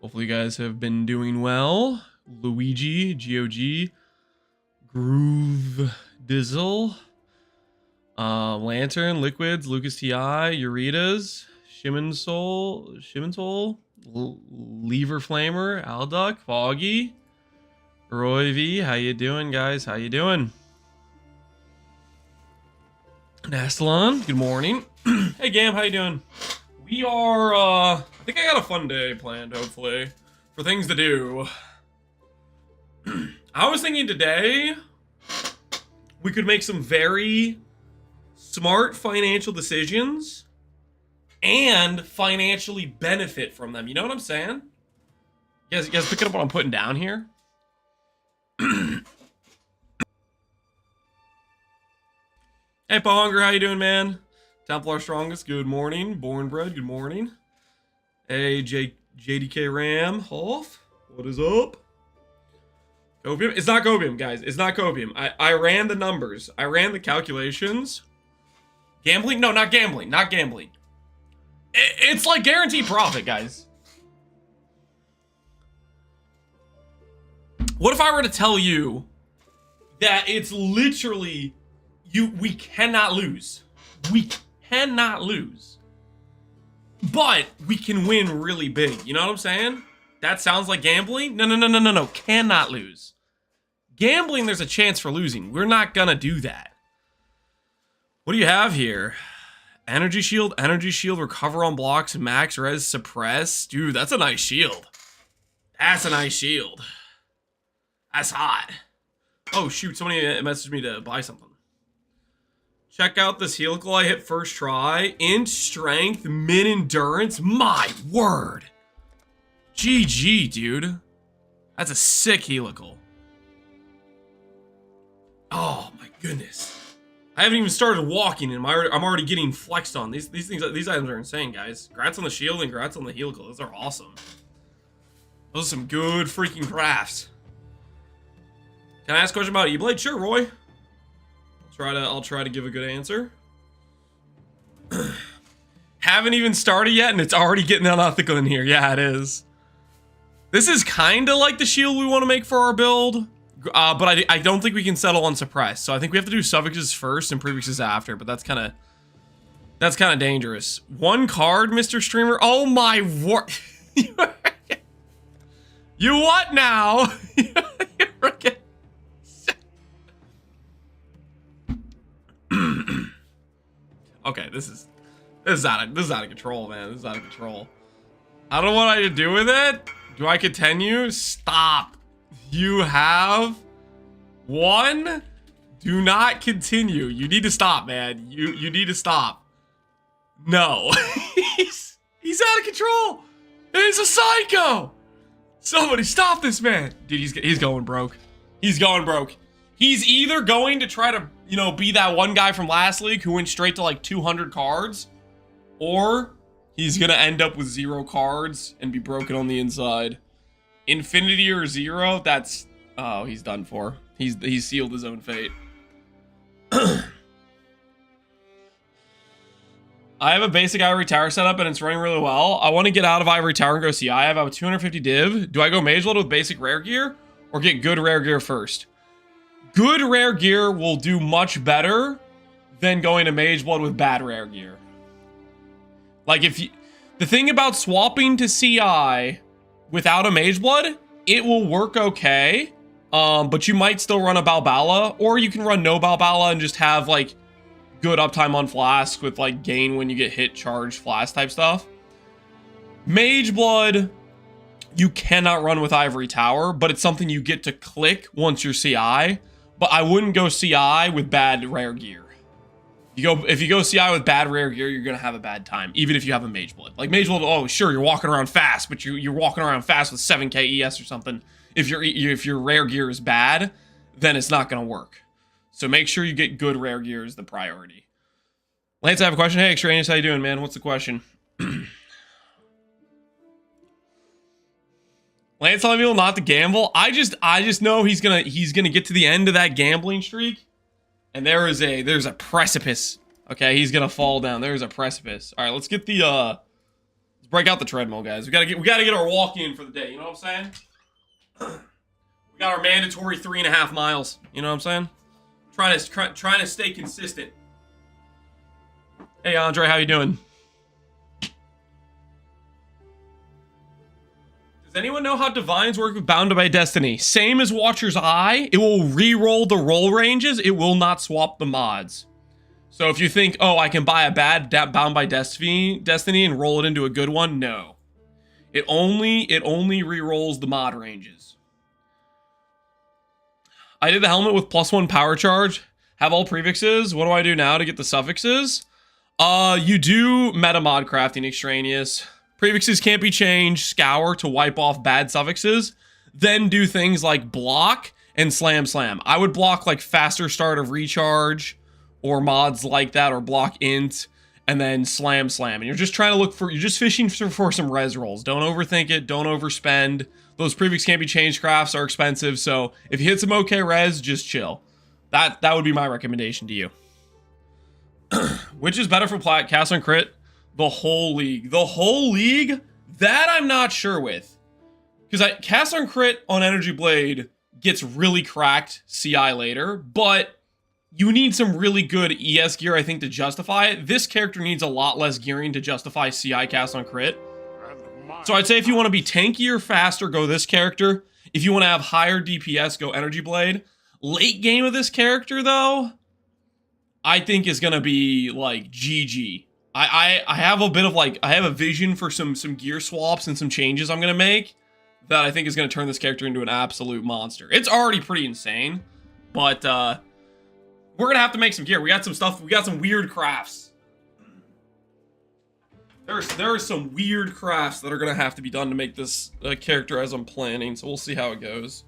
Hopefully you guys have been doing well. Luigi, GOG, Groove Dizzle, Lantern, Liquids, Lucas TI, Euritas, Shimon Soul, Lever Flamer, Alduck, Foggy, Roy V. How you doing, guys? How you doing? Nastalon, good morning. Hey Gam, how you doing? We are, I think I got a fun day planned, hopefully, for things to do. I was thinking today, we could make some very smart financial decisions and financially benefit from them. You know what I'm saying? You guys picking up what I'm putting down here? Hey, Pohunger, how you doing, man? Templar Strongest, good morning. Born Bread, good morning. Hey, JDK Ram, Hoff, what is up? Copium? It's not copium, guys. It's not copium. I ran the numbers. I ran the calculations. Gambling? No, not gambling. Not gambling. It's like guaranteed profit, guys. What if I were to tell you that it's literally... we cannot lose. We cannot lose. But we can win really big. You know what I'm saying? That sounds like gambling? No. Cannot lose. Gambling, there's a chance for losing. We're not gonna do that. What do you have here? Energy shield, recover on blocks, max res, suppress. Dude, that's a nice shield. That's a nice shield. That's hot. Oh shoot, somebody messaged me to buy something. Check out this helical I hit first try. Int strength, min endurance. My word. GG, dude. That's a sick helical. Oh my goodness. I haven't even started walking and I'm already getting flexed on. These items are insane, guys. Congrats on the shield and congrats on the helical. Those are awesome. Those are some good freaking crafts. Can I ask a question about E-Blade? Sure, Roy. I'll try to give a good answer. Haven't even started yet and it's already getting unethical in here. Yeah, it is. This is kind of like the shield we want to make for our build. But I don't think we can settle on suppress. So I think we have to do suffixes first and prefixes after. But that's kind of dangerous. One card, Mr. Streamer. Oh my word. You what now? Okay, this is out of control, man. This is out of control. I don't know what I should do with it. Do I continue? Stop. You have one. Do not continue. You need to stop, man. You need to stop. No. he's out of control. He's a psycho. Somebody stop this man. Dude, he's going broke. He's going broke. He's either going to try to, you know, be that one guy from last league who went straight to like 200 cards, or he's gonna end up with 0 cards and be broken on the inside. Infinity or 0, that's... Oh, he's done for. He's sealed his own fate. I have a basic Ivory Tower setup and it's running really well. I want to get out of Ivory Tower and go CI. I have a 250 div. Do I go Mage Blood with basic rare gear or get good rare gear first? Good rare gear will do much better than going to Mage Blood with bad rare gear. Like if you... The thing about swapping to CI without a Mage Blood, it will work okay. But you might still run a Balbala, or you can run no Balbala and just have like good uptime on Flask with like gain when you get hit, charge, Flask type stuff. Mage Blood, you cannot run with Ivory Tower, but it's something you get to click once you're CI. But I wouldn't go CI with bad rare gear. If you go CI with bad rare gear, you're gonna have a bad time, even if you have a Mage Blood. Like Mage Blood, oh sure, you're walking around fast, but you're walking around fast with 7k ES or something. If your rare gear is bad, then it's not gonna work. So make sure you get good rare gear is the priority. Lance, I have a question. Hey, Extraneous, how you doing, man? What's the question? Lance telling people not to gamble. I just know he's gonna get to the end of that gambling streak, and there's a precipice. Okay, he's gonna fall down. There's a precipice. All right, let's get the let's break out the treadmill, guys. We gotta get our walk in for the day. You know what I'm saying? We got our mandatory 3.5 miles. You know what I'm saying? Trying to stay consistent. Hey, Andre, how you doing? Does anyone know how divines work with Bound by Destiny? Same as Watcher's Eye. It will re-roll the roll ranges. It will not swap the mods. So if you think, oh, I can buy a bad Bound by Destiny and roll it into a good one, no. It only re-rolls the mod ranges. I did the helmet with +1 power charge. Have all prefixes. What do I do now to get the suffixes? You do meta mod crafting extraneous. Prefixes can't be changed. Scour to wipe off bad suffixes. Then do things like block and slam. I would block like faster start of recharge or mods like that, or block int and then slam. And you're just trying to look for, you're just fishing for some res rolls. Don't overthink it. Don't overspend. Those prefix can't be changed crafts are expensive. So if you hit some okay res, just chill. That would be my recommendation to you. Which is better for plat? Cast on crit? The whole league. The whole league? That I'm not sure with. Because cast on crit on Energy Blade gets really cracked CI later, but you need some really good ES gear, I think, to justify it. This character needs a lot less gearing to justify CI cast on crit. So I'd say if you want to be tankier, faster, go this character. If you want to have higher DPS, go Energy Blade. Late game of this character, though, I think is going to be, like, GG. I have a bit of, like, I have a vision for some gear swaps and some changes I'm going to make that I think is going to turn this character into an absolute monster. It's already pretty insane, but we're going to have to make some gear. We got some stuff. We got some weird crafts. There are some weird crafts that are going to have to be done to make this character as I'm planning, so we'll see how it goes.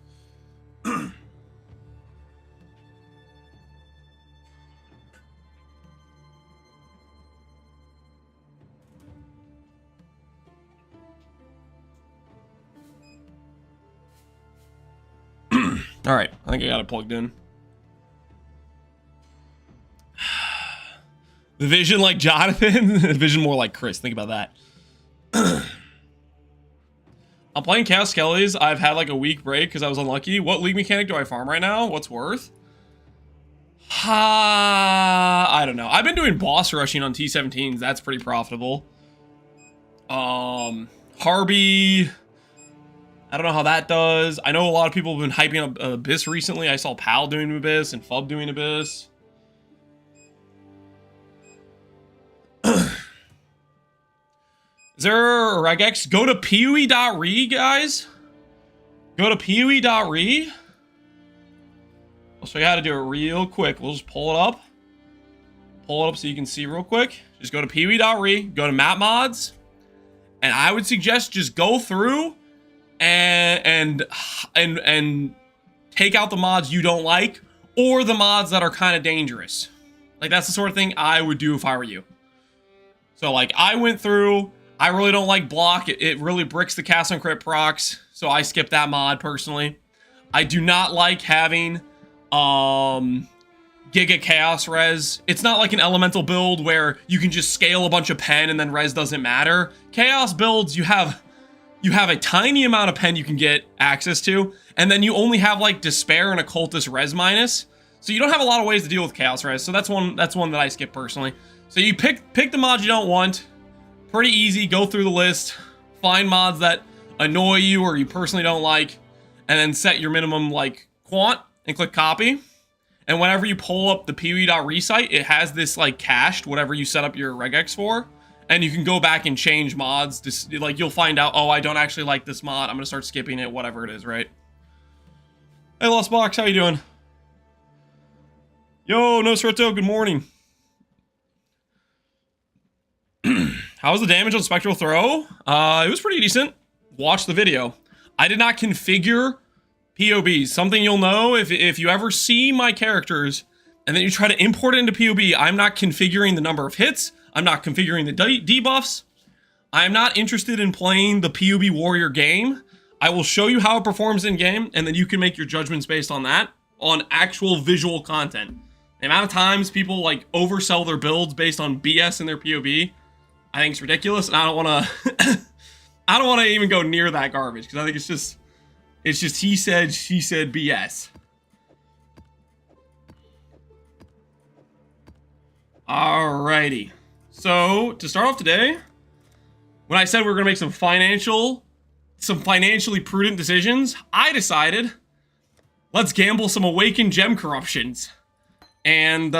All right, I think I got it plugged in. The vision like Jonathan, the vision more like Chris. Think about that. I'm playing Chaos Skellies. I've had like a week break because I was unlucky. What league mechanic do I farm right now? What's worth? I don't know. I've been doing boss rushing on T17s. That's pretty profitable. Harby. I don't know how that does. I know a lot of people have been hyping up Abyss recently. I saw Pal doing Abyss and Fub doing Abyss. Is there a regex? Go to PUE.re, guys. Go to PUE.re. I'll show you how to do it real quick. We'll just pull it up. Pull it up so you can see real quick. Just go to PUE.re. Go to map mods. And I would suggest just go through and take out the mods you don't like, or the mods that are kind of dangerous. Like, that's the sort of thing I would do if I were you. So, like, I went through, I really don't like block. It really bricks the cast on crit procs, so I skipped that mod personally. I do not like having Giga Chaos res. It's not like an elemental build where you can just scale a bunch of pen and then res doesn't matter. Chaos builds, you have a tiny amount of pen you can get access to, and then you only have like Despair and Occultist res minus. So you don't have a lot of ways to deal with Chaos res. So that's one that I skip personally. So you pick the mods you don't want. Pretty easy. Go through the list, find mods that annoy you or you personally don't like, and then set your minimum like quant and click copy. And whenever you pull up the PUE.re site, it has this like cached whatever you set up your regex for. And you can go back and change mods. To, like, you'll find out, oh, I don't actually like this mod. I'm going to start skipping it, whatever it is, right? Hey, Lost Box, how you doing? Yo, Nosferatu, good morning. How was the damage on Spectral Throw? It was pretty decent. Watch the video. I did not configure POBs. Something you'll know, if you ever see my characters, and then you try to import it into POB, I'm not configuring the number of hits. I'm not configuring the debuffs. I'm not interested in playing the PUB Warrior game. I will show you how it performs in game, and then you can make your judgments based on that, on actual visual content. The amount of times people like oversell their builds based on BS in their POB, I think it's ridiculous, and I don't want to. I don't want to even go near that garbage because I think it's just he said, she said BS. Alrighty. So to start off today, when I said we were gonna make some financially prudent decisions, I decided let's gamble some awakened gem corruptions, and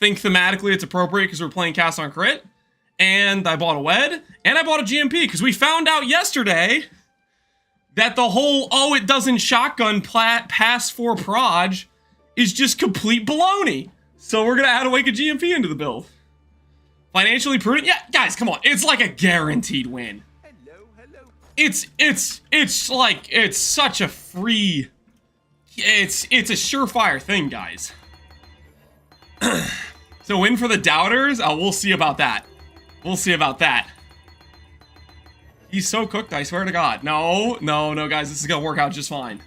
think thematically it's appropriate because we're playing cast on crit. And I bought a WED, and I bought a GMP, because we found out yesterday that the whole, oh, it doesn't shotgun pass for proj is just complete baloney. So we're going to add Awakened GMP into the build. Financially prudent? Yeah, guys, come on. It's like a guaranteed win. Hello. It's like, it's such a free, it's a surefire thing, guys. So win for the doubters? Oh, we'll see about that. We'll see about that. He's so cooked, I swear to God. No, guys, this is gonna work out just fine.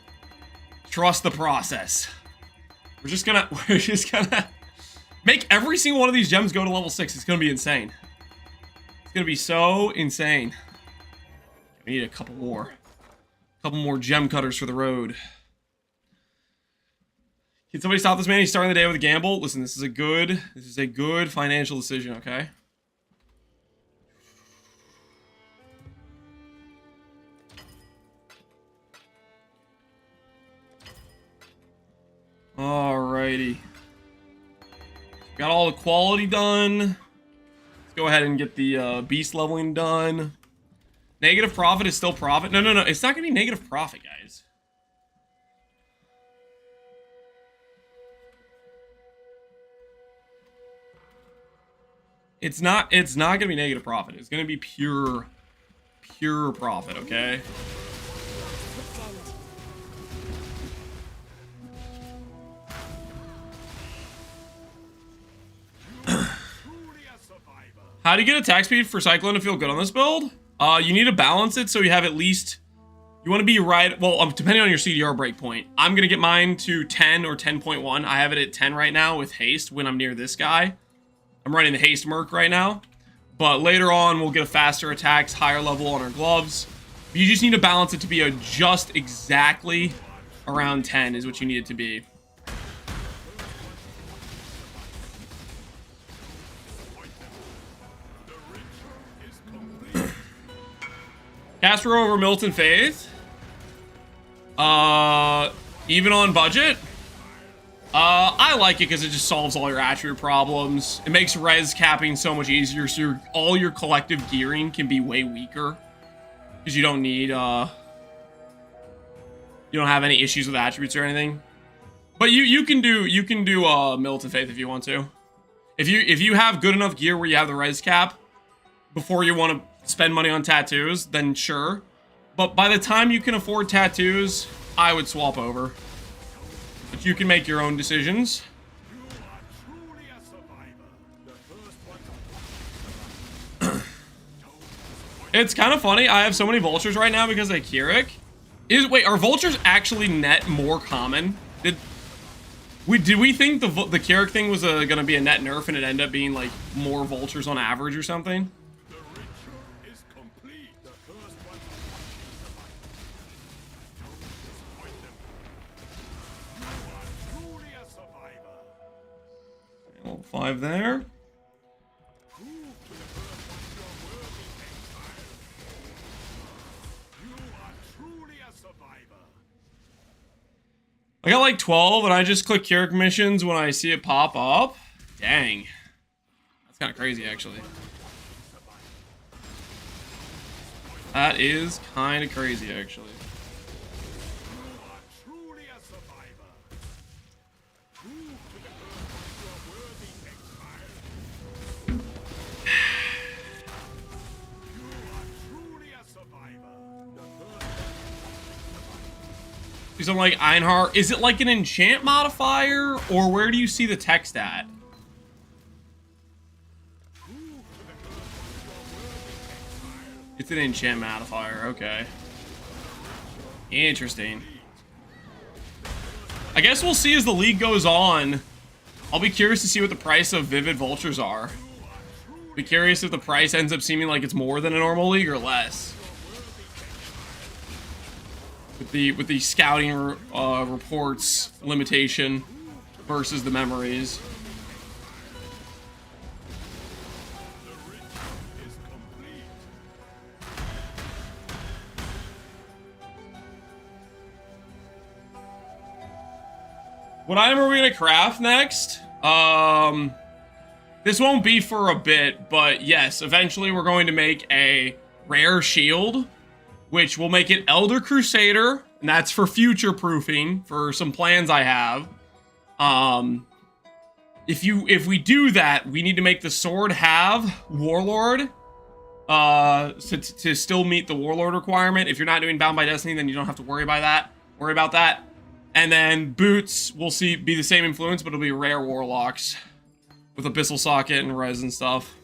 Trust the process. We're just gonna make every single one of these gems go to level 6. It's gonna be insane. It's gonna be so insane. We need a couple more gem cutters for the road. Can somebody stop this man? He's starting the day with a gamble. Listen, this is a good financial decision, okay? Alrighty. Got all the quality done. Let's go ahead and get the beast leveling done. Negative profit is still profit. No. It's not going to be negative profit, guys. It's not going to be negative profit. It's going to be pure profit, okay? How do you get attack speed for Cyclone to feel good on this build? You need to balance it so you have at least... You want to be right... Well, depending on your CDR breakpoint. I'm going to get mine to 10 or 10.1. I have it at 10 right now with haste when I'm near this guy. I'm running the haste merc right now. But later on, we'll get a faster attacks, higher level on our gloves. You just need to balance it to be just exactly around 10 is what you need it to be. Casper over Milton Faith. Even on budget. I like it because it just solves all your attribute problems. It makes res capping so much easier, so all your collective gearing can be way weaker. Because you don't need, you don't have any issues with attributes or anything. But you can do Militant Faith if you want to. If you have good enough gear where you have the res cap before you want to spend money on tattoos, then sure. But by the time you can afford tattoos, I would swap over. But you can make your own decisions. It's kind of funny. I have so many vultures right now because of Keurig. Wait, are vultures actually net more common? Did we think the Keurig thing was gonna be a net nerf and it ended up being like more vultures on average or something? Level 5 there. I got like 12 and I just click Keurig missions when I see it pop up. Dang. That's kind of crazy, actually. That is kind of crazy, actually. So I'm like, Einhar, is it like an enchant modifier, or where do you see the text at? It's an enchant modifier, okay. Interesting. I guess we'll see as the league goes on. I'll be curious to see what the price of Vivid Vultures are. Be curious if the price ends up seeming like it's more than a normal league or less. With the scouting reports limitation versus the memories. What item are we gonna craft next? This won't be for a bit, but yes, eventually we're going to make a rare shield, which will make it Elder Crusader, and that's for future proofing for some plans I have. If we do that, we need to make the sword have Warlord, to still meet the Warlord requirement. If you're not doing Bound by Destiny, then you don't have to worry about that. And then boots will be the same influence, but it'll be rare warlocks with Abyssal Socket and res and stuff.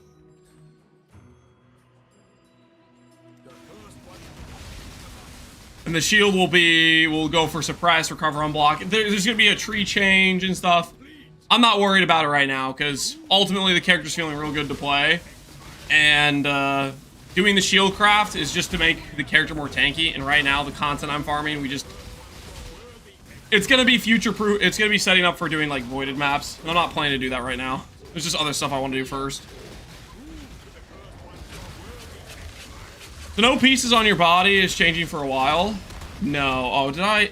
And the shield will go for suppress, recover, unblock. There's gonna be a tree change and stuff. I'm not worried about it right now because ultimately the character's feeling real good to play, and doing the shield craft is just to make the character more tanky. And right now the content I'm farming, it's gonna be future proof. It's gonna be setting up for doing like voided maps, and I'm not planning to do that right now. There's just other stuff I want to do first. So no pieces on your body is changing for a while. No. Oh, did I?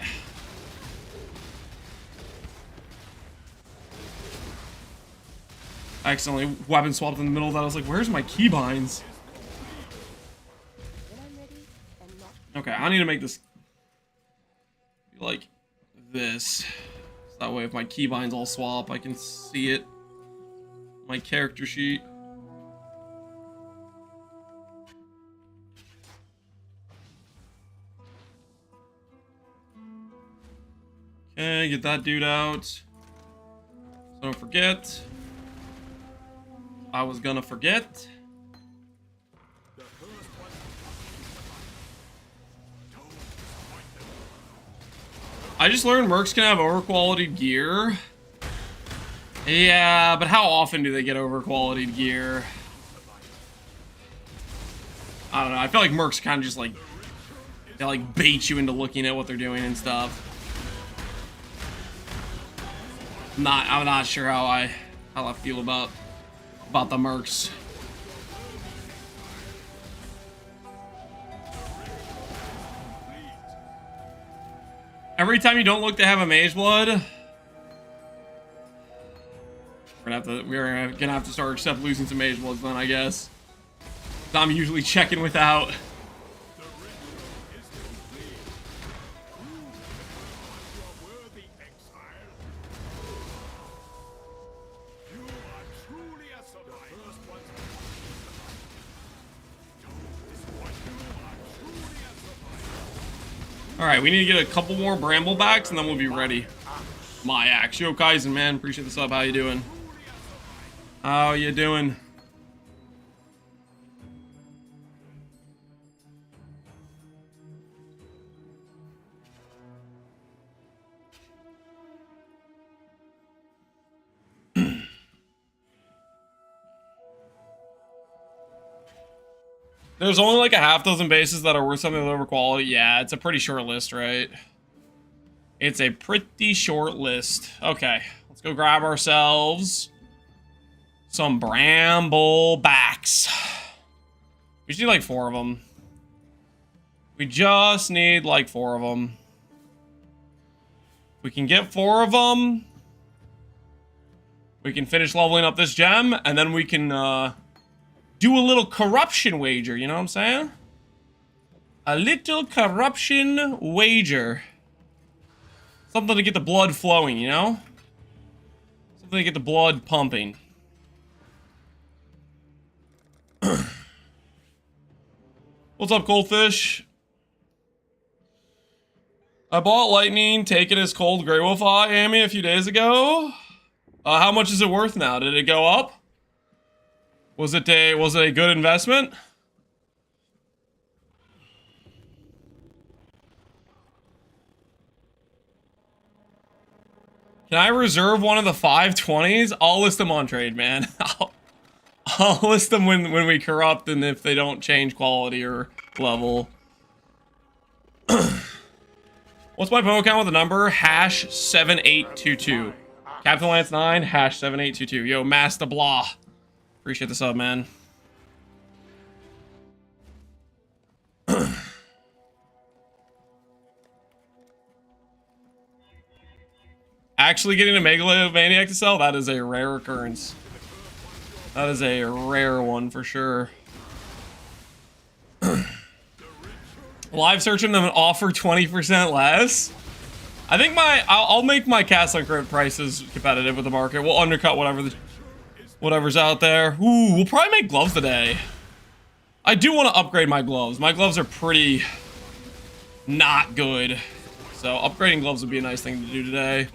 I accidentally weapon swapped in the middle of that. I was like, where's my keybinds? Okay, I need to make this like this. So that way if my keybinds all swap, I can see it. My character sheet. Okay, get that dude out. So don't forget. I was gonna forget. I just learned mercs can have overqualified gear. Yeah, but how often do they get overqualified gear? I don't know. I feel like mercs kind of just like they like bait you into looking at what they're doing and stuff. I'm not sure how I feel about the mercs. Every time you don't look to have a mage blood, we're gonna have to start losing some mage bloods then, I guess. I'm usually checking without. Alright, we need to get a couple more bramblebacks and then we'll be ready. My axe. Yo, Kaizen, man. Appreciate the sub. How you doing? How you doing? There's only like a half dozen bases that are worth something with lower quality. Yeah, it's a pretty short list, right? It's a pretty short list. Okay, let's go grab ourselves some bramblebacks. We just need like 4 of them. We just need like 4 of them. If we can get 4 of them, we can finish leveling up this gem, and then we can do a little corruption wager, you know what I'm saying? A little corruption wager. Something to get the blood flowing, you know? Something to get the blood pumping. What's up, Goldfish? I bought Lightning, taken his cold Grey Wolf Eye, Amy, a few days ago. How much is it worth now? Did it go up? Was it a good investment? Can I reserve one of the 520s? I'll list them on trade, man. I'll list them when we corrupt and if they don't change quality or level. What's my Poe account with the number? #7822. Captain Lance 9, #7822. Yo, Master Blah. Appreciate the sub, man. Actually getting a Megalomaniac to sell? That is a rare occurrence. That is a rare one for sure. Live searching them and offer 20% less? I think I'll make my Castle Crypt prices competitive with the market. We'll undercut whatever's out there. Ooh, we'll probably make gloves today. I do want to upgrade my gloves. My gloves are pretty not good. So upgrading gloves would be a nice thing to do today.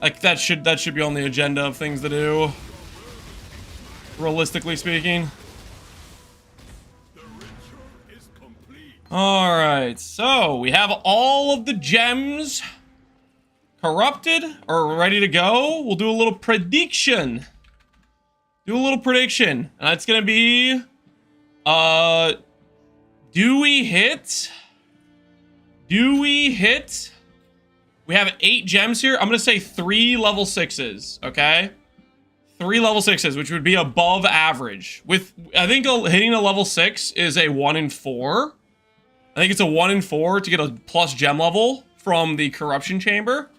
Like that should be on the agenda of things to do. Realistically speaking. Alright, so we have all of the gems corrupted or ready to go. We'll do a little prediction. And it's gonna be do we hit? We have 8 gems here. I'm gonna say 3 level 6s, okay? 3 level 6s, which would be above average. I think hitting a level 6 is a 1 in 4. I think it's a 1 in 4 to get a plus gem level from the corruption chamber.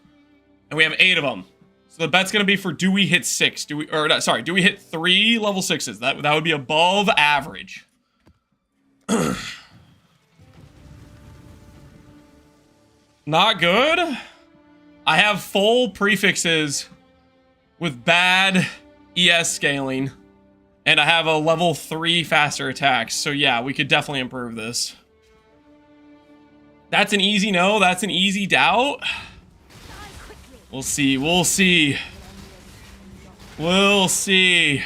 And we have 8 of them. So the bet's gonna be for do we hit 6? Do we hit 3 level 6s? That would be above average. Not good. I have full prefixes with bad ES scaling. And I have a level 3 faster attacks. So yeah, we could definitely improve this. That's an easy no. That's an easy doubt. We'll see. We'll see. We'll see.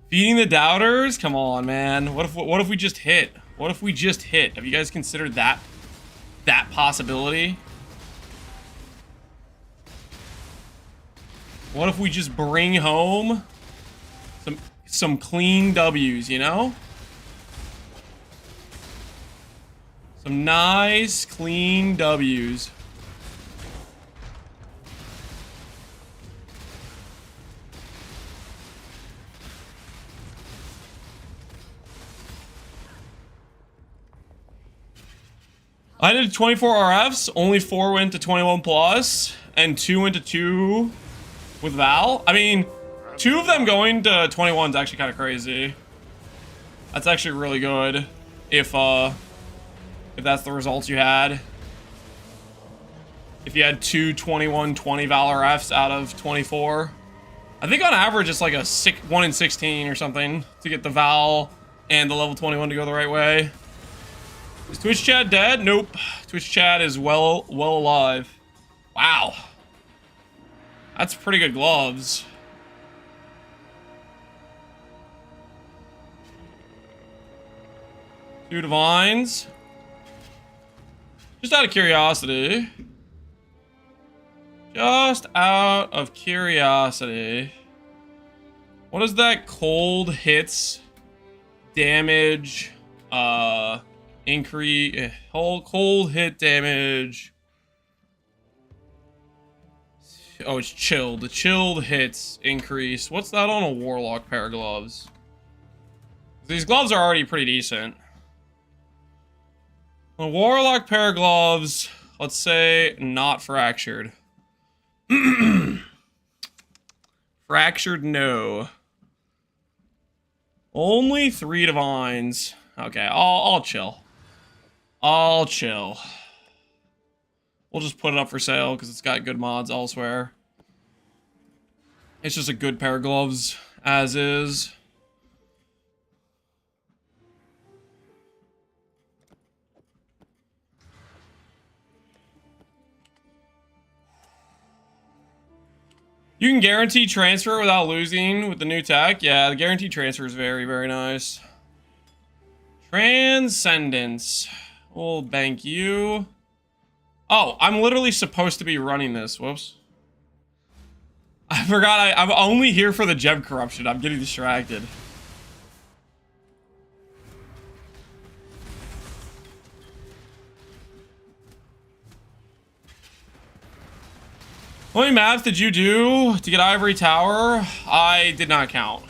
Feeding the doubters? Come on, man. What if we just hit? What if we just hit? Have you guys considered that possibility? What if we just bring home some clean W's, you know? Some nice, clean W's. I did 24 RFs, only 4 went to 21 plus, and 2 went to 2 with Val. I mean, 2 of them going to 21 is actually kind of crazy. That's actually really good if that's the results you had. If you had 2 21-20 Val RFs out of 24. I think on average it's like a 1 in 16 or something to get the Val and the level 21 to go the right way. Is Twitch chat dead? Nope. Twitch chat is well alive. Wow. That's pretty good gloves. Two divines. Just out of curiosity. Just out of curiosity. What is that cold hits damage increase cold hit damage? Oh, it's chilled. The chilled hits increase. What's that on a warlock pair of gloves? These gloves are already pretty decent. A warlock pair of gloves, let's say not fractured. Fractured, no. Only 3 divines. Okay, I'll chill. I'll chill. We'll just put it up for sale because it's got good mods elsewhere. It's just a good pair of gloves, as is. You can guarantee transfer without losing with the new tech. Yeah, the guaranteed transfer is very, very nice. Transcendence. We'll bank you. Oh, I'm literally supposed to be running this. Whoops. I forgot I'm only here for the gem corruption. I'm getting distracted. How many maps did you do to get Ivory Tower? I did not count.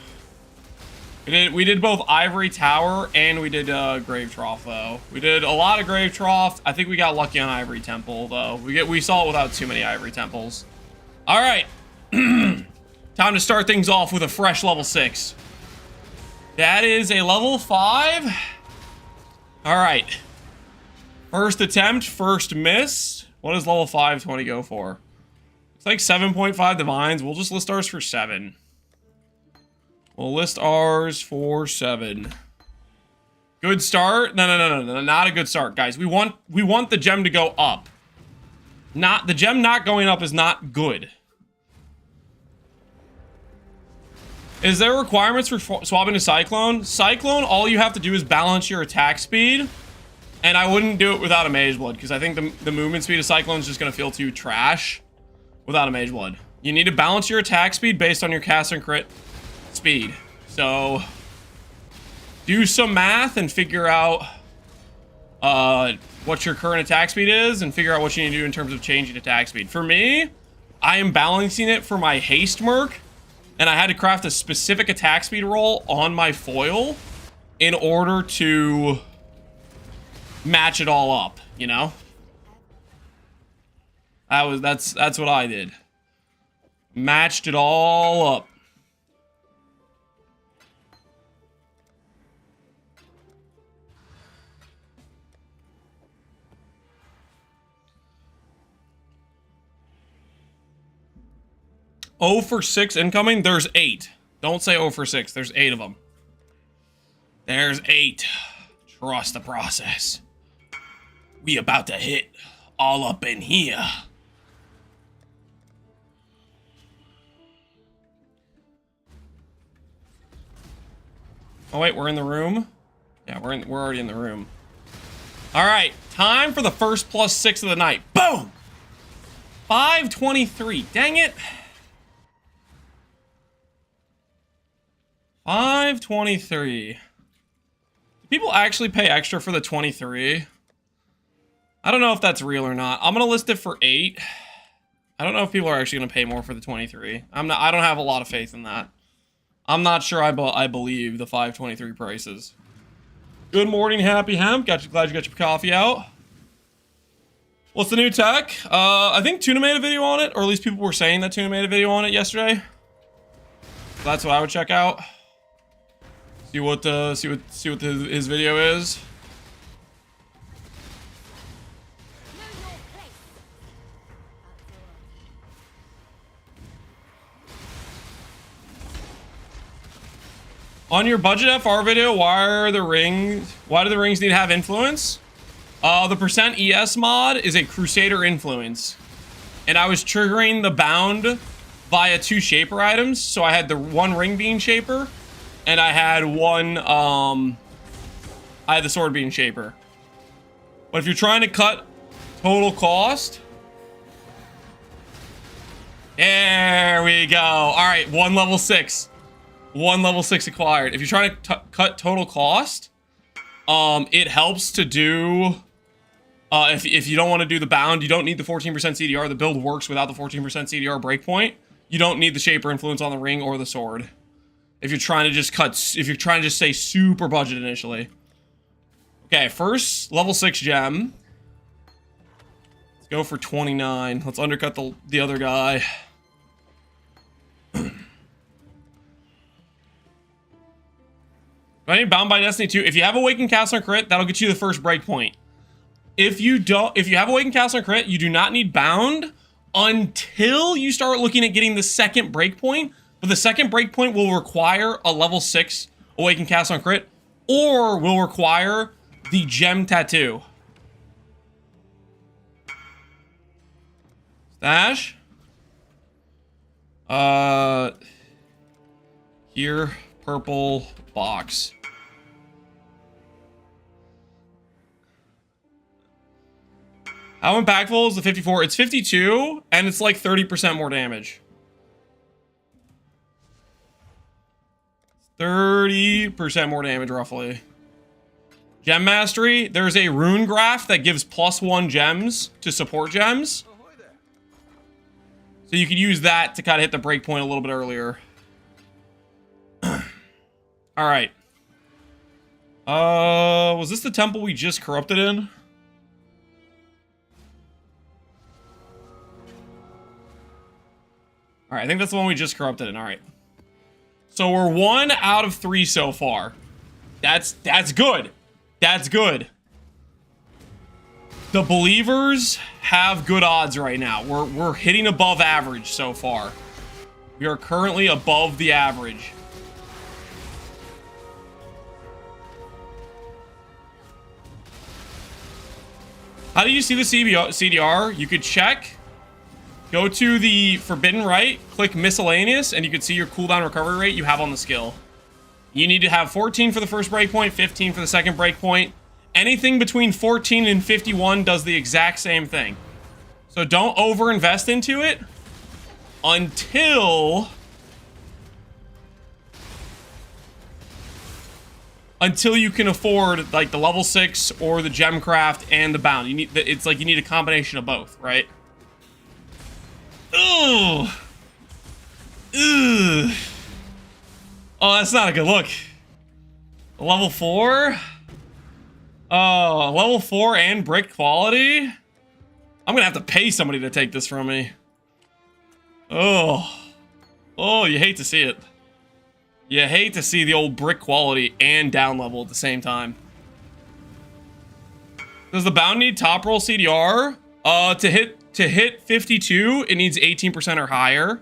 We did both Ivory Tower and we did Grave Trough though. We did a lot of Grave Trough. I think we got lucky on Ivory Temple though. We saw it without too many Ivory Temples. All right, time to start things off with a fresh level 6. That is a level 5. All right, first attempt, first miss. What does level 520 go for? It's like 7.5 divines. We'll just list ours for 7. We'll list ours for 7. Good start? No, not a good start, guys. We want the gem to go up. The gem not going up is not good. Is there requirements for swapping to Cyclone? Cyclone, all you have to do is balance your attack speed. And I wouldn't do it without a Mage Blood, because I think the movement speed of Cyclone is just going to feel too trash without a Mage Blood. You need to balance your attack speed based on your cast and crit speed. So do some math and figure out what your current attack speed is and figure out what you need to do in terms of changing attack speed. For me, I am balancing it for my haste merc, and I had to craft a specific attack speed roll on my foil in order to match it all up, you know? That's what I did. Matched it all up. Oh for 6 incoming? There's 8. Don't say 0 for 6. There's 8 of them. There's 8. Trust the process. We about to hit all up in here. Oh wait, we're in the room? Yeah, we're already in the room. All right, time for the first +6 of the night. Boom! 523. Dang it. 523. Do people actually pay extra for the 23? I don't know if that's real or not. I'm gonna list it for 8. I don't know if people are actually gonna pay more for the 23. I don't have a lot of faith in that. I'm not sure I believe the 523 prices. Good morning, Happy Hemp. Glad you got your coffee out. What's the new tech? I think Tuna made a video on it, or at least people were saying that Tuna made a video on it yesterday. So that's what I would check out. See what his video is. On your budget FR video, why do the rings need to have influence? The percent ES mod is a Crusader influence. And I was triggering the bound via 2 shaper items. So I had the 1 ring bean shaper, and I had the sword bean shaper. But if you're trying to cut total cost, there we go. All right, 1 level 6. 1 level 6 acquired. If you're trying to cut total cost, it helps to do, if you don't want to do the bound, you don't need the 14% CDR. The build works without the 14% CDR breakpoint. You don't need the shaper influence on the ring or the sword. If you're trying to just stay super budget initially. Okay, first level 6 gem. Let's go for 29. Let's undercut the other guy. Right, Bound by Destiny 2. If you have Awakened Castle and Crit, that'll get you the first breakpoint. If you have Awakened Castle and Crit, you do not need Bound until you start looking at getting the second breakpoint. But the second breakpoint will require a level 6 Awakened Castle and Crit, or will require the Gem Tattoo. Stash. Here, purple box. How impactful is the 54? It's 52, and it's like 30% more damage. 30% more damage, roughly. Gem Mastery. There's a rune graph that gives +1 gems to support gems. So you could use that to kind of hit the breakpoint a little bit earlier. Alright. Was this the temple we just corrupted in? Alright, I think that's the one we just corrupted in. Alright. So we're 1 out of 3 so far. That's good. That's good. The believers have good odds right now. We're hitting above average so far. We are currently above the average. How do you see the CDR? You could check. Go to the Forbidden Rite, click Miscellaneous, and you can see your cooldown recovery rate you have on the skill. You need to have 14 for the first breakpoint, 15 for the second breakpoint. Anything between 14 and 51 does the exact same thing. So don't overinvest into it until you can afford like the level 6 or the gemcraft and the bound. You need it's like you need a combination of both, right? Ugh. Ugh. Oh, that's not a good look. Level 4? Oh, level 4 and brick quality? I'm gonna have to pay somebody to take this from me. Oh. Oh, you hate to see it. You hate to see the old brick quality and down level at the same time. Does the bound need top roll CDR? To hit 52, it needs 18% or higher.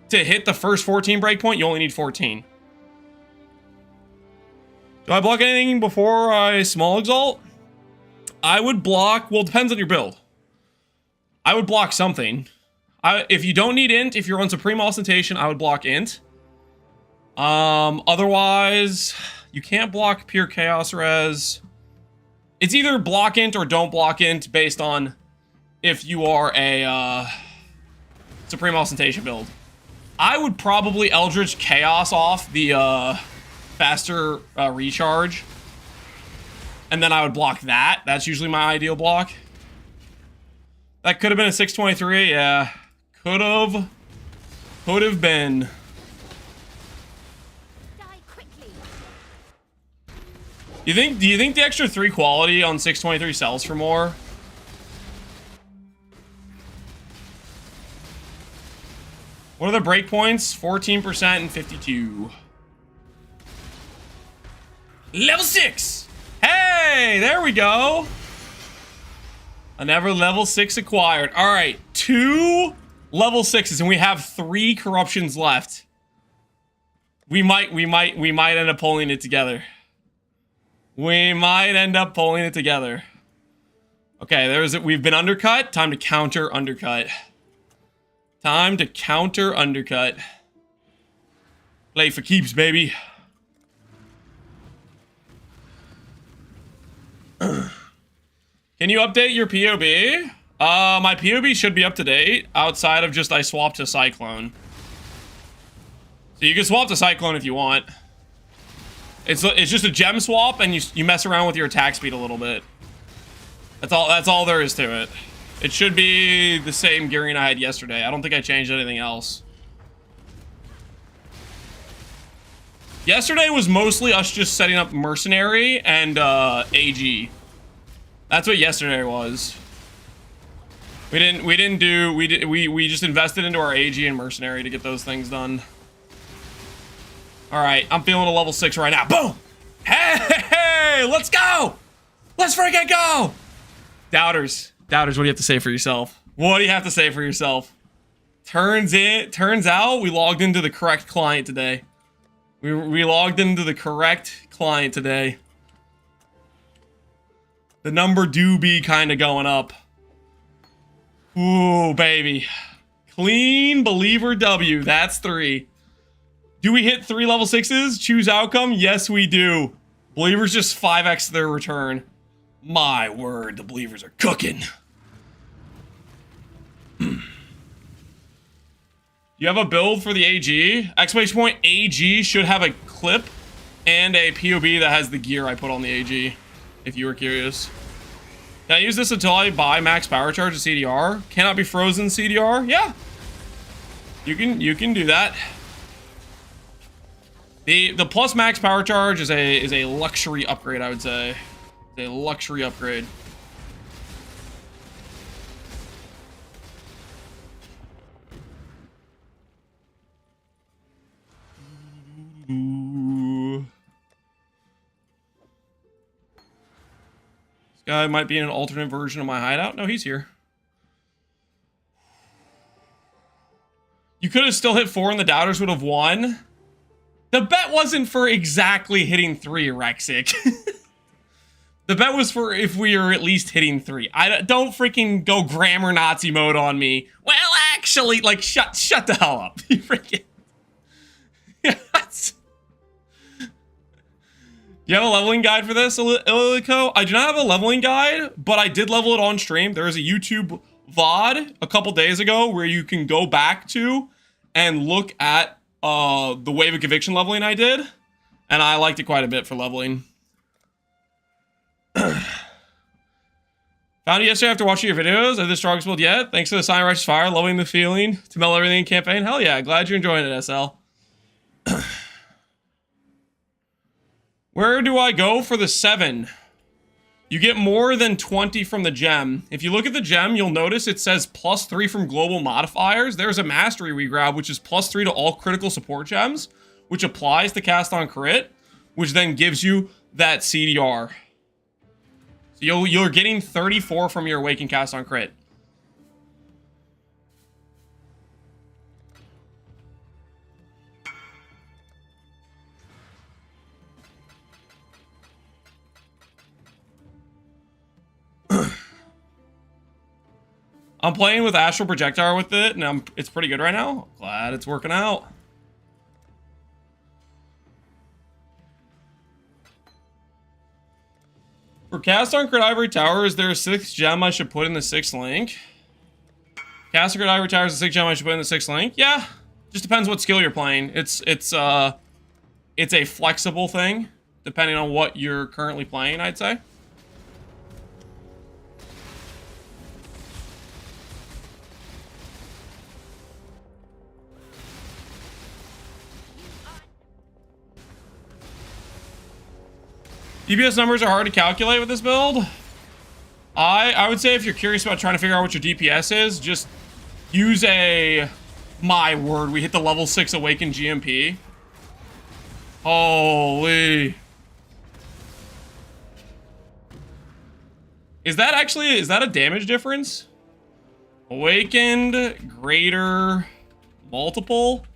To hit the first 14 breakpoint, you only need 14. Do I block anything before I small exalt? I would block, well, it depends on your build. I would block something. If you don't need int, if you're on Supreme Ostentation, I would block int. Otherwise, you can't block pure chaos res. It's either block int or don't block int based on if you are a Supreme Ostentation build. I would probably Eldritch Chaos off the faster recharge. And then I would block that. That's usually my ideal block. That could have been a 623, yeah. Could have been. Do you think the extra 3 quality on 623 sells for more? What are the breakpoints? 14% and 52. Level 6! Hey, there we go. Another level 6 acquired. All right, 2 level 6s, and we have 3 corruptions left. We might end up pulling it together. We might end up pulling it together. Okay, we've been undercut. Time to counter undercut. Time to counter undercut. Play for keeps, baby. Can you update your POB? My POB should be up to date, outside of just I swapped to Cyclone. So you can swap to Cyclone if you want. It's just a gem swap, and you mess around with your attack speed a little bit. That's all there is to it. It should be the same gearing I had yesterday. I don't think I changed anything else. Yesterday was mostly us just setting up Mercenary and AG. That's what yesterday was. We just invested into our AG and Mercenary to get those things done. All right, I'm feeling a level 6 right now. Boom! Hey, let's go! Let's freaking go! Doubters, what do you have to say for yourself? What do you have to say for yourself? Turns out we logged into the correct client today. We logged into the correct client today. The number do be kind of going up. Ooh, baby. Clean believer W. That's 3. Do we hit 3 level 6s? Choose outcome? Yes, we do. Believers just 5x their return. My word, the believers are cooking. You have a build for the AG? Exclamation point AG should have a clip and a POB that has the gear I put on the AG, if you were curious. Can I use this until I buy max power charge of CDR? Cannot be frozen CDR? Yeah. You can do that. The plus max power charge is a luxury upgrade, I would say. It's a luxury upgrade. Ooh. This guy might be in an alternate version of my hideout. No, he's here. You could have still hit 4 and the doubters would have won. The bet wasn't for exactly hitting 3, Rexic. The bet was for if we are at least hitting 3. Don't freaking go grammar Nazi mode on me. Well, actually, like, shut the hell up. You freaking... Yes. You have a leveling guide for this, Illico? I do not have a leveling guide, but I did level it on stream. There is a YouTube VOD a couple days ago where you can go back to and look at the Wave of Conviction leveling I did, and I liked it quite a bit for leveling. Found it yesterday after watching your videos. Are the strongest build yet? Thanks for the Sign of Righteous Fire. Loving the feeling to melt everything in campaign. Hell yeah, glad you're enjoying it, SL. Where do I go for the 7? You get more than 20 from the gem. If you look at the gem, you'll notice it says +3 from global modifiers. There's a mastery we grab, which is +3 to all critical support gems, which applies to cast on crit, which then gives you that CDR. So you're getting 34 from your awakened cast on crit. I'm playing with Astral Projectile with it, and it's pretty good right now. Glad it's working out. For Cast on Crit Ivory Tower, is there a 6th gem I should put in the 6th link? Cast on Crit Ivory Tower is a 6th gem I should put in the 6th link? Yeah. Just depends what skill you're playing. It's a flexible thing, depending on what you're currently playing, I'd say. DPS numbers are hard to calculate with this build. I would say if you're curious about trying to figure out what your DPS is, just use my word, we hit the level 6 Awakened GMP. Holy. Is that a damage difference? Awakened, greater, multiple?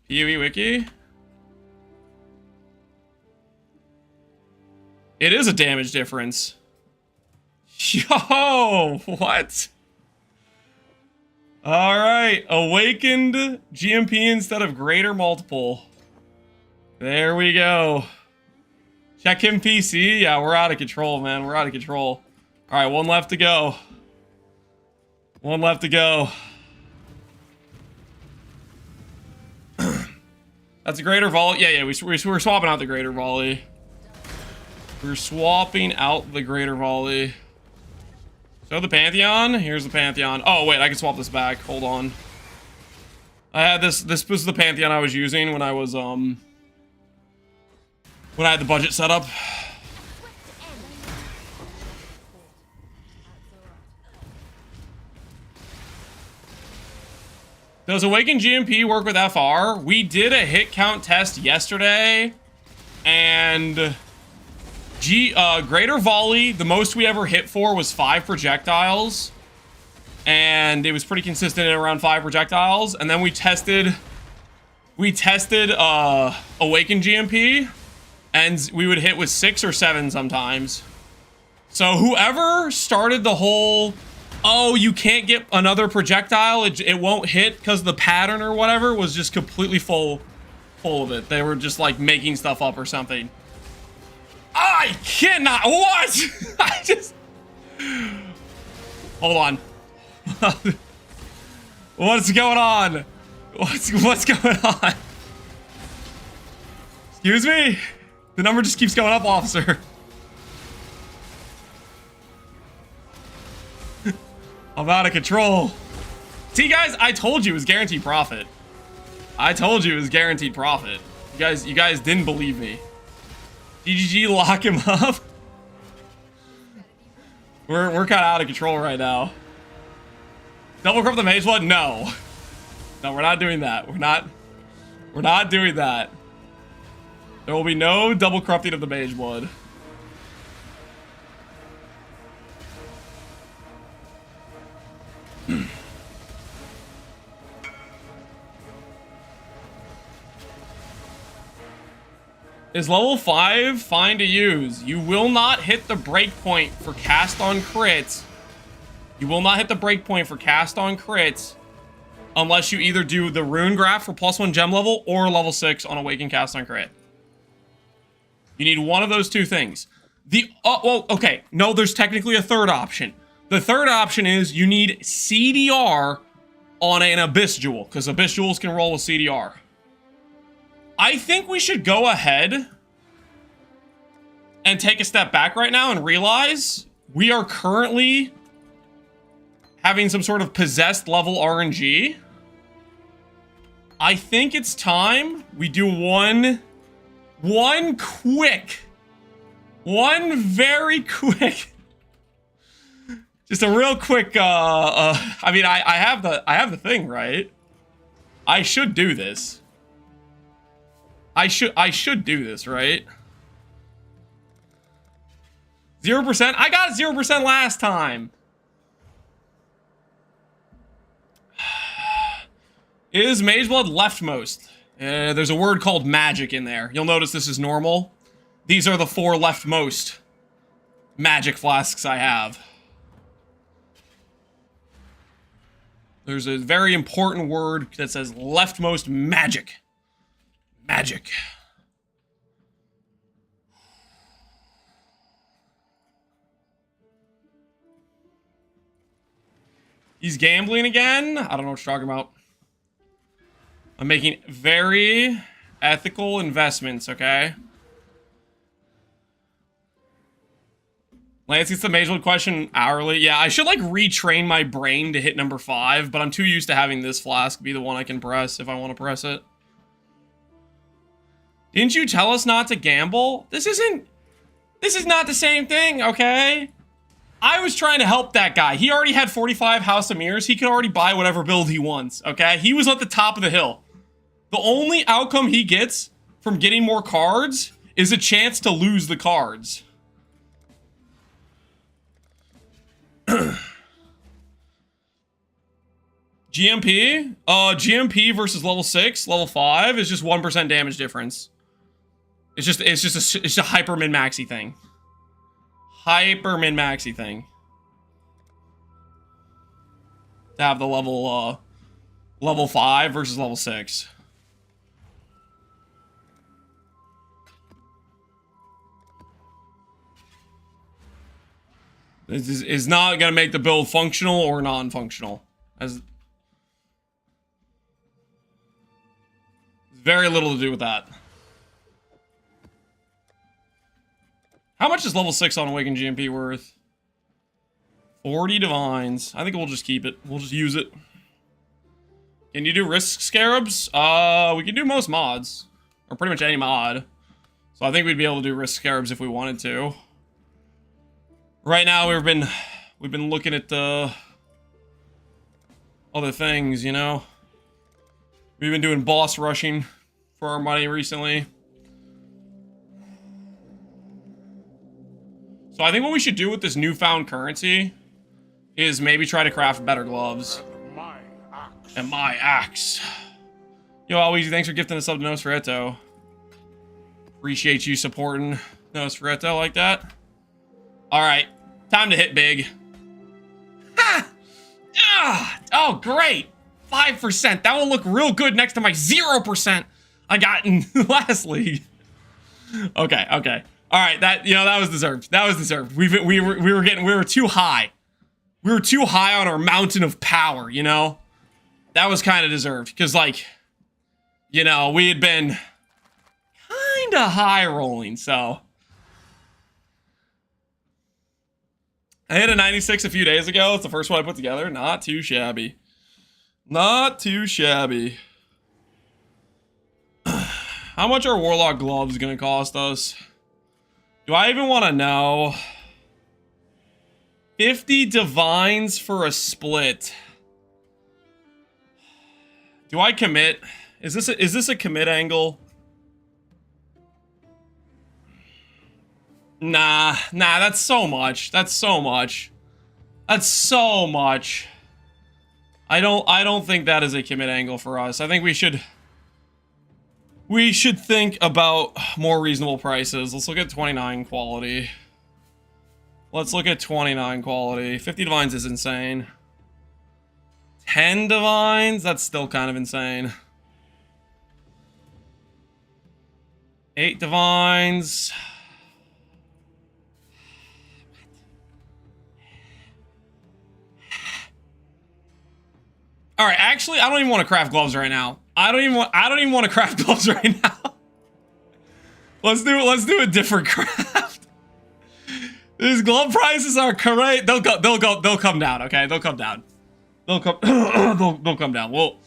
PoE wiki? It is a damage difference. Yo, what? Alright, awakened GMP instead of greater multiple. There we go. Check him PC. Yeah, we're out of control, man. We're out of control. Alright, one left to go. One left to go. That's a greater volley. Yeah, we're swapping out the greater volley. We're swapping out the greater volley. So the Pantheon. Here's the Pantheon. Oh, wait, I can swap this back. Hold on. I had this was the Pantheon I was using when I was, when I had the budget set up. Does Awaken GMP work with FR? We did a hit count test yesterday, and greater volley, the most we ever hit for was 5 projectiles, and it was pretty consistent at around 5 projectiles. And then we tested Awaken GMP, and we would hit with 6 or 7 sometimes. So whoever started the whole, oh, you can't get another projectile, it won't hit because the pattern or whatever, was just completely full of it. They were just like making stuff up or something. I cannot. What? I just. Hold on. What's going on? What's going on? Excuse me? The number just keeps going up, officer. I'm out of control. See, guys, I told you it was guaranteed profit. I told you it was guaranteed profit. You guys didn't believe me. GGG, lock him up. We're kind of out of control right now. Double corrupt the mage blood? No. No, we're not doing that. We're not doing that. There will be no double corrupting of the mage blood. Is level 5 fine to use? You will not hit the breakpoint for cast on crits. You will not hit the breakpoint for cast on crits unless you either do the rune graph for +1 gem level or level 6 on awaken cast on crit. You need one of those two things. Well, okay. No, there's technically a third option. The third option is you need CDR on an Abyss Jewel, because Abyss Jewels can roll with CDR. I think we should go ahead and take a step back right now and realize we are currently having some sort of possessed level RNG. I think it's time we do one very quick, just a real quick, I mean, I have the thing, right? I should do this. I should do this, right? 0%? I got 0% last time. Is Mage Blood leftmost? There's a word called magic in there. You'll notice this is normal. These are the 4 leftmost magic flasks I have. There's a very important word that says leftmost magic. Magic. He's gambling again? I don't know what you're talking about. I'm making very ethical investments, okay? Lance gets the Mage Blood question hourly. Yeah, I should like retrain my brain to hit number 5, but I'm too used to having this flask be the one I can press if I want to press it. Didn't you tell us not to gamble? This is not the same thing, okay? I was trying to help that guy. He already had 45 House of Mirrors. He could already buy whatever build he wants, okay? He was at the top of the hill. The only outcome he gets from getting more cards is a chance to lose the cards. GMP? GMP versus level 6, level 5 is just 1% damage difference. It's just a hyper min-maxy thing. Hyper min-maxy thing. To have the level 5 versus level 6. This is not gonna make the build functional or non-functional. As very little to do with that. How much is level 6 on Awakened GMP worth? 40 divines. I think we'll just keep it. We'll just use it. Can you do risk scarabs? We can do most mods. Or pretty much any mod. So I think we'd be able to do risk scarabs if we wanted to. Right now we've been looking at the other things, you know. We've been doing boss rushing for our money recently. So I think what we should do with this newfound currency is maybe try to craft better gloves. And my axe. Yo, Alweezy, thanks for gifting the sub to Nosferatu. Appreciate you supporting Nosferatu like that. Alright, time to hit big. Ha! Ah! Oh, great! 5%. That will look real good next to my 0% I got in last league. Okay. All right, that was deserved. That was deserved. We were too high. We were too high on our mountain of power, you know? that was kind of deserved. Because, like, you know, we had been kind of high rolling, so. I hit a 96 a few days ago. It's the first one I put together. Not too shabby. Not too shabby. How much are Warlock gloves going to cost us? Do I even want to know? 50 divines for a split. Do I commit? Is this a commit angle? Nah, that's so much. That's so much. That's so much. I don't think that is a commit angle for us. I think we should think about more reasonable prices. Let's look at 29 quality. Let's look at 29 quality. 50 divines is insane. 10 divines? That's still kind of insane. 8 divines. All right, actually, I don't even want to craft gloves right now. I don't even want to craft gloves right now. Let's do a different craft. These glove prices are correct. They'll come down, okay? They'll come down. They'll come they'll come down. Well,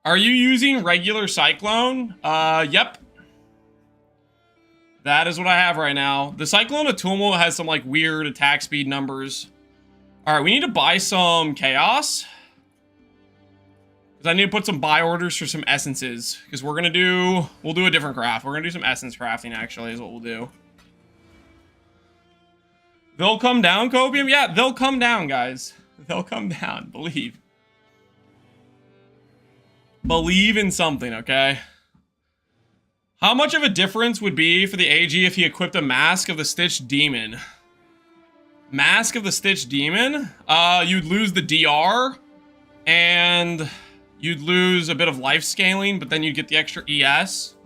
are you using regular Cyclone? Yep. That is what I have right now. The Cyclone Atumo has some, like, weird attack speed numbers. Alright, we need to buy some Chaos. Because I need to put some buy orders for some Essences. Because we'll do a different craft. We're gonna do some Essence crafting, actually, is what we'll do. They'll come down, Copium? Yeah, they'll come down, guys. They'll come down. Believe. Believe in something, okay? How much of a difference would be for the AG if he equipped a Mask of the Stitched Demon? Mask of the Stitched Demon? You'd lose the DR, and you'd lose a bit of life scaling, but then you'd get the extra ES.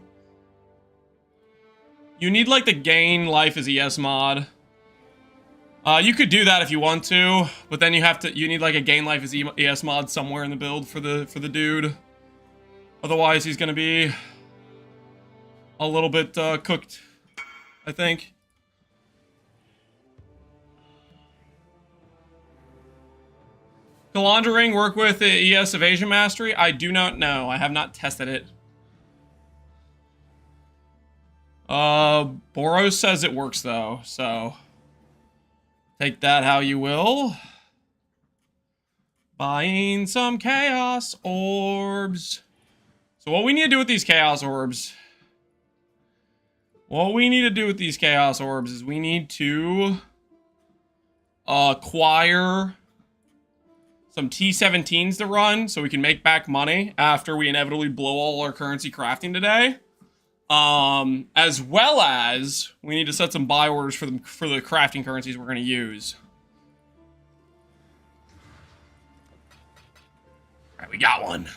You need, like, the gain life as ES mod. You could do that if you want to, but then you need, like, a gain life as ES mod somewhere in the build for the dude. Otherwise, he's gonna be a little bit cooked, I think. Calandra Ring work with the ES Evasion Mastery? I do not know. I have not tested it. Boros says it works though, so take that how you will. Buying some Chaos Orbs. So what we need to do with these Chaos Orbs... What we need to do with these Chaos Orbs is we need to acquire some T17s to run so we can make back money after we inevitably blow all our currency crafting today. As well as we need to set some buy orders for the crafting currencies we're going to use. All right, we got one.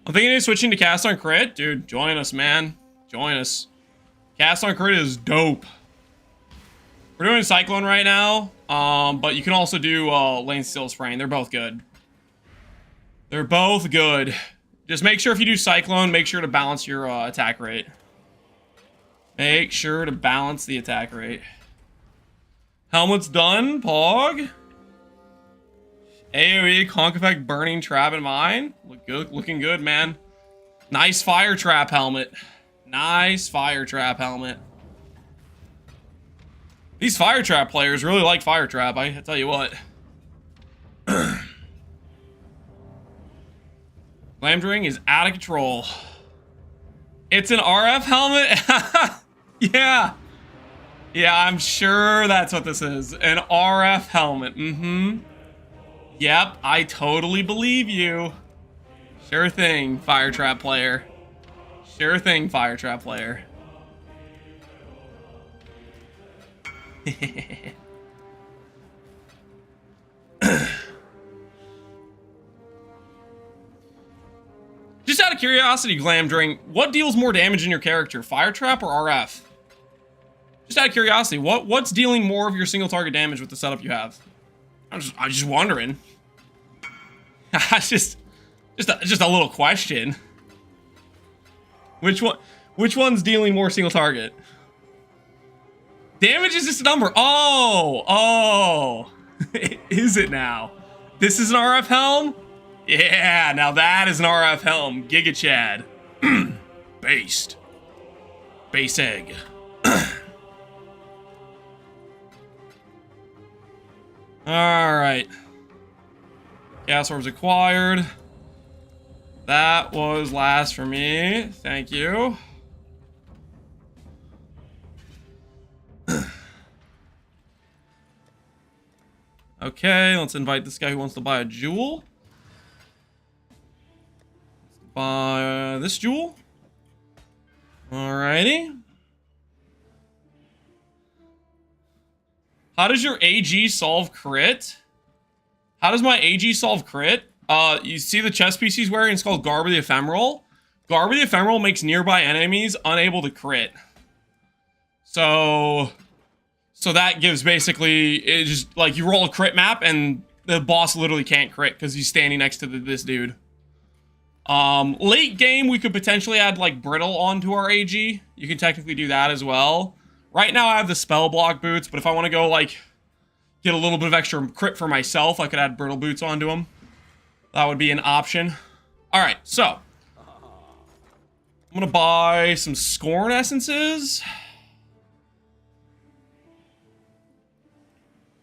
I'm thinking of switching to Cast on Crit. Dude, join us, man. Join us. Cast on Crit is dope. We're doing Cyclone right now, but you can also do Lane Steel Spraying. They're both good. They're both good. Just make sure if you do Cyclone, make sure to balance your attack rate. Make sure to balance the attack rate. Helmet's done, Pog. AoE, Conk Effect, Burning Trap, and Mine. Looking good, man. Nice Fire Trap helmet. Nice Fire Trap helmet. These Fire Trap players really like Fire Trap, I tell you what. Lambdring is out of control. It's an RF helmet? Yeah. Yeah, I'm sure that's what this is. An RF helmet. Yep, I totally believe you. Sure thing, Fire Trap player. Sure thing, Fire Trap player. Just out of curiosity, Glam Drink, what deals more damage in your character, Fire Trap or RF? Just out of curiosity, what's dealing more of your single target damage with the setup you have? I'm just wondering. just a little question. Which one's dealing more single target? Damage is just a number. Oh. Is it now? This is an RF helm? Yeah, now that is an RF helm. Giga Chad. Based. Base egg. Alright. Gas orbs acquired. That was last for me. Thank you. Okay, let's invite this guy who wants to buy a jewel. Let's buy this jewel. Alrighty. How does your AG solve crit? How does my AG solve crit? You see the chest piece he's wearing? It's called Garb of the Ephemeral. Garb of the Ephemeral makes nearby enemies unable to crit. So that gives basically, it just, like, you roll a crit map and the boss literally can't crit because he's standing next to this dude. Late game, we could potentially add, like, Brittle onto our AG. You can technically do that as well. Right now, I have the Spell Block boots, but if I want to go, like, get a little bit of extra crit for myself, I could add Brittle boots onto them. That would be an option. Alright, so. I'm gonna buy some Scorn Essences.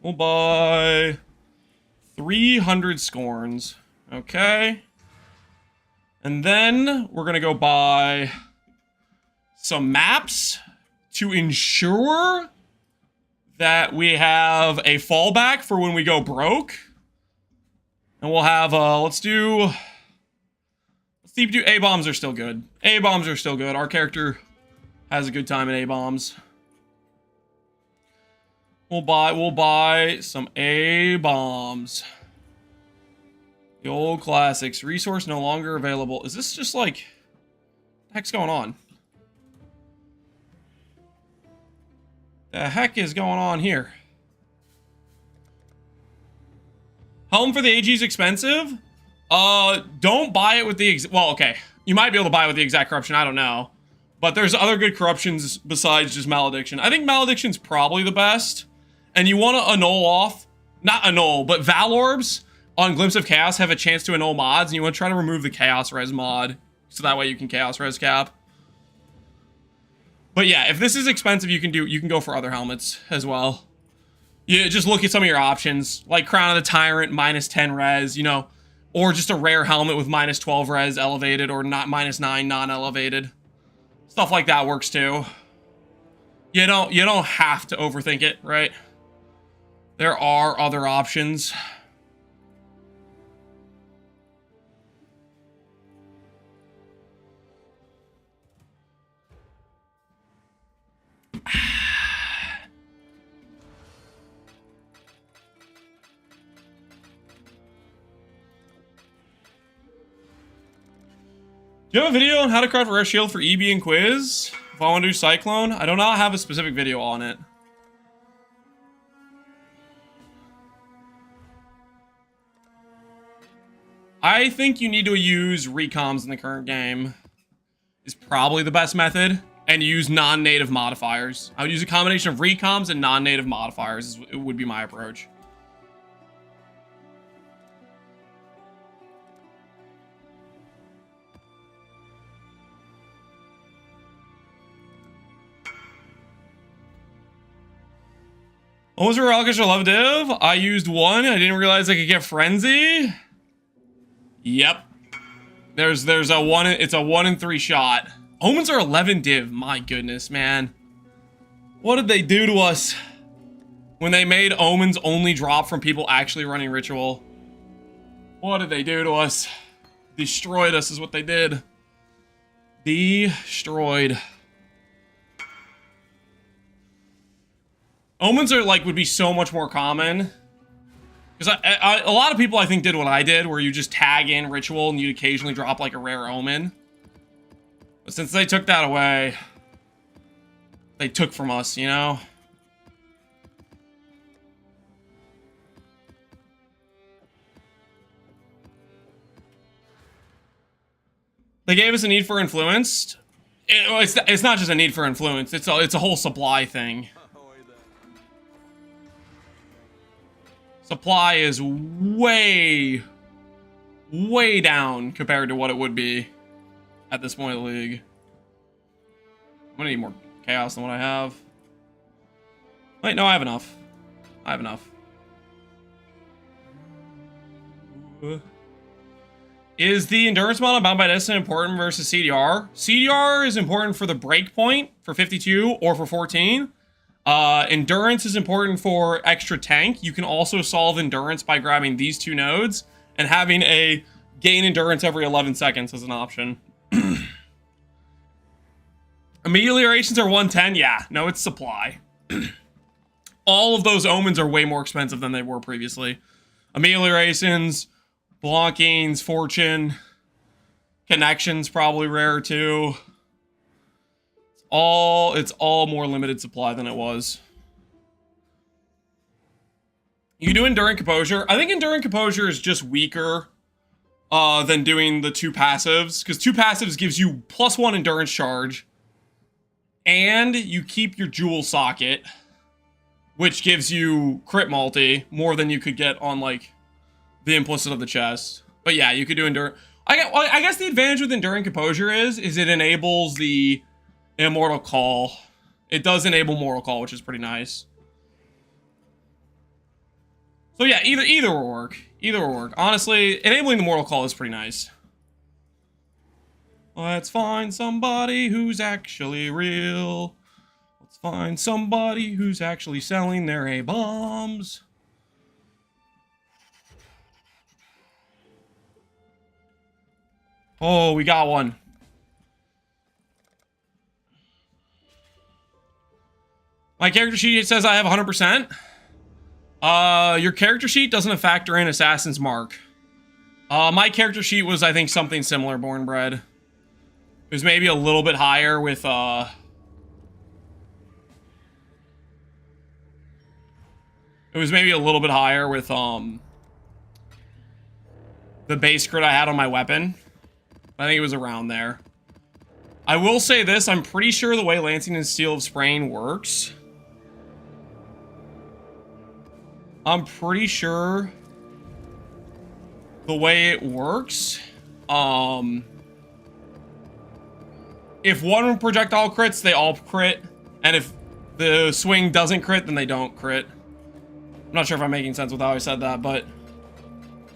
We'll buy 300 Scorns. Okay. And then we're gonna go buy some maps to ensure that we have a fallback for when we go broke. And we'll have, let's do A-bombs are still good. A-bombs are still good. Our character has a good time at A-bombs. We'll buy some A-bombs. The old classics. Resource no longer available. Is this just like, what the heck's going on? The heck is going on here? Helm for the AG is expensive? Don't buy it with the well, okay. You might be able to buy it with the exact corruption, I don't know. But there's other good corruptions besides just Malediction. I think Malediction's probably the best. And you want to annul off, not annul, but Valorbs on Glimpse of Chaos have a chance to annul mods, and you want to try to remove the Chaos Res mod, so that way you can Chaos Res cap. But yeah, if this is expensive, you can go for other helmets as well. You just look at some of your options, like Crown of the Tyrant, -10 res, you know, or just a rare helmet with -12 res elevated, or not -9 non-elevated. Stuff like that works too. You don't have to overthink it, right? There are other options. Do you have a video on how to craft a rare shield for EB and Quiz? If I want to do Cyclone, I do not have a specific video on it. I think you need to use recoms in the current game. Is probably the best method. And use non-native modifiers. I would use a combination of recoms and non-native modifiers. It would be my approach. What was your Alcatraz Love Div? I used one. I didn't realize I could get Frenzy. Yep. There's a one. It's a 1 in 3 shot. Omens are 11 div. My goodness, man. What did they do to us when they made Omens only drop from people actually running Ritual? What did they do to us? Destroyed us is what they did. Destroyed. Omens are like would be so much more common. Because a lot of people I think did what I did, where you just tag in Ritual and you'd occasionally drop like a rare Omen. But since they took that away, they took from us, you know? They gave us a need for influenced. It's not just a need for influence. It's a whole supply thing. Supply is way down compared to what it would be at this point of the league. I'm gonna need more chaos than what I have. Wait, no, I have enough. I have enough. Is the endurance model bound by distance important versus CDR? CDR is important for the breakpoint for 52 or for 14. Endurance is important for extra tank. You can also solve endurance by grabbing these two nodes and having a gain endurance every 11 seconds as an option. Ameliorations are 110. Yeah, no, it's supply. All of those omens are way more expensive than they were previously. Ameliorations, blockings, fortune, connections probably rare too. It's all more limited supply than it was. You do Enduring Composure. I think Enduring Composure is just weaker than doing the two passives, because two passives gives you +1 endurance charge, and you keep your jewel socket, which gives you crit multi more than you could get on like the implicit of the chest. But yeah, you could do Endure. I guess the advantage with Enduring Composure is it enables the Immortal Call. It does enable Mortal Call, which is pretty nice. So yeah, either will work. Either will work. Honestly, enabling the Mortal Call is pretty nice. Let's find somebody who's actually real. Let's find somebody who's actually selling their A-bombs. Oh, we got one. My character sheet says I have 100%. Your character sheet doesn't factor in Assassin's Mark. My character sheet was, I think, something similar, Born Bred. It was maybe a little bit higher with, it was maybe a little bit higher with, the base crit I had on my weapon. I think it was around there. I will say this, I'm pretty sure the way Lancing and Steel of Spraying works. I'm pretty sure the way it works, if one projectile crits, they all crit, and if the swing doesn't crit, then they don't crit. I'm not sure if I'm making sense with how I said that, but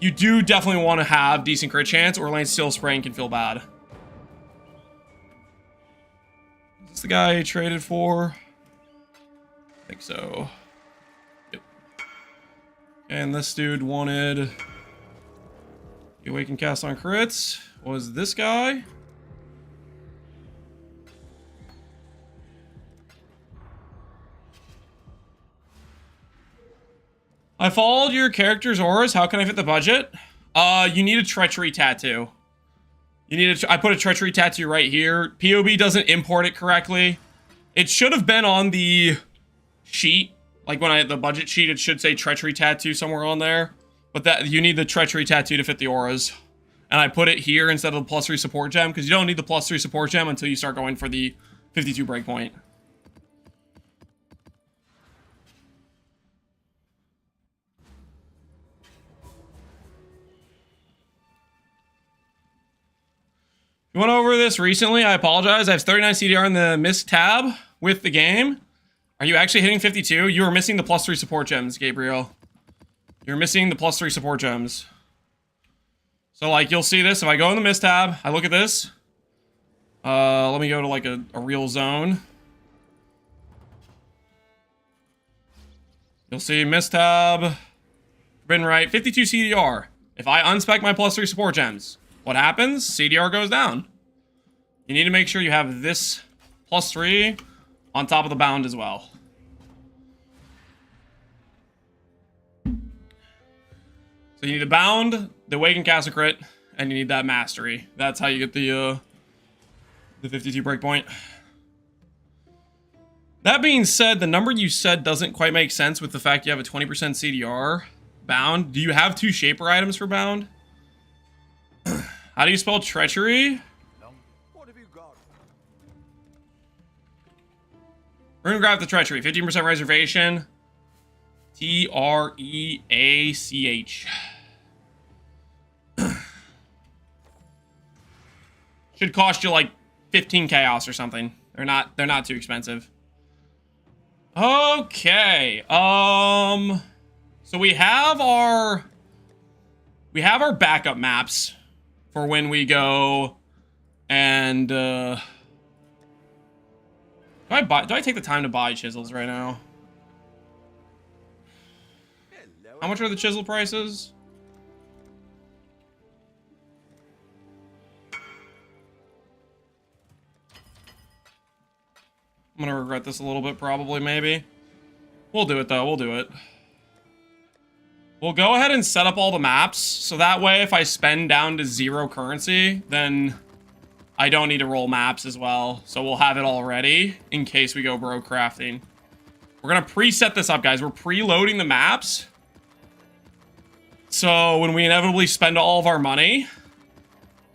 you do definitely want to have decent crit chance, or Lance Steel Spraying can feel bad. Is this the guy I traded for? I think so. Yep. And this dude wanted the Awaken Cast on crits. Was this guy? I followed your character's auras. How can I fit the budget? You need a treachery tattoo. You need I put a treachery tattoo right here. POB doesn't import it correctly. It should have been on the sheet. Like when I had the budget sheet, it should say treachery tattoo somewhere on there. But that you need the treachery tattoo to fit the auras. And I put it here instead of the +3 support gem, because you don't need the +3 support gem until you start going for the 52 breakpoint. You went over this recently. I apologize. I have 39 CDR in the missed tab with the game. Are you actually hitting 52? You are missing the +3 support gems, Gabriel. You're missing the +3 support gems. So, like, you'll see this. If I go in the missed tab, I look at this. Let me go to, like, a real zone. You'll see missed tab. Been right. 52 CDR. If I unspec my +3 support gems, what happens? CDR goes down. You need to make sure you have this +3 on top of the bound as well. So you need the bound, the Awaken Cast crit, and you need that mastery. That's how you get the The 52 breakpoint. That being said, the number you said doesn't quite make sense with the fact you have a 20% CDR. Bound. Do you have 2 shaper items for bound? How do you spell treachery? What have you got? We're gonna grab the treachery. 15% reservation. T-R-E-A-C-H. Should cost you like 15 chaos or something. They're not too expensive. Okay. So we have our backup maps for when we go and do I take the time to buy chisels right now? How much are the chisel prices? I'm gonna regret this a little bit, probably, maybe. We'll do it, though. We'll do it. We'll go ahead and set up all the maps, so that way if I spend down to 0 currency, then I don't need to roll maps as well. So we'll have it all ready in case we go broke crafting. We're gonna preset this up, guys. We're preloading the maps. So when we inevitably spend all of our money,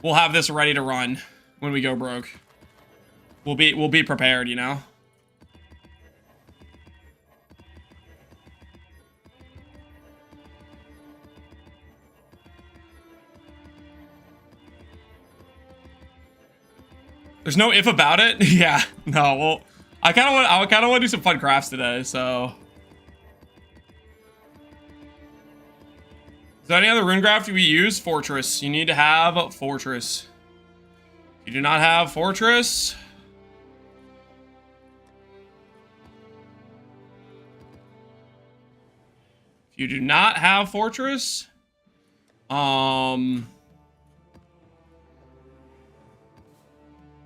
we'll have this ready to run when we go broke. We'll be prepared, you know? There's no if about it. Yeah, no. Well, I kind of want to do some fun crafts today. So, is there any other rune craft we use? Fortress. You need to have fortress. If you do not have fortress,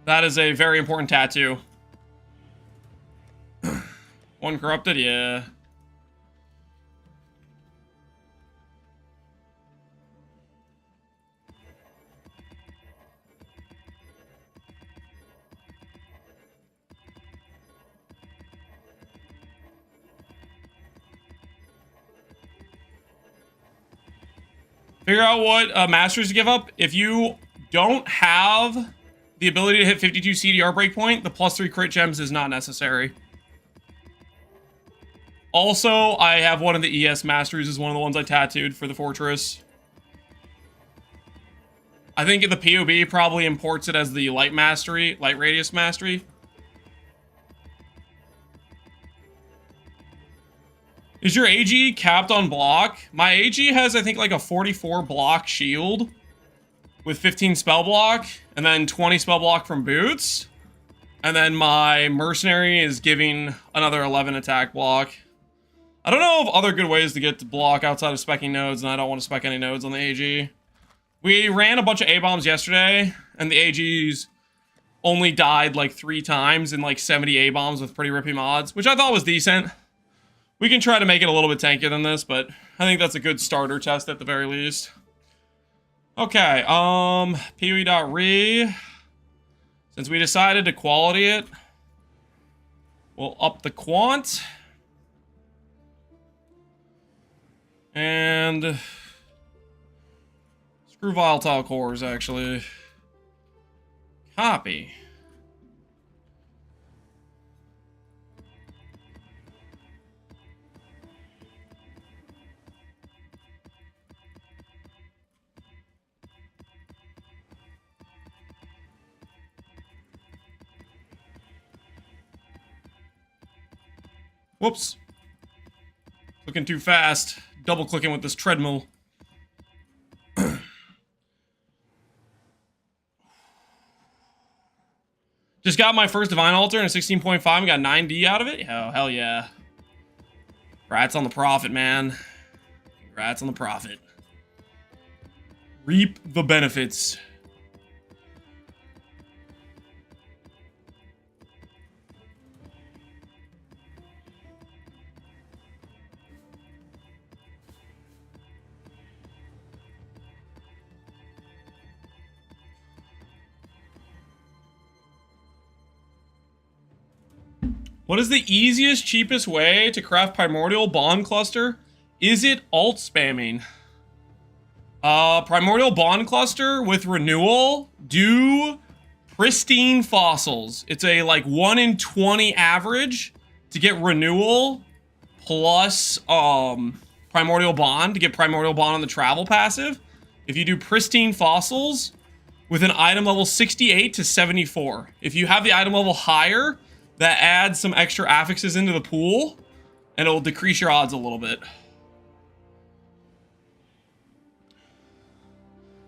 that is a very important tattoo. One corrupted, yeah. Figure out what masters to give up. If you don't have the ability to hit 52 CDR breakpoint, the +3 crit gems is not necessary. Also, I have one of the ES masters is one of the ones I tattooed for the fortress. I think the POB probably imports it as the light radius mastery. Is your AG capped on block? My AG has, I think, like a 44 block shield with 15 spell block, and then 20 spell block from boots. And then my Mercenary is giving another 11 attack block. I don't know of other good ways to get to block outside of specking nodes, and I don't want to spec any nodes on the AG. We ran a bunch of A-bombs yesterday, and the AGs only died like 3 times in like 70 A-bombs with pretty rippy mods, which I thought was decent. We can try to make it a little bit tankier than this, but I think that's a good starter test at the very least. Okay, PoE.re. Since we decided to quality it, we'll up the quant. And screw volatile cores, actually. Copy. Whoops. Looking too fast. Double clicking with this treadmill. Just got my first Divine Altar in a 16.5 and got 9D out of it. Oh, hell yeah. Congrats on the profit, man. Congrats on the profit. Reap the benefits. What is the easiest, cheapest way to craft Primordial Bond Cluster? Is it alt spamming? Primordial Bond Cluster with Renewal. Do Pristine Fossils. It's a like 1 in 20 average to get Renewal plus Primordial Bond to get Primordial Bond on the travel passive. If you do Pristine Fossils with an item level 68 to 74. If you have the item level higher, that adds some extra affixes into the pool, and it'll decrease your odds a little bit.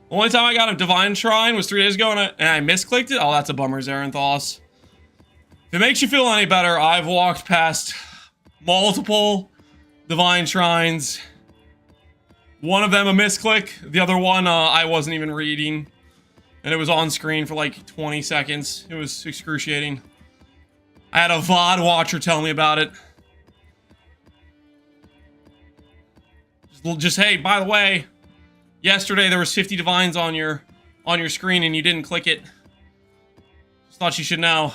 Only time I got a Divine Shrine was 3 days ago, and I misclicked it. Oh, that's a bummer, Zarenthos. If it makes you feel any better, I've walked past multiple Divine Shrines. One of them a misclick. The other one I wasn't even reading. And it was on screen for like 20 seconds. It was excruciating. I had a VOD watcher tell me about it. Just hey, by the way, yesterday there was 50 divines on your screen and you didn't click it. Just thought you should know.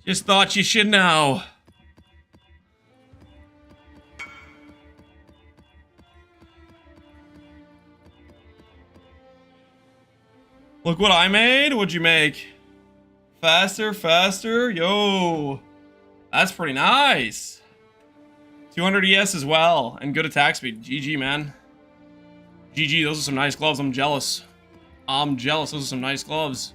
Just thought you should know. Look what I made. What'd you make? Faster, faster. Yo. That's pretty nice. 200 ES as well. And good attack speed. GG, man. GG, those are some nice gloves. I'm jealous. I'm jealous. Those are some nice gloves.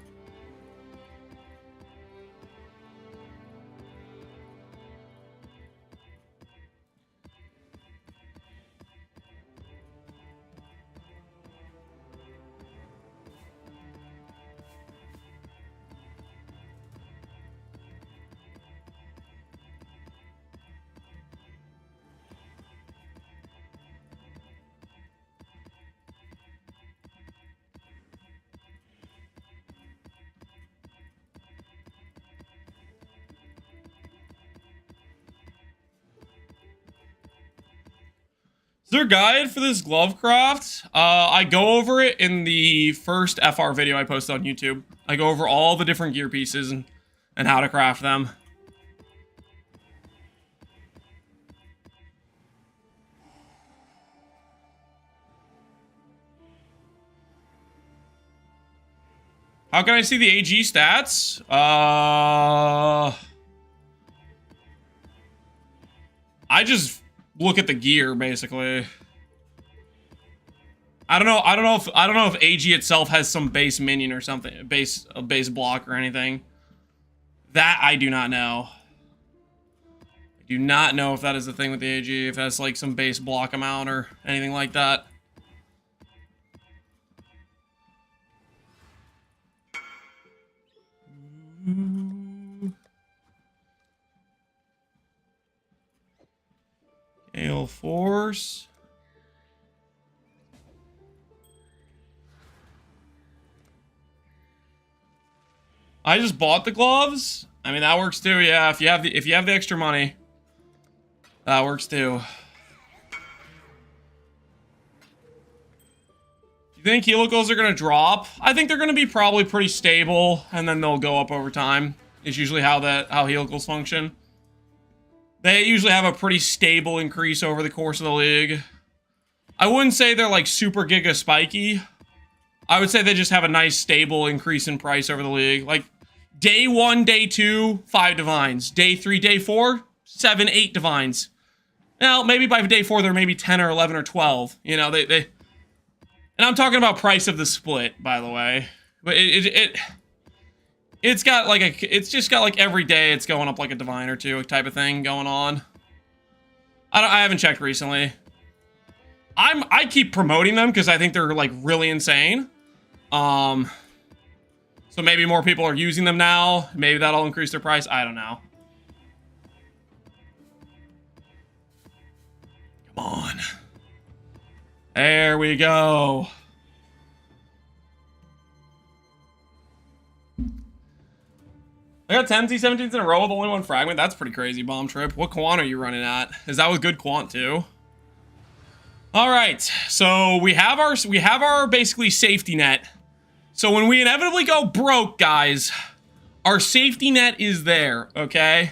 Is there a guide for this glove craft? I go over it in the first FR video I posted on YouTube. I go over all the different gear pieces and how to craft them. How can I see the AG stats? I just look at the gear basically. I don't know if AG itself has some base minion or something, a base block or anything. That I do not know. I do not know if that is the thing with the AG, if that's like some base block amount or anything like that. Gale Force. I just bought the gloves. I mean, that works too. Yeah, if you have the extra money, that works too. Do you think helicals are gonna drop? I think they're gonna be probably pretty stable, and then they'll go up over time. Is usually how helicals function. They usually have a pretty stable increase over the course of the league. I wouldn't say they're like super giga spiky. I would say they just have a nice stable increase in price over the league. Like day 1, day 2, 5 divines. Day 3, day 4, 7, 8 divines. Now, maybe by day 4, they're maybe 10 or 11 or 12. You know, they and I'm talking about price of the split, by the way. But it's got like it's just got like every day it's going up like a divine or two type of thing going on. I haven't checked recently. I keep promoting them because I think they're like really insane. So maybe more people are using them now. Maybe that'll increase their price. I don't know. Come on. There we go. I got 10 T17s in a row with only 1 fragment. That's pretty crazy, Bomb Trip. What quant are you running at? Is that with good quant too? All right, so we have our basically safety net. So when we inevitably go broke, guys, our safety net is there, okay?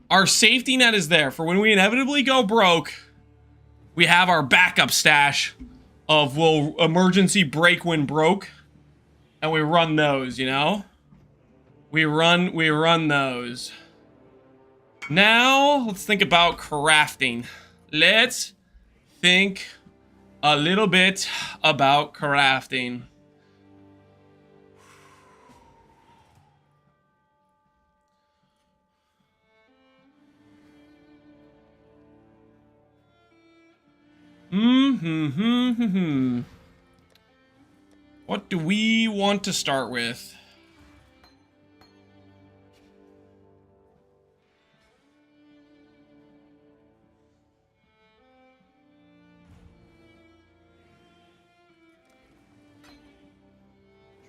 Our safety net is there. For when we inevitably go broke, we have our backup stash of we'll emergency break when broke. And we run those, you know? We run those. Now, let's think about crafting. Let's think a little bit about crafting. What do we want to start with?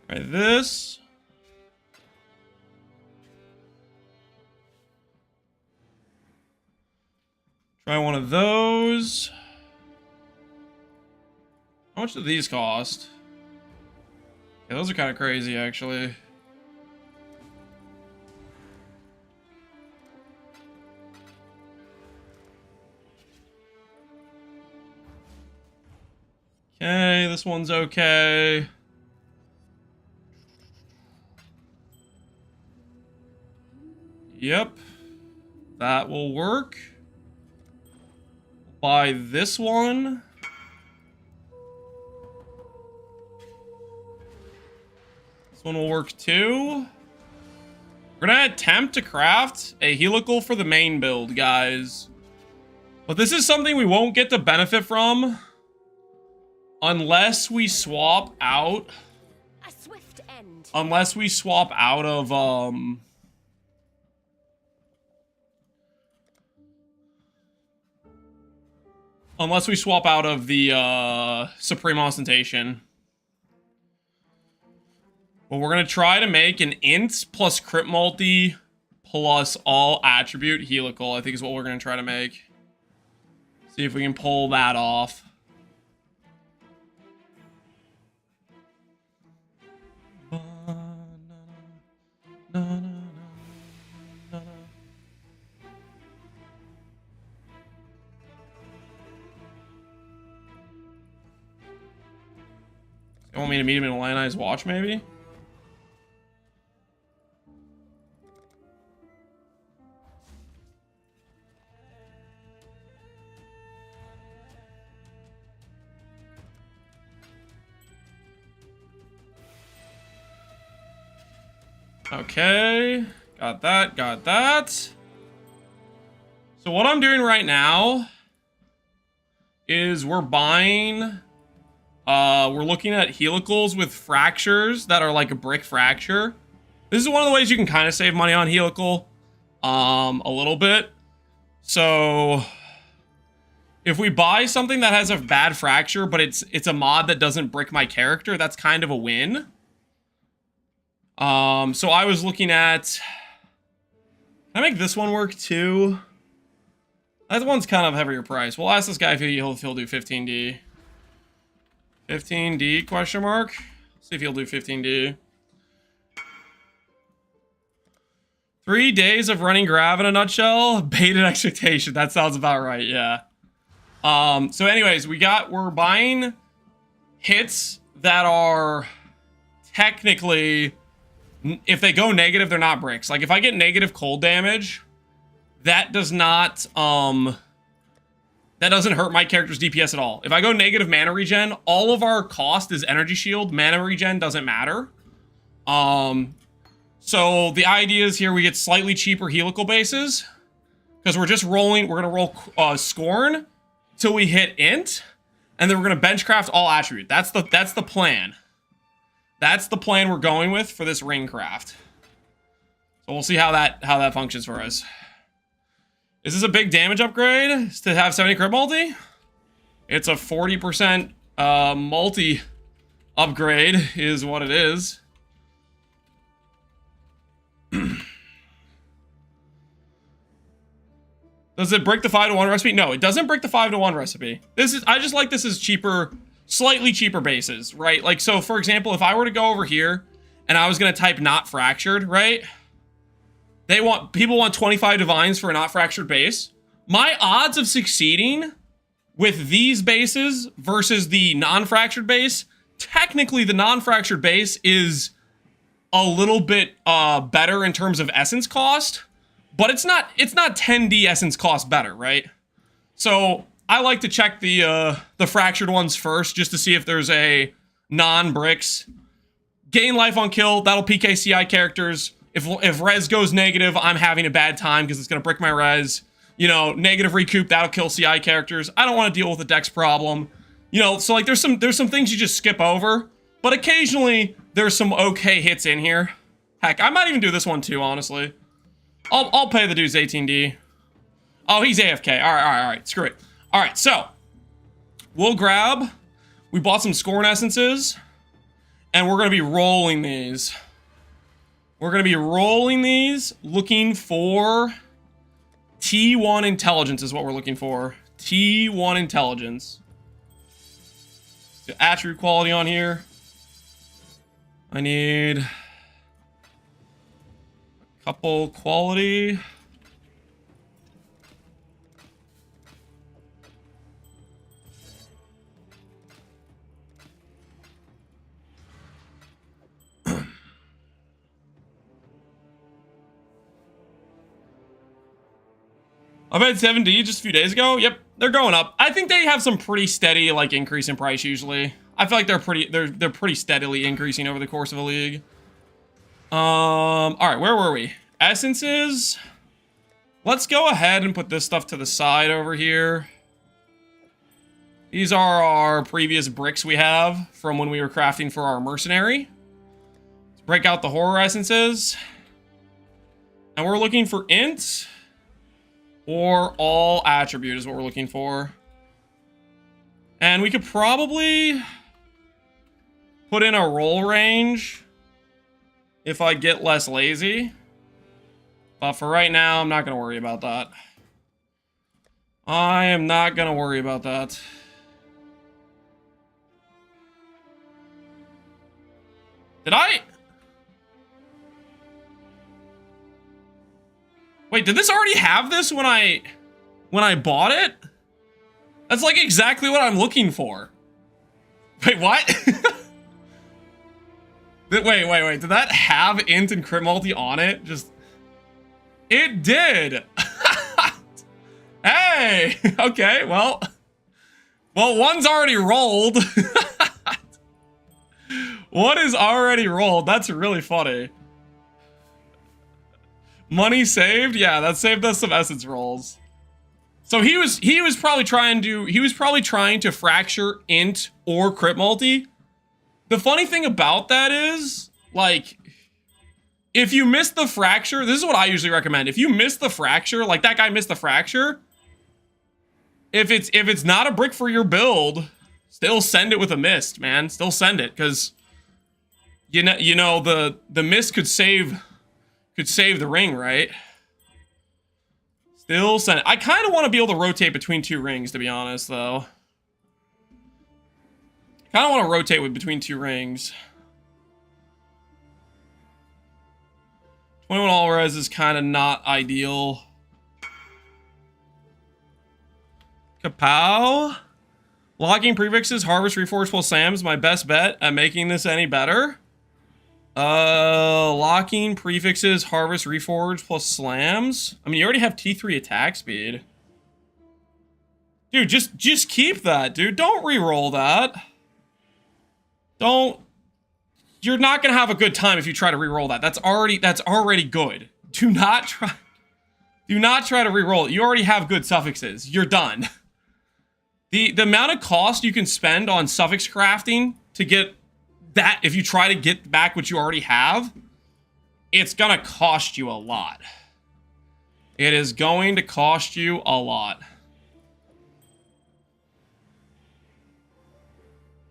Try this. Try one of those. How much do these cost? Yeah, those are kind of crazy, actually. Okay, this one's okay. Yep. That will work. Buy this one. This one will work too. We're gonna attempt to craft a helical for the main build, guys. But this is something we won't get to benefit from unless we swap out. A swift end. Unless we swap out of unless we swap out of the Supreme Ostentation. Well, we're gonna try to make an int plus crit multi plus all attribute helical, I think is what we're gonna try to make. See if we can pull that off. You want me to meet him in a lionized watch, maybe? Okay, got that, got that. So what I'm doing right now is we're buying, we're looking at helicals with fractures that are like a brick fracture. This is one of the ways you can kind of save money on helical, a little bit. So if we buy something that has a bad fracture, but it's a mod that doesn't brick my character, that's kind of a win. So I was looking at, can I make this one work too? That one's kind of heavier price. We'll ask this guy if he'll do 15D. 15D question mark? See if he'll do 15D. 3 days of running Grav in a nutshell. Baited expectation. That sounds about right, yeah. So anyways, we're buying hits that are technically, if they go negative, they're not bricks. Like if I get negative cold damage, that does not, that doesn't hurt my character's DPS at all. If I go negative mana regen, all of our cost is energy shield. Mana regen doesn't matter. So the idea is here we get slightly cheaper helical bases because we're just rolling. We're going to roll Scorn till we hit int, and then we're going to benchcraft all attribute. That's the plan. That's the plan we're going with for this ring craft. So we'll see how that functions for us. Is this a big damage upgrade to have 70 crit multi? It's a 40% multi upgrade is what it is. Does it break the 5-to-1 recipe? No, it doesn't break the 5-to-1 recipe. I just like this as cheaper slightly cheaper bases, right? Like, so for example, if I were to go over here and I was going to type not fractured, right? People want 25 divines for a not fractured base. My odds of succeeding with these bases versus the non-fractured base, technically the non-fractured base is a little bit better in terms of essence cost, but it's not 10D essence cost better, right? So I like to check the fractured ones first just to see if there's a non-bricks. Gain life on kill, that'll PKCI characters. If res goes negative, I'm having a bad time because it's going to brick my res. You know, negative recoup, that'll kill CI characters. I don't want to deal with a dex problem. You know, so like there's some things you just skip over. But occasionally, there's some okay hits in here. Heck, I might even do this one too, honestly. I'll pay the dude's 18D. Oh, he's AFK. All right. Screw it. All right, so we bought some Scorn Essences, and we're going to be rolling these. We're going to be rolling these, looking for T1 Intelligence is what we're looking for. T1 Intelligence. The attribute quality on here. I need a couple quality. I bet 7D just a few days ago. Yep, they're going up. I think they have some pretty steady like increase in price usually. I feel like they're pretty steadily increasing over the course of a league. All right, where were we? Essences. Let's go ahead and put this stuff to the side over here. These are our previous bricks we have from when we were crafting for our Mercenary. Let's break out the horror essences. And we're looking for int. Or all attribute is what we're looking for. And we could probably put in a roll range if I get less lazy. But for right now, I'm not going to worry about that. I am not going to worry about that. Did I? Wait, did this already have this when I bought it? That's like exactly what I'm looking for. Wait, what? Wait. Did that have int and crit multi on it? It did. Hey, okay, well, one's already rolled. One is already rolled. That's really funny. Money saved? Yeah, that saved us some essence rolls. So he was probably trying to fracture int or crit multi. The funny thing about that is, like, if you miss the fracture, this is what I usually recommend. If you miss the fracture, like that guy missed the fracture, if it's not a brick for your build, still send it with a mist, man. Still send it, because you know the mist could save the ring, right? Still send it. I kind of want to be able to rotate between two rings, to be honest, though. Kind of want to rotate between two rings. 21 all res is kind of not ideal. Kapow. Locking prefixes, harvest, reforge plus Sam's my best bet at making this any better. Locking prefixes, harvest, reforge, plus slams. I mean, you already have T3 attack speed. Dude, just keep that, dude. Don't re-roll that. You're not gonna have a good time if you try to re-roll that. That's already good. Do not try to re-roll it. You already have good suffixes. You're done. The amount of cost you can spend on suffix crafting to get that, if you try to get back what you already have, it's gonna cost you a lot. It is going to cost you a lot.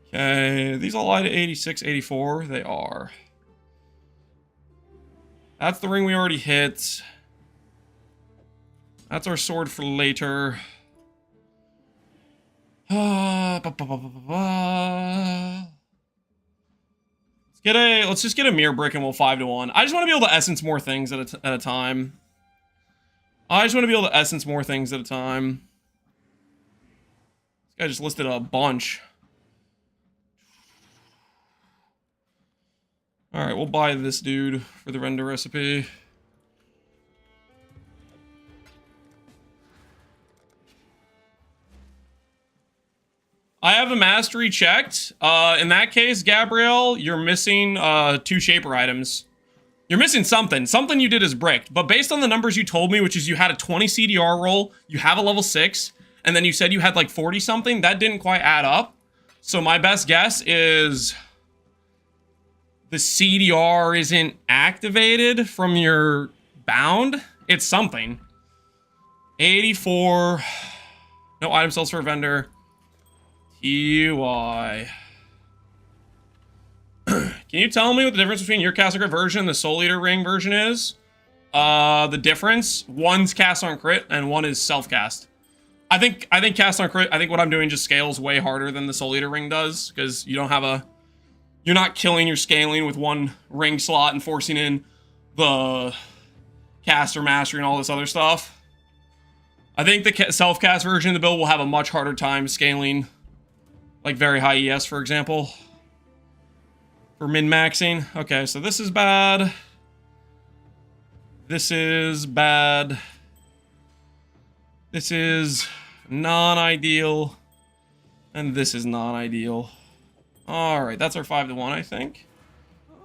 Okay, these all lie to 86, 84. They are. That's the ring we already hit. That's our sword for later. Let's just get a mirror brick and we'll 5-1. I just want to be able to essence more things at a time. I just want to be able to essence more things at a time. This guy just listed a bunch. Alright, we'll buy this dude for the render recipe. I have the mastery checked. In that case, Gabrielle, you're missing 2 shaper items. You're missing something. Something you did is bricked. But based on the numbers you told me, which is you had a 20 CDR roll, you have a level 6, and then you said you had like 40 something, that didn't quite add up. So my best guess is the CDR isn't activated from your bound. It's something. 84. No item sales for a vendor. TY. Can you tell me what the difference between your Cast on Crit version and the Soul Eater Ring version is? The difference, one's cast on crit and one is self-cast. I think cast on crit, I think what I'm doing just scales way harder than the Soul Eater Ring does, because you don't have a... You're not killing your scaling with one ring slot and forcing in the caster mastery and all this other stuff. I think the self-cast version of the build will have a much harder time scaling, like very high ES, for example. For min-maxing. Okay, so this is bad. This is bad. This is non-ideal. And this is non-ideal. Alright, that's our 5-1, I think. You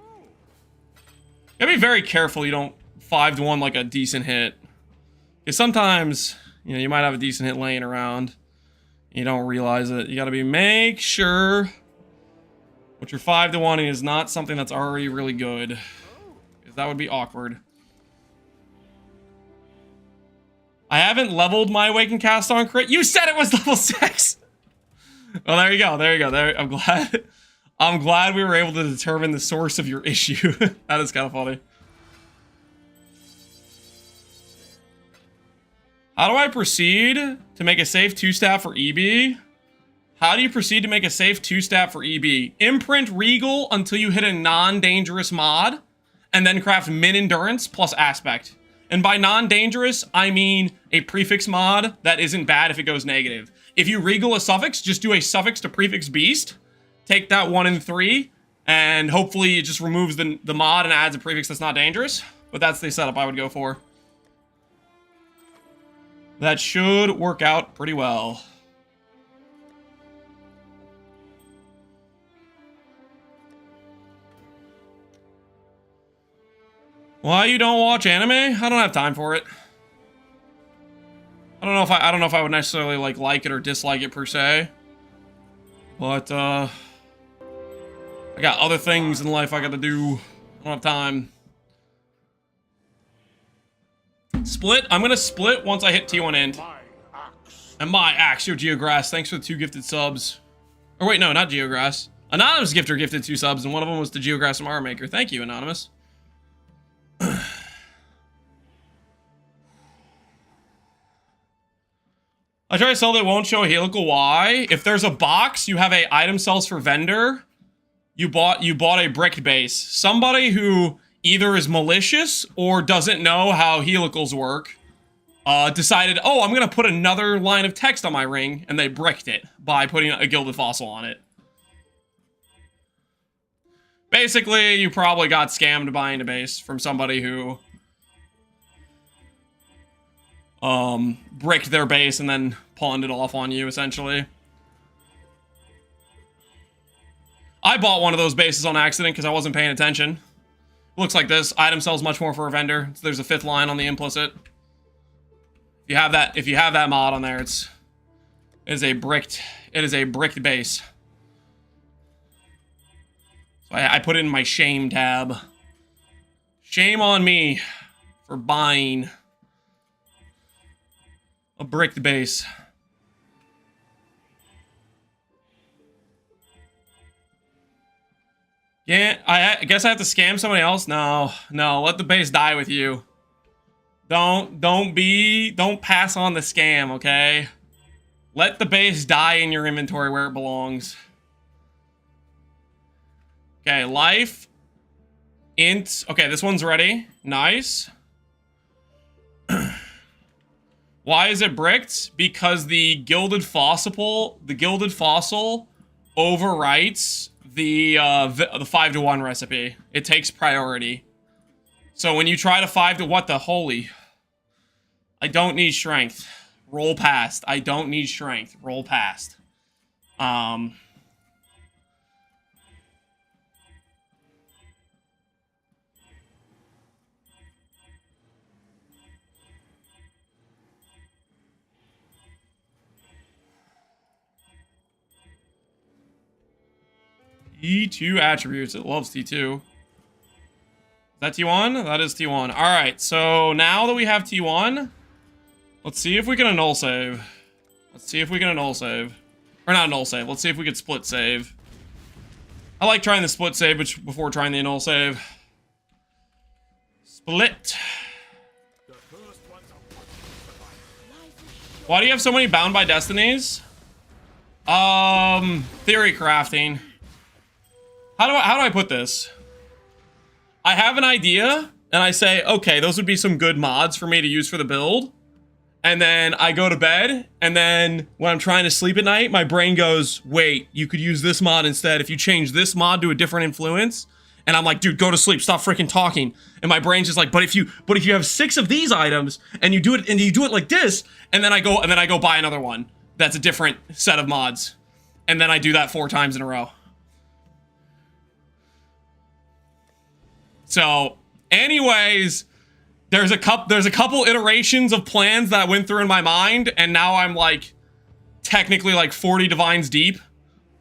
gotta be very careful you don't 5-1 like a decent hit. Because sometimes, you know, you might have a decent hit laying around. You don't realize it. You gotta make sure what you're 5-1 is not something that's already really good. Because that would be awkward. I haven't leveled my Awakened Cast on Crit. You said it was level 6! Well, there you go. There you go. There, I'm glad we were able to determine the source of your issue. That is kind of funny. How do I proceed to make a safe 2-stat for EB? How do you proceed to make a safe 2-stat for EB? Imprint Regal until you hit a non-dangerous mod, and then craft Min Endurance plus Aspect. And by non-dangerous, I mean a prefix mod that isn't bad if it goes negative. If you Regal a suffix, just do a suffix to prefix beast, take that 1 and 3, and hopefully it just removes the mod and adds a prefix that's not dangerous. But that's the setup I would go for. That should work out pretty well. Why you don't watch anime? I don't have time for it. I don't know if I would necessarily like it or dislike it per se. But I got other things in life I gotta do. I don't have time. Split? I'm gonna split once I hit T1 int. And my axe, yo Geograss, thanks for the 2 gifted subs. Or wait, no, not Geograss. Anonymous gifter gifted 2 subs, and one of them was the Geograss from Armor Maker. Thank you, Anonymous. I try to sell that won't show a helical Y. If there's a box, you have a item sells for vendor. You bought a bricked base. Somebody who either is malicious or doesn't know how helicals work decided, oh, I'm gonna put another line of text on my ring, and they bricked it by putting a gilded fossil on it. Basically, you probably got scammed buying a base from somebody who bricked their base and then pawned it off on you, essentially. I bought one of those bases on accident because I wasn't paying attention. Looks like this. Item sells much more for a vendor. So there's a 5th line on the implicit. If you have that mod on there, it is a bricked base. So I put it in my shame tab. Shame on me for buying a bricked base. Yeah, I guess I have to scam somebody else? No, let the base die with you. Don't pass on the scam, okay? Let the base die in your inventory where it belongs. Okay, life. Int. Okay, this one's ready. Nice. Why is it bricked? Because the gilded fossil overwrites the 5-to-1 recipe. It takes priority. So when you try to 5 to what the holy? I don't need strength. Roll past. I don't need strength. Roll past. T2 attributes. It loves T2. Is that T1? That is T1. Alright, so now that we have T1, let's see if we can annul save. Let's see if we can annul save. Or not annul save. Let's see if we can split save. I like trying the split save before trying the annul save. Split. Why do you have so many Bound by Destinies? Theorycrafting. How do I put this? I have an idea, and I say, okay, those would be some good mods for me to use for the build. And then I go to bed, and then when I'm trying to sleep at night, my brain goes, wait, you could use this mod instead if you change this mod to a different influence. And I'm like, dude, go to sleep, stop freaking talking. And my brain's just like, but if you have 6 of these items and you do it like this, and then I go buy another one that's a different set of mods. And then I do that 4 times in a row. So, anyways, there's a couple iterations of plans that went through in my mind, and now I'm like technically like 40 divines deep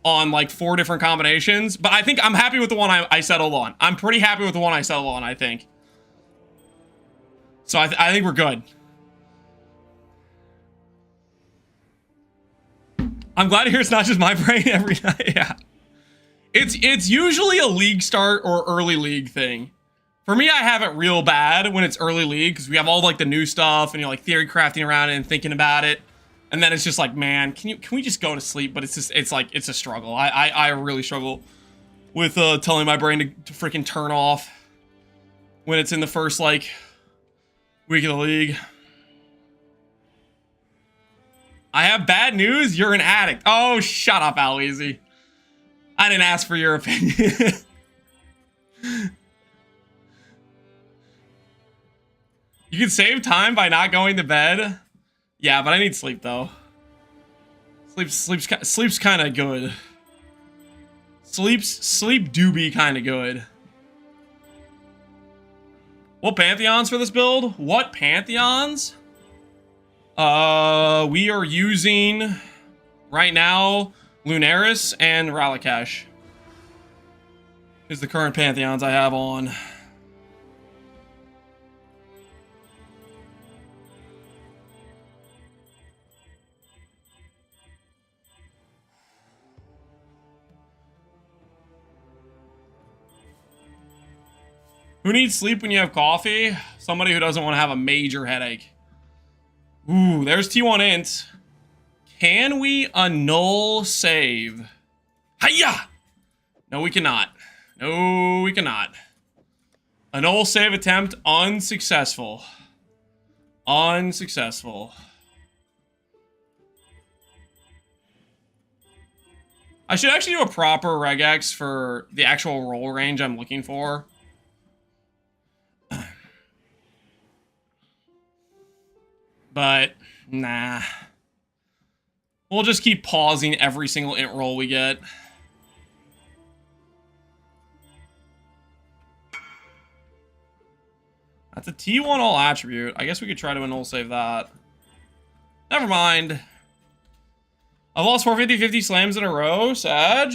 on like 4 different combinations. But I think I'm happy with the one I settled on. I'm pretty happy with the one I settled on, I think. So I think we're good. I'm glad to hear it's not just my brain every night. Yeah. It's usually a league start or early league thing. For me, I have it real bad when it's early league because we have all like the new stuff and you're like theory crafting around it and thinking about it. And then it's just like, man, can we just go to sleep? But it's a struggle. I really struggle with telling my brain to freaking turn off when it's in the first like week of the league. I have bad news. You're an addict. Oh, shut up, Aloezy. I didn't ask for your opinion. You can save time by not going to bed. Yeah, but I need sleep though. Sleep's kind of good. Sleep do be kind of good. What pantheons for this build? What pantheons? We are using right now Lunaris and Ralakesh is the current pantheons I have on. Who needs sleep when you have coffee? Somebody who doesn't want to have a major headache. Ooh, there's T1 int. Can we annul save? Hiya! No, we cannot. No, we cannot. Annul save attempt unsuccessful. Unsuccessful. I should actually do a proper regex for the actual roll range I'm looking for. But, nah. We'll just keep pausing every single int roll we get. That's a T1 all attribute. I guess we could try to annul save that. Never mind. I've lost 450 slams in a row, Sag.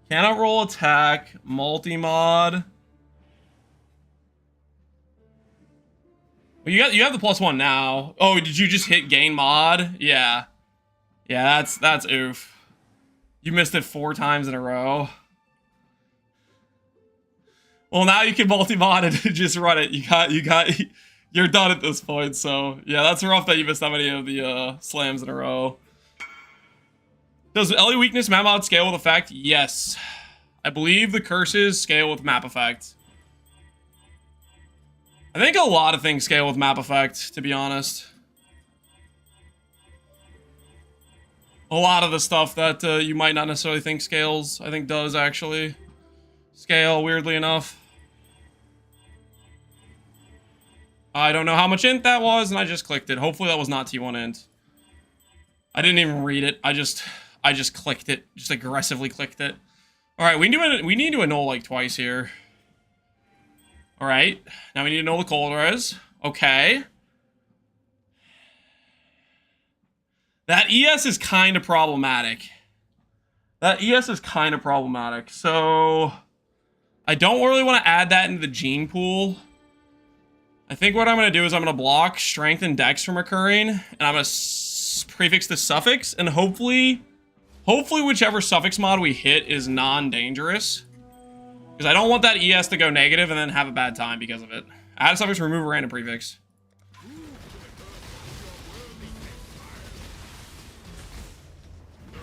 Cannot roll attack, multi-mod. Well, you have the +1 now. Oh, did you just hit gain mod? Yeah. Yeah, that's oof. You missed it 4 times in a row. Well, now you can multi-mod and just run it. You're done at this point, so yeah, that's rough that you missed that many of the slams in a row. Does LE weakness map mod scale with effect? Yes. I believe the curses scale with map effect. I think a lot of things scale with map effect, to be honest. A lot of the stuff that you might not necessarily think scales, I think does actually scale, weirdly enough. I don't know how much int that was, and I just clicked it. Hopefully that was not T1 int. I didn't even read it. I just clicked it. Just aggressively clicked it. Alright, we need to annul like twice here. Alright. Now we need to annul the cold res. Okay. That ES is kind of problematic. So I don't really want to add that into the gene pool. I think what I'm going to do is I'm going to block strength and dex from occurring, and I'm going to prefix the suffix, and hopefully whichever suffix mod we hit is non-dangerous. Because I don't want that ES to go negative and then have a bad time because of it. Add a suffix, remove a random prefix.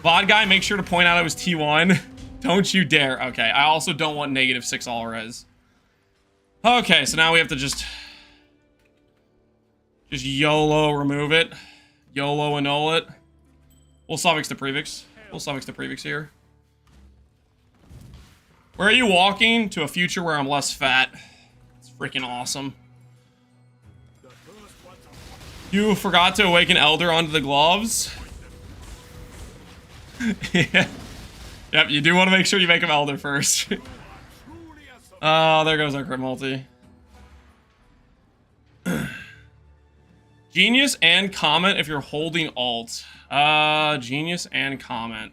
VOD guy, make sure to point out it was T1. Don't you dare. Okay, I also don't want -6 all res. Okay, so now we have to just YOLO remove it. YOLO annul it. We'll suffix the prefix. Here. Where are you walking? To a future where I'm less fat. It's freaking awesome. You forgot to awaken Elder onto the gloves? Yeah. Yep, you do want to make sure you make him Elder first. Oh, there goes our crit multi. Genius and comment if you're holding alt. Genius and comment.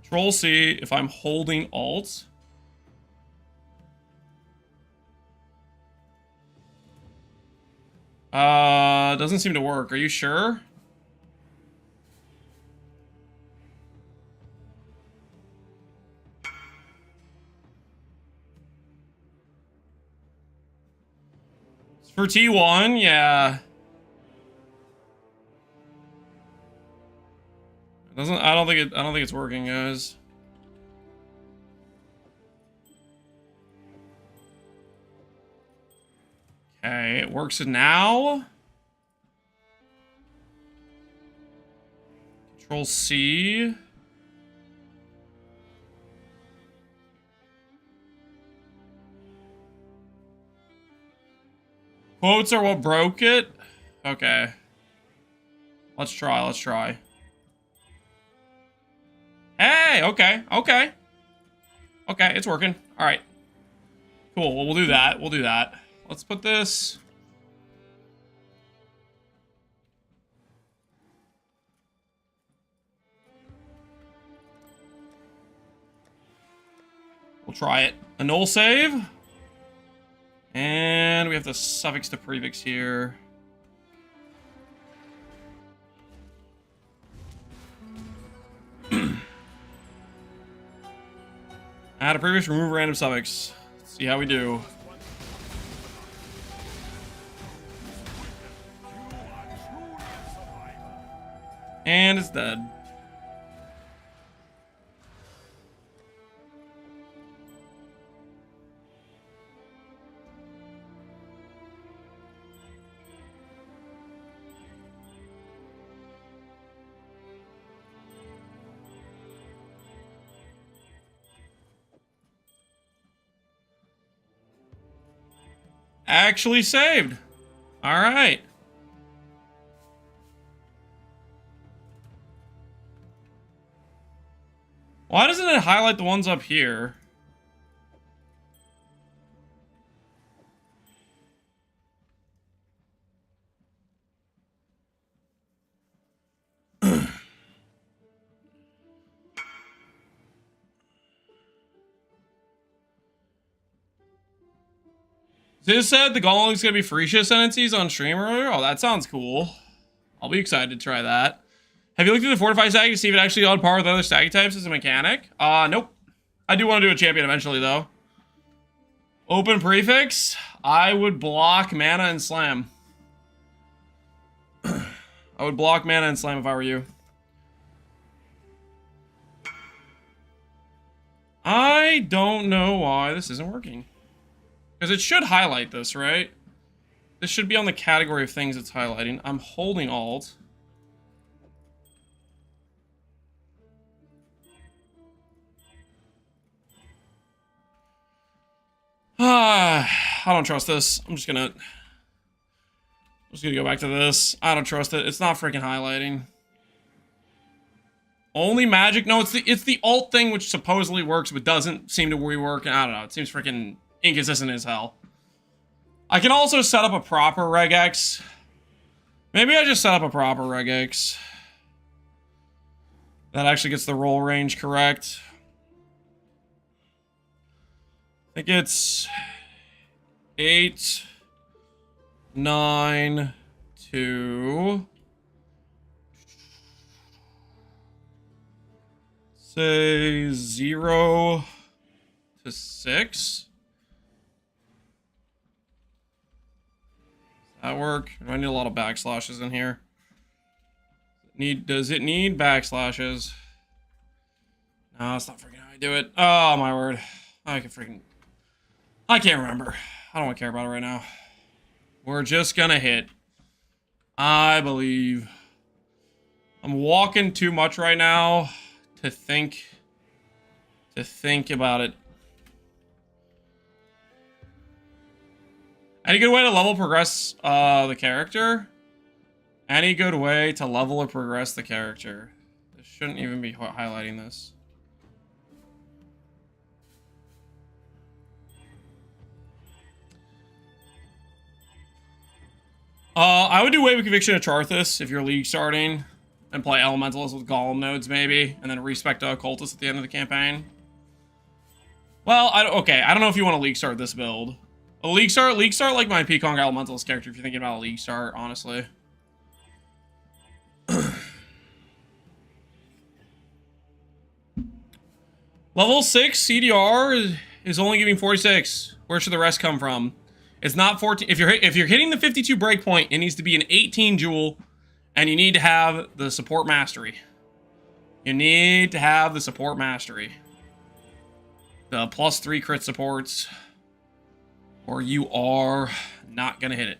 Control C if I'm holding alt. Doesn't seem to work. Are you sure? For T1, yeah. It doesn't. I don't think it's working, guys. Okay, it works now. Control C. Quotes are what broke it? Okay. Let's try. Hey, okay. Okay, it's working. Alright. Cool, well, we'll do that. Let's put this... We'll try it. Annul save. And we have to suffix the prefix here. Add a prefix, remove a random suffix. Let's see how we do. And it's dead. Actually saved. All right. Why doesn't it highlight the ones up here? This said the Golem's gonna be free Ascendancies on stream earlier. Oh, that sounds cool. I'll be excited to try that. Have you looked at the Fortify stacking to see if it actually on par with other stacking types as a mechanic? Nope. I do want to do a champion eventually, though. Open prefix. I would block mana and slam. I would block mana and slam if I were you. I don't know why this isn't working. Because it should highlight this, right? This should be on the category of things it's highlighting. I'm holding Alt. I don't trust this. I'm just gonna go back to this. I don't trust it. It's not freaking highlighting. Only magic? No, it's the alt thing which supposedly works but doesn't seem to rework. I don't know. It seems freaking inconsistent as hell. I can also set up a proper regex. Maybe I just set up a proper regex. That actually gets the roll range correct. I think it's 8, 9, 2. Say 0 to 6. Does that work? I need a lot of backslashes in here. Does it need backslashes? No, that's not freaking how I do it. Oh my word. I can't remember. I don't want to care about it right now. We're just gonna hit. I believe. I'm walking too much right now to think about it. Any good way to level progress the character? Any good way to level or progress the character? This shouldn't even be highlighting this. I would do Wave of Conviction of Charthus if you're league starting, and play Elementalist with Golem nodes maybe, and then respect Occultist at the end of the campaign. Well, okay, I don't know if you want to league start this build. A league start like my Peacock Elementalist character if you're thinking about a league start, honestly. Level 6 CDR is only giving 46. Where should the rest come from? It's not 14. If you're hitting the 52 breakpoint, it needs to be an 18 jewel, and you need to have the support mastery. You need to have the support mastery. The +3 crit supports, or you are not gonna hit it.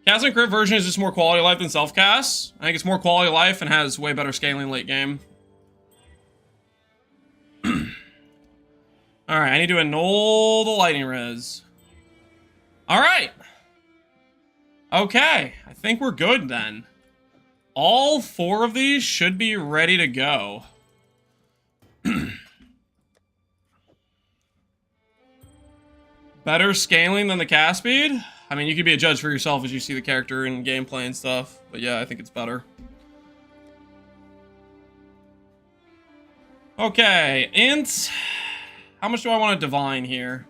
Cast and crit version is just more quality of life than self-cast. I think it's more quality of life and has way better scaling late game. Alright, I need to annul the lightning res. Alright. Okay, I think we're good then. All 4 of these should be ready to go. Better scaling than the cast speed? I mean, you could be a judge for yourself as you see the character in gameplay and stuff. But yeah, I think it's better. Okay, int. How much do I want to divine here?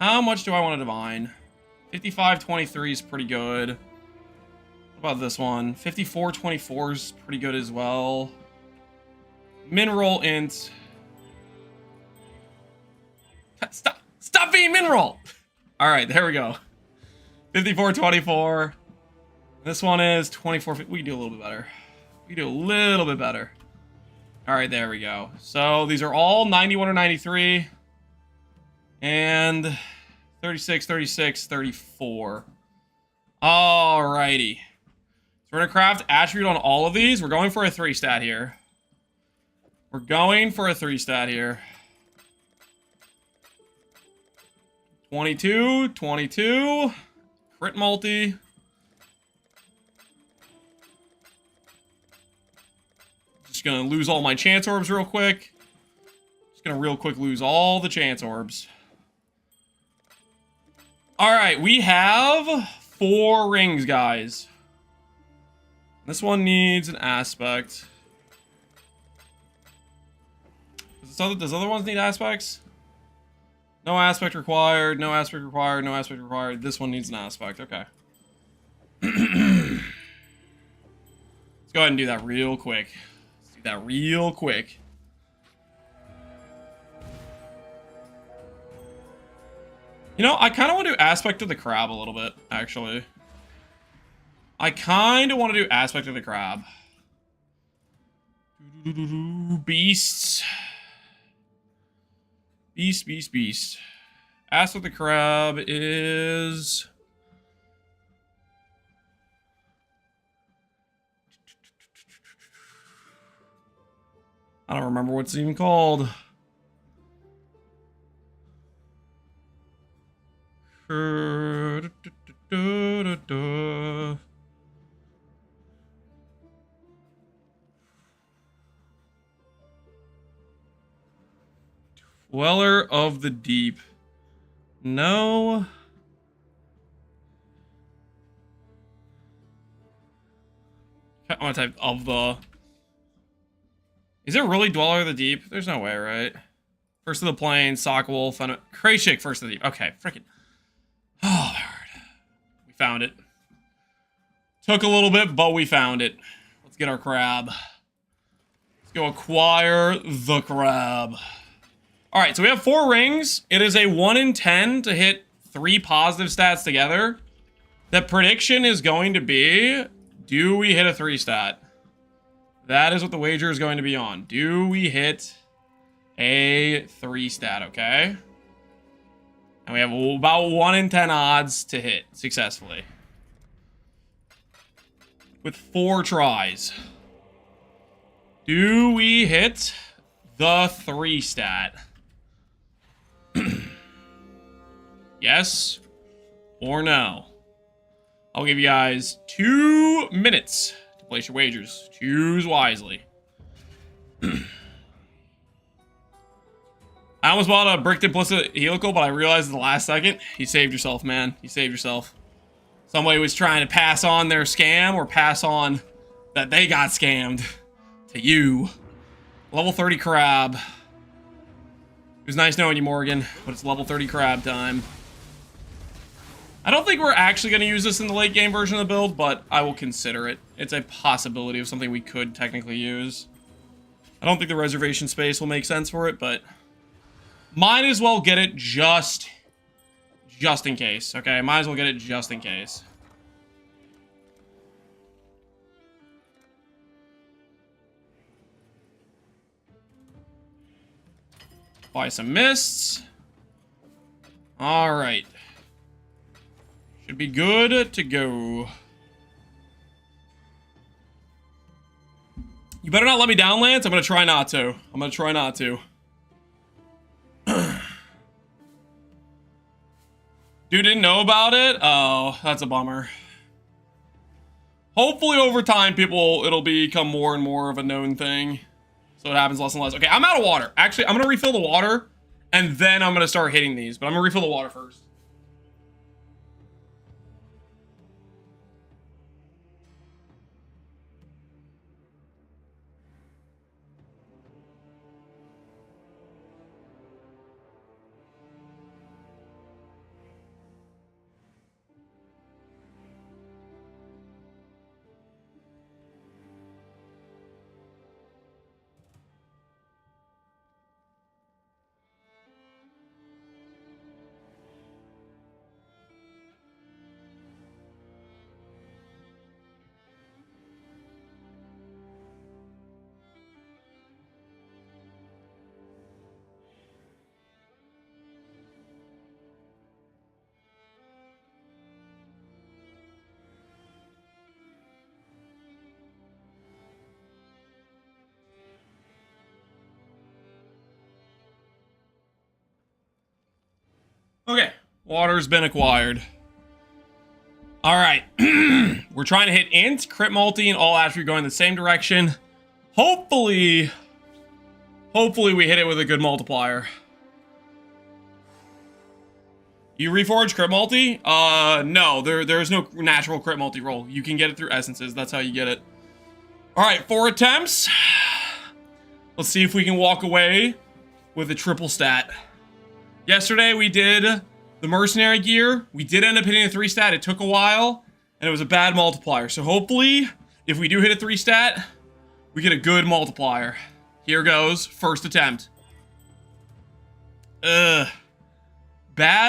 How much do I want to divine? 55.23 is pretty good. What about this one? 54.24 is pretty good as well. Mineral int. Stop being mineral! Alright, there we go. 54.24. This one is 24. We can do a little bit better. We can do a little bit better. Alright, there we go. So these are all 91 or 93. And 36, 36, 34. Alrighty. So we're going to craft attribute on all of these. We're going for a 3 stat here. We're going for a 3 stat here. 22, 22. Crit multi. Just gonna lose all my chance orbs real quick. Just gonna real quick lose all the chance orbs. Alright, we have 4 rings, guys. This one needs an aspect. Does other ones need aspects? No aspect required, no aspect required, no aspect required. This one needs an aspect, okay. Let's go ahead and do that real quick. Let's do that real quick. You know, I kind of want to do aspect of the crab a little bit, actually. I kind of want to do aspect of the crab. Beasts. Beast. Aspect of the crab is... I don't remember what's even called. Dweller of the Deep. No. I'm gonna type of the... Is it really Dweller of the Deep? There's no way, right? First of the Plains, Sockwolf, Krayshik, First of the Deep. Okay, freaking... Oh, Lord. We found it. Took a little bit, but we found it. Let's get our crab. Let's go acquire the crab. Alright, so we have 4 rings. It is a 1 in 10 to hit 3 positive stats together. The prediction is going to be, do we hit a 3 stat? That is what the wager is going to be on. Do we hit a 3 stat, okay? And we have about 1 in 10 odds to hit successfully. With 4 tries. Do we hit the 3 stat? Yes or no? I'll give you guys 2 minutes to place your wagers. Choose wisely. I almost bought a bricked implicit helical, but I realized at the last second, you saved yourself, man. You saved yourself. Somebody was trying to pass on their scam or pass on that they got scammed to you. Level 30 crab. It was nice knowing you, Morgan, but it's level 30 crab time. I don't think we're actually going to use this in the late game version of the build, but I will consider it. It's a possibility of something we could technically use. I don't think the reservation space will make sense for it, but might as well get it just in case, okay? Might as well get it just in case. Buy some mists. All right. Should be good to go. You better not let me down, Lance. I'm gonna try not to. I'm gonna try not to. Dude didn't know about it? Oh, that's a bummer. Hopefully over time, it'll become more and more of a known thing. So it happens less and less. Okay, I'm out of water. Actually, I'm gonna refill the water, and then I'm gonna start hitting these. But I'm gonna refill the water first. Okay, water's been acquired. All right, we're trying to hit int, crit multi, and all attribute going the same direction. Hopefully we hit it with a good multiplier. You reforge crit multi? No, there's no natural crit multi roll. You can get it through essences. That's how you get it. All right, 4 attempts. Let's see if we can walk away with a triple stat. Yesterday we did the Mercenary gear. We did end up hitting a 3 stat. It took a while, and it was a bad multiplier. So hopefully, if we do hit a 3 stat, we get a good multiplier. Here goes, first attempt. Bad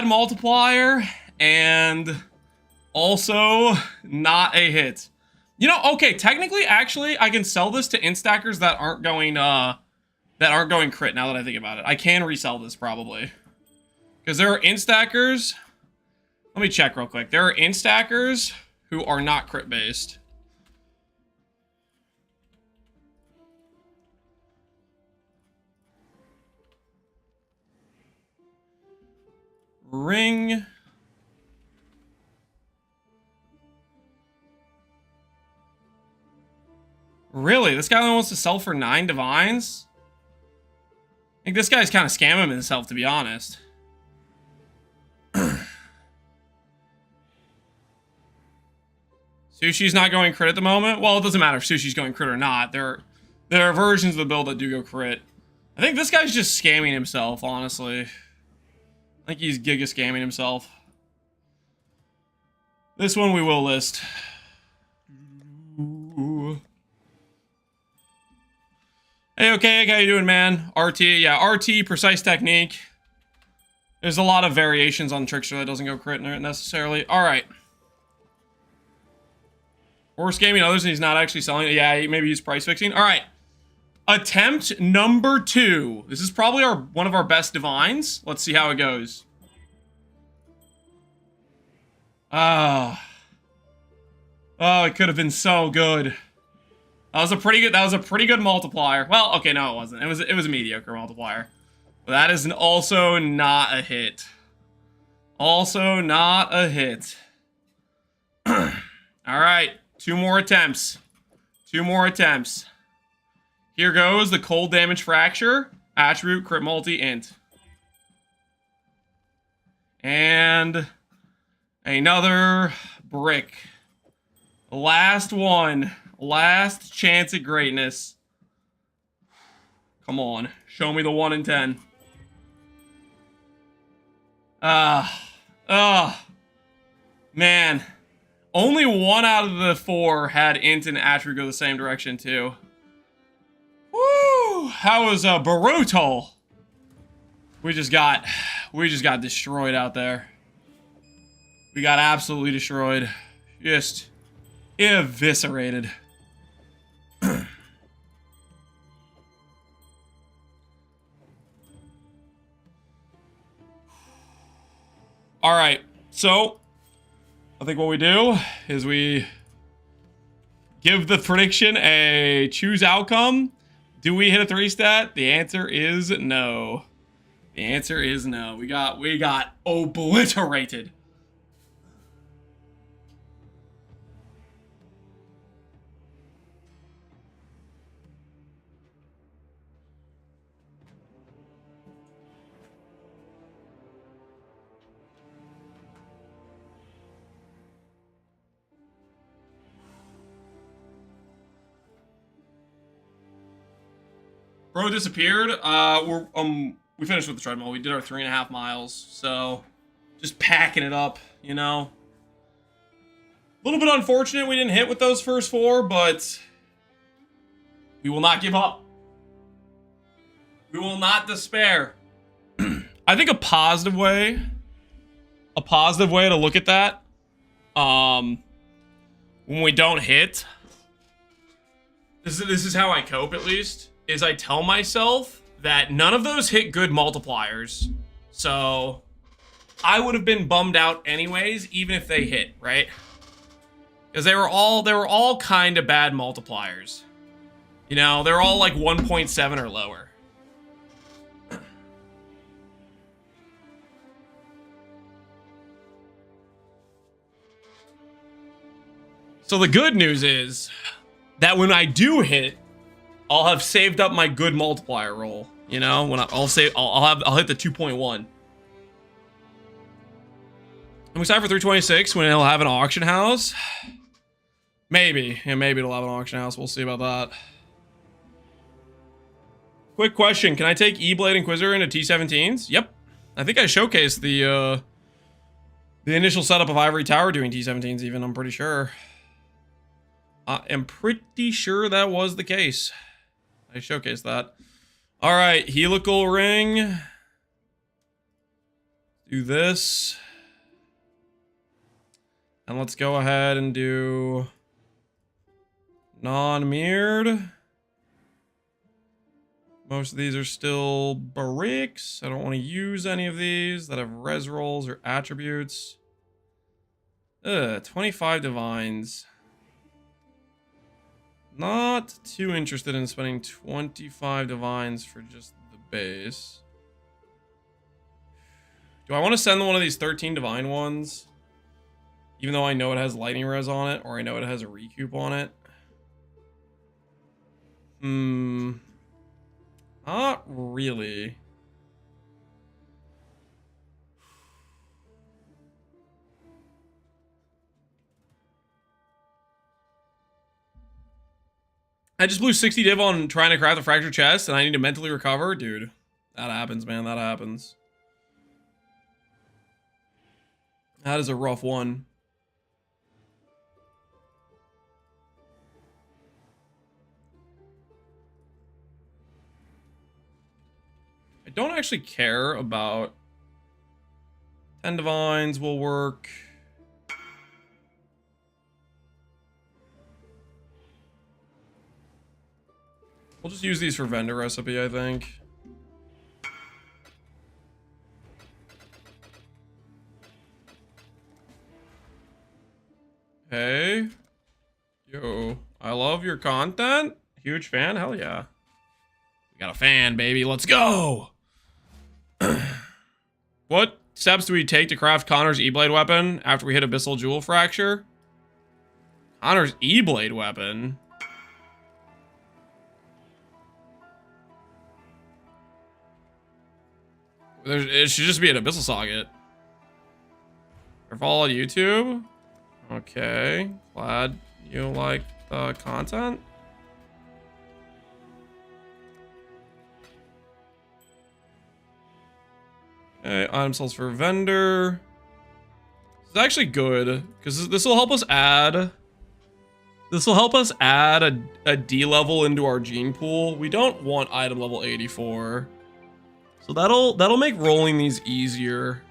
multiplier, and also not a hit. You know, okay, technically, actually, I can sell this to instackers that aren't going crit, now that I think about it. I can resell this, probably. Because there are instackers... Let me check real quick. There are instackers who are not crit-based. Ring... Really? This guy only wants to sell for 9 divines? I think this guy's kind of scamming himself, to be honest. Sushi's not going crit at the moment? Well, it doesn't matter if Sushi's going crit or not. There are versions of the build that do go crit. I think this guy's just scamming himself, honestly. I think he's giga scamming himself. This one we will list. Hey, okay, how you doing, man? RT, yeah, RT, precise technique. There's a lot of variations on Trickster that doesn't go crit necessarily. All right. Or scamming others and he's not actually selling it. Yeah, maybe he's price fixing. All right. Attempt number 2. This is probably one of our best divines. Let's see how it goes. Oh, it could have been so good. That was a pretty good multiplier. Well, okay, no, it wasn't. It was a mediocre multiplier. But that is also not a hit. Also not a hit. All right, 2 more attempts. 2 more attempts. Here goes the cold damage fracture, attribute, crit multi, int. And another brick. Last one. Last chance at greatness. Come on. Show me the 1 in 10. Man. Only 1 out of the 4 had int and attribute go the same direction, too. Woo! That was brutal. We just got destroyed out there. We got absolutely destroyed. Just eviscerated. All right, so I think what we do is we give the prediction a choose outcome. Do we hit a 3 stat? The answer is no. The answer is no. We got obliterated. Bro disappeared. We finished with the treadmill. We did our 3.5 miles, so just packing it up, you know. A little bit unfortunate we didn't hit with those first 4, but we will not give up. We will not despair. I think a positive way to look at that, when we don't hit, this is how I cope, at least. Is I tell myself that none of those hit good multipliers. So I would have been bummed out anyways, even if they hit, right? Because they were all kind of bad multipliers. You know, they're all like 1.7 or lower. So the good news is that when I do hit, I'll have saved up my good multiplier roll, you know, when I'll hit the 2.1. I'm excited for 326 when it'll have an auction house. Maybe. Yeah, maybe it'll have an auction house. We'll see about that. Quick question. Can I take E-Blade Inquisitor into T17s? Yep. I think I showcased the initial setup of Ivory Tower doing T17s even, I'm pretty sure. I am pretty sure that was the case. I showcased that. All right, helical ring. Do this. And let's go ahead and do non-mirrored. Most of these are still bricks. I don't want to use any of these that have res rolls or attributes. 25 divines. Not too interested in spending 25 divines for just the base. Do I want to send one of these 13 divine ones? Even though I know it has lightning res on it, or I know it has a recoup on it. Not really. I just blew 60 div on trying to craft a fractured chest and I need to mentally recover. Dude, that happens, man. That happens. That is a rough one. I don't actually care about 10 divines will work. We'll just use these for vendor recipe, I think. Hey. Yo, I love your content. Huge fan. Hell yeah. We got a fan, baby. Let's go. What steps do we take to craft Connor's E-Blade weapon after we hit Abyssal Jewel Fracture? Connor's E-Blade weapon? It should just be an Abyssal Socket. Or follow on YouTube. Okay. Glad you like the content. Okay, item sales for vendor. This is actually good because this will help us add. This will help us add a D level into our gene pool. We don't want item level 84, so that'll make rolling these easier.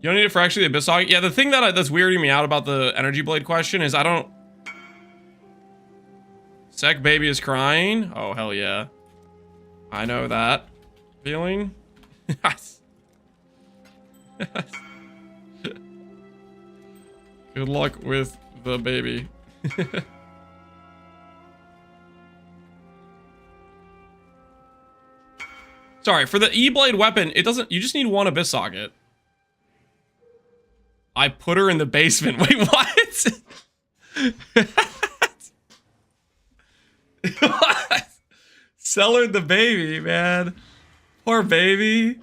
You don't need it for actually the Abyss Socket. Yeah, the thing that's weirding me out about the Energy Blade question is I don't. Sec baby is crying. Oh, hell yeah. I know that feeling. Good luck with the baby. Sorry, for the E-Blade weapon, it doesn't, you just need one Abyss Socket. I put her in the basement. Wait, what? What? Sell her the baby, man. Poor baby.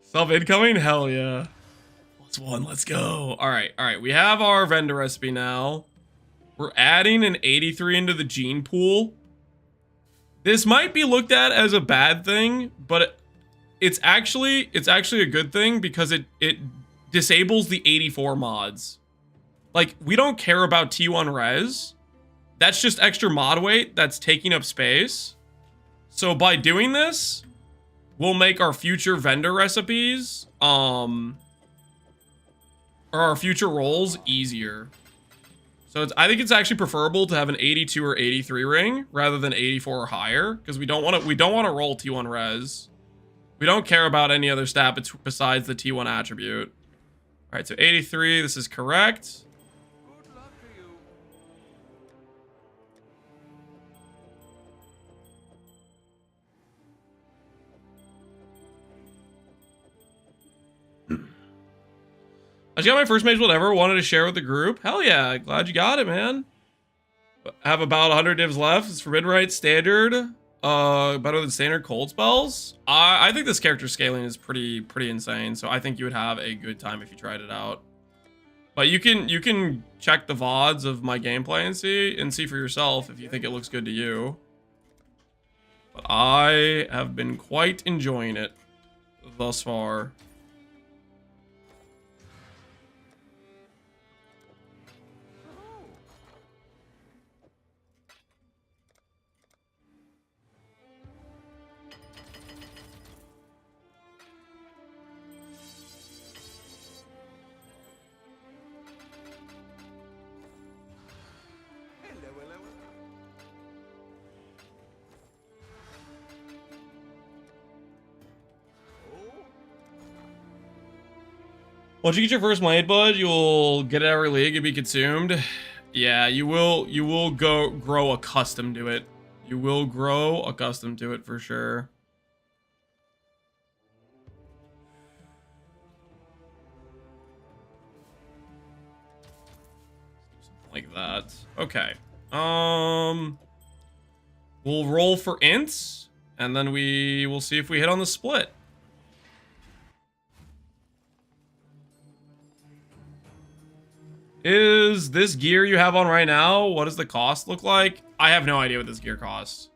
Sub incoming? Hell yeah. +1, let's go. All right. We have our vendor recipe now. We're adding an 83 into the gene pool. This might be looked at as a bad thing, but it's actually a good thing because it disables the 84 mods. Like, we don't care about T1 res. That's just extra mod weight that's taking up space. So by doing this, we'll make our future vendor recipes, or our future rolls easier. So I think it's actually preferable to have an 82 or 83 ring rather than 84 or higher, because we don't want to roll T1 res. We don't care about any other stat besides the T1 attribute. All right, so 83, this is correct. Good luck to you. just got my first mage build ever. Wanted to share with the group. Hell yeah. Glad you got it, man. Have about 100 divs left. It's Forbidden Rite standard. Better than standard cold spells. I think this character scaling is pretty insane. So I think you would have a good time if you tried it out. But you can check the VODs of my gameplay and see for yourself if you think it looks good to you. But I have been quite enjoying it thus far. Hello, hello. Oh, Once you get your first blade bud, you'll get it every league and be consumed. Yeah, you will grow accustomed to it. You will grow accustomed to it for sure. Something like that. Okay. We'll roll for ints, and then we will see if we hit on the split. Is this gear you have on right now? What does the cost look like? I have no idea what this gear costs.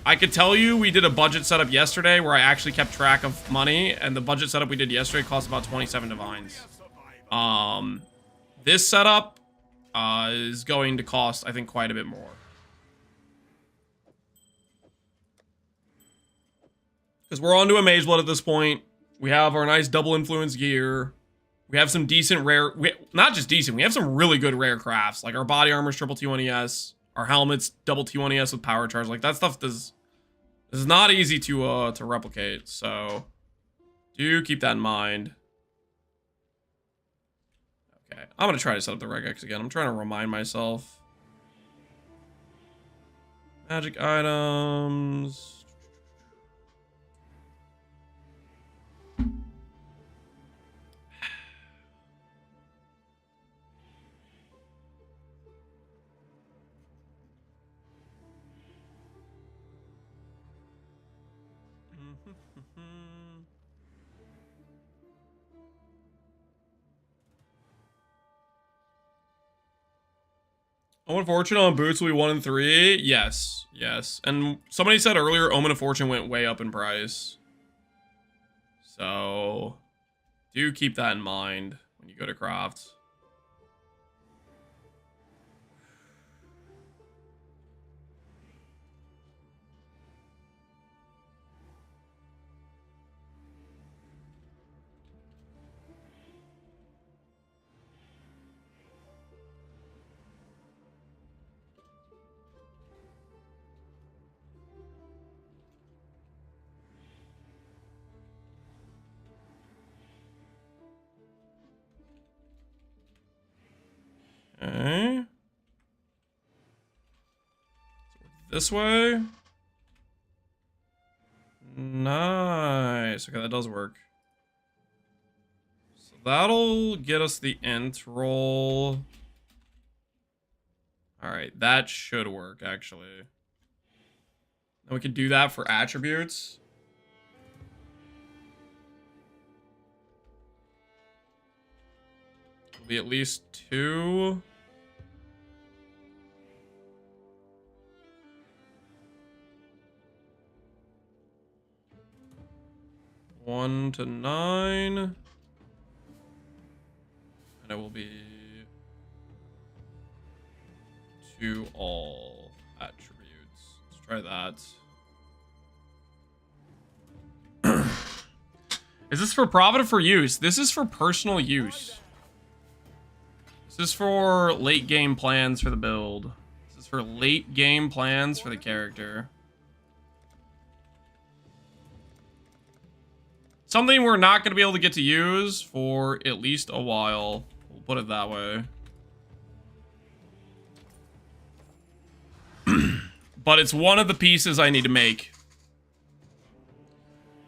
I could tell you we did a budget setup yesterday where I actually kept track of money, and the budget setup we did yesterday cost about 27 divines. This setup is going to cost, I think, quite a bit more. Because we're on to a Mage Blood at this point. We have our nice double influence gear. We have some decent rare, not just decent, we have some really good rare crafts. Like our body armor's triple T1ES, our helmet's double T1ES with power charge. Like that stuff is not easy to replicate. So do keep that in mind. Okay, I'm gonna try to set up the regex again. I'm trying to remind myself. Magic items. Omen of Fortune on boots will be 1 and 3. Yes, yes. And somebody said earlier, Omen of Fortune went way up in price. So do keep that in mind when you go to craft. Okay. This way. Nice. Okay, that does work. So that'll get us the int roll. Alright, that should work, actually. And we can do that for attributes. It'll be at least 2. 1 to 9. And it will be to all attributes. Let's try that. Is this for profit or for use? This is for personal use. This is for late game plans for the build. This is for late game plans for the character. Something we're not going to be able to get to use for at least a while. We'll put it that way. But it's one of the pieces I need to make.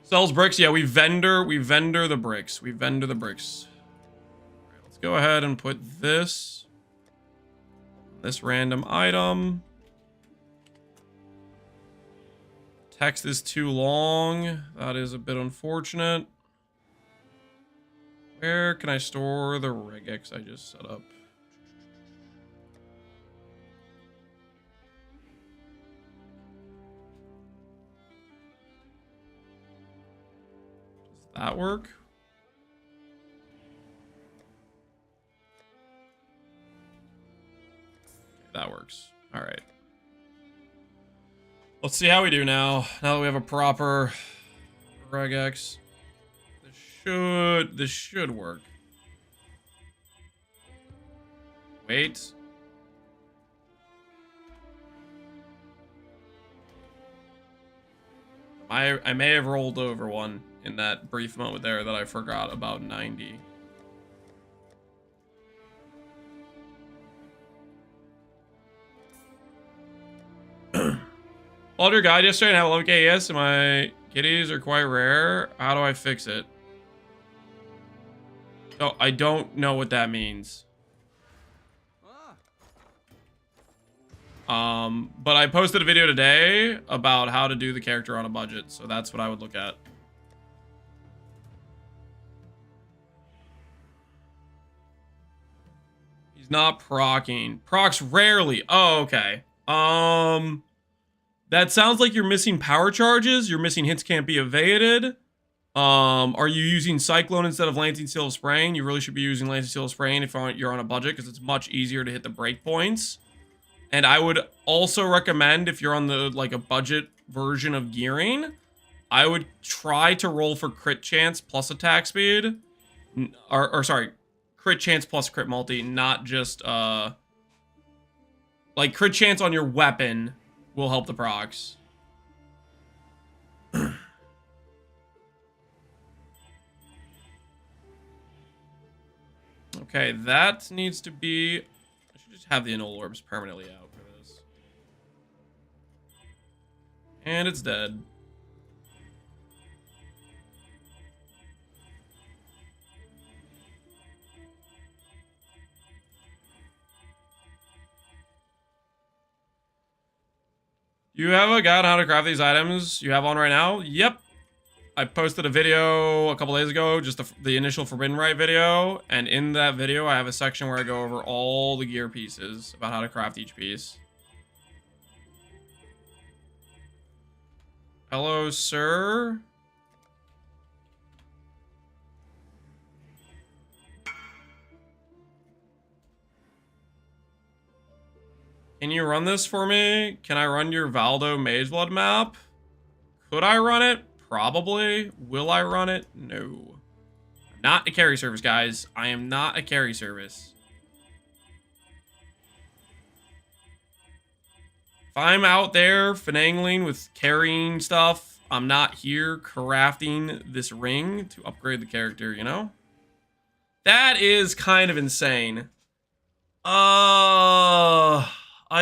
Sells bricks. Yeah, we vendor the bricks. We vendor the bricks. All right, let's go ahead and put this random item. Text is too long. That is a bit unfortunate. Where can I store the regex I just set up? Does that work? Okay, that works. All right. Let's see how we do now. Now that we have a proper regex. This should work. Wait. I may have rolled over one in that brief moment there that I forgot about 90. Followed your guide yesterday and have 11k ES, and my kitties are quite rare. How do I fix it? Oh, I don't know what that means. But I posted a video today about how to do the character on a budget, so that's what I would look at. He's not procking. Procs rarely. Oh, okay. That sounds like you're missing power charges. You're missing hits can't be evaded. Are you using Cyclone instead of Lancing Seal of Spraying? You really should be using Lancing Seal of Spraying if you're on a budget, because it's much easier to hit the breakpoints. And I would also recommend, if you're on the a budget version of gearing, I would try to roll for crit chance plus attack speed. Or sorry, crit chance plus crit multi, not just crit chance on your weapon will help the procs. Okay, that needs to be... I should just have the Annul Orbs permanently out for this. And it's dead. You have a guide on how to craft these items you have on right now? Yep. I posted a video a couple days ago, just the initial Forbidden Rite video, and in that video I have a section where I go over all the gear pieces, about how to craft each piece. Hello, sir. Can you run this for me? Can I run your Valdo Mageblood map? Could I run it? Probably. Will I run it? No. I'm not a carry service, guys. I am not a carry service. If I'm out there finagling with carrying stuff, I'm not here crafting this ring to upgrade the character, you know? That is kind of insane. I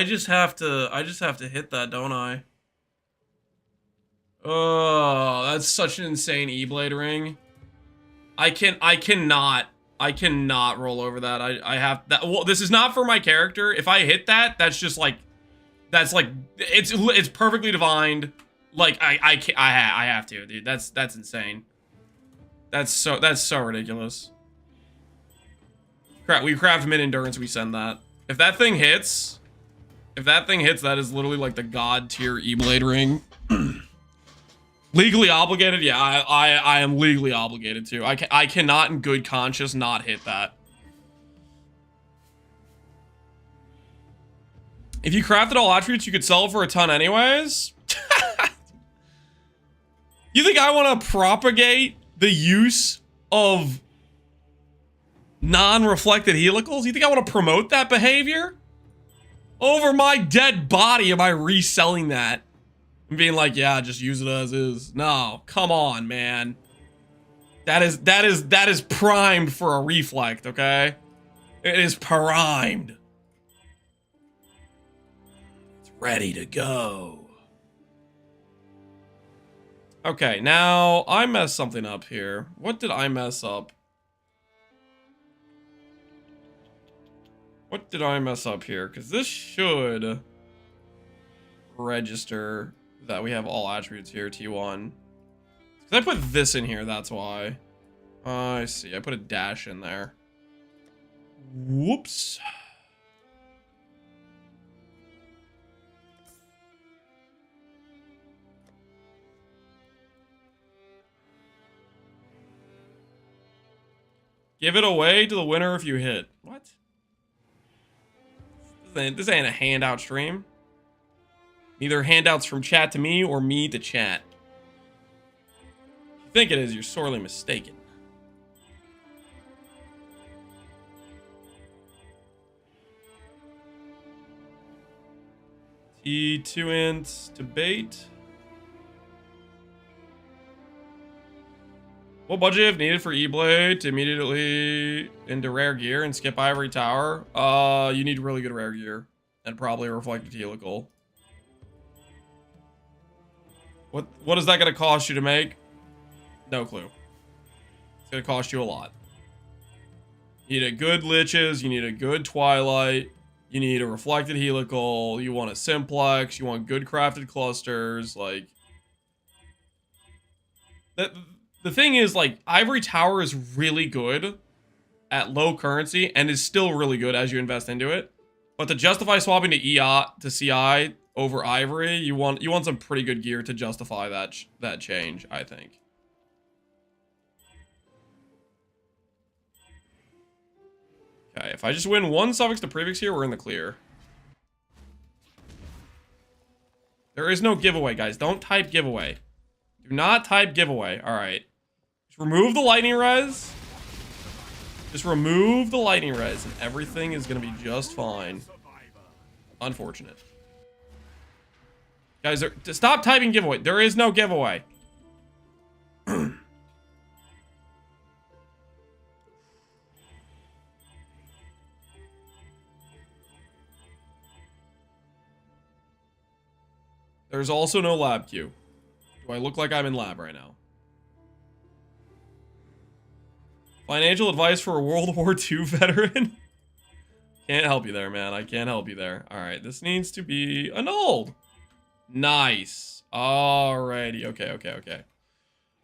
just have to hit that, don't I? Oh, that's such an insane E-Blade ring. I cannot roll over that. I have that. Well, this is not for my character. If I hit that, that's just it's perfectly divined. I have to, dude. That's insane. That's so ridiculous. Crap, we craft mid endurance, we send that. If that thing hits, that is literally the god tier E-Blade ring. Legally obligated? Yeah, I am legally obligated to. I cannot in good conscience not hit that. If you crafted all attributes, you could sell it for a ton anyways? You think I want to propagate the use of non-reflected helicals? You think I want to promote that behavior? Over my dead body am I reselling that? And being like, yeah, just use it as is. No, come on, man. That is primed for a reflect, okay? It is primed. It's ready to go. Okay, now I messed something up here. What did I mess up? What did I mess up here? Because this should register that we have all attributes here, T1. Because I put this in here, that's why. I see, I put a dash in there. Whoops. Give it away to the winner if you hit. What? This ain't a handout stream. Neither handouts from chat to me or me to chat. If you think it is, you're sorely mistaken. T2 ints to bait. What budget if needed for E-Blade to immediately into rare gear and skip Ivory Tower? You need really good rare gear and probably a reflected helical. What is that going to cost you to make? No clue. It's going to cost you a lot. You need a good Liches, you need a good Twilight, you need a reflected helical, you want a simplex, you want good crafted clusters, like... The thing is, like, Ivory Tower is really good at low currency and is still really good as you invest into it. But to justify swapping to EI to CI over Ivory, you want some pretty good gear to justify that change, I think. Okay, if I just win one suffix to prefix here, we're in the clear. There is no giveaway, guys. Don't type giveaway. Do not type giveaway. All right. Just remove the lightning res. Just remove the lightning res and everything is going to be just fine. Unfortunate. Guys, stop typing giveaway. There is no giveaway. There's also no lab queue. Do I look like I'm in lab right now? Financial advice for a World War II veteran? Can't help you there, man. I can't help you there. All right, this needs to be annulled. Nice. Alrighty. Okay.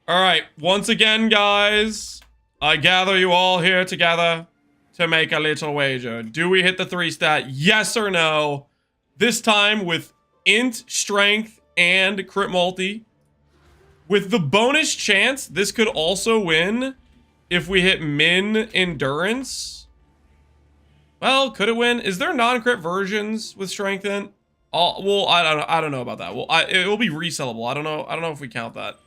All right. Once again, guys, I gather you all here together to make a little wager. Do we hit the 3-stat? Yes or no? This time with int, strength, and crit multi. With the bonus chance, this could also win if we hit min endurance. Well, could it win? Is there non-crit versions with strength in? Well, I don't know about that. Well, it will be resellable. I don't know if we count that.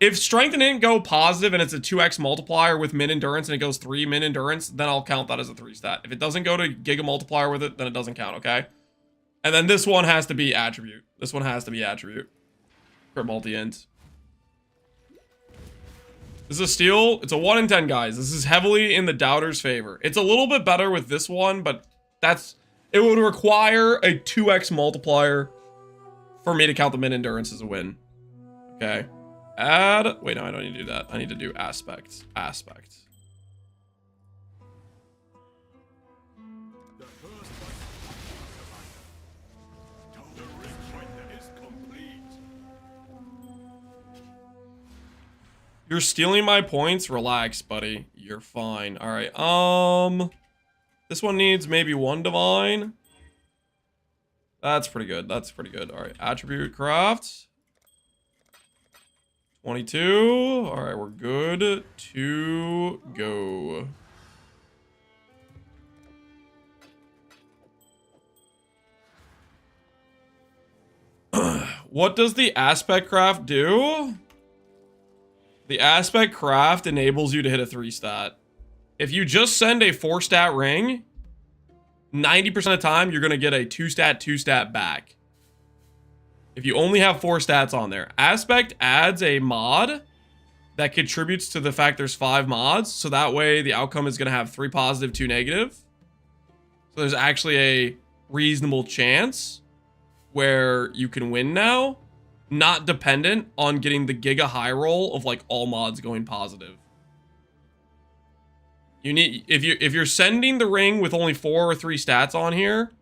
If strength didn't go positive and it's a 2x multiplier with min endurance and it goes 3 min endurance, then I'll count that as a 3-stat. If it doesn't go to giga multiplier with it, then it doesn't count, okay? And then this one has to be attribute. This one has to be attribute. Crit multi-int. This is a steal. It's a 1 in 10, guys. This is heavily in the doubter's favor. It's a little bit better with this one, but it would require a 2x multiplier for me to count the min endurance as a win. Okay. Wait, no, I don't need to do that. I need to do aspect. You're stealing my points? Relax, buddy. You're fine. All right. This one needs maybe 1 divine. That's pretty good. All right. Attribute craft. 22. All right, we're good to go. What does the aspect craft do? The aspect craft enables you to hit a 3-stat. If you just send a 4-stat ring, 90% of the time, you're going to get a 2-stat back. If you only have 4 stats on there. Aspect adds a mod that contributes to the fact there's 5 mods. So that way the outcome is going to have 3 positive, 2 negative. So there's actually a reasonable chance where you can win now. not dependent on getting the giga high roll of like all mods going positive. You need, if you're sending the ring with only 4 or 3 stats on here,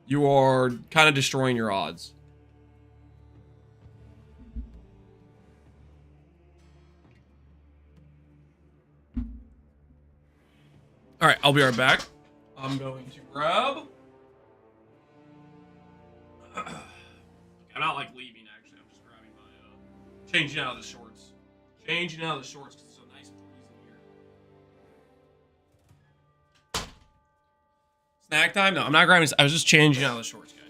you are kind of destroying your odds. All right, I'll be right back. I'm going to grab. I'm not like leaving actually. I'm just grabbing my changing out of the shorts. Changing out of the shorts because it's so nice and breezy in here. Snack time? No, I'm not grabbing. I was just changing out of the shorts, guys.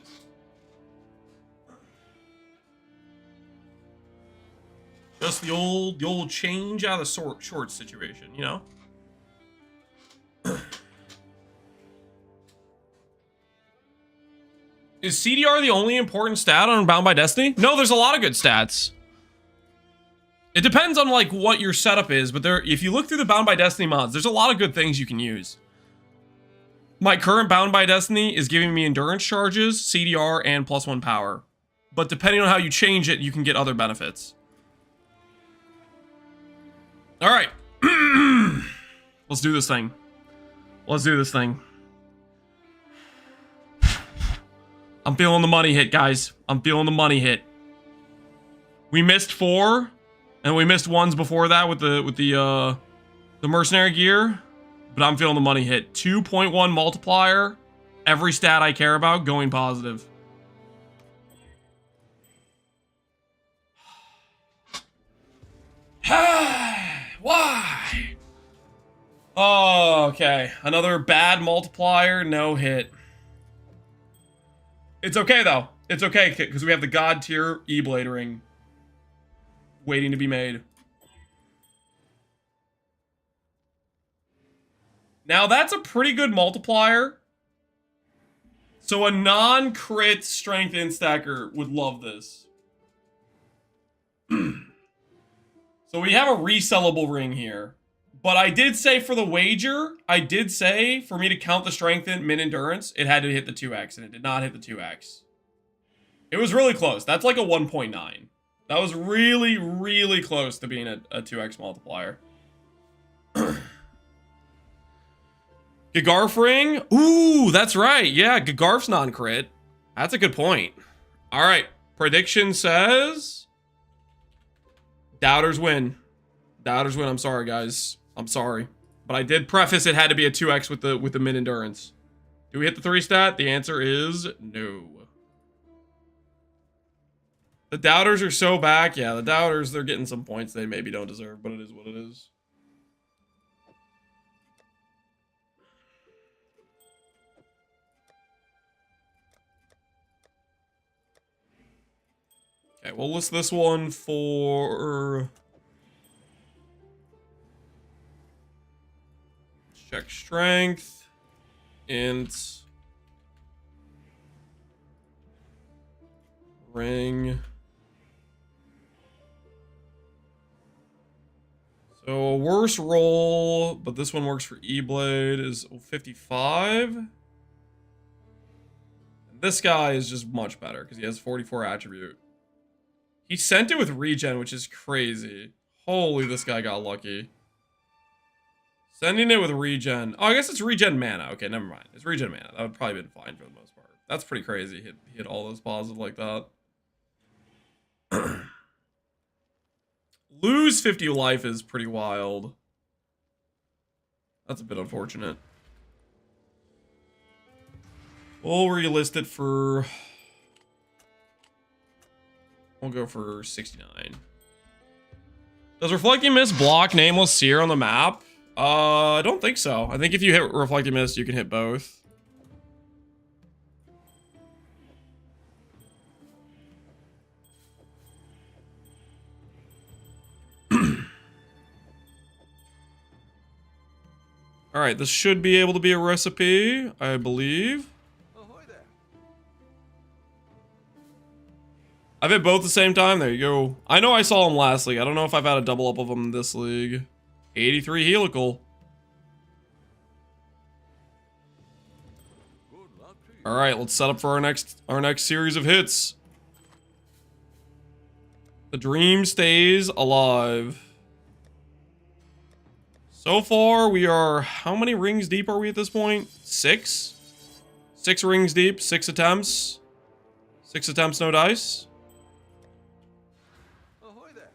Just the old change out of the shorts situation, you know. Is CDR the only important stat on Bound by Destiny? No, there's a lot of good stats. It depends on like what your setup is, but if you look through the Bound by Destiny mods, there's a lot of good things you can use. My current Bound by Destiny is giving me endurance charges, CDR, and +1 power. But depending on how you change it, you can get other benefits. All right. Let's do this thing. Let's do this thing. I'm feeling the money hit, guys. I'm feeling the money hit. We missed 4, and we missed ones before that with the mercenary gear. But I'm feeling the money hit. 2.1 multiplier. Every stat I care about going positive. Why? Oh, okay. Another bad multiplier, no hit. It's okay, though. It's okay, because we have the God tier E-Blade ring waiting to be made. Now, that's a pretty good multiplier. So a non-crit strength instacker would love this. So we have a resellable ring here. But I did say for the wager, I did say for me to count the strength in min endurance, it had to hit the 2x, and it did not hit the 2x. It was really close. That's like a 1.9. That was really, really close to being a 2x multiplier. Gagarf ring? Ooh, that's right. Yeah, Gagarf's non-crit. That's a good point. All right, prediction says... Doubters win. Doubters win. I'm sorry, guys. I'm sorry. But I did preface it had to be a 2x with the min endurance. Do we hit the 3 stat? The answer is no. The doubters are so back. Yeah, the doubters, they're getting some points they maybe don't deserve, but it is what it is. Okay, we'll list this one for... Check strength, int, ring. So a worse roll, but this one works for E-Blade, is 55. And this guy is just much better because he has 44 attribute. He sent it with regen, which is crazy. Holy, this guy got lucky. Sending it with regen. Oh, I guess it's regen mana. Okay, never mind. It's regen mana. That would probably been fine for the most part. That's pretty crazy. Hit all those positive like that. Lose 50 life is pretty wild. That's a bit unfortunate. We'll relist it for... We'll go for 69. Does Reflecting Mist block Nameless Seer on the map? I don't think so. I think if you hit Reflecting Mist, you can hit both. Alright, this should be able to be a recipe, I believe. Ahoy there. I've hit both at the same time. There you go. I know I saw them last league. I don't know if I've had a double up of them in this league. 83 helical. All right, let's set up for our next series of hits. The dream stays alive. So far, we are... How many rings deep are we at this point? 6? 6 rings deep, 6 attempts. 6 attempts, no dice. Ahoy there.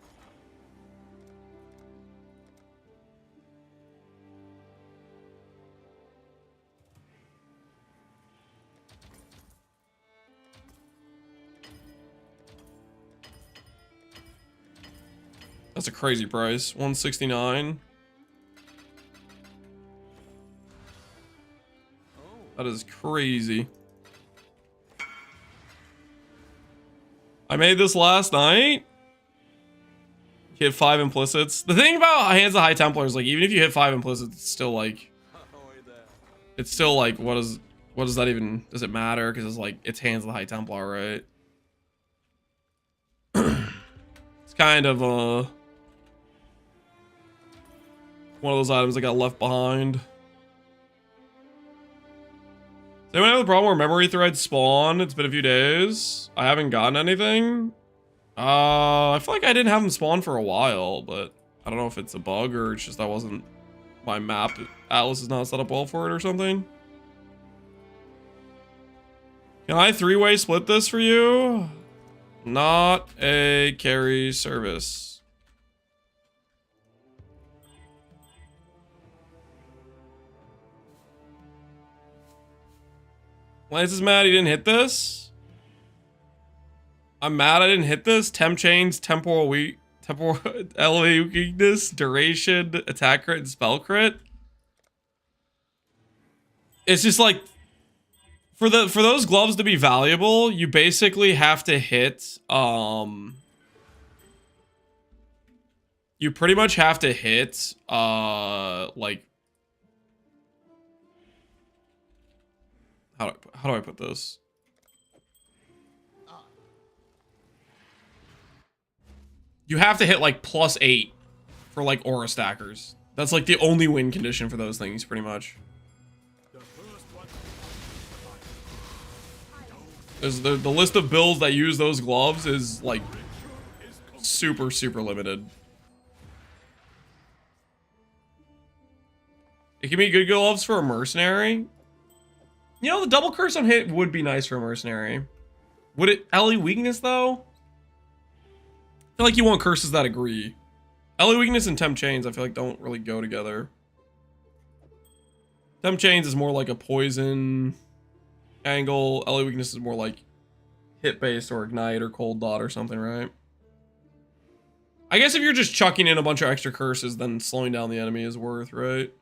That's a crazy price. 169. That is crazy. I made this last night. Hit 5 implicits. The thing about Hands of High Templar is like, even if you hit 5 implicits, it's still like, it's still like, what does that even, does it matter? Because it's like, it's Hands of the High Templar, right? It's kind of one of those items that got left behind. Does anyone have a problem where memory threads spawn? It's been a few days. I haven't gotten anything. I feel like I didn't have them spawn for a while, but I don't know if it's a bug or it's just my map. Atlas is not set up well for it or something. Can I 3-way split this for you? Not a carry service. Lance is mad he didn't hit this. I'm mad I didn't hit this. Temp chains, temporal LA weakness, duration, attack crit, and spell crit. It's just like for those gloves to be valuable, you basically have to hit you pretty much have to hit like how do I put this? You have to hit like +8 for like aura stackers. That's like the only win condition for those things, pretty much. There's the list of builds that use those gloves is like super limited. It can be good gloves for a mercenary. You know, the double curse on hit would be nice for a mercenary. Would it LE weakness though? I feel like you want curses that agree. LE weakness and temp chains I feel like don't really go together. Temp chains is more like a poison angle. LE weakness is more like hit based or ignite or cold dot or something, right? I guess if you're just chucking in a bunch of extra curses, then slowing down the enemy is worth, right?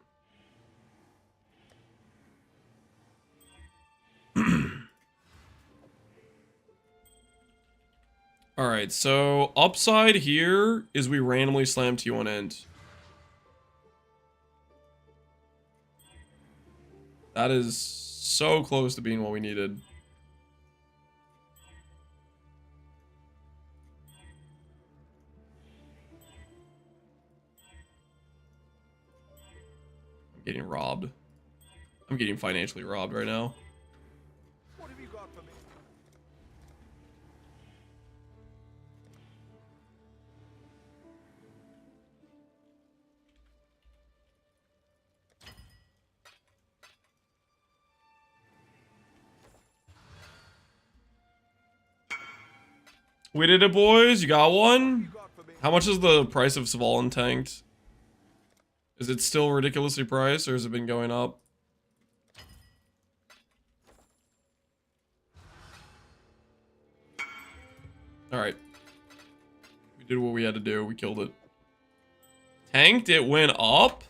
Alright, so upside here is we randomly slam T1 int. That is so close to being what we needed. I'm getting robbed. I'm getting financially robbed right now. What have you got for me? We did it, boys. You got one? How much is the price of Svalin tanked? Is it still ridiculously priced, or has it been going up? Alright. We did what we had to do. We killed it. Tanked? It went up?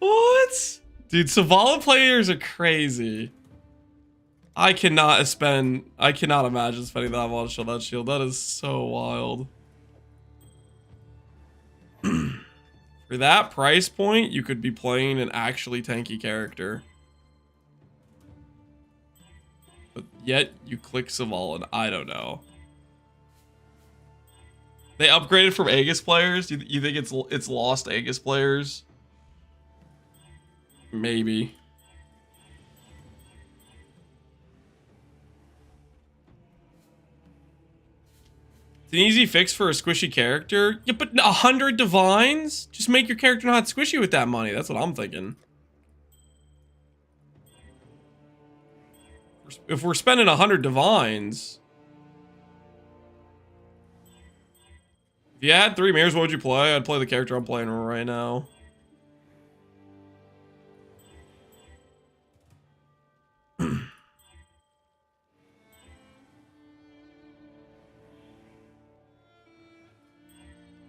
What? Dude, Svalin players are crazy. I cannot imagine spending that much on that shield. That is so wild. For that price point, you could be playing an actually tanky character. But yet, you click Svalin. I don't know. They upgraded from Aegis players? You think it's lost Aegis players? Maybe. It's an easy fix for a squishy character. Yeah, but 100 divines? Just make your character not squishy with that money. That's what I'm thinking. If we're spending 100 divines... If you had 3 mirrors, what would you play? I'd play the character I'm playing right now.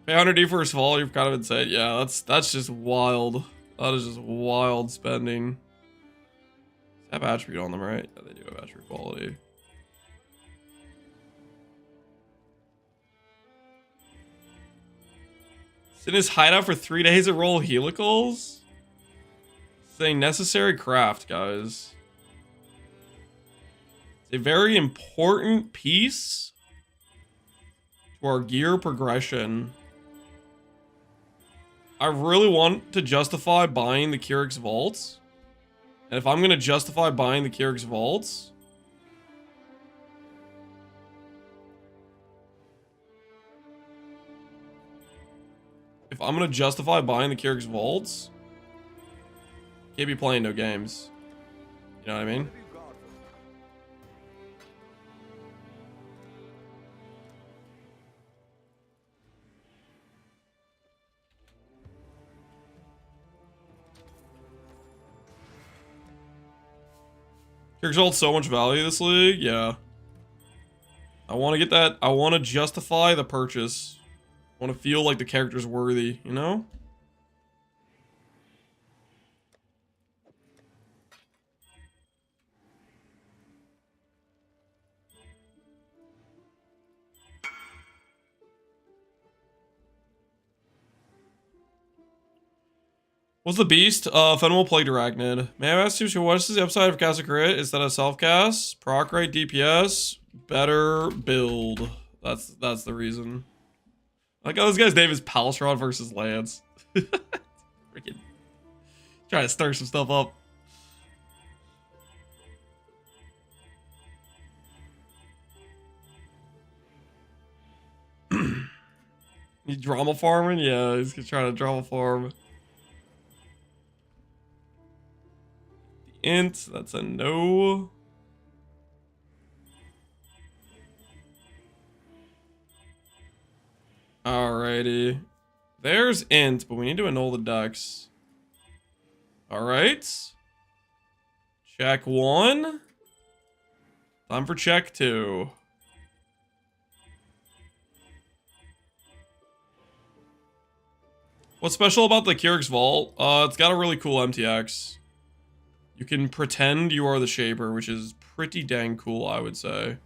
Pay 100D for a fall, you've kind of insane. Yeah, that's just wild. That is just wild spending. They have attribute on them, right? Yeah, they do have attribute quality. Sit in his hideout for 3 days to roll helicals? Saying necessary craft, guys. It's a very important piece to our gear progression. I really want to justify buying the Kyrix Vaults. And if I'm going to justify buying the Kyrix Vaults... If I'm going to justify buying the Kyrix Vaults... Can't be playing no games. You know what I mean? Kyrix holds so much value this league, yeah. I want to get that. I want to justify the purchase. I want to feel like the character's worthy, you know? What's the beast? Fenwell Plague Arachnid. May I ask you, what is the upside of cast a crit? Is that a self-cast? Proc rate, DPS? Better build. That's the reason. I like how this guy's name is Palsrod versus Lance. Freaking trying to stir some stuff up. You drama farming? Yeah, he's trying to drama farm. Int, that's a no. Alrighty. There's int, but we need to annul the ducks. Alright. Check 1. Time for check 2. What's special about the Kyrix Vault? It's got a really cool MTX. You can pretend you are the Shaper, which is pretty dang cool, I would say.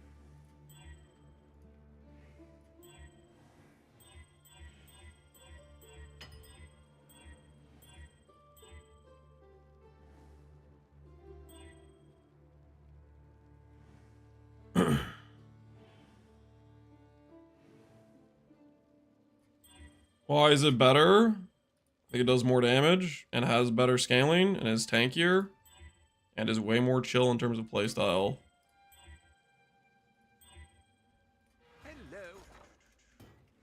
Why is it better? I think it does more damage and has better scaling and is tankier and is way more chill in terms of playstyle.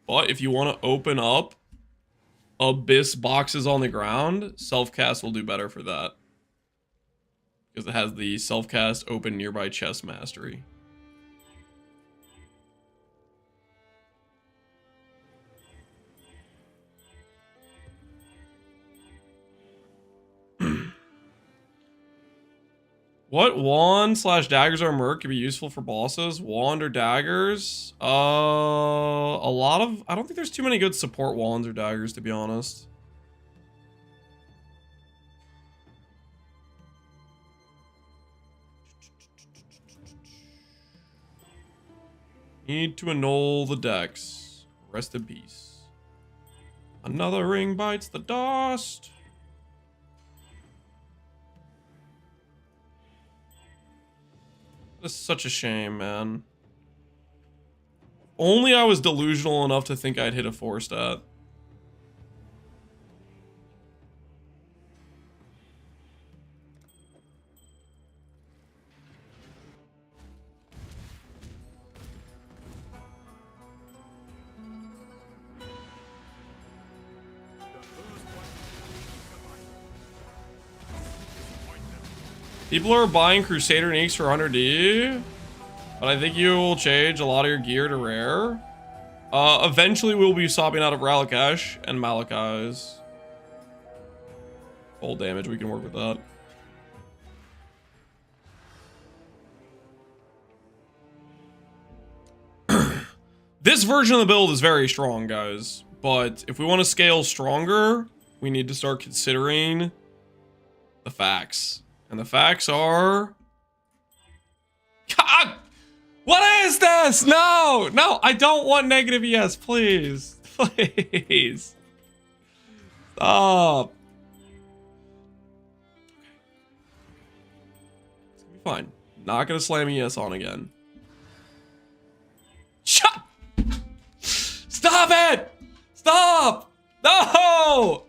But if you want to open up Abyss boxes on the ground, self-cast will do better for that. Because it has the self-cast open nearby chest mastery. What wand / daggers or merc could be useful for bosses? Wand or daggers? A lot of... I don't think there's too many good support wands or daggers, to be honest. Need to annul the decks. Rest in peace. Another ring bites the dust. This is such a shame, man. Only I was delusional enough to think I'd hit a 4-stat. People are buying Crusader Neeks for 100D, but I think you will change a lot of your gear to rare. Eventually we'll be swapping out of Ralakesh and Malakai's. Full damage, we can work with that. This version of the build is very strong, guys, but if we want to scale stronger, we need to start considering the facts. And the facts are... God! What is this? No! No, I don't want negative ES, please. Please. Stop. It's gonna be fine. Not gonna slam ES on again. Shut! Stop it! Stop! No!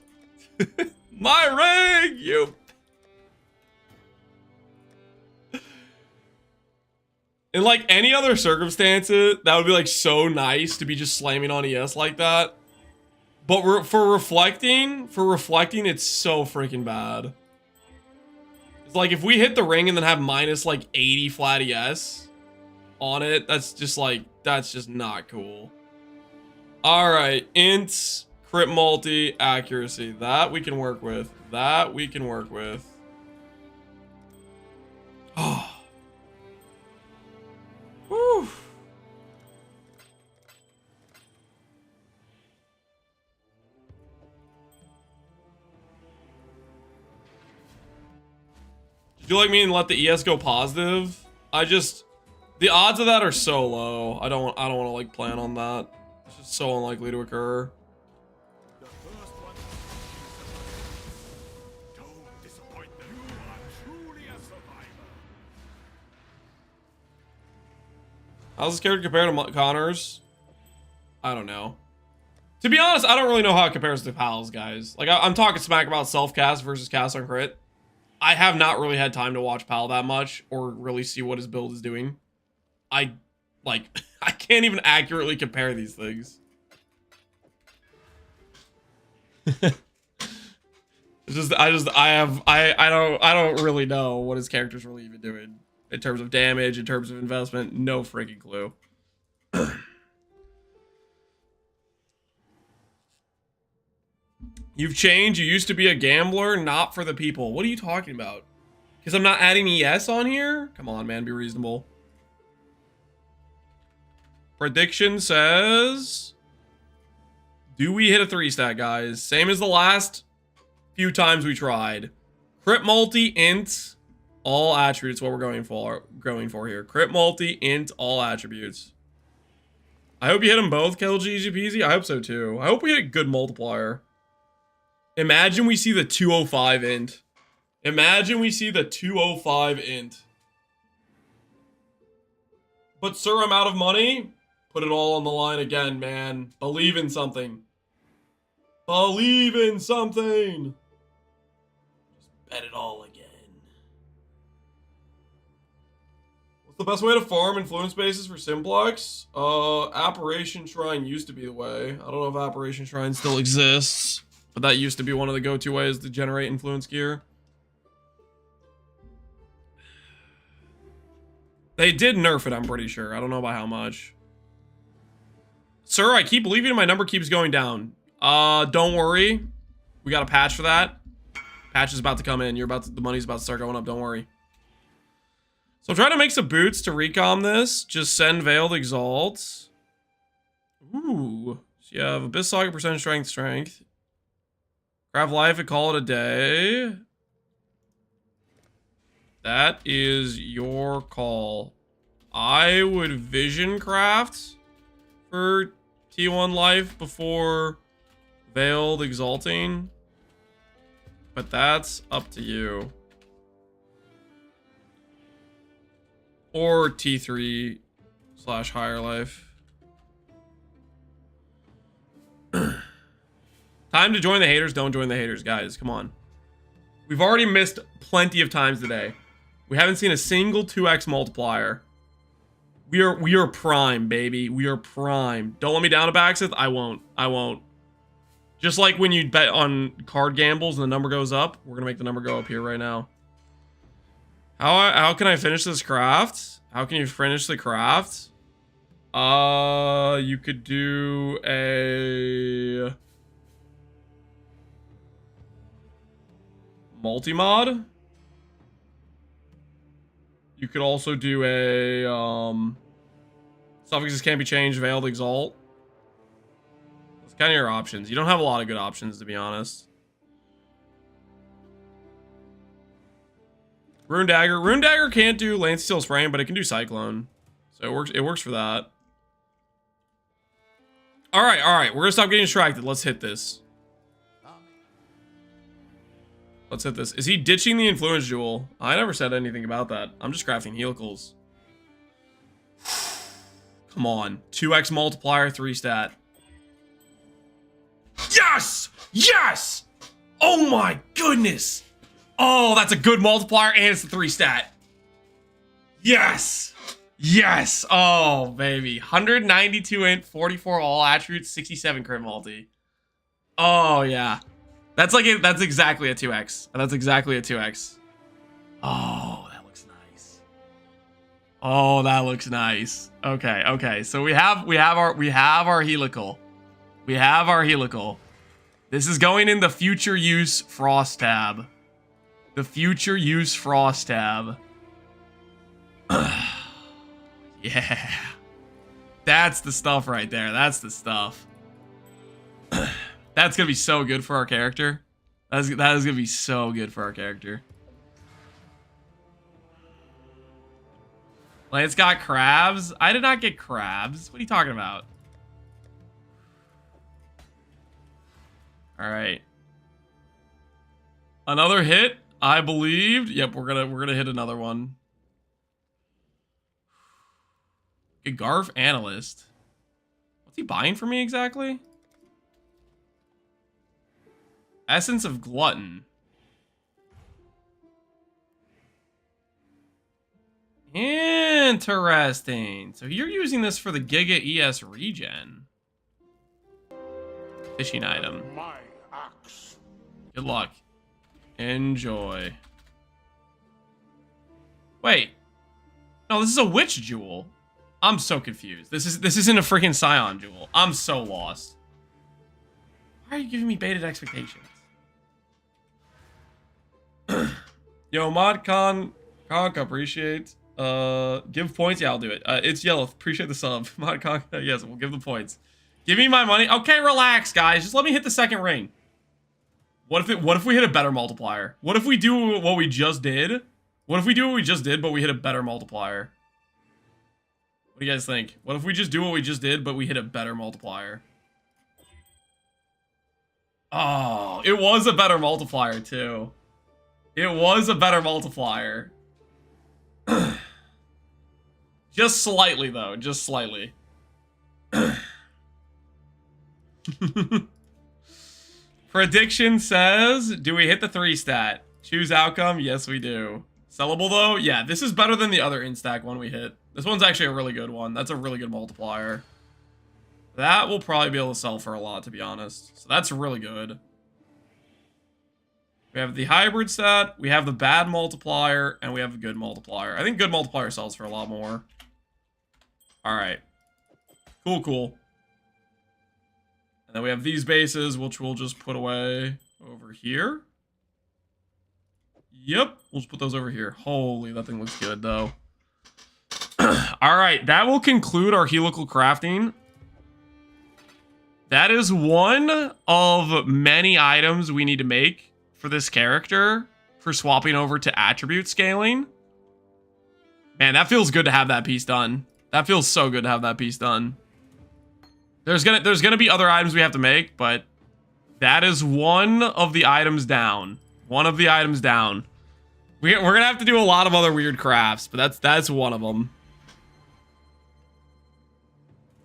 My ring, you... In like any other circumstances, that would be like so nice to be just slamming on ES like that. But for reflecting, it's so freaking bad. It's like if we hit the ring and then have minus like 80 flat ES on it, that's just not cool. All right, int, crit multi, accuracy. That we can work with. That we can work with. Oh. Whew. Did you like me and let the ES go positive? The odds of that are so low. I don't want to like plan on that. It's just so unlikely to occur. The first one. Don't disappoint them. You are truly a survivor. How's this character compare to Connor's? I don't know. To be honest, I don't really know how it compares to Pal's, guys. Like, I'm talking smack about self-cast versus cast on crit. I have not really had time to watch Pal that much or really see what his build is doing. I can't even accurately compare these things. I don't really know what his character's really even doing in terms of damage, in terms of investment. No freaking clue. You've changed. You used to be a gambler, not for the people. What are you talking about? Because I'm not adding ES on here? Come on, man. Be reasonable. Prediction says... Do we hit a 3-stat, guys? Same as the last few times we tried. Crit multi, int, all attributes. What we're going for here. Crit multi, int, all attributes. I hope you hit them both, KLG, easy peasy. I hope so, too. I hope we hit a good multiplier. Imagine we see the 205 int. Imagine we see the 205 int. But sir, I'm out of money. Put it all on the line again, man. Believe in something. Believe in something. Just bet it all again. What's the best way to farm influence bases for Simplex? Apparition Shrine used to be the way. I don't know if Apparition Shrine still exists. But that used to be one of the go-to ways to generate influence gear. They did nerf it, I'm pretty sure. I don't know by how much. Sir, I keep believing my number keeps going down. Don't worry. We got a patch for that. Patch is about to come in. The money's about to start going up. Don't worry. So I'm trying to make some boots to recom this. Just send Veiled Exalt. Ooh. So you have Abyss Saga percentage strength. Craft life and call it a day. That is your call. I would vision craft for T1 life before Veiled Exalting. But that's up to you. Or T3 / higher life. Time to join the haters. Don't join the haters, guys. Come on. We've already missed plenty of times today. We haven't seen a single 2x multiplier. We are prime, baby. We are prime. Don't let me down a Baxith. I won't. I won't. Just like when you bet on card gambles and the number goes up, we're gonna make the number go up here right now. How can I finish this craft? How can you finish the craft? You could do a multi-mod. You could also do a suffixes can't be changed, veiled exalt. That's kind of your options. You don't have a lot of good options, to be honest. Rune Dagger. Rune Dagger can't do Lance Steel Spraying, but it can do Cyclone. So it works for that. Alright. We're gonna stop getting distracted. Let's hit this. Let's hit this. Is he ditching the Influence Jewel? I never said anything about that. I'm just crafting helicals. Come on. 2x multiplier, 3 stat. Yes! Yes! Oh my goodness! Oh, that's a good multiplier, and it's a 3 stat. Yes! Yes! Oh, baby. 192 int, 44 all attributes, 67 crit multi. Oh, yeah. That's exactly a 2x. That's exactly a 2x. Oh, that looks nice. Oh, that looks nice. Okay. So we have our helical. We have our helical. This is going in the future use frost tab. The future use frost tab. Yeah. That's the stuff right there. That's the stuff. That's gonna be so good for our character. That is gonna be so good for our character. Lance got crabs. I did not get crabs. What are you talking about? All right. Another hit, I believed. Yep, we're gonna hit another one. Okay, Garf Analyst. What's he buying for me exactly? Essence of Glutton. Interesting. So you're using this for the Giga ES regen. Fishing item. My axe. Good luck. Enjoy. Wait. No, this is a witch jewel. I'm so confused. This isn't a freaking Scion jewel. I'm so lost. Why are you giving me baited expectations? Yo, ModCon appreciate. Give points. Yeah, I'll do it. It's yellow. Appreciate the sub. ModCon. Yes, we'll give the points. Give me my money. Okay, relax, guys. Just let me hit the second ring. What if we hit a better multiplier? What if we do what we just did? What if we do what we just did, but we hit a better multiplier? What do you guys think? What if we just do what we just did, but we hit a better multiplier? Oh, it was a better multiplier, too. It was a better multiplier. Just slightly, though. Just slightly. Prediction says, do we hit the 3 stat? Choose outcome? Yes, we do. Sellable, though? Yeah, this is better than the other instack one we hit. This one's actually a really good one. That's a really good multiplier. That will probably be able to sell for a lot, to be honest. So that's really good. We have the hybrid stat, we have the bad multiplier, and we have the good multiplier. I think good multiplier sells for a lot more. Alright. Cool. And then we have these bases, which we'll just put away over here. Yep, we'll just put those over here. Holy, that thing looks good, though. Alright, that will conclude our helical crafting. That is one of many items we need to make for this character for swapping over to attribute scaling. Man, that feels good to have that piece done. That feels so good to have that piece done. There's gonna be other items we have to make, but that is one of the items down. One of the items down. We're gonna have to do a lot of other weird crafts, but that's one of them.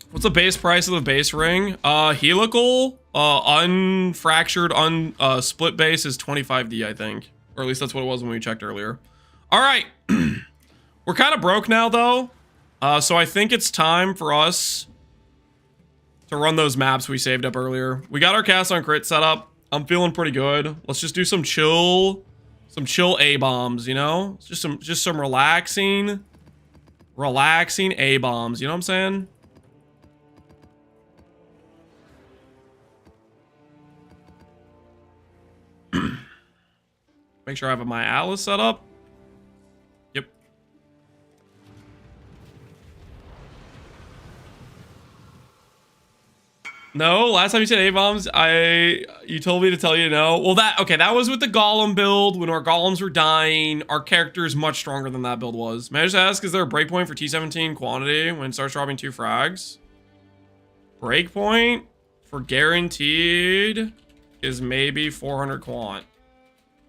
What's the base price of the base ring? Helical, unfractured, split base is 25D, I think. Or at least that's what it was when we checked earlier. All right. We're kind of broke now, though. So I think it's time for us to run those maps we saved up earlier. We got our cast on crit set up. I'm feeling pretty good. Let's just do some chill Some chill A-bombs, you know? Just some relaxing A-bombs, you know what I'm saying? Make sure I have my Atlas set up. Yep. No, last time you said A-bombs, you told me to tell you no. Well, that was with the Golem build. When our Golems were dying, our character is much stronger than that build was. May I just ask, is there a breakpoint for T17 quantity when it starts dropping 2 frags? Breakpoint for guaranteed is maybe 400 quant.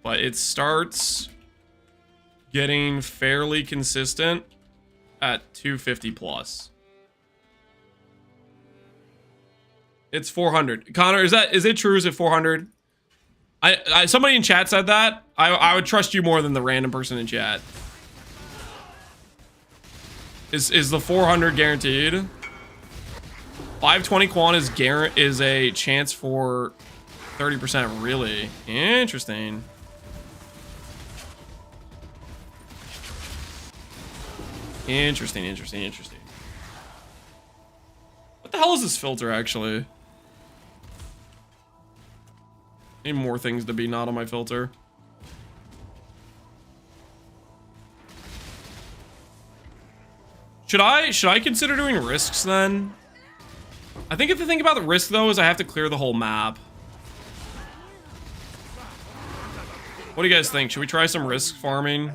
But it starts getting fairly consistent at 250 plus. It's 400. Connor, is it true? Is it 400? Somebody in chat said that. I would trust you more than the random person in chat. Is the 400 guaranteed? 520 quant is a chance for 30%. Really interesting. Interesting. What the hell is this filter, actually? Need more things to be not on my filter. Should I consider doing risks, then? I think if the thing about the risk, though, is I have to clear the whole map. What do you guys think? Should we try some risk farming?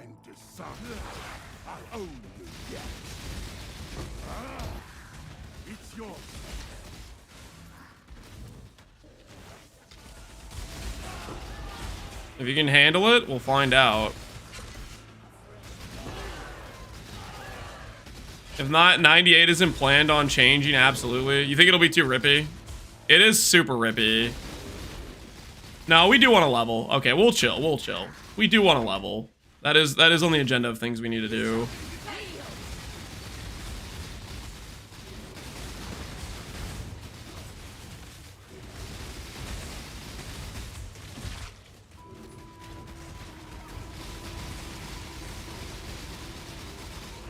If you can handle it, we'll find out. If not, 98 isn't planned on changing, absolutely. You think it'll be too rippy? It is super rippy. No, we do want to level. Okay, we'll chill. We do want to level. That is on the agenda of things we need to do.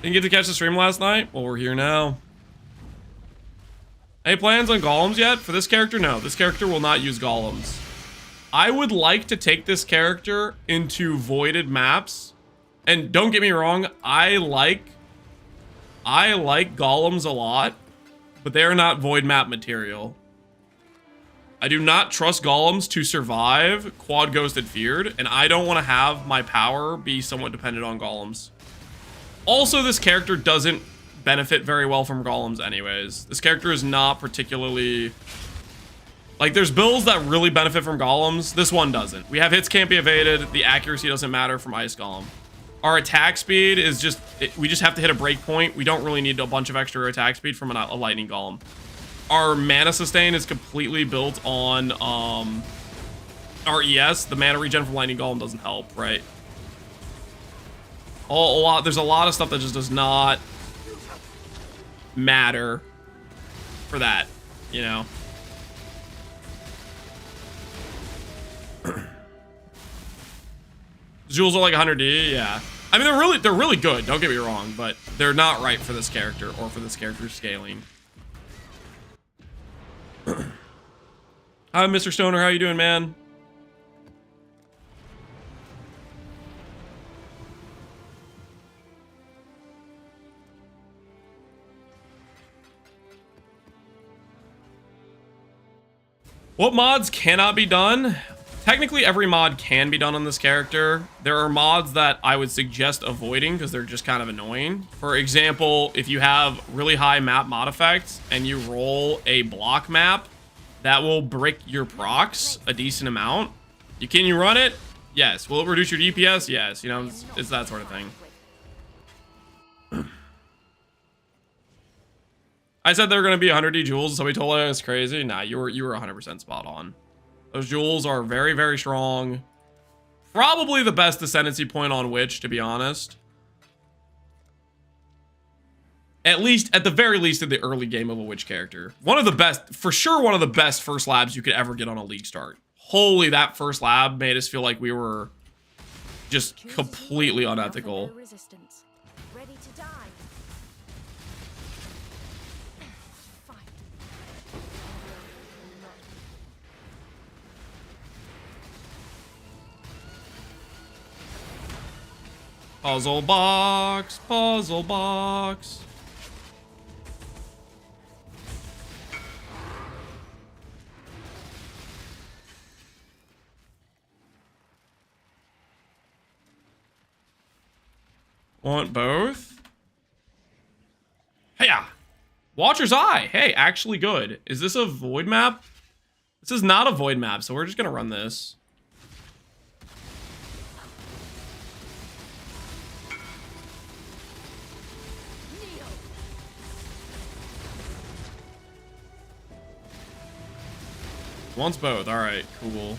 Didn't get to catch the stream last night? Well, we're here now. Any plans on golems yet? For this character, no. This character will not use golems. I would like to take this character into voided maps. And don't get me wrong, I like golems a lot, but they are not void map material. I do not trust golems to survive quad ghosted feared, and I don't want to have my power be somewhat dependent on golems. Also, this character doesn't benefit very well from golems anyways. This character is not particularly... Like, there's builds that really benefit from golems. This one doesn't. We have hits can't be evaded. The accuracy doesn't matter from ice golem. Our attack speed is just... we just have to hit a breakpoint. We don't really need a bunch of extra attack speed from a lightning golem. Our mana sustain is completely built on our ES. The mana regen from lightning golem doesn't help, right? There's a lot of stuff that just does not matter for that, you know. Jewels are like 100D, yeah. I mean, they're really good, don't get me wrong, but they're not right for this character or for this character's scaling. Hi, Mr. Stoner, how you doing, man? What mods cannot be done? Technically, every mod can be done on this character. There are mods that I would suggest avoiding because they're just kind of annoying. For example, if you have really high map mod effects and you roll a block map, that will brick your procs a decent amount. Can you run it? Yes. Will it reduce your DPS? Yes. You know, it's that sort of thing. I said they're going to be 100D jewels, and somebody told me I was crazy. Nah, you were 100% spot on. Those jewels are very, very strong. Probably the best ascendancy point on Witch, to be honest. At the very least, in the early game of a Witch character. One of the best, for sure, one of the best first labs you could ever get on a league start. Holy, that first lab made us feel like we were just completely unethical. No resistance. Ready to die. Fight. Puzzle box, puzzle box. Want both? Hey-ya! Watcher's Eye! Hey, actually good. Is this a void map? This is not a void map, so we're just gonna run this. Wants both. Alright, cool.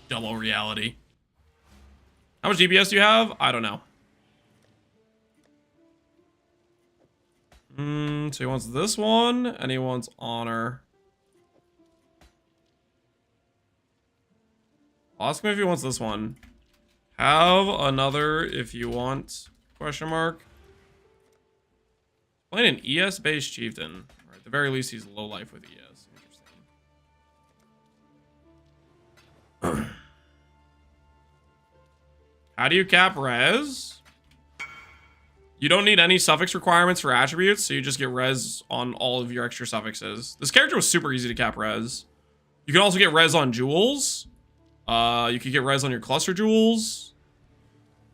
Double reality. How much DPS do you have? I don't know. So he wants this one, and he wants honor. I'll ask him if he wants this one. Have another if you want, question mark. Playing an ES-based chieftain. Or at the very least, he's low life with ES. Interesting. How do you cap res? You don't need any suffix requirements for attributes, so you just get res on all of your extra suffixes. This character was super easy to cap res. You can also get res on jewels. You can get res on your cluster jewels.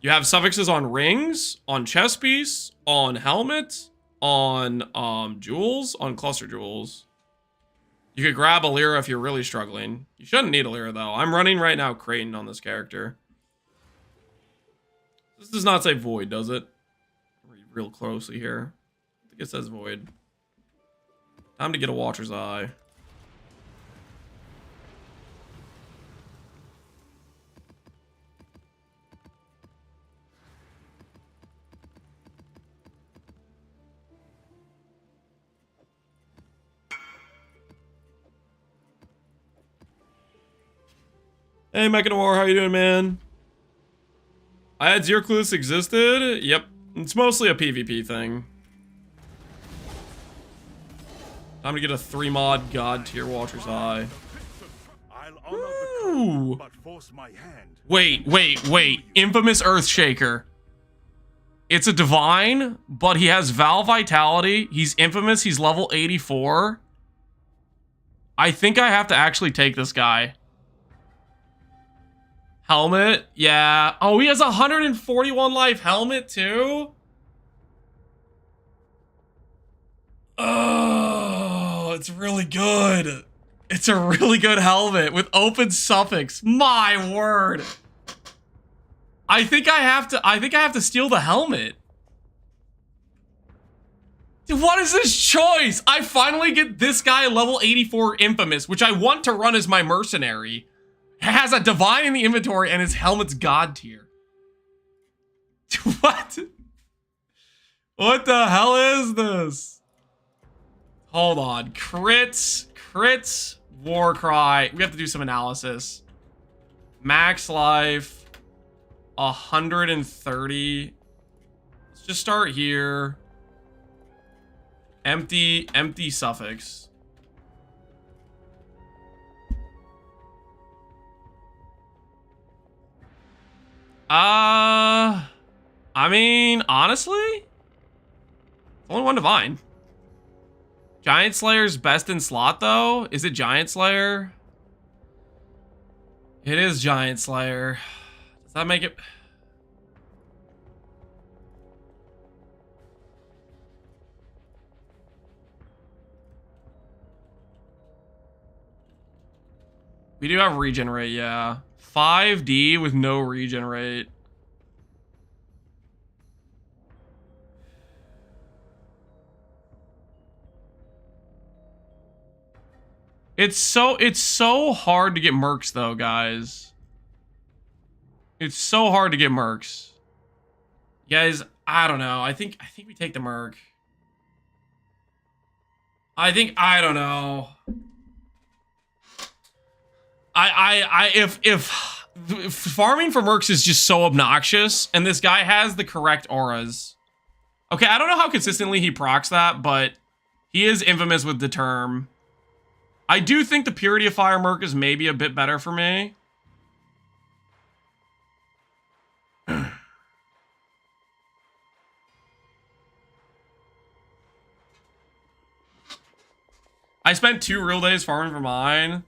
You have suffixes on rings, on chest piece, on helmet, on jewels, on cluster jewels. You could grab a Lyra if you're really struggling. You shouldn't need a Lyra though. I'm running right now Creighton on this character. This does not say void, does it? Read real closely here. I think it says void. Time to get a Watcher's Eye. Hey, Mechanowar, how you doing, man? I had zero clue this existed. Yep, it's mostly a PvP thing. Time to get a 3-mod god tier Watcher's Eye. Ooh. Wait. Infamous Earthshaker. It's a divine, but he has Val Vitality. He's infamous. He's level 84. I think I have to actually take this guy. Helmet, yeah. Oh, he has 141 life helmet too? Oh, it's really good. It's a really good helmet with open suffix. My word. I think I have to steal the helmet. Dude, what is this choice? I finally get this guy level 84 infamous, which I want to run as my mercenary. Has a divine in the inventory and his helmet's god tier. What? What the hell is this? Hold on. Crits, Warcry. We have to do some analysis. Max life, 130. Let's just start here. Empty suffix. I mean, honestly, it's only one divine. Giant Slayer's best in slot, though. Is it Giant Slayer? It is Giant Slayer. Does that make it? We do have regenerate, yeah. 5D with no regenerate. It's so hard to get mercs though, guys. It's so hard to get mercs. Guys, I don't know. I think we take the merc. I don't know. If farming for mercs is just so obnoxious, and this guy has the correct auras. Okay, I don't know how consistently he procs that, but he is infamous with the term. I do think the Purity of Fire merc is maybe a bit better for me. I spent 2 real days farming for mine.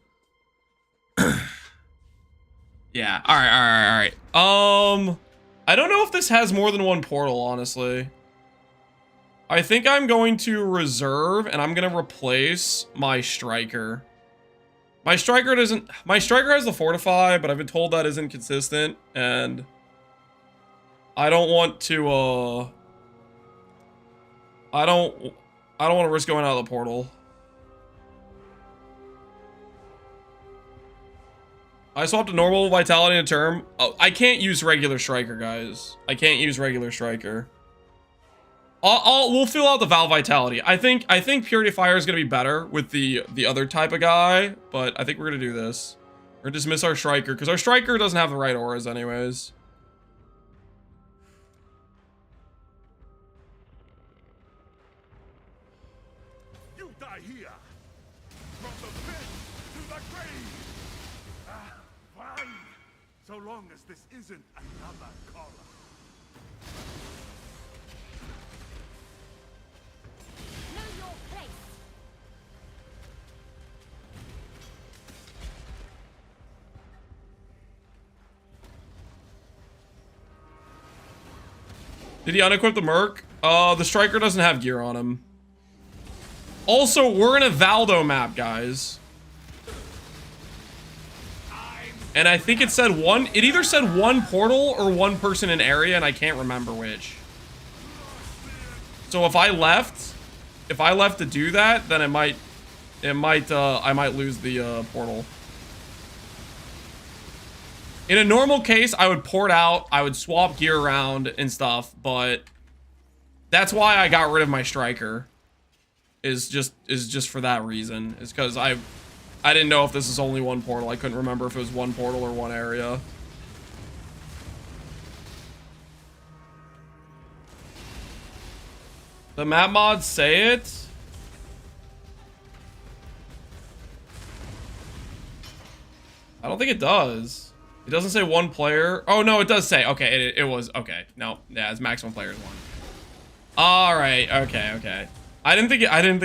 Yeah, alright. I don't know if this has more than one portal, honestly. I think I'm going to reserve, and I'm gonna replace my striker. My striker has the fortify, but I've been told that isn't consistent, and I don't want to, I don't want to risk going out of the portal. I swapped a normal vitality in a term. Oh, I can't use regular striker, guys. I can't use regular striker. We'll fill out the Val vitality. I think Purity of Fire is gonna be better with the other type of guy, but I think we're gonna do this. We're gonna dismiss our striker because our striker doesn't have the right auras, anyways. You die here. From the pit to the grave. Ah, fine. So long as this isn't another collar. Know your place. Did he unequip the merc? The striker doesn't have gear on him. Also, we're in a Valdo map, guys. And I think it said it either said 1 portal or 1 person in area, and I can't remember which. So if I left to do that, then I might lose the portal. In a normal case, I would port out, I would swap gear around and stuff, but that's why I got rid of my striker. Is just for that reason. Is because I didn't know if this is only 1 portal. I couldn't remember if it was 1 portal or 1 area. The map mods say it. I don't think it does. It doesn't say 1 player. Oh no, it does say. Okay, it was okay. No, yeah, it's maximum players 1. All right. Okay. I didn't think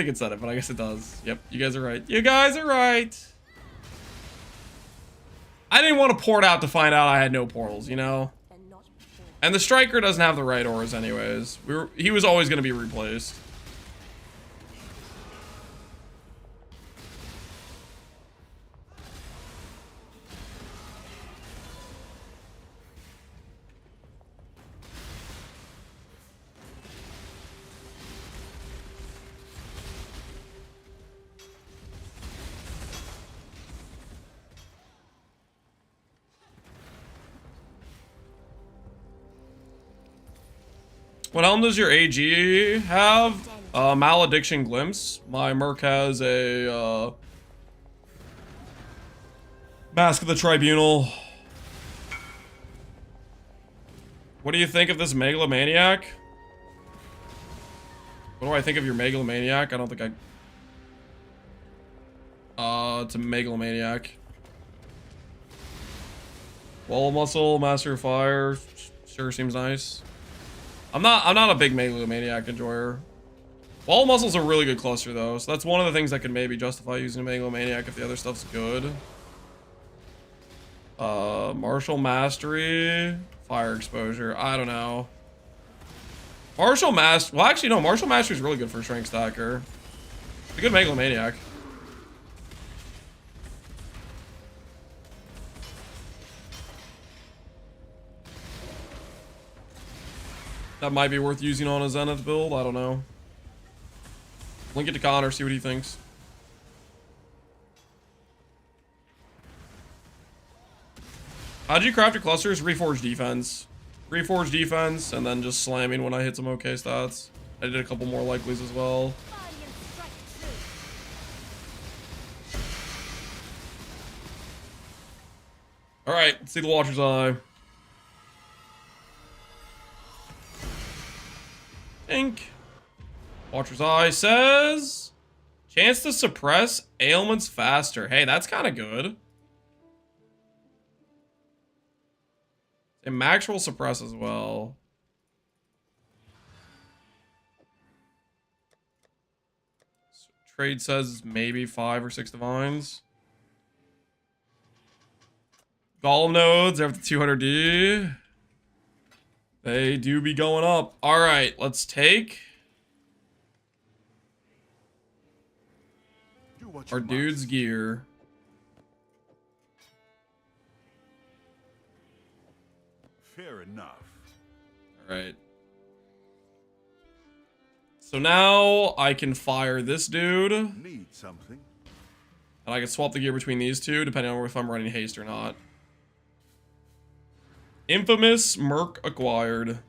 it said it, but I guess it does. Yep, you guys are right. You guys are right. I didn't want to port out to find out I had no portals, you know? And the striker doesn't have the right auras anyways. He was always going to be replaced. What helm does your AG have? Malediction Glimpse. My merc has a Mask of the Tribunal. What do you think of this Megalomaniac? What do I think of your Megalomaniac? I don't think it's a Megalomaniac. Wall Muscle, Master of Fire. Sure seems nice. I'm not a big Megalomaniac enjoyer. Wall Muscle's a really good cluster though, so that's one of the things that could maybe justify using a Megalomaniac if the other stuff's good. Martial Mastery, Fire Exposure, I don't know. Martial Mastery, well actually no, Martial Mastery is really good for Strength Stacker. It's a good Megalomaniac. That might be worth using on a Zenith build. I don't know. Link it to Connor, see what he thinks. How'd you craft your clusters? Reforge defense. Reforge defense, and then just slamming when I hit some okay stats. I did a couple more likelies as well. All right, let's see the Watcher's Eye. Think. Watcher's Eye says chance to suppress ailments faster. Hey, that's kind of good. And max will suppress as well. Trade says maybe 5 or 6 divines. Golem nodes, they're up to 200D. They do be going up. All right, let's take our dude's gear. Fair enough. All right. So now I can fire this dude. Need something. And I can swap the gear between these two, depending on if I'm running haste or not. Infamous Merc acquired.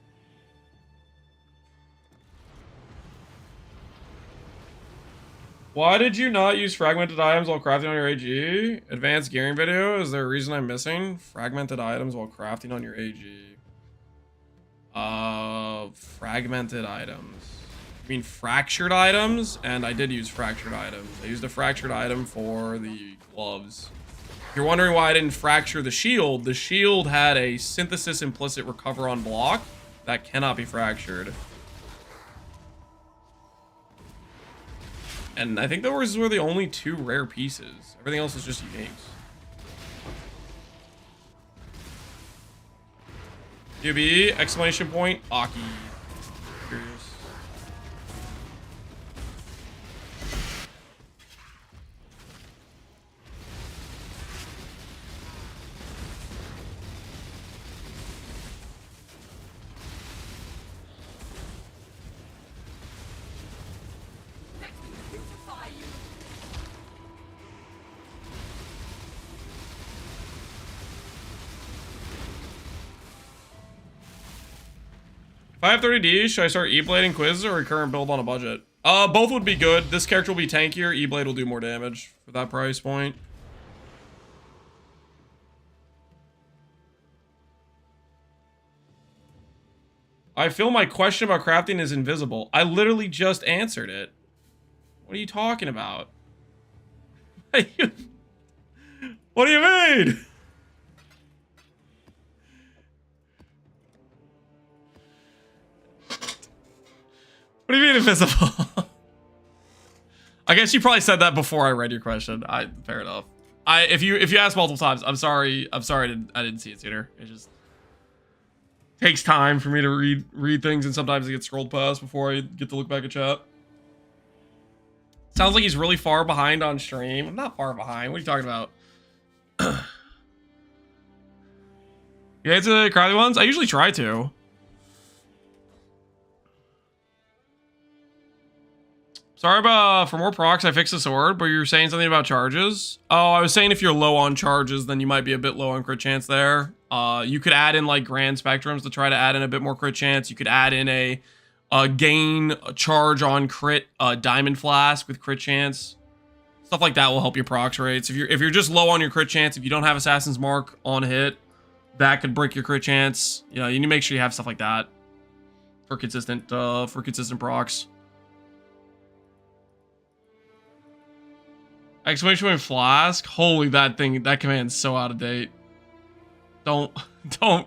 Why did you not use fragmented items while crafting on your AG? Advanced gearing video? Is there a reason I'm missing? Fragmented items while crafting on your AG. Fragmented items. I mean fractured items? And I did use fractured items. I used a fractured item for the gloves. If you're wondering why I didn't fracture the shield had a synthesis implicit recover on block that cannot be fractured. And I think those were the only 2 rare pieces. Everything else was just uniques. UB, exclamation point, Aki. Curious. If I have 30D, should I start E-Blading quizzes or recurrent build on a budget? Both would be good. This character will be tankier. E-Blade will do more damage for that price point. I feel my question about crafting is invisible. I literally just answered it. What are you talking about? What do you mean? What do you mean invisible? I guess you probably said that before I read your question. Fair enough. If you asked multiple times, I'm sorry. I didn't see it sooner. It just takes time for me to read things, and sometimes it gets scrolled past before I get to look back at chat. Sounds like he's really far behind on stream. I'm not far behind. What are you talking about? Yeah, it's the crowded ones. I usually try to. Sorry about for more procs, I fixed the sword, but you were saying something about charges. Oh, I was saying if you're low on charges, then you might be a bit low on crit chance there. You could add in like grand spectrums to try to add in a bit more crit chance. You could add in a gain charge on crit diamond flask with crit chance. Stuff like that will help your procs rates. If you're just low on your crit chance, if you don't have Assassin's Mark on hit, that could break your crit chance. You know, you need to make sure you have stuff like that for consistent procs. Exclamation point flask. Holy, that command's so out of date. Don't, I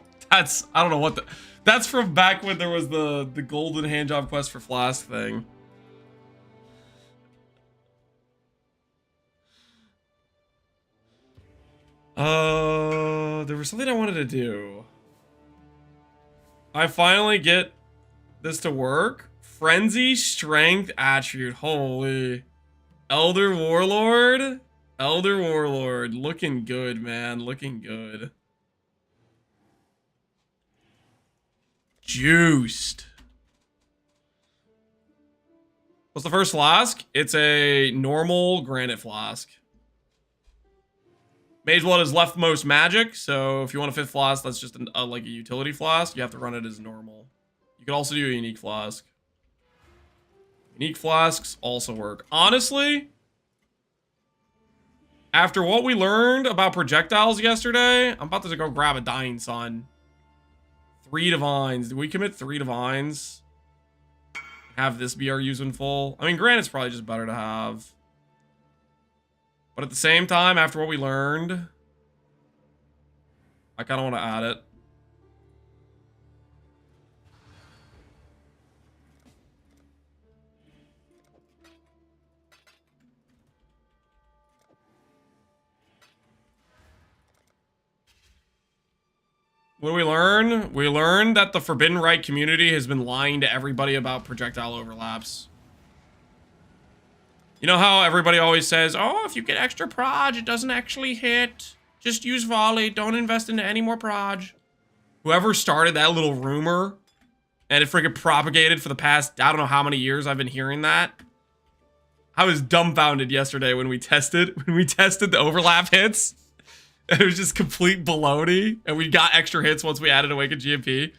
don't know what that's from back when there was the golden handjob quest for flask thing. There was something I wanted to do. I finally get this to work. Frenzy strength attribute. Holy. Elder Warlord, looking good, man, looking good. Juiced. What's the first flask? It's a normal granite flask. Mage Blood is leftmost magic, so if you want a 5th flask, that's just like a utility flask. You have to run it as normal. You can also do a unique flask. Unique flasks also work. Honestly, After what we learned about projectiles yesterday, I'm about to go grab a Dying Sun. 3 divines. Do we commit 3 divines? Have this be our use in full? I mean, granted, it's probably just better to have. But at the same time, after what we learned, I kind of want to add it. What do we learn? We learned that the Forbidden Rite community has been lying to everybody about projectile overlaps. You know how everybody always says, oh, if you get extra proj, it doesn't actually hit. Just use volley. Don't invest into any more proj. Whoever started that little rumor and it freaking propagated for the past, I don't know how many years I've been hearing that. I was dumbfounded yesterday when we tested the overlap hits. And it was just complete baloney. And we got extra hits once we added Awakened GMP.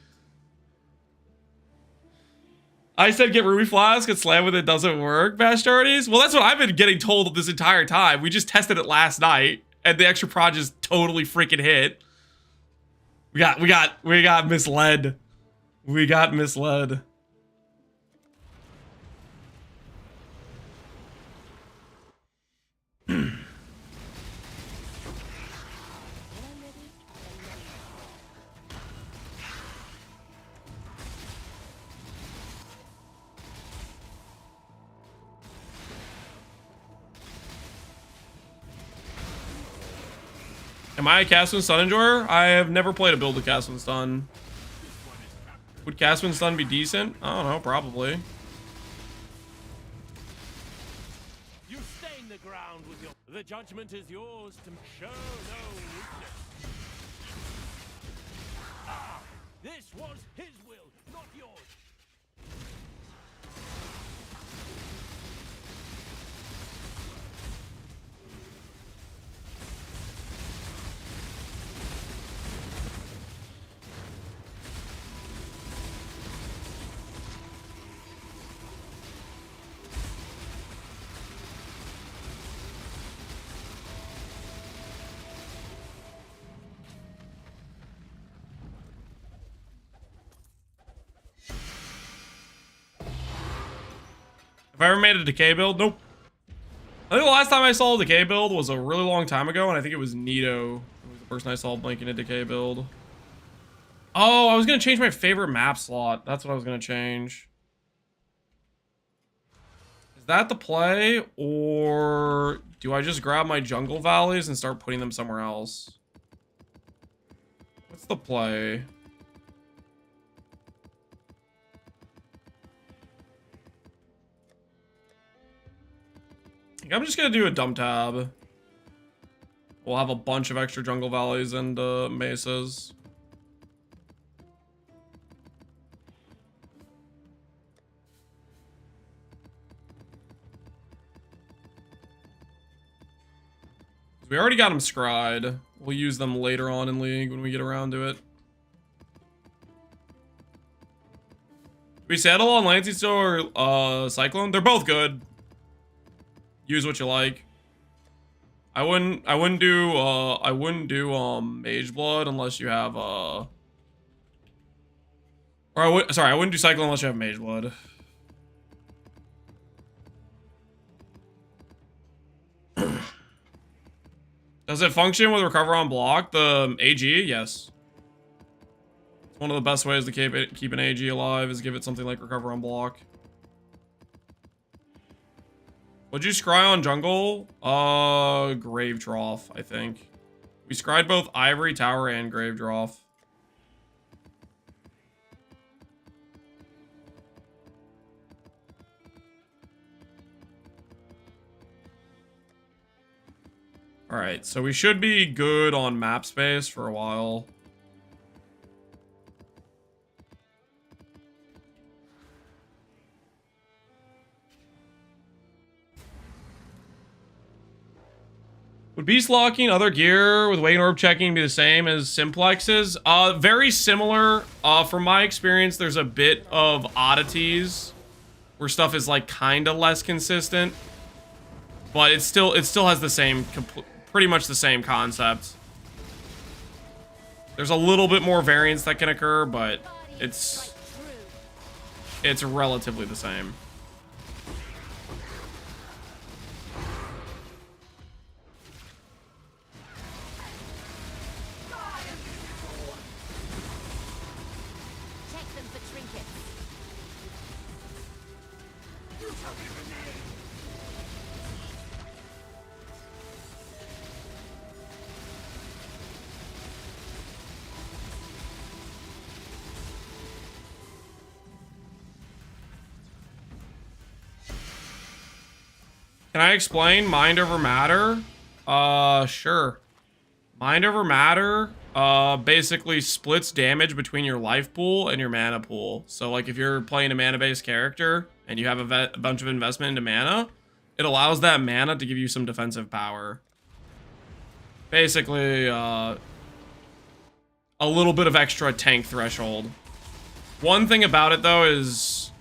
I said get Ruby Flask and slam with it doesn't work, Bastardies. Well, that's what I've been getting told this entire time. We just tested it last night. And the extra proj is totally freaking hit. We got misled. We got misled. Am I a Cast Wind Stun enjoyer? I have never played a build with Cast Wind Stun. Would Cast Wind Stun be decent? I don't know, probably. You stain the ground with your... The judgment is yours to show no weakness. Ah, this was his will, not yours. Have I ever made a decay build? Nope. I think the last time I saw a decay build was a really long time ago, and I think it was Nito. It was the person I saw blinking a decay build. Oh, I was going to change my favorite map slot. That's what I was going to change. Is that the play? Or do I just grab my jungle valleys and start putting them somewhere else? What's the play? I'm just gonna do a dump tab. We'll have a bunch of extra jungle valleys and mesas. We already got them scryed. We'll use them later on in League when we get around to it. We settle on Lancey Store or Cyclone? They're both good. Use what you like. I wouldn't do Mage Blood unless you have I wouldn't do Cyclone unless you have Mage Blood. Does it function with Recover on Block? The AG? Yes. It's one of the best ways to keep an AG alive is give it something like Recover on Block. Would you scry on jungle? Grave Trough, I think. We scryed both Ivory Tower and Grave Trough. Alright, so we should be good on map space for a while. Would beast locking other gear with weight orb checking be the same as simplexes? Very similar. From my experience, there's a bit of oddities where stuff is like kind of less consistent, but it still has the same pretty much the same concept. There's a little bit more variance that can occur, but it's relatively the same. Check them for trinkets. Can I explain mind over matter? Sure. Mind over matter, basically splits damage between your life pool and your mana pool. So, like, if you're playing a mana-based character and you have a bunch of investment into mana, it allows that mana to give you some defensive power. Basically, a little bit of extra tank threshold. One thing about it, though, is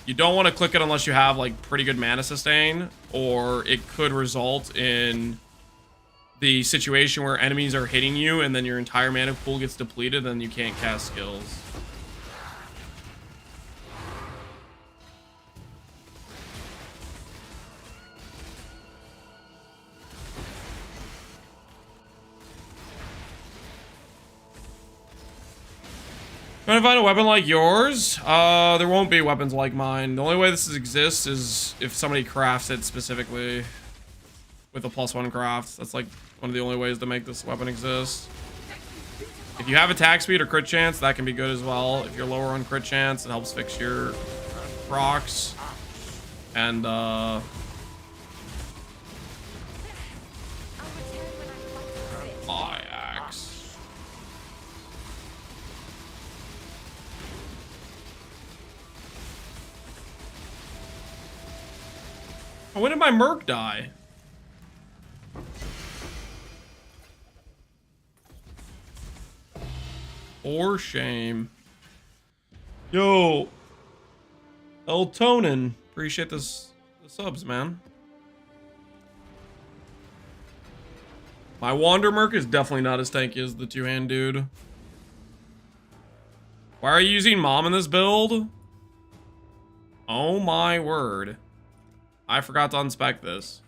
you don't want to click it unless you have, like, pretty good mana sustain, or it could result in the situation where enemies are hitting you and then your entire mana pool gets depleted and you can't cast skills. Trying to find a weapon like yours? There won't be weapons like mine. The only way this exists is if somebody crafts it specifically with a +1 craft. That's like one of the only ways to make this weapon exist. If you have attack speed or crit chance, that can be good as well. If you're lower on crit chance, it helps fix your procs. And I'll return when I'm quite fit. my axe. Oh, when did my merc die? For shame. Yo, Eltonin, appreciate the subs, man. My Wander Merc is definitely not as tanky as the two-hand dude. Why are you using Mom in this build? Oh my word. I forgot to unspec this.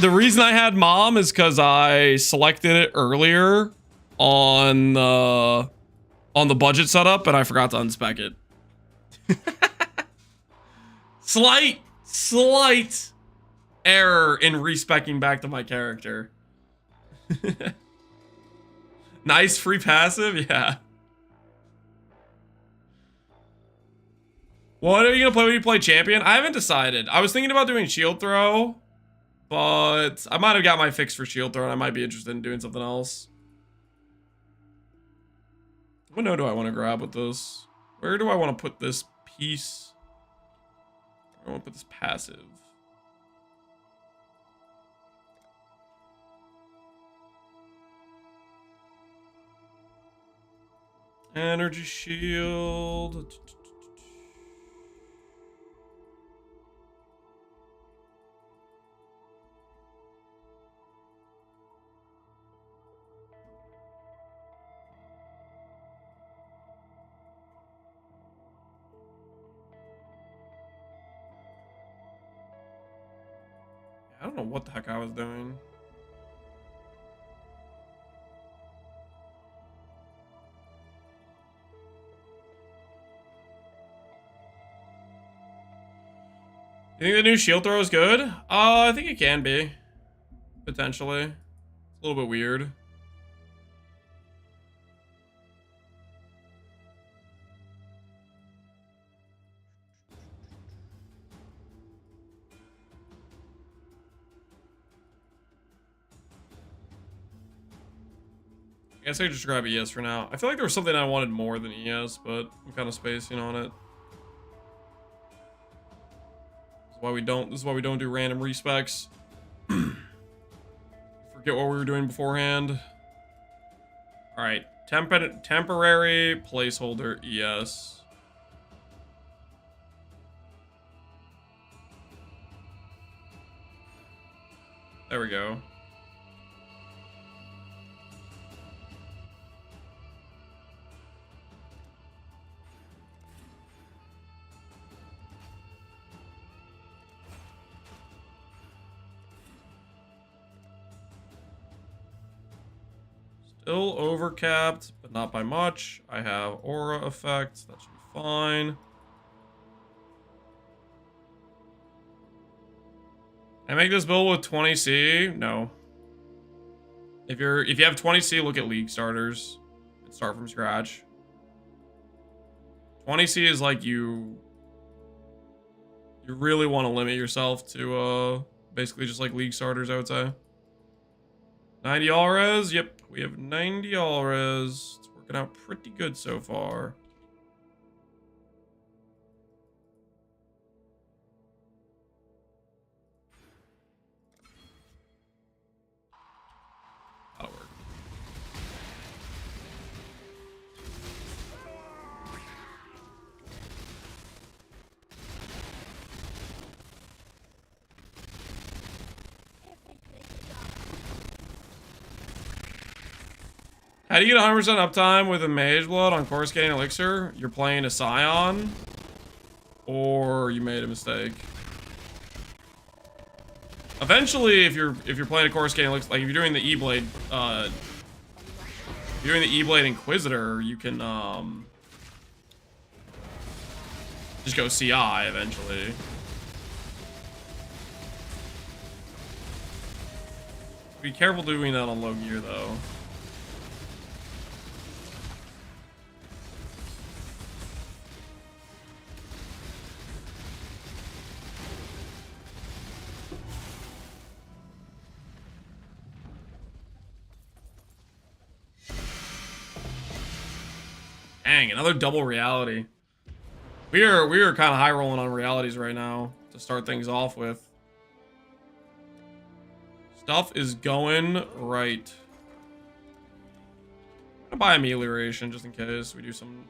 The reason I had Mom is because I selected it earlier on the budget setup, and I forgot to unspec it. Slight error in respecking back to my character. Nice free passive, yeah. What are you gonna play when you play champion? I haven't decided. I was thinking about doing shield throw, but I might have got my fix for shield throw, and I might be interested in doing something else. What node do I want to grab with this? Where do I want to put this piece? I want to put this passive. Energy shield. I don't know what the heck I was doing. You think the new shield throw is good? I think it can be. Potentially. It's a little bit weird. I guess I could just grab ES for now. I feel like there was something I wanted more than ES, but I'm kind of spacing on it. This is why we don't do random respecs. Forget what we were doing beforehand. Alright. Temporary placeholder ES. There we go. Still overcapped, but not by much. I have aura effects. That should be fine. Can I make this build with 20C? No. If you have 20C, look at League starters and start from scratch. 20C is like you really want to limit yourself to basically just like League starters, I would say. 90 all res? Yep, we have 90 all res. It's working out pretty good so far. That'll work. How do you get 100% uptime with a Mage Blood on Coruscating Elixir? You're playing a Scion, or you made a mistake. Eventually, if you're playing a Coruscating Elixir, like if you're doing the E-Blade, Inquisitor, you can just go CI eventually. Be careful doing that on low gear though. Dang, another double reality. We are kind of high rolling on realities right now to start things off with. Stuff is going right. I'm gonna buy amelioration just in case we do some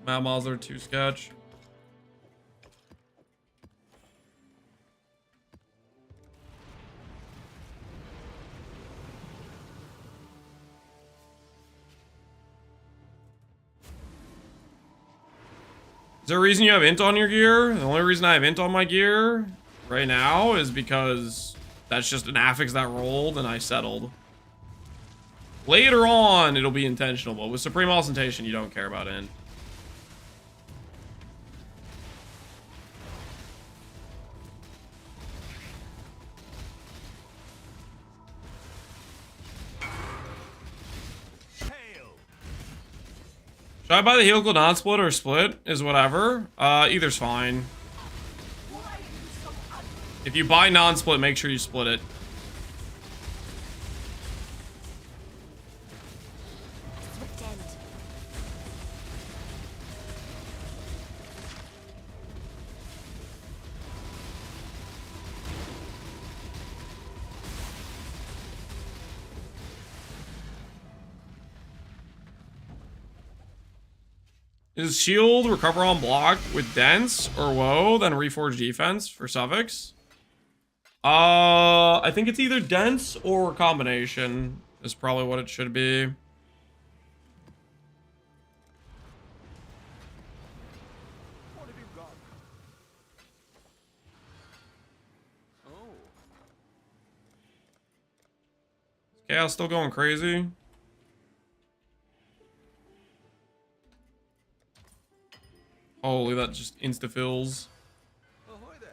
Mad Mazler 2 sketch. Is there a reason you have int on your gear? The only reason I have int on my gear right now is because that's just an affix that rolled and I settled. Later on, it'll be intentional, but with Supreme Ostentation, you don't care about int. Should I buy the Helical non-split or split? Is whatever. Either's fine. If you buy non-split, make sure you split it. Is shield recover on block with dense or woe, then reforge defense for suffix? I think it's either dense or combination is probably what it should be. What have you got? Oh. Chaos still going crazy. Holy, that just insta-fills. Ahoy there.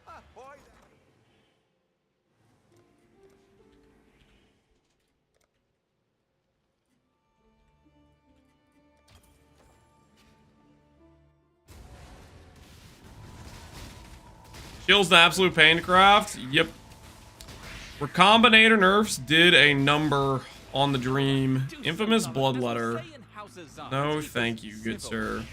Ahoy there. Shield's an absolute pain to craft. Yep. Recombinator nerfs did a number on the dream. Infamous Bloodletter. No, thank you, good sir.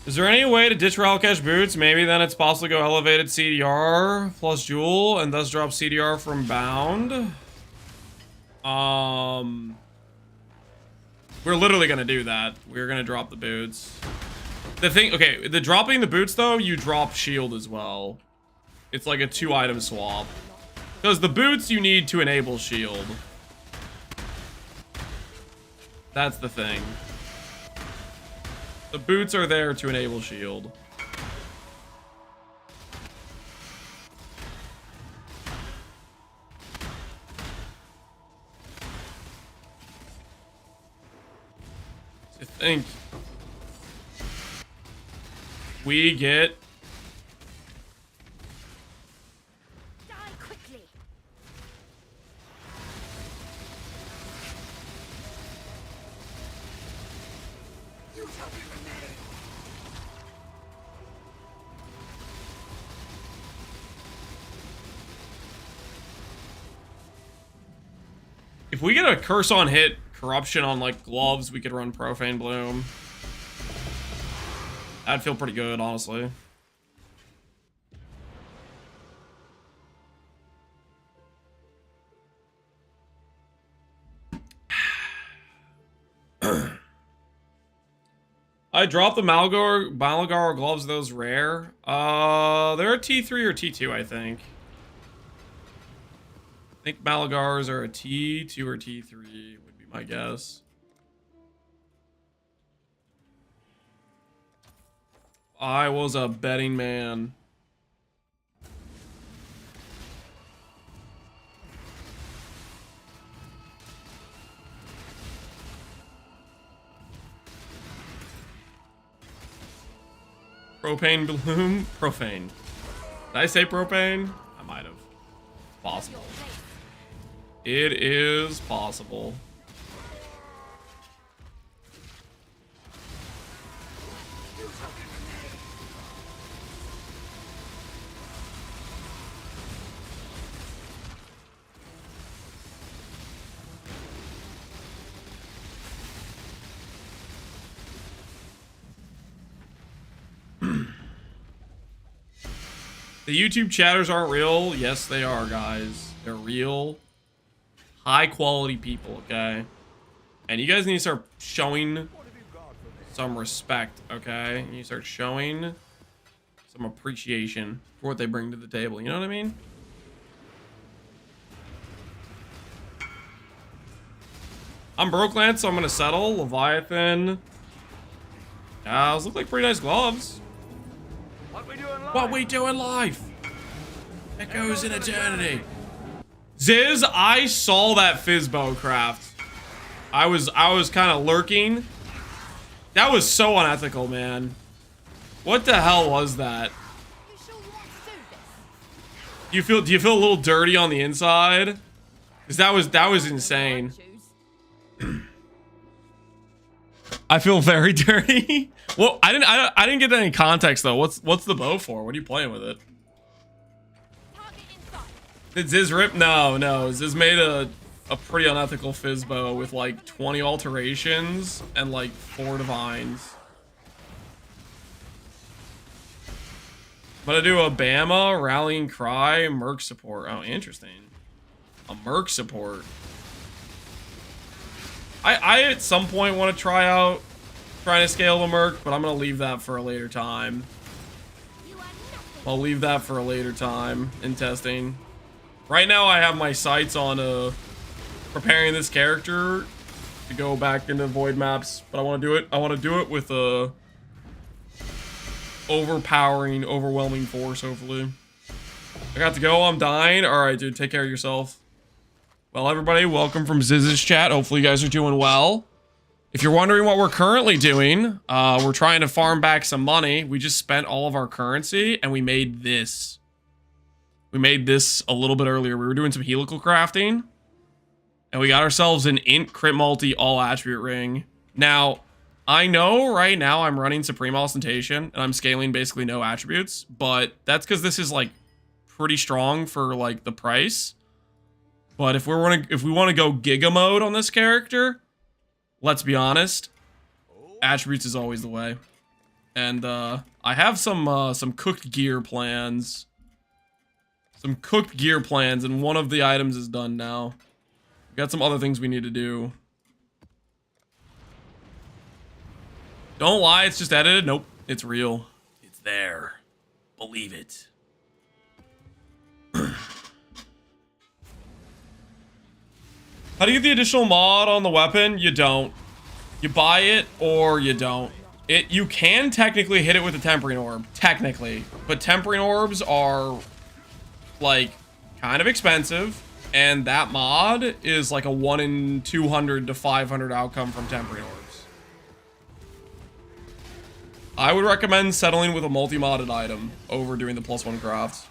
Is there any way to ditch Ralkesh boots? Maybe then it's possible to go elevated CDR plus Jewel and thus drop CDR from Bound. We're literally gonna do that. We're gonna drop the boots. The thing, okay, the dropping the boots though, you drop shield as well. It's like a 2-item swap. Because the boots you need to enable shield. That's the thing. The boots are there to enable shield. I think we get Die quickly. if we get a curse on hit corruption on like gloves, we could run Profane Bloom. That'd feel pretty good, honestly. I dropped the Malgar gloves. Those rare. They're a T3 or T2, I think. I think Malagars are a T2 or T3 would be my guess. I was a betting man. Propane Bloom? Profane. Did I say propane? I might have. Possible. It is possible. The YouTube chatters aren't real. Yes, they are, guys. They're real, high quality people, okay? And you guys need to start showing some respect, okay? You start showing some appreciation for what they bring to the table. You know what I mean? I'm broke, Lance, so I'm gonna settle. Leviathan. Those look like pretty nice gloves. What we doing live? It goes in eternity. Ziz, I saw that Fizzbow craft. I was kind of lurking. That was so unethical, man. What the hell was that? You sure want to do this? Do you feel a little dirty on the inside? Cause that was insane. I feel very dirty. Well, I didn't get any context though. What's the bow for? What are you playing with it? Target inside. Did Ziz rip? No. Ziz made a pretty unethical Fizzbow with like 20 alterations and like 4 divines. I'm gonna do a Bama, Rallying Cry, Merc support. Oh, interesting. A Merc support. I at some point want to try out trying to scale the Merc, but I'm gonna leave that for a later time. You are nothing. I'll leave that for a later time in testing. Right now I have my sights on preparing this character to go back into void maps, but I want to do it with a overpowering, overwhelming force, hopefully. I got to go. I'm dying. All right, dude. Take care of yourself. Well, everybody, welcome from Ziz's chat. Hopefully you guys are doing well. If you're wondering what we're currently doing, we're trying to farm back some money. We just spent all of our currency, and we made this. We made this a little bit earlier. We were doing some helical crafting, and we got ourselves an int crit multi all attribute ring. Now, I know right now I'm running Supreme Ostentation, and I'm scaling basically no attributes, but that's because this is like pretty strong for like the price. But if we want to go Giga mode on this character, let's be honest, attributes is always the way. And I have some cooked gear plans. Some cooked gear plans, and one of the items is done now. We got some other things we need to do. Don't lie, it's just edited. Nope, it's real. It's there. Believe it. How do you get the additional mod on the weapon? You don't. You buy it or you don't. You can technically hit it with a tempering orb, technically, but tempering orbs are like kind of expensive, and that mod is like a 1 in 200 to 500 outcome from tempering orbs. I would recommend settling with a multi-modded item over doing the +1 crafts.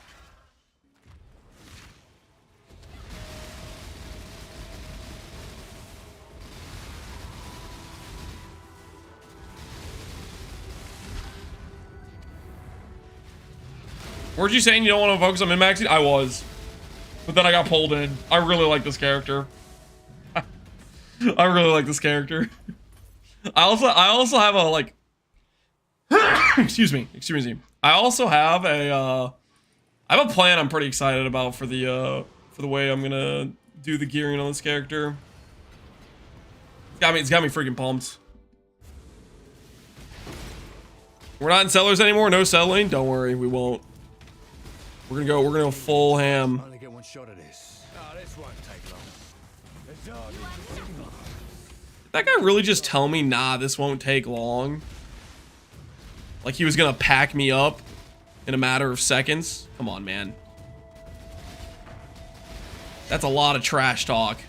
Weren't you saying you don't want to focus on min-maxing? I was. But then I got pulled in. I really like this character. I really like this character. I also have a, like... excuse me. I also have a, I have a plan I'm pretty excited about for the way I'm gonna do the gearing on this character. It's got me freaking pumped. We're not in sellers anymore. No selling. Don't worry, we won't. We're gonna go full ham. Only get one shot at this. Oh, this won't take long. Did that guy really just tell me, nah, this won't take long? Like he was gonna pack me up in a matter of seconds? Come on, man. That's a lot of trash talk.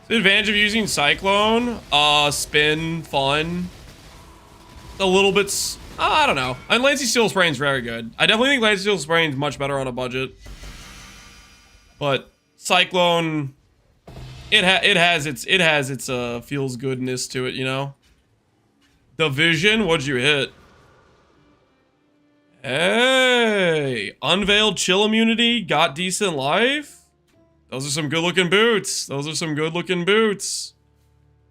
The advantage of using Cyclone, spin, fun. A little bit, I don't know. And Lancy Steel Spraying is very good. I definitely think Lancy Steel Spraying is much better on a budget. But Cyclone, it has its feels goodness to it, you know. Division, what'd you hit? Hey, Unveiled Chill Immunity, got decent life. Those are some good looking boots.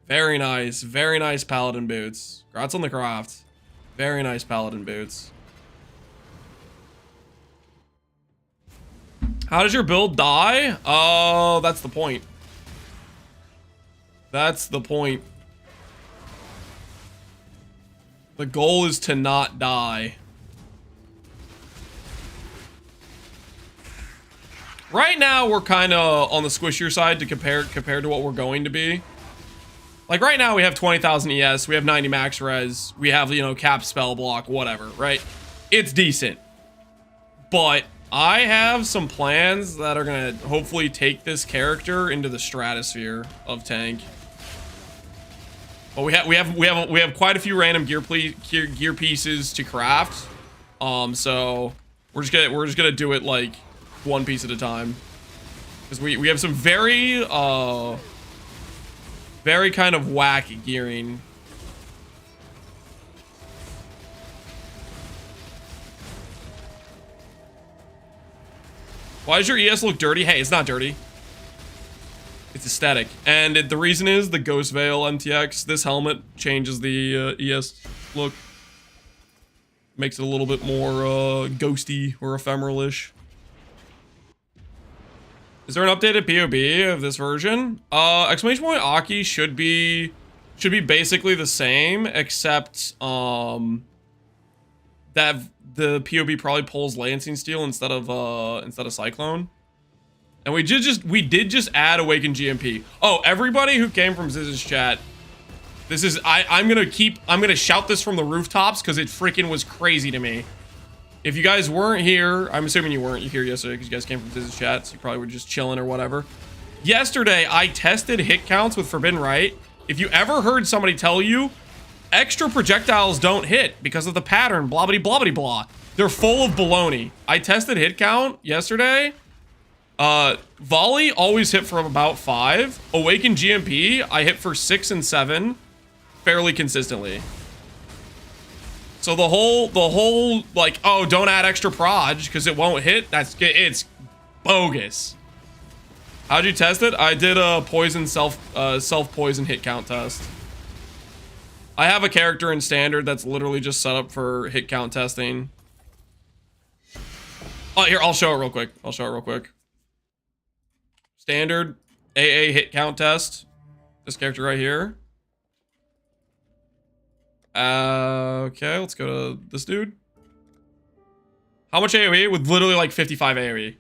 Very nice paladin boots. Congrats on the craft. Very nice paladin boots. How does your build die? Oh, that's the point. The goal is to not die. Right now, we're kind of on the squishier side to compared to what we're going to be. Like right now, we have 20,000 ES, we have 90 max res, we have, you know, cap spell block, whatever, right? It's decent. But I have some plans that are gonna hopefully take this character into the stratosphere of tank. But we have quite a few random gear pieces to craft. So we're just gonna do it like one piece at a time, because we have some very kind of whack gearing. Why does your ES look dirty? Hey, it's not dirty. It's aesthetic, and the reason is the Ghost Veil MTX. This helmet changes the ES look, makes it a little bit more ghosty or ephemeral-ish. Is there an updated POB of this version? Exclamation point Aki should be basically the same, except that the POB probably pulls Lancing Steel instead of Cyclone. And we did just add Awakened GMP. Oh, everybody who came from Ziz's chat, this is I'm gonna shout this from the rooftops because it freaking was crazy to me. If you guys weren't here, I'm assuming you weren't here yesterday because you guys came from Ziz's chat, so you probably were just chilling or whatever. Yesterday, I tested hit counts with Forbidden Rite. If you ever heard somebody tell you extra projectiles don't hit because of the pattern, blah blah blah blah blah, they're full of baloney. I tested hit count yesterday. Volley always hit for about 5. Awaken GMP, I hit for 6 and 7 fairly consistently. So the whole like, oh, don't add extra proj because it won't hit. It's bogus. How'd you test it? I did a poison self poison hit count test. I have a character in standard that's literally just set up for hit count testing. Oh, here, I'll show it real quick. Standard AA hit count test. This character right here. Okay, let's go to this dude. How much AoE? With literally like 55 AoE.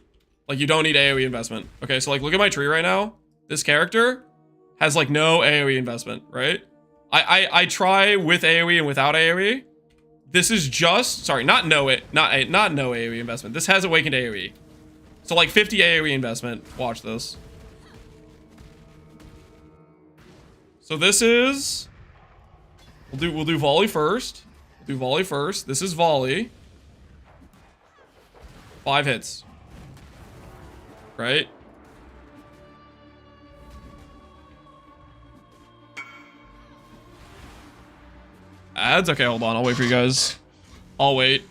Like, you don't need AoE investment. Okay, so like, look at my tree right now. This character has like no AoE investment, right? I try with AoE and without AoE. This is just, sorry, not no AoE investment. This has awakened AoE. So like 50 AoE investment. Watch this. So this is, we'll do volley first. This is volley. 5 hits. Right? Ads? Okay, hold on. I'll wait for you guys. I'll wait.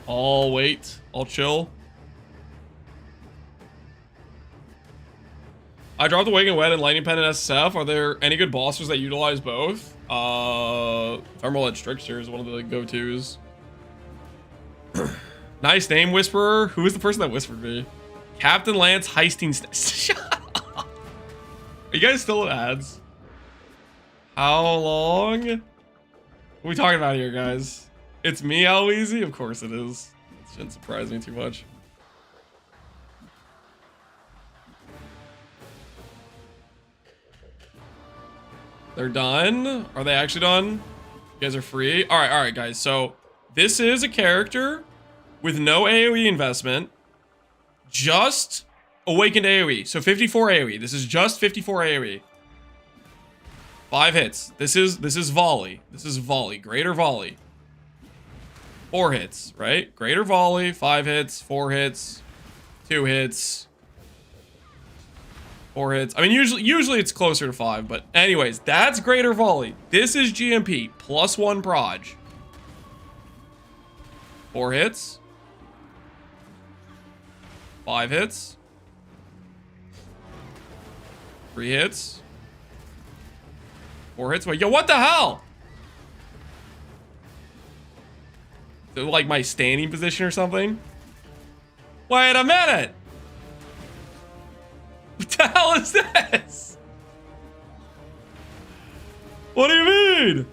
I'll chill. I dropped Awaken Wet and Lightning Pen and SSF. Are there any good bosses that utilize both? Thermal Edge Trickster is one of the go-tos. Nice name, Whisperer. Who is the person that whispered me? Captain Lance Heisting. Shut up. Are you guys still in ads? How long? What are we talking about here, guys? It's me, Aloezy? Of course it is. It shouldn't surprise me too much. They're done? Are they actually done? You guys are free? All right, guys. So this is a character with no AoE investment. Just awakened AoE. So 54 AoE. This is just 54 AoE. 5 hits. This is volley. This is volley. Greater volley. 4 hits, right? Greater volley. 5 hits. 4 hits. 2 hits. 4 hits. I mean, usually it's closer to 5, but anyways, that's greater volley. This is GMP plus 1 proj. 4 hits. 5 hits. 3 hits. 4 hits. Wait, yo, what the hell? Is it like my standing position or something? Wait a minute. What the hell is this? What do you mean?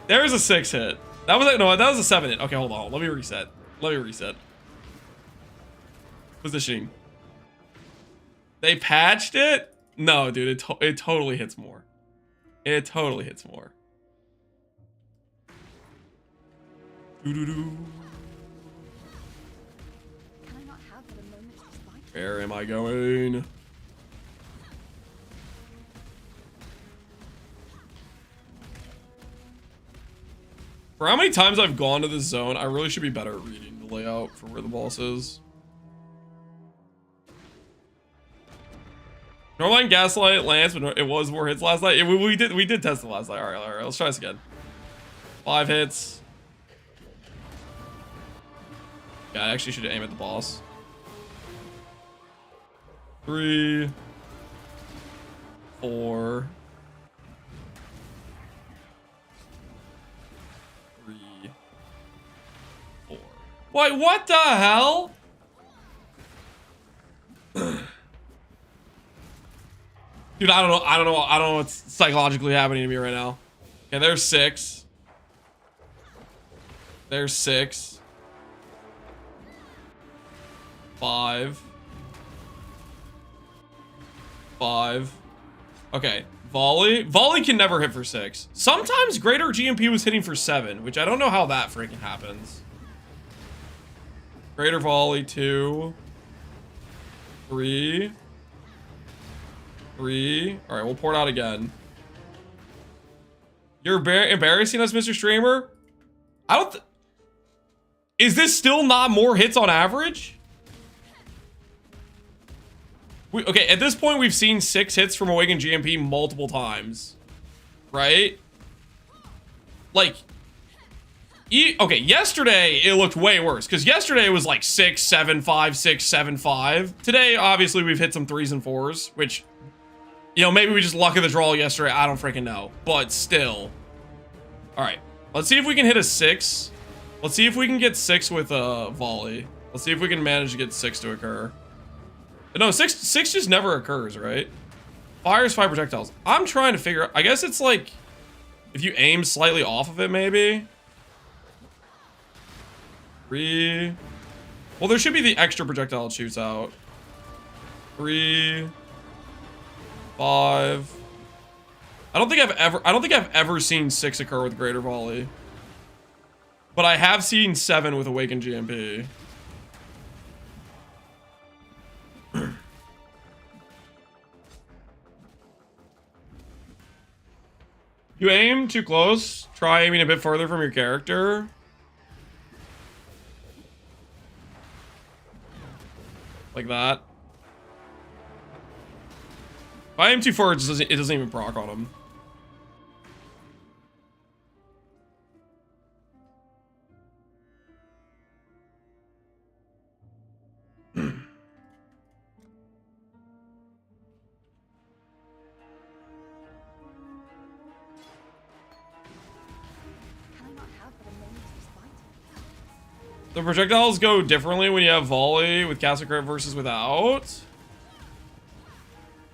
There's a 6 hit. That was no, that was a 7 hit. Okay, hold on. Let me reset. Positioning. They patched it? No, dude, it totally hits more. It totally hits more. Doo-doo-doo. Can I not have a moment to respond? Where am I going? For how many times I've gone to this zone, I really should be better at reading the layout for where the boss is. Normally Gaslight Lance, but it was 4 hits last night. Yeah, we did test it last night. All right, let's try this again. 5 hits. Yeah, I actually should aim at the boss. 3, 4. 3, 4. Wait, what the hell? Dude, I don't know what's psychologically happening to me right now. Okay, there's 6. There's 6. 5. 5. Okay, volley. Volley can never hit for 6. Sometimes greater GMP was hitting for 7, which I don't know how that freaking happens. Greater volley, 2. 3. 3. All right, we'll pour it out again. You're embarrassing us, Mr. Streamer. Is this still not more hits on average? Okay, at this point, we've seen 6 hits from Awakened GMP multiple times. Right? Like, Okay, yesterday it looked way worse because yesterday it was like 6, 7, 5, 6, 7, 5. Today, obviously, we've hit some 3s and 4s, which, you know, maybe we just luck of the draw yesterday. I don't freaking know, but still. All right, let's see if we can hit a 6. Let's see if we can get 6 with a volley. Let's see if we can manage to get 6 to occur. No, 6 just never occurs, right? Fires 5 projectiles. I'm trying to figure out. I guess it's like if you aim slightly off of it, maybe. 3. Well, there should be the extra projectile it shoots out. 3, 5. I don't think I've ever seen 6 occur with greater volley. But I have seen 7 with awakened GMP. You aim too close, try aiming a bit further from your character. Like that. If I aim too far, it doesn't even proc on him. The projectiles go differently when you have volley with caster crit versus without.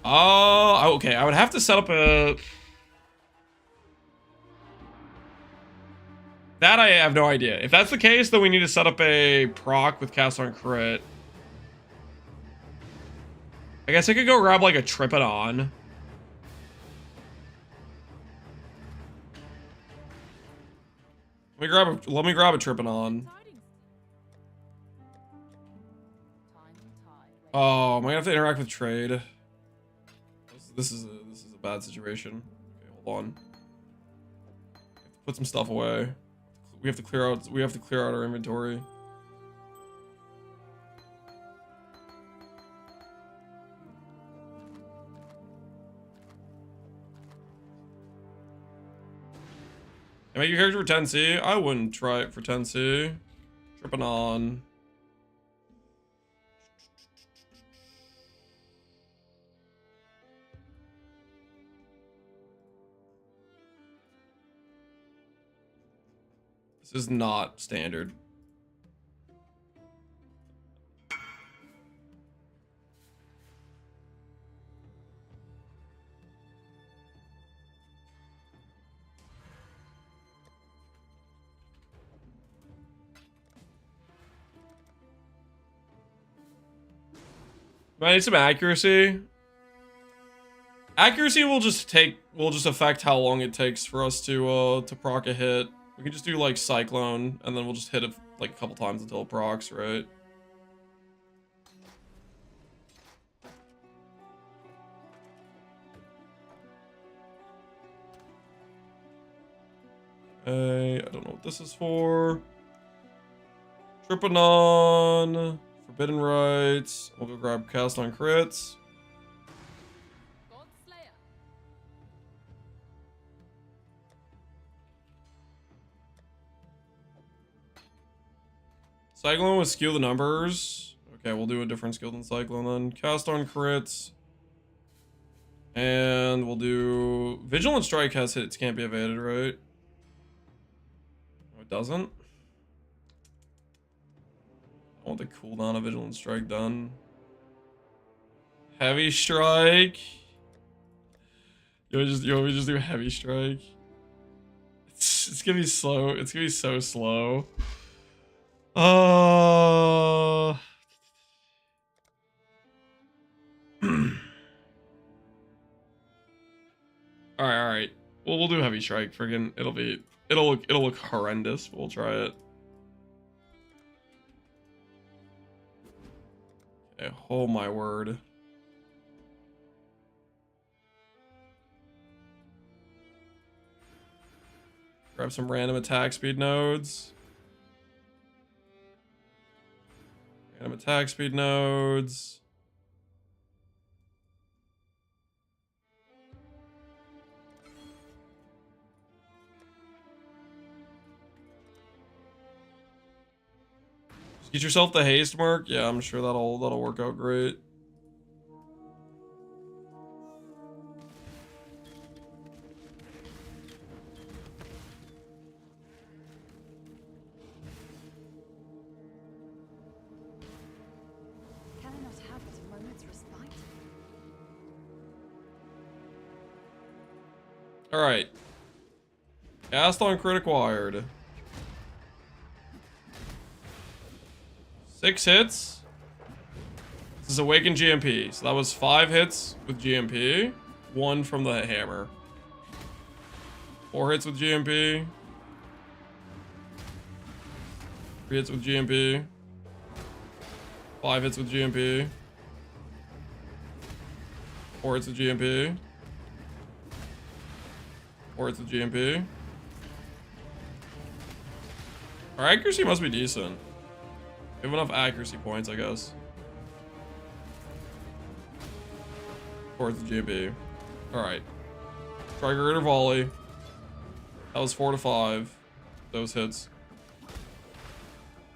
Oh, okay. I would have to set up a... That I have no idea. If that's the case, then we need to set up a proc with cast on crit. I guess I could go grab like a trip it on. Let me grab a trip it on. Oh, am I gonna have to interact with trade? This is a bad situation. Okay, hold on. Put some stuff away. We have to clear out our inventory. I make your character for 10C. I wouldn't try it for 10C. Tripping on. This is not standard. I need some accuracy. Accuracy will just affect how long it takes for us to proc a hit. We can just do like Cyclone, and then we'll just hit it like a couple times until it procs, right? I don't know what this is for. Tripanon, Forbidden Rites. We'll go grab Cast on Crits. Cyclone with skew the numbers. Okay, we'll do a different skill than Cyclone then. Cast on crits. And we'll do... Vigilant Strike has hits, can't be evaded, right? No, it doesn't. I want the cooldown of Vigilant Strike done. Heavy Strike. You want me to just do Heavy Strike? It's gonna be slow. It's gonna be so slow. All right. Well, we'll do Heavy Strike. Friggin', it'll look horrendous, but we'll try it. Okay, oh my word. Grab some random attack speed nodes. Random attack speed nodes. Get yourself the haste mark. Yeah, I'm sure that'll work out great. Can I not have but a moment's respite? All right. Cast on crit acquired. 6 hits. This is Awakened GMP. So that was 5 hits with GMP. 1 from the hammer. 4 hits with GMP. 3 hits with GMP. 5 hits with GMP. 4 hits with GMP. 4 hits with GMP. Our accuracy must be decent. We have enough accuracy points, I guess. 4 hits with GMP. Alright. Trigger or volley. That was 4 to 5. Those hits.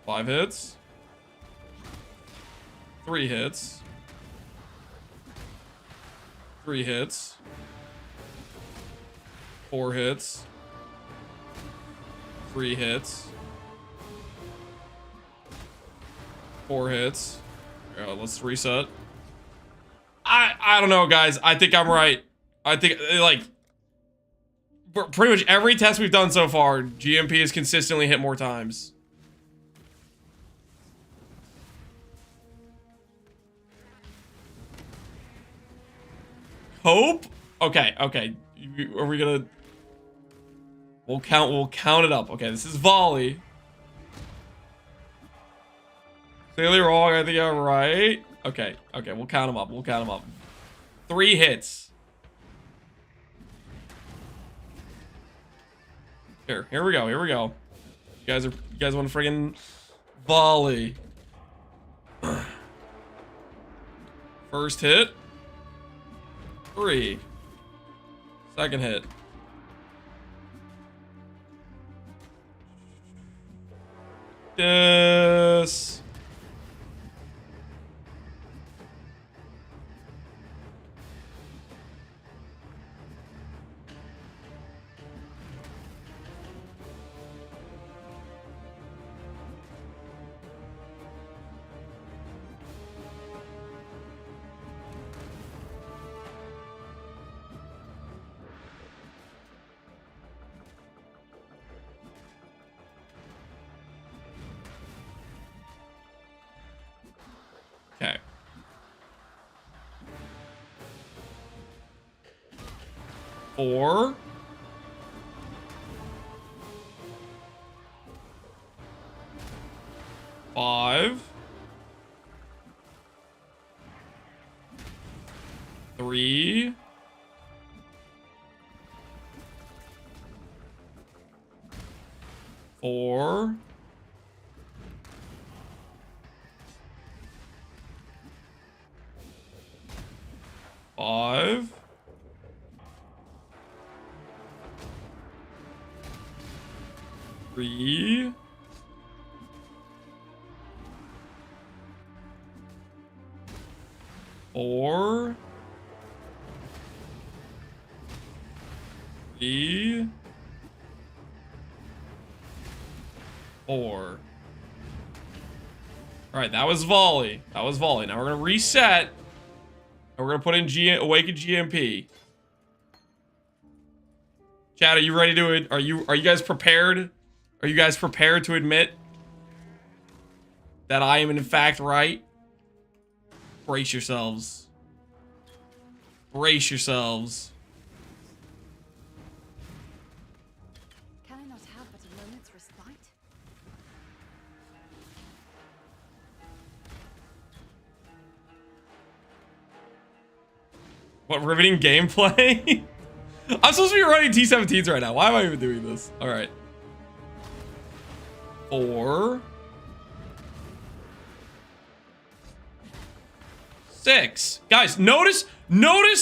5 hits. 3 hits. 3 hits. 4 hits. 3 hits. 4 hits. Yeah, let's reset. I don't know, guys. I think I'm right. I think, like, pretty much every test we've done so far, GMP has consistently hit more times. Hope? Okay, okay. Are we gonna... We'll count it up. Okay, this is volley. Clearly wrong, I think I'm right. Okay, okay, we'll count them up. We'll count them up. 3 hits. Here we go, here we go. You guys want to friggin' volley. First hit. 3. Second hit. Yes. Okay. Four. Five. 3. 4. 5. 3. 4. 3. 4. All right, that was volley. That was volley. Now we're gonna reset. And we're gonna put in Awakened GMP. Chad, are you ready to it? Are you guys prepared? Are you guys prepared to admit that I am in fact right? Brace yourselves. Brace yourselves. Can I not have but a moment's respite? What riveting gameplay? I'm supposed to be running T-17s right now. Why am I even doing this? All right. 4. 6. Guys, notice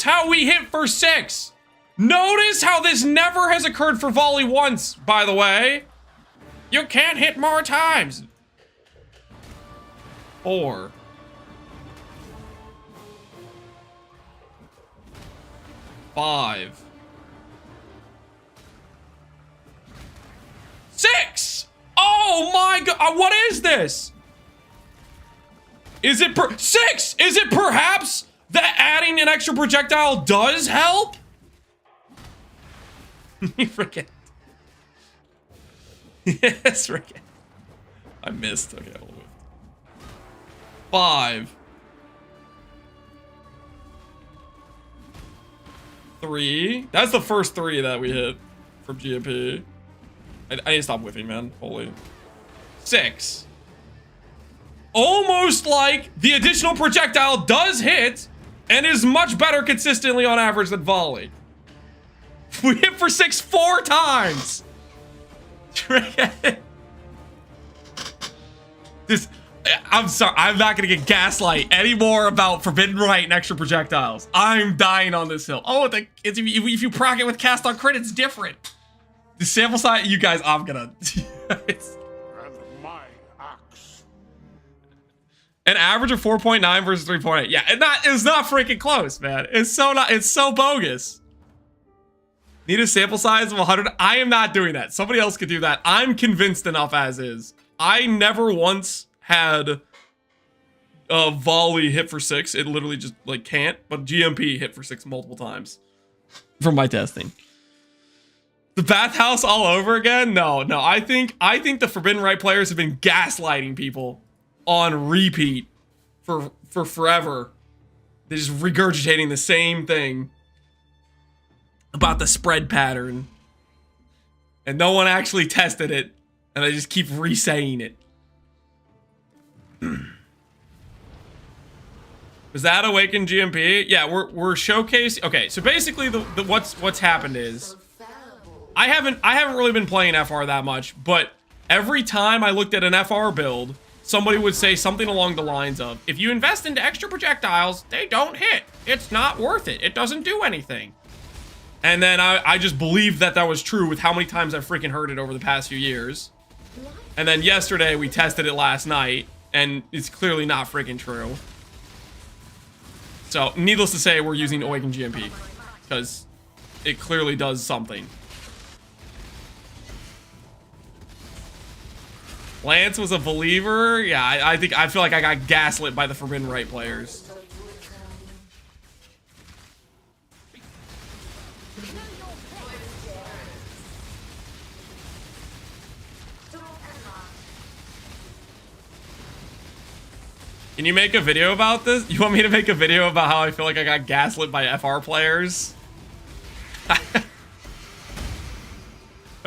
how we hit for 6. Notice how this never has occurred for volley once, by the way. You can't hit more times. 4. 5. 6. Oh my god, what is this? Is it 6? Is it perhaps that adding an extra projectile does help? You forget. Yes, forget. I missed. Okay, hold on. 5. 3. That's the first 3 that we hit from GMP. I need to stop whiffing, man. Holy. 6. Almost like the additional projectile does hit and is much better consistently on average than volley. We hit for 6 4 times. This, I'm sorry, I'm not gonna get gaslight anymore about Forbidden Rite and extra projectiles. I'm dying on this hill. Oh, if you proc it with cast on crit, it's different. The sample size, you guys, I'm gonna. It's And my axe. an average of 4.9 versus 3.8. Yeah, it's not freaking close, man. It's so bogus. Need a sample size of 100. I am not doing that. Somebody else could do that. I'm convinced enough as is. I never once had a volley hit for 6. It literally just like can't. But GMP hit for 6 multiple times from my testing. The bathhouse all over again? No. I think the Forbidden Rite players have been gaslighting people on repeat for forever. They're just regurgitating the same thing about the spread pattern, and no one actually tested it, and I just keep re-saying it. Was that Awakened GMP? Yeah, we're showcasing. Okay, so basically what's happened is I haven't really been playing FR that much, but every time I looked at an FR build, somebody would say something along the lines of, if you invest into extra projectiles, they don't hit. It's not worth it. It doesn't do anything. And then I just believed that was true with how many times I've freaking heard it over the past few years. And then yesterday we tested it last night, and it's clearly not freaking true. So needless to say, we're using Awaken GMP because it clearly does something. Lance was a believer. Yeah, I feel like I got gaslit by the Forbidden Rite players. Can you make a video about this? You want me to make a video about how I feel like I got gaslit by FR players? Wait,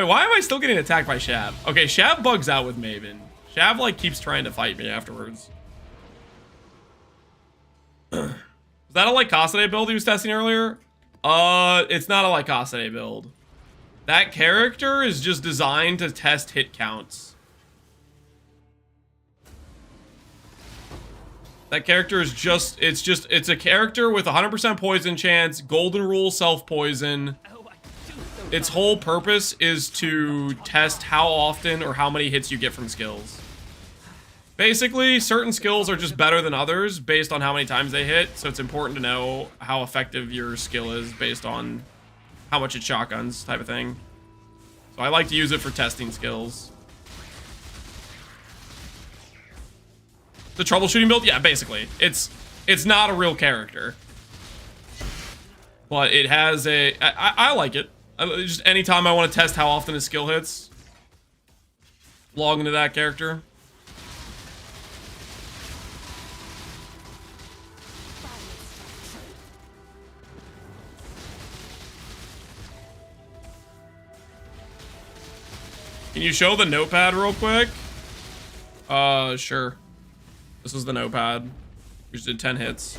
why am I still getting attacked by Shab? Okay, Shab bugs out with Maven. Shab, like, keeps trying to fight me afterwards. Was that a Lycosidate build he was testing earlier? It's not a Lycosidate build. That character is just designed to test hit counts. That character is it's a character with 100% poison chance, golden rule self-poison. Its whole purpose is to test how often or how many hits you get from skills. Basically, certain skills are just better than others based on how many times they hit, so it's important to know how effective your skill is based on how much it shotguns, type of thing. So I like to use it for testing skills. The troubleshooting build? Yeah, basically. It's not a real character. But it has a... I like it. Just anytime I want to test how often his skill hits, log into that character. Can you show the notepad real quick? Sure. This was the notepad. We just did 10 hits.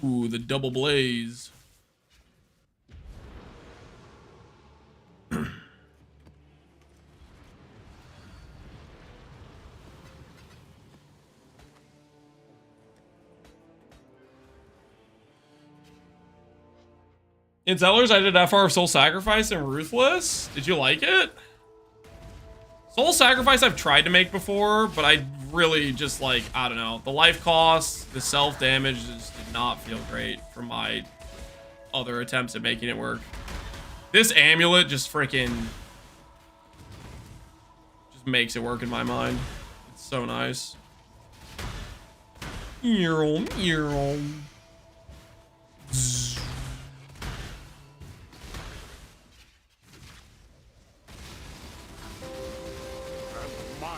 Ooh, the double blaze. In Zellers, I did FR of Soul Sacrifice and Ruthless. Did you like it? Soul Sacrifice I've tried to make before, but I really just like, I don't know. The life cost, the self damage just did not feel great from my other attempts at making it work. This amulet just freaking just makes it work in my mind. It's so nice. Zzz. My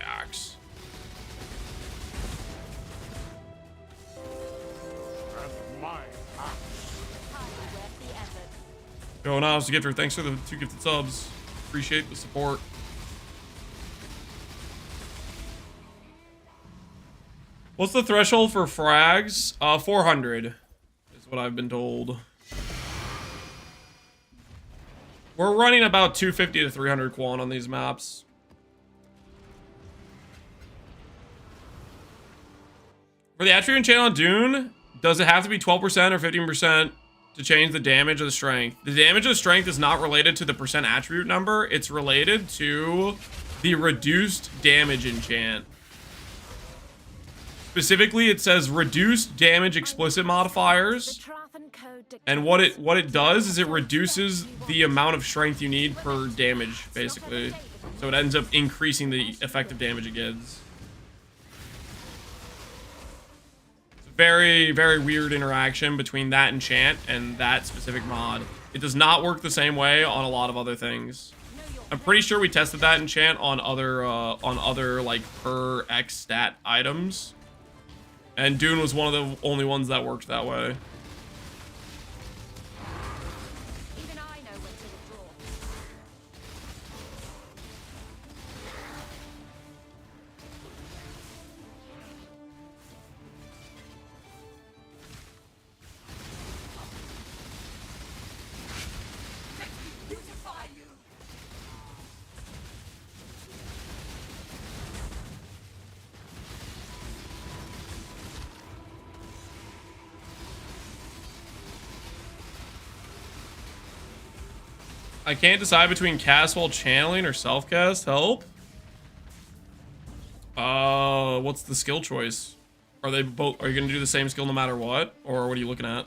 axe. Yo, Nas the Gifter, thanks for the 2 gifted subs. Appreciate the support. What's the threshold for frags? 400 is what I've been told. We're running about 250 to 300 quant on these maps. For the attribute channel on Dune, does it have to be 12% or 15% to change the damage or the strength? The damage or the strength is not related to the percent attribute number. It's related to the reduced damage enchant. Specifically, it says reduced damage explicit modifiers. And what it does is it reduces the amount of strength you need per damage, basically. So it ends up increasing the effective damage it gets. It's a very, very weird interaction between that enchant and that specific mod. It does not work the same way on a lot of other things. I'm pretty sure we tested that enchant on other like per X stat items. And Dune was one of the only ones that worked that way. Even I know when to withdraw. I can't decide between cast while channeling or self-cast. Help. What's the skill choice? Are they both? Are you gonna do the same skill no matter what, or what are you looking at?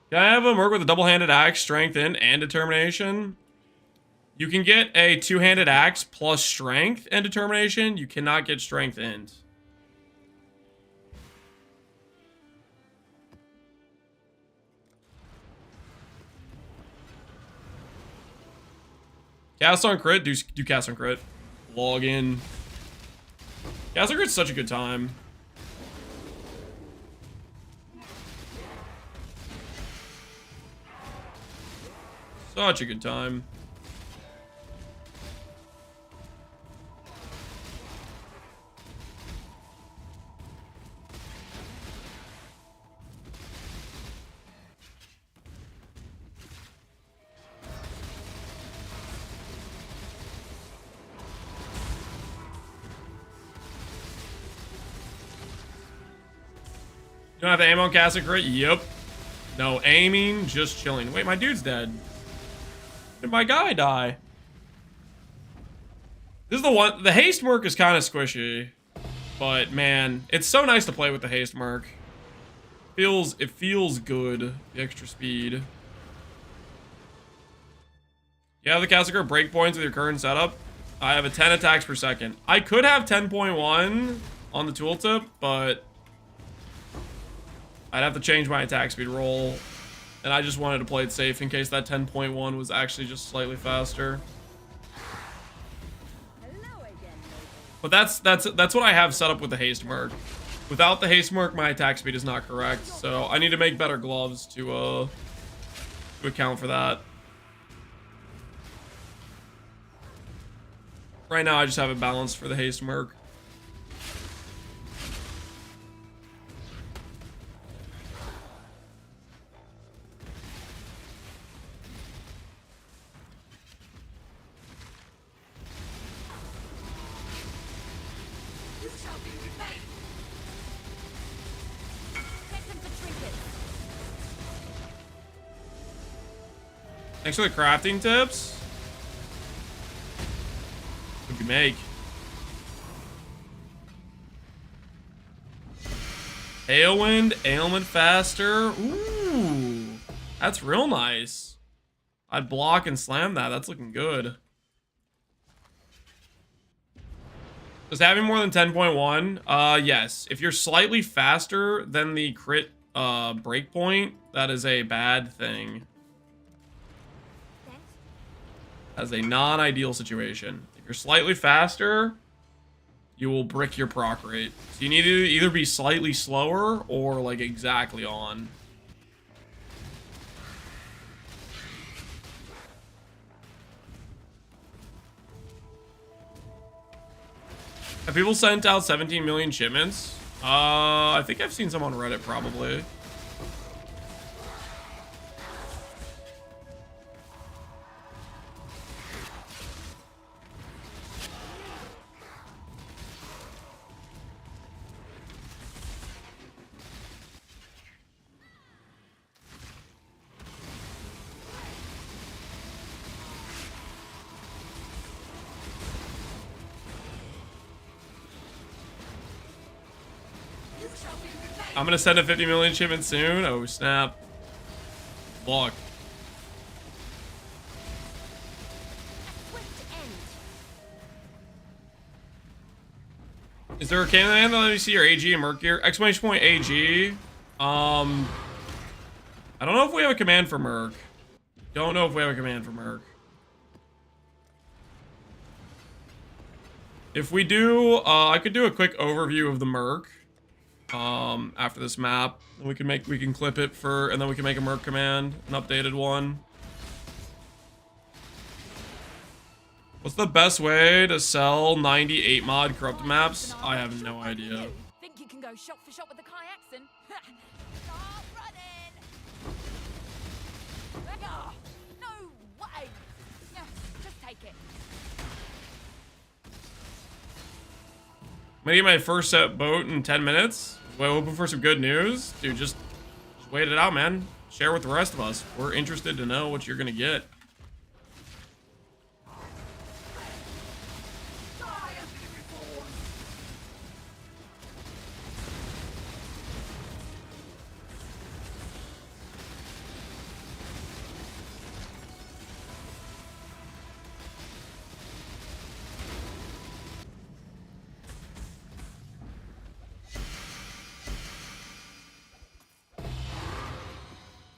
Can I have him work with a double-handed axe, strength in, and determination? You can get a two-handed axe plus strength and determination. You cannot get strength in. Cast on crit, do cast on crit. Log in. Cast on crit's such a good time. Such a good time. You don't have to aim on cast on crit? Yep. No aiming, just chilling. Wait, my dude's dead. Did my guy die? This is the one. The haste merc is kind of squishy, but man, it's so nice to play with the haste merc. It feels good. The extra speed. You have the Cassicker breakpoints with your current setup. I have a 10 attacks per second. I could have 10.1 on the tooltip, but I'd have to change my attack speed roll. And I just wanted to play it safe in case that 10.1 was actually just slightly faster. But that's what I have set up with the haste merc. Without the haste merc, my attack speed is not correct. So I need to make better gloves to account for that. Right now I just have it balanced for the haste merc. Thanks for the crafting tips. What do you make? Tailwind, ailment faster. Ooh, that's real nice. I'd block and slam that. That's looking good. Does having more than 10.1? Yes. If you're slightly faster than the crit breakpoint, that is a bad thing. Thanks. As a non-ideal situation. If you're slightly faster, you will brick your proc rate. So you need to either be slightly slower or like exactly on. Have people sent out 17 million shipments? I think I've seen some on Reddit probably. I'm gonna send a 50 million shipment soon. Oh snap. Block. Swift end. Is there a command that let me see your AG and Merc gear? Exclamation point AG. I don't know if we have a command for Merc. Don't know if we have a command for Merc. If we do, I could do a quick overview of the Merc. After this map, we can clip it for, and then we can make a Merc command, an updated one. What's the best way to sell 98 mod corrupted maps? I have no idea. Think you can go shot for shot with the Kayakson? Start running! Ah, no way! Yeah, just take it. I'm gonna get my first set boat in 10 minutes. We're hoping for some good news. Dude, just wait it out, man. Share with the rest of us. We're interested to know what you're gonna get.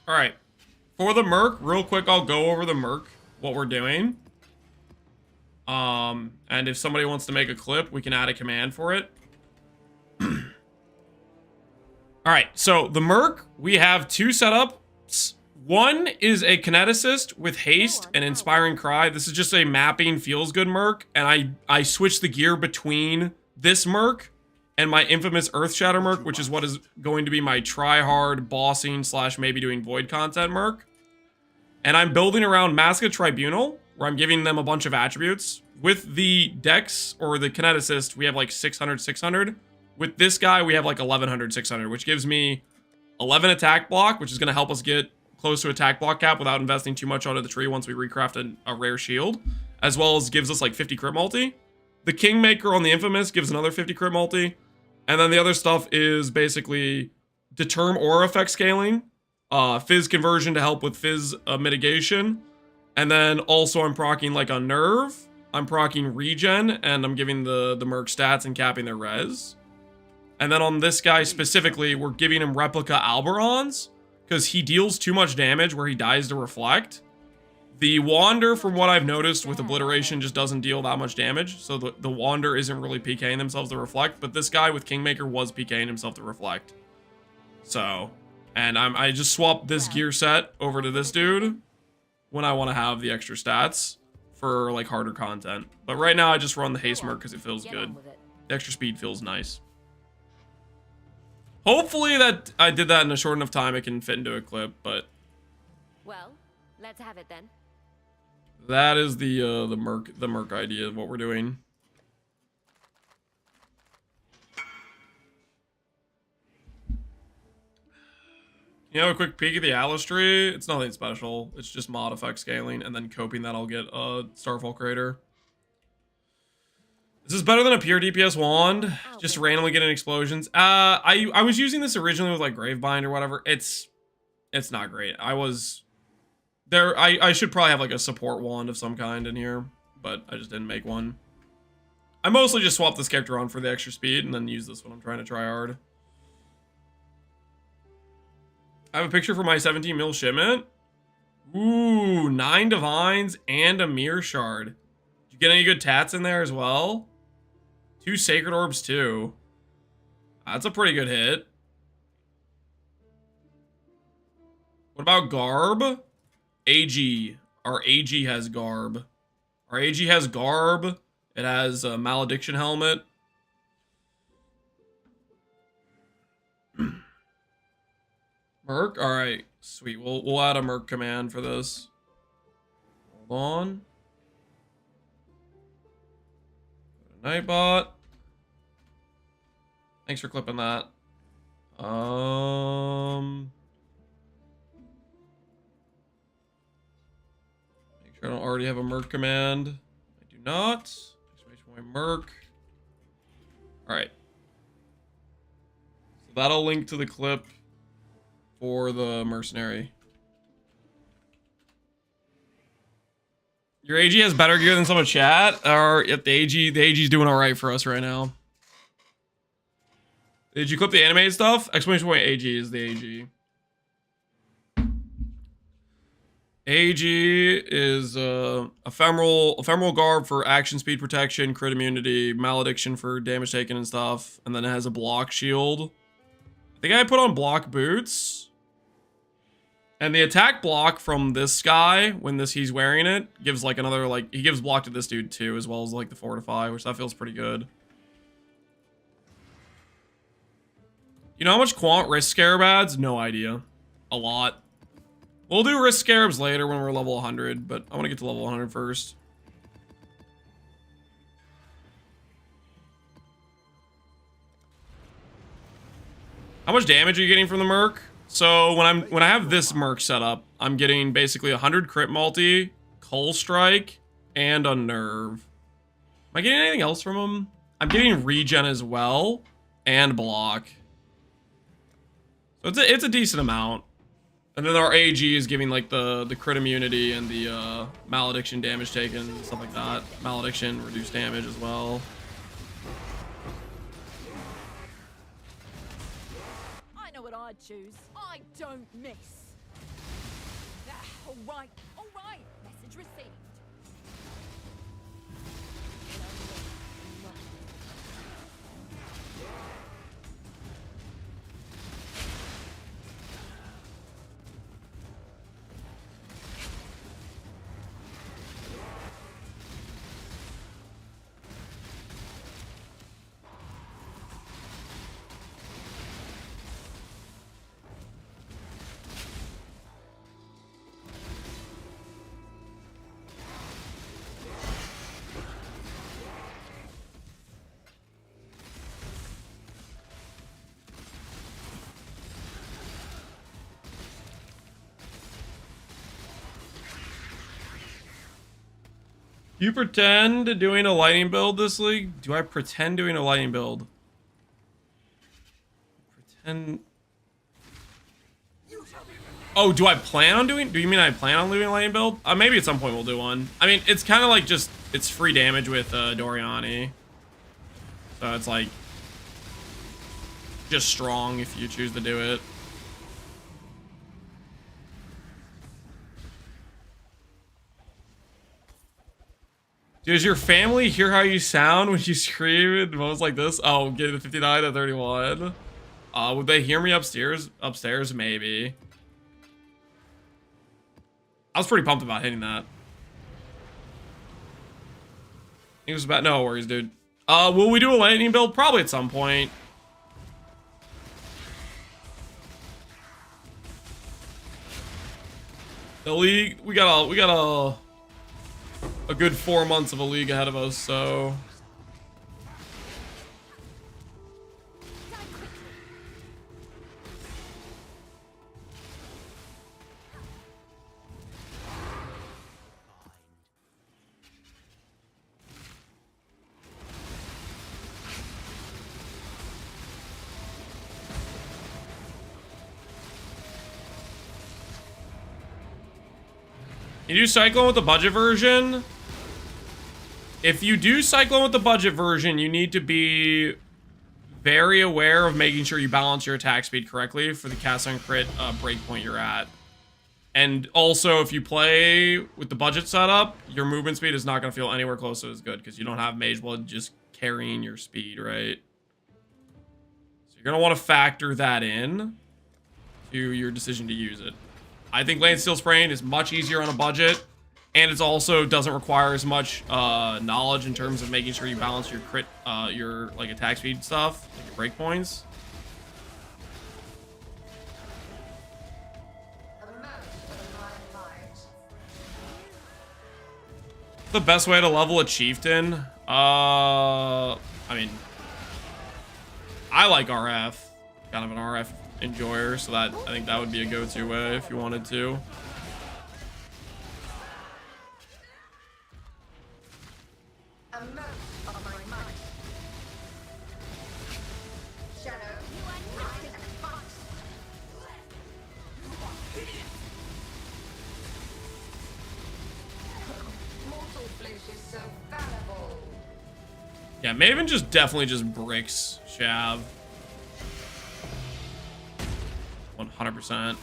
All right, for the Merc, real quick, I'll go over the Merc, what we're doing. And if somebody wants to make a clip, we can add a command for it. All right, so the Merc, we have two setups. One is a kineticist with haste and inspiring cry. This is just a mapping feels good Merc, and I switch the gear between this Merc and my infamous Earthshatter Merc, which is what is going to be my try-hard bossing / maybe doing void content Merc. And I'm building around Maska Tribunal, where I'm giving them a bunch of attributes. With the Dex, or the Kineticist, we have like 600, 600. With this guy, we have like 1100, 600, which gives me 11 attack block, which is going to help us get close to attack block cap without investing too much onto the tree once we recraft a rare shield. As well as gives us like 50 crit multi. The Kingmaker on the Infamous gives another 50 crit multi. And then the other stuff is basically Determ Aura Effect scaling, Fizz conversion to help with Fizz mitigation, and then also I'm proccing like a Nerve, I'm proccing regen, and I'm giving the Merc stats and capping their res. And then on this guy specifically, we're giving him Replica Alberons, because he deals too much damage where he dies to reflect. The Wander, from what I've noticed with Obliteration, just doesn't deal that much damage. So the Wander isn't really PKing themselves to reflect. But this guy with Kingmaker was PKing himself to reflect. So, and I just swapped this gear set over to this dude when I want to have the extra stats for like harder content. But right now I just run the Haste Merc because it feels good. The extra speed feels nice. Hopefully that I did that in a short enough time it can fit into a clip, but... Well, let's have it then. That is the Merc idea of what we're doing. You know, a quick peek at the Atlas tree. It's nothing special. It's just mod effect scaling, and then coping that I'll get a Starfall Crater. This is better than a pure DPS wand. Just randomly getting explosions. I was using this originally with like Gravebind or whatever. It's not great. I should probably have like a support wand of some kind in here, but I just didn't make one. I mostly just swap this character on for the extra speed and then use this when I'm trying to try hard. I have a picture for my 17 mil shipment. Ooh, 9 divines and a mirror shard. Did you get any good tats in there as well? 2 sacred orbs too. That's a pretty good hit. What about garb? AG. Our AG has garb. Our AG has garb. It has a malediction helmet. Merc? Alright, sweet. We'll add a Merc command for this. Hold on. Nightbot. Thanks for clipping that. Make sure I don't already have a Merc command. I do not. Exclamation point Merc. Alright. So that'll link to the clip for the Mercenary. Your AG has better gear than some of chat? Or if the AG's doing alright for us right now. Did you clip the animated stuff? Exclamation point AG is the AG. AG is ephemeral garb for action speed protection, crit immunity, malediction for damage taken and stuff, and then it has a block shield. I think I put on block boots. And the attack block from this guy, when he's wearing it, gives like another, like, he gives block to this dude too, as well as like the fortify, which that feels pretty good. You know how much quant risk scarab adds? No idea. A lot. We'll do risk scarabs later when we're level 100, but I want to get to level 100 first. How much damage are you getting from the Merc? So when I have this Merc set up, I'm getting basically 100 crit multi, Cull Strike, and Unnerve. Am I getting anything else from him? I'm getting regen as well, and block. So it's a decent amount. And then our AG is giving like the crit immunity and the malediction damage taken, stuff like that. Malediction, reduced damage as well. I know what I'd choose. I don't miss. All right. Message received. You pretend doing a lightning build this league? Do I pretend doing a lightning build? Pretend. Oh, do I plan on doing? Do you mean I plan on doing a lightning build? Maybe at some point we'll do one. I mean, it's kind of like just it's free damage with Doriani, so it's like just strong if you choose to do it. Does your family hear how you sound when you scream in moments like this? Oh, getting the 59 to 31. Would they hear me upstairs? Upstairs, maybe. I was pretty pumped about hitting that. It was about no worries, dude. Will we do a lightning build? Probably at some point. The league, we got a good 4 months of a league ahead of us, so You do Cyclone with the budget version. If you do Cyclone with the budget version, you need to be very aware of making sure you balance your attack speed correctly for the cast on crit breakpoint you're at. And also, if you play with the budget setup, your movement speed is not going to feel anywhere close to as good because you don't have Mage Blood just carrying your speed, right? So you're going to want to factor that in to your decision to use it. I think Lance Steel Sprain is much easier on a budget, and it also doesn't require as much knowledge in terms of making sure you balance your crit, your like attack speed stuff, like your breakpoints. The best way to level a chieftain? I mean, I like RF, kind of an RF enjoyer, so that I think that would be a go-to way if you wanted to. Yeah, Maven just definitely just bricks Shav. 100%.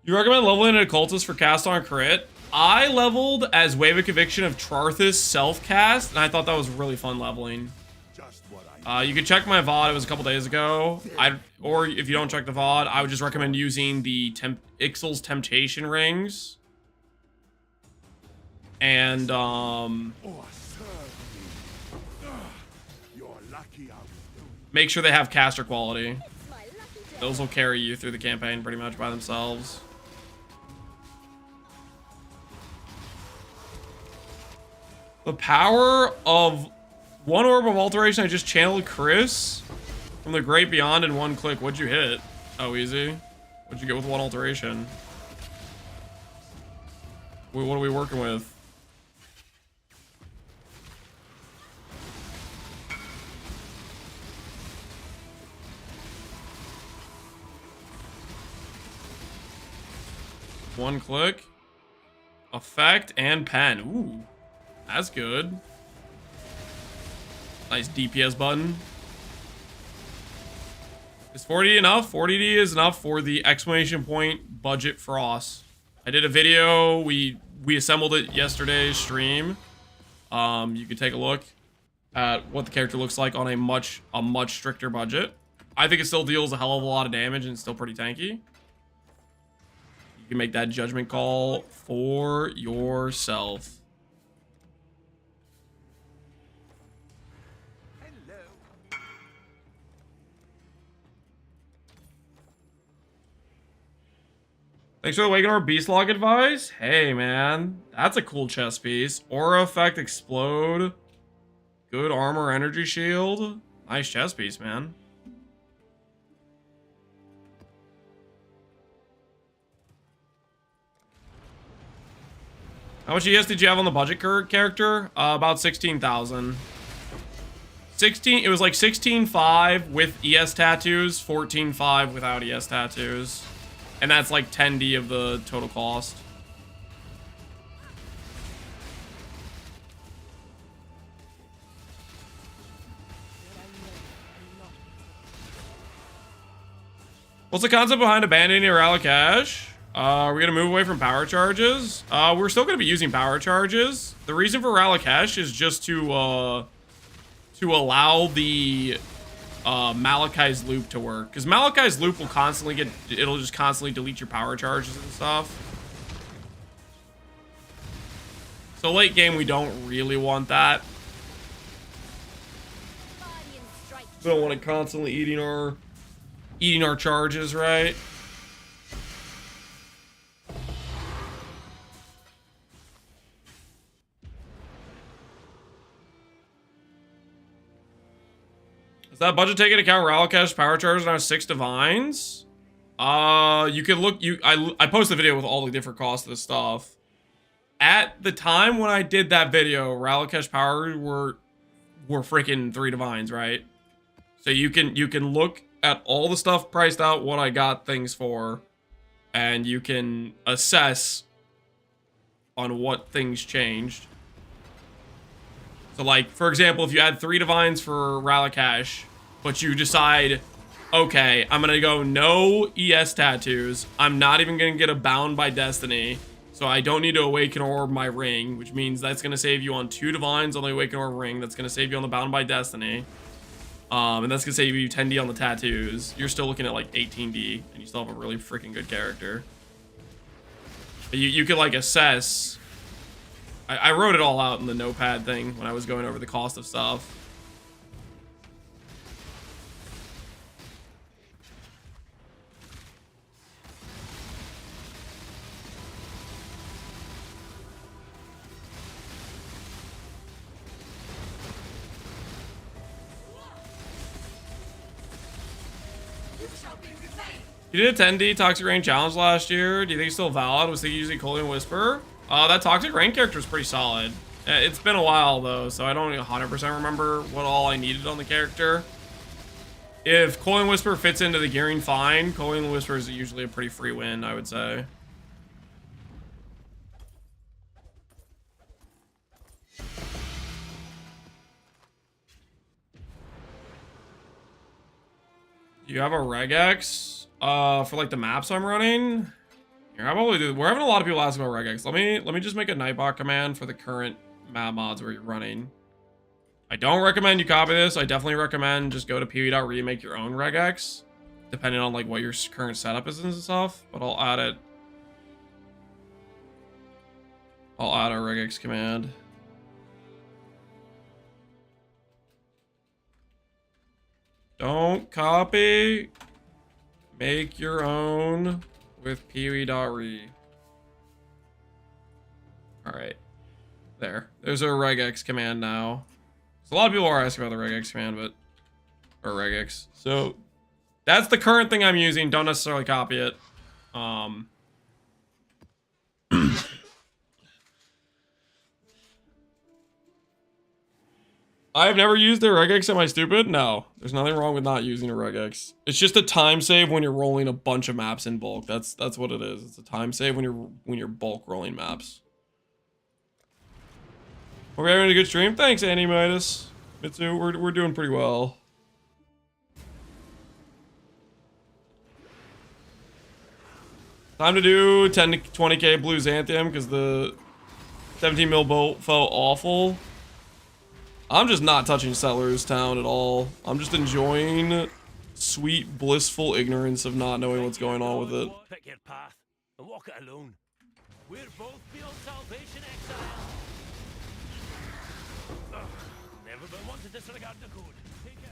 You recommend leveling an Occultist for cast on crit? I leveled as Wave of Conviction of Charthus self-cast, and I thought that was really fun leveling. You can check my VOD, it was a couple days ago. Or if you don't check the VOD, I would just recommend using the Ixal's Temptation Rings. And, make sure they have caster quality. Those will carry you through the campaign pretty much by themselves. The power of one orb of alteration. I just channeled Chris from the great beyond in one click. What'd you hit? Oh, easy. What'd you get with one alteration? What are we working with? One click. Effect and pen. Ooh. That's good. Nice DPS button. Is 40 enough? 40D is enough for the exclamation point budget frost. I did a video. We assembled it yesterday's stream. You can take a look at what the character looks like on a much stricter budget. I think it still deals a hell of a lot of damage and it's still pretty tanky. You can make that judgment call for yourself. Thanks for the Wagon or Beast Log advice. Hey, man. That's a cool chest piece. Aura effect explode. Good armor energy shield. Nice chest piece, man. How much ES did you have on the budget character? About 16,000. It was like 16.5 with ES tattoos, 14.5 without ES tattoos. And that's like 10D of the total cost. What's the concept behind abandoning Rallikash? Are we going to move away from power charges? We're still going to be using power charges. The reason for Rallikash is just to allow the Malachai's loop to work, because Malachai's loop will constantly it'll just constantly delete your power charges and stuff. So late game we don't really want that. We don't want it constantly eating our charges, right? That budget take into account Rallikash power charges and our 6 divines? You can look. I posted a video with all the different costs of this stuff. at the time when I did that video, Ralakesh Power were freaking 3 divines, right? So you can look at all the stuff priced out, what I got things for, and you can assess on what things changed. So like, for example, if you add 3 divines for Ralakesh, but you decide, okay, I'm gonna go no ES tattoos, I'm not even gonna get a Bound by Destiny, so I don't need to Awaken Orb my ring, which means that's gonna save you on 2 divines on the Awaken Orb ring, that's gonna save you on the Bound by Destiny, and that's gonna save you 10D on the tattoos. You're still looking at like 18D, and you still have a really freaking good character. You could like assess. I wrote it all out in the notepad thing when I was going over the cost of stuff. You did a 10D Toxic Rain challenge last year. Do you think it's still valid? Was thinking using Cold and Whisper? That Toxic Rain character is pretty solid. It's been a while though, so I don't 100% remember what all I needed on the character. If Cold and Whisper fits into the gearing fine, Cold and Whisper is usually a pretty free win, I would say. Do you have a regex? For like the maps I'm running? Here, I probably do. We're having a lot of people ask about regex. Let me just make a Nightbot command for the current map mods where you're running. I don't recommend you copy this. I definitely recommend just go to pw.re and make your own regex, depending on like what your current setup is and stuff. But I'll add it. I'll add a regex command. Don't copy. Make your own with pw.re. Alright. There's a regex command now. So a lot of people are asking about the regex command, but... Or regex. So, that's the current thing I'm using. Don't necessarily copy it. I've never used a regex. Am I stupid? No. There's nothing wrong with not using a regex. It's just a time save when you're rolling a bunch of maps in bulk. That's what it is. It's a time save when you're bulk rolling maps. We're having a good stream. Thanks, Annie Midas. Mitsu, we're doing pretty well. Time to do 10 to 20k blue Xanthium because the 17 mil bolt felt awful. I'm just not touching Settlers Town at all. I'm just enjoying sweet, blissful ignorance of not knowing what's going on with it. Pick your path and walk it alone. We're both beyond salvation, Exile. Never been one to disregard the code. Take it.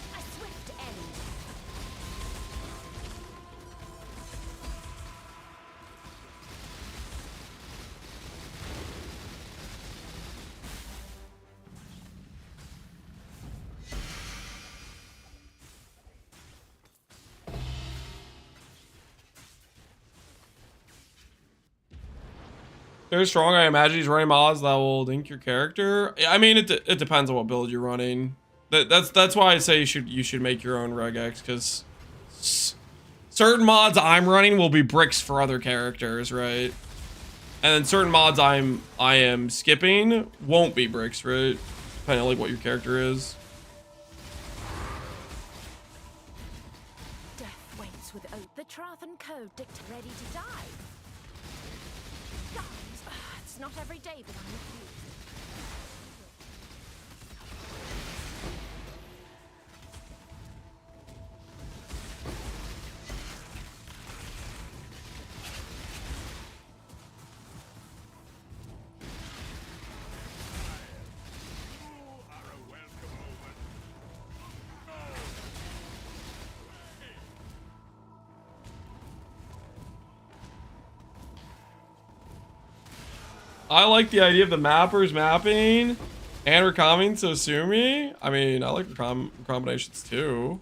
A swift end. Very strong. I imagine he's running mods that will link your character. I mean, it depends on what build you're running. That's why I say you should make your own regex, because certain mods I'm running will be bricks for other characters, right? And then certain mods I am skipping won't be bricks, right? Depending on like what your character is. Death waits with oath. The Trathan Code dictates ready to die. Guys, it's not every day that I'm with you. I like the idea of the mappers mapping and recombining to Sumi. I mean, I like combinations too.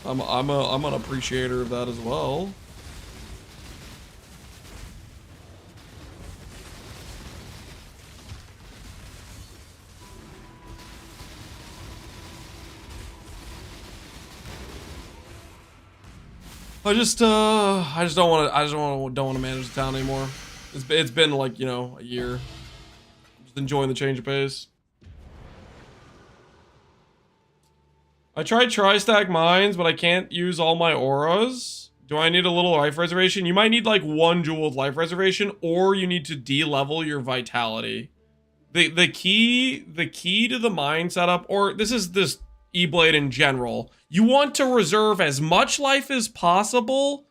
I'm an appreciator of that as well. I just don't want to manage the town anymore. It's been like, you know, a year. Just enjoying the change of pace. I tried tri-stack mines, but I can't use all my auras. Do I need a little life reservation? You might need like 1 jewel of life reservation, or you need to de-level your vitality. The key to the mine setup, or this E-Blade in general, you want to reserve as much life as possible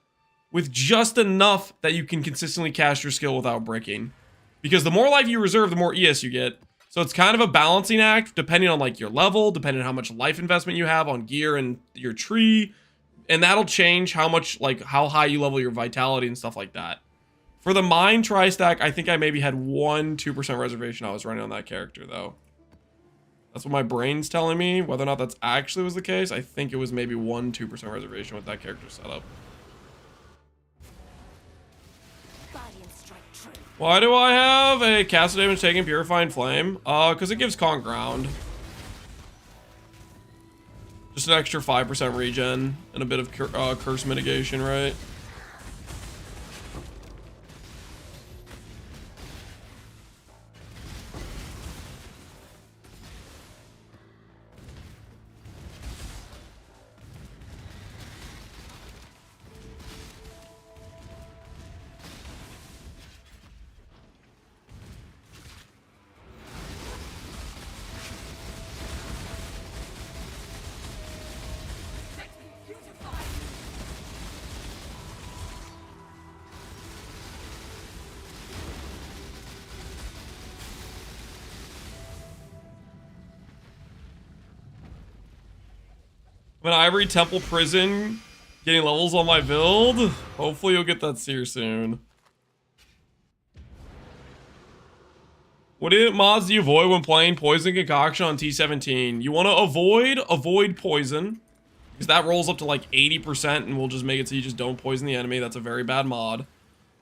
with just enough that you can consistently cast your skill without breaking. Because the more life you reserve, the more ES you get. So it's kind of a balancing act depending on like your level, depending on how much life investment you have on gear and your tree. And that'll change how much, like how high you level your vitality and stuff like that. For the mine tri-stack, I think I maybe had 2% reservation I was running on that character though. That's what my brain's telling me. Whether or not that's actually was the case, I think it was maybe 2% reservation with that character setup. Why do I have a cast damage taking Purifying Flame? Because it gives Con Ground. Just an extra 5% regen and a bit of curse mitigation, right? I'm in Ivory Temple Prison, getting levels on my build. Hopefully you'll get that seer soon. What mods do you avoid when playing Poison Concoction on T17? You want to avoid poison, because that rolls up to like 80% and will just make it so you just don't poison the enemy. That's a very bad mod.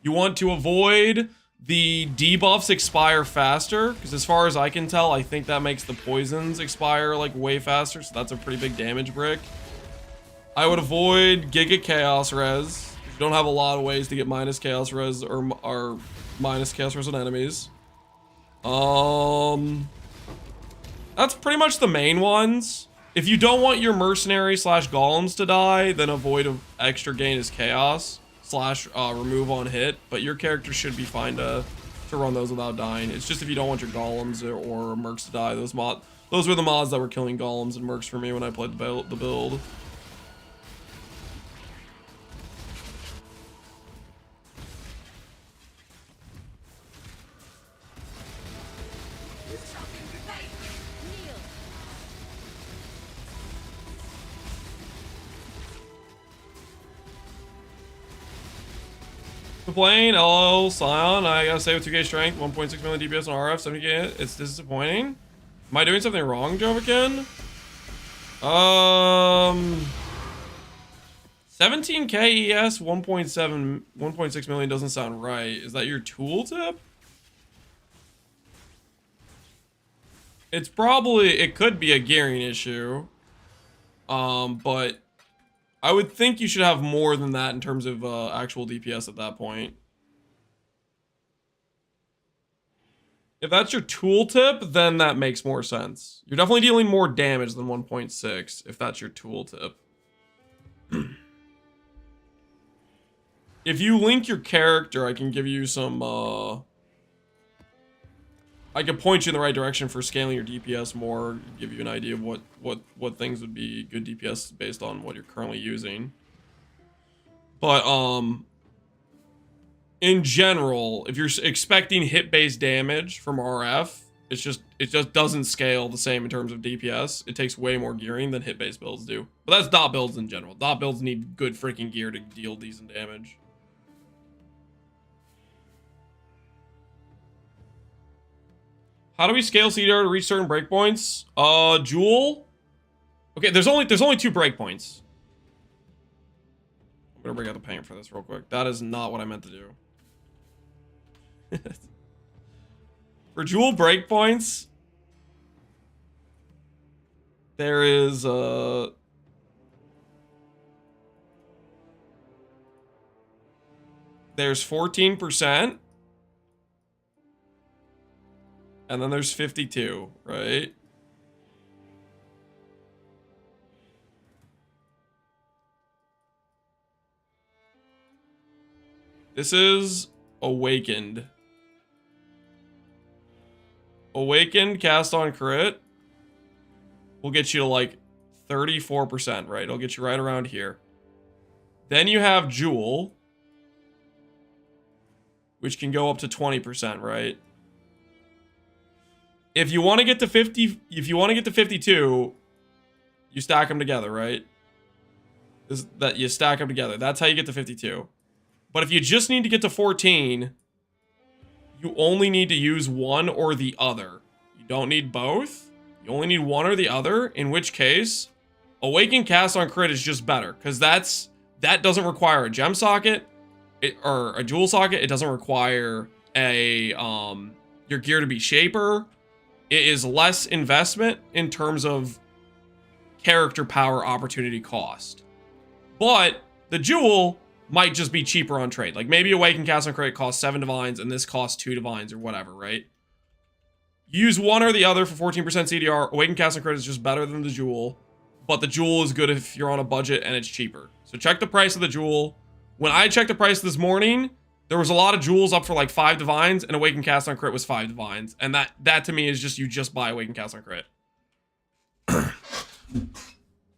You want to avoid the debuffs expire faster, because as far as I can tell, I think that makes the poisons expire like way faster, so that's a pretty big damage brick. I would avoid Giga Chaos Res. You don't have a lot of ways to get minus Chaos Res or minus Chaos Res on enemies. That's pretty much the main ones. If you don't want your Mercenary / Golems to die, then avoid extra gain as Chaos / remove on hit, but your character should be fine to run those without dying. It's just if you don't want your Golems or Mercs to die, those were the mods that were killing Golems and Mercs for me when I played the build. Playing LOL Scion, I gotta say with 2k strength, 1.6 million DPS on RF, 70k, it's disappointing. Am I doing something wrong, Jovikin? 17k ES, 1.6 million doesn't sound right. Is that your tooltip? It could be a gearing issue. But I would think you should have more than that in terms of actual DPS at that point. If that's your tooltip, then that makes more sense. You're definitely dealing more damage than 1.6 if that's your tooltip. If you link your character, I can give you some I can point you in the right direction for scaling your DPS more, give you an idea of what things would be good DPS based on what you're currently using. But in general, if you're expecting hit-based damage from RF, it just doesn't scale the same in terms of DPS. It takes way more gearing than hit-based builds do. But that's dot builds in general. Dot builds need good freaking gear to deal decent damage. How do we scale CDR to reach certain breakpoints? Jewel. Okay, there's only 2 breakpoints. I'm gonna bring out the paint for this real quick. That is not what I meant to do. For Jewel breakpoints, there is there's 14%. And then there's 52, right? This is Awakened. Awakened cast on crit will get you to like 34%, right? It'll get you right around here. Then you have Jewel, which can go up to 20%, right? If you want to get to 50, if you want to get to 52, you stack them together, right? That you stack them together. That's how you get to 52. But if you just need to get to 14, you only need to use one or the other. You don't need both. You only need one or the other, in which case, Awaken cast on crit is just better, because that doesn't require a gem socket or a jewel socket. It doesn't require a your gear to be shaper. It is less investment in terms of character power opportunity cost. But the jewel might just be cheaper on trade. Like maybe Awaken cast on crit costs 7 divines and this costs 2 divines or whatever, right? Use one or the other for 14% CDR. Awaken cast on crit is just better than the jewel, but the jewel is good if you're on a budget and it's cheaper. So check the price of the jewel. When I checked the price this morning, there was a lot of jewels up for like 5 divines, and Awaken cast on crit was 5 divines. And that to me is just, you just buy Awaken cast on crit.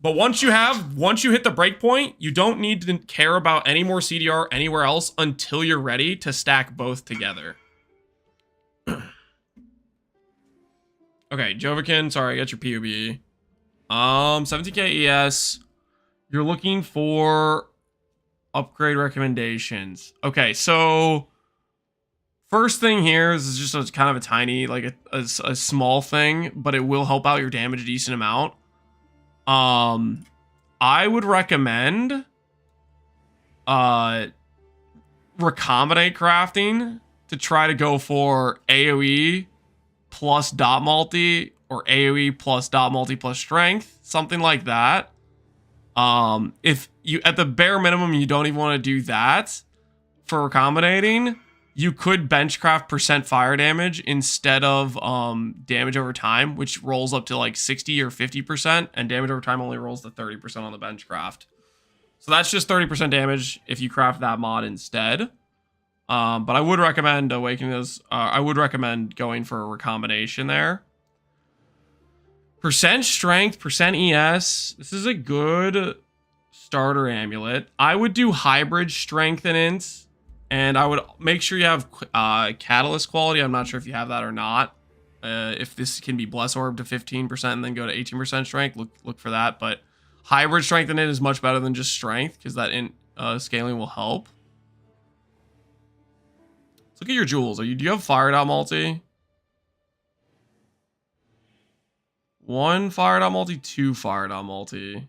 But once you hit the breakpoint, you don't need to care about any more CDR anywhere else until you're ready to stack both together. Okay, Jovikin, sorry, I got your PUB. 17k ES. You're looking for upgrade recommendations. Okay, so first thing here is just a kind of a tiny, like a small thing, but it will help out your damage a decent amount. I would recommend recombinate crafting to try to go for AoE plus dot multi or AoE plus dot multi plus strength, something like that. If you, at the bare minimum, you don't even want to do that for recombinating, you could benchcraft percent fire damage instead of damage over time, which rolls up to like 60 or 50%, and damage over time only rolls to 30% on the benchcraft. So that's just 30% damage if you craft that mod instead. But I would recommend awakening those. I would recommend going for a recombination there. Percent strength, percent ES. This is a good starter amulet. I would do hybrid strength and int, and I would make sure you have catalyst quality. I'm not sure if you have that or not. If this can be bless orb to 15% and then go to 18% strength, look for that. But hybrid strength and int is much better than just strength, because that int scaling will help. Let's look at your jewels. Do you have fire dot multi? 1 fire dot multi, 2 fire dot multi.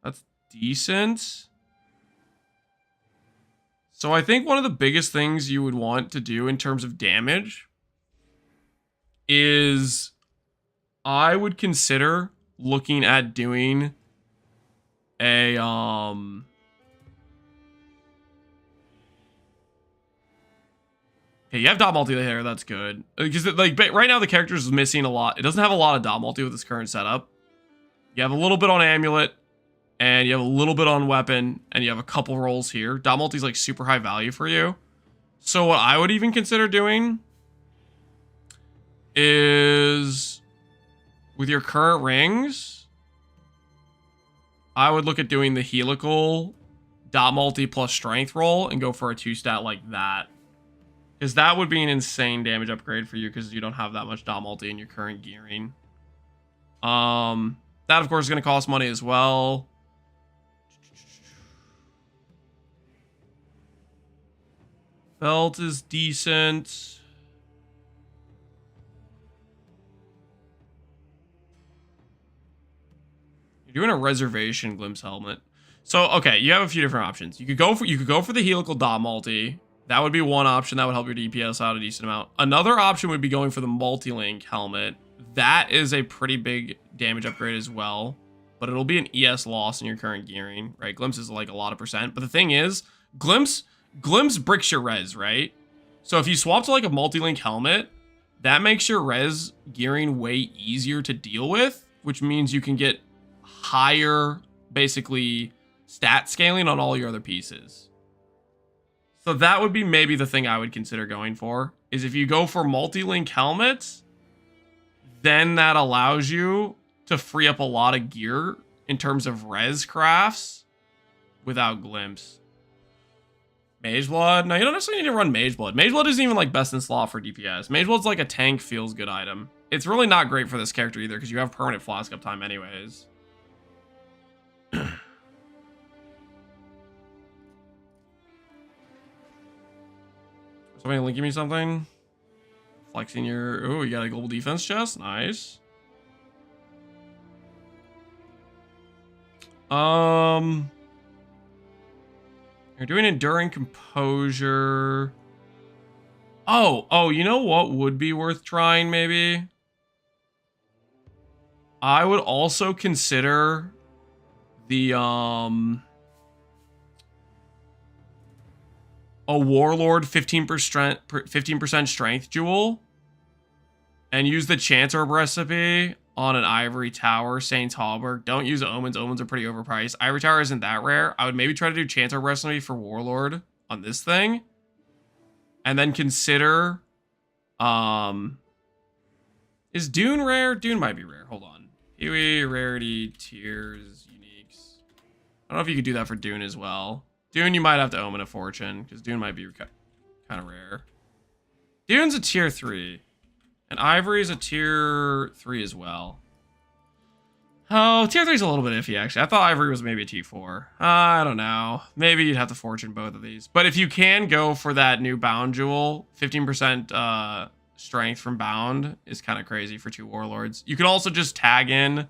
That's decent. So I think one of the biggest things you would want to do in terms of damage is I would consider looking at doing a okay, you have dot multi there, that's good. Because like right now the character is missing a lot. It doesn't have a lot of dot multi with its current setup. You have a little bit on amulet, and you have a little bit on weapon, and you have a couple rolls here. Dot multi is like super high value for you. So what I would even consider doing is, with your current rings, I would look at doing the helical dot multi plus strength roll and go for a 2-stat like that. Because that would be an insane damage upgrade for you, because you don't have that much dot multi in your current gearing. That of course is going to cost money as well. Belt is decent. Doing a reservation glimpse helmet. So okay, you have a few different options. You could go for the helical dot multi. That would be one option that would help your DPS out a decent amount. Another option would be going for the multi-link helmet. That is a pretty big damage upgrade as well, but it'll be an ES loss in your current gearing, right? Glimpse is like a lot of percent, but the thing is, Glimpse bricks your res, right? So if you swap to like a multi-link helmet, that makes your res gearing way easier to deal with, which means you can get higher, basically, stat scaling on all your other pieces. So that would be maybe the thing I would consider going for, is if you go for multi-link helmets, then that allows you to free up a lot of gear in terms of res crafts without glimpse. Mageblood? No, you don't necessarily need to run Mageblood. Mageblood isn't even like best in slot for DPS. Mageblood's like a tank feels good item. It's really not great for this character either because you have permanent flask uptime anyways. Somebody linking me something? Flexing your... Oh, you got a global defense chest? Nice. You're doing enduring composure. Oh, you know what would be worth trying maybe? I would also consider the a Warlord 15% strength jewel and use the Chance Orb recipe on an Ivory Tower, Saint's Hallberg. Don't use Omens. Omens are pretty overpriced. Ivory Tower isn't that rare. I would maybe try to do Chance Orb recipe for Warlord on this thing. And then consider... is Dune rare? Dune might be rare. Hold on. Huey, rarity, tiers, uniques. I don't know if you could do that for Dune as well. Dune, you might have to Omen a Fortune, because Dune might be kind of rare. Dune's a tier 3. And Ivory is a tier 3 as well. Oh, tier 3 is a little bit iffy, actually. I thought Ivory was maybe a T4. I don't know. Maybe you'd have to Fortune both of these. But if you can go for that new Bound Jewel, 15% strength from Bound is kind of crazy for 2 Warlords. You can also just tag in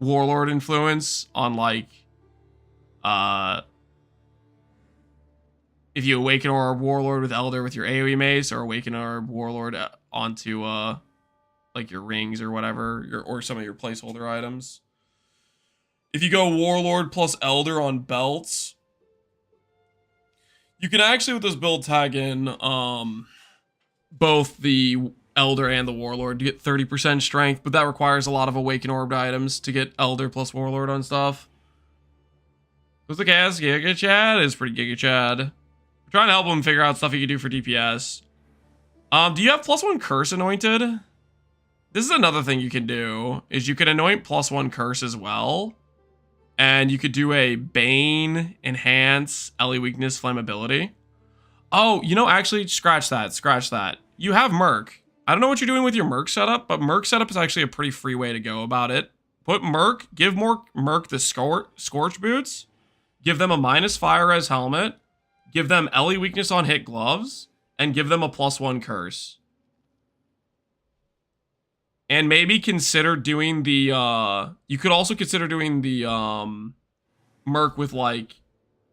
Warlord influence on, like, if you Awaken Orb Warlord with Elder with your AoE mace, or Awaken Orb Warlord onto, like, your rings or whatever, or some of your placeholder items. If you go Warlord plus Elder on belts, you can actually, with this build, tag in both the Elder and the Warlord to get 30% strength, but that requires a lot of Awaken Orbed items to get Elder plus Warlord on stuff. What's the cast? Giga Chad? It's pretty Giga Chad. I'm trying to help him figure out stuff he can do for DPS. Do you have +1 curse anointed? This is another thing you can do, is you can anoint +1 curse as well. And you could do a Bane, Enhance, Ellie Weakness, Flammability. Oh, you know, actually, scratch that. You have Merc. I don't know what you're doing with your Merc setup, but Merc setup is actually a pretty free way to go about it. Put Merc, give more Merc the Scorch Boots, give them a minus fire res helmet, give them Ellie Weakness on hit gloves, and give them a +1 curse. And maybe consider doing the, you could also consider doing the, Merc with, like,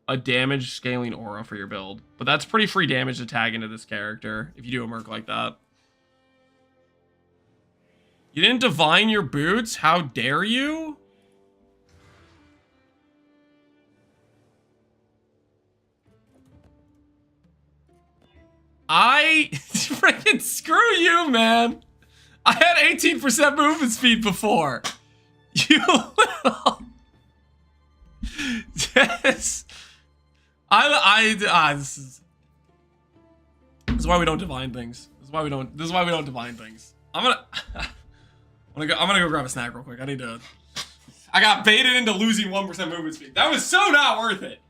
a damage scaling aura for your build. But that's pretty free damage to tag into this character, if you do a Merc like that. You didn't divine your boots? How dare you? Freaking screw you, man. I had 18% movement speed before. You little... Yes. This is why we don't divine things. This is why we don't divine things. I'm gonna go grab a snack real quick. I got baited into losing 1% movement speed. That was so not worth it.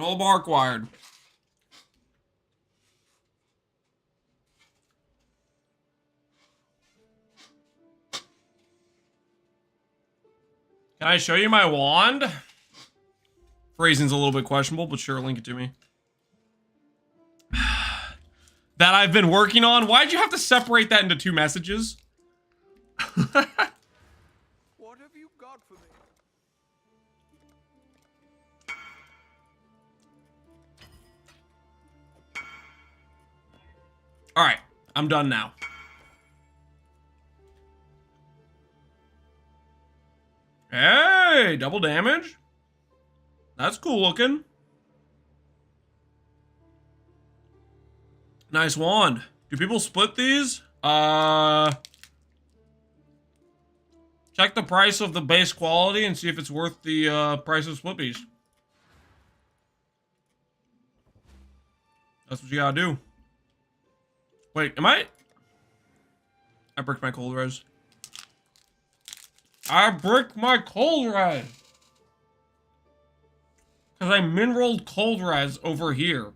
Granola bar acquired. Can I show you my wand? Phrasing's a little bit questionable, but sure, link it to me. That I've been working on. Why'd you have to separate that into 2 messages? What have you got for me? All right, I'm done now. Hey, double damage. That's cool looking. Nice wand. Do people split these? Check the price of the base quality and see if it's worth the price of split piece. That's what you gotta do. Wait, am I bricked my cold res. I bricked my cold res. Because I mineraled cold res over here.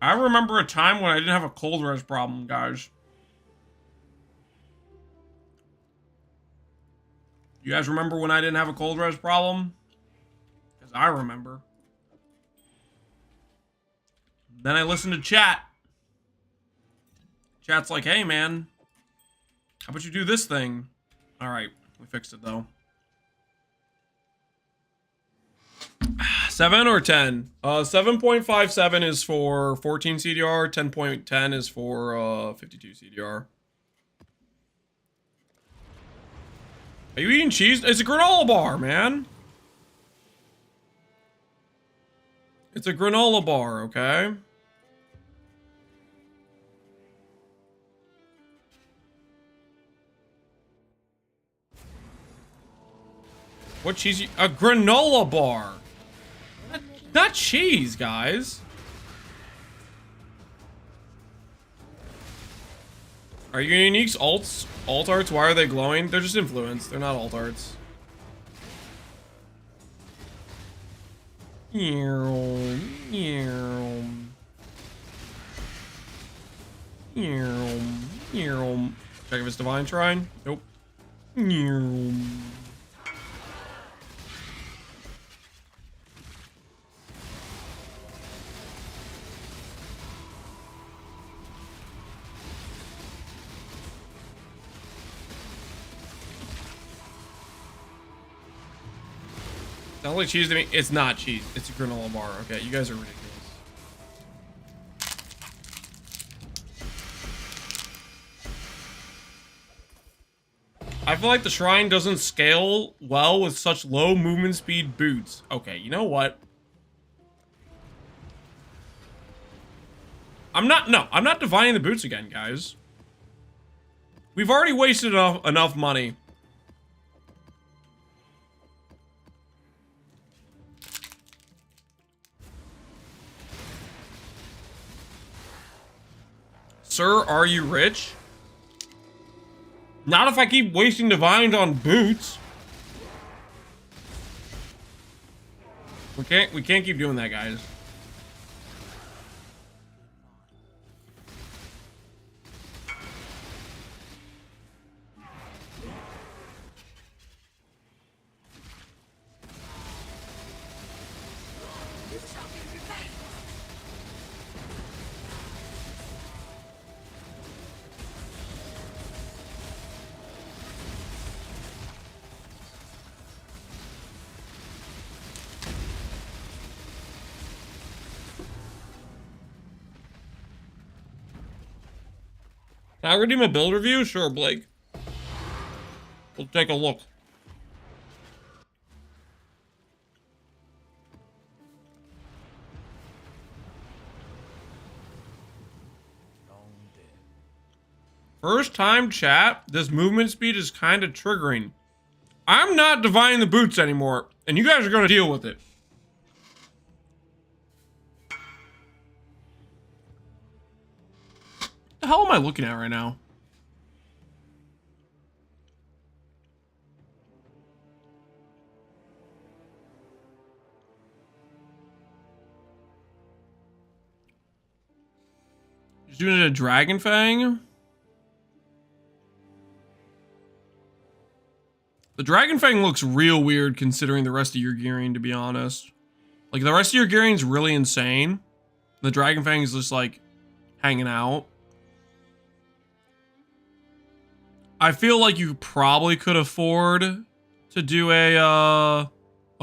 I remember a time when I didn't have a cold res problem, guys. You guys remember when I didn't have a cold res problem? Because I remember. Then I listened to chat. Chat's like, hey man, how about you do this thing? Alright, we fixed it though. 7 or 10? 7.57 is for 14 CDR, 10.10 is for 52 CDR. Are you eating cheese? It's a granola bar, man. It's a granola bar, okay? What cheese? A granola bar. Not cheese, guys. Are your uniques alts? Alt arts? Why are they glowing? They're just influence. They're not alt arts. Check if it's divine shrine. Nope. Sounds like cheese to me. It's not cheese. It's a granola bar. Okay, you guys are ridiculous. I feel like the shrine doesn't scale well with such low movement speed boots. Okay, you know what? I'm not divining the boots again, guys. We've already wasted enough money. Sir, are you rich? Not if I keep wasting divines on boots. We can't keep doing that, guys. Can I redeem a build review? Sure, Blake. We'll take a look. First time chat, this movement speed is kind of triggering. I'm not divining the boots anymore, and you guys are going to deal with it. The hell am I looking at right now? Just doing a Dragon Fang. The Dragon Fang looks real weird considering the rest of your gearing, to be honest. Like, the rest of your gearing's really insane. The Dragon Fang is just, like, hanging out. I feel like you probably could afford to do a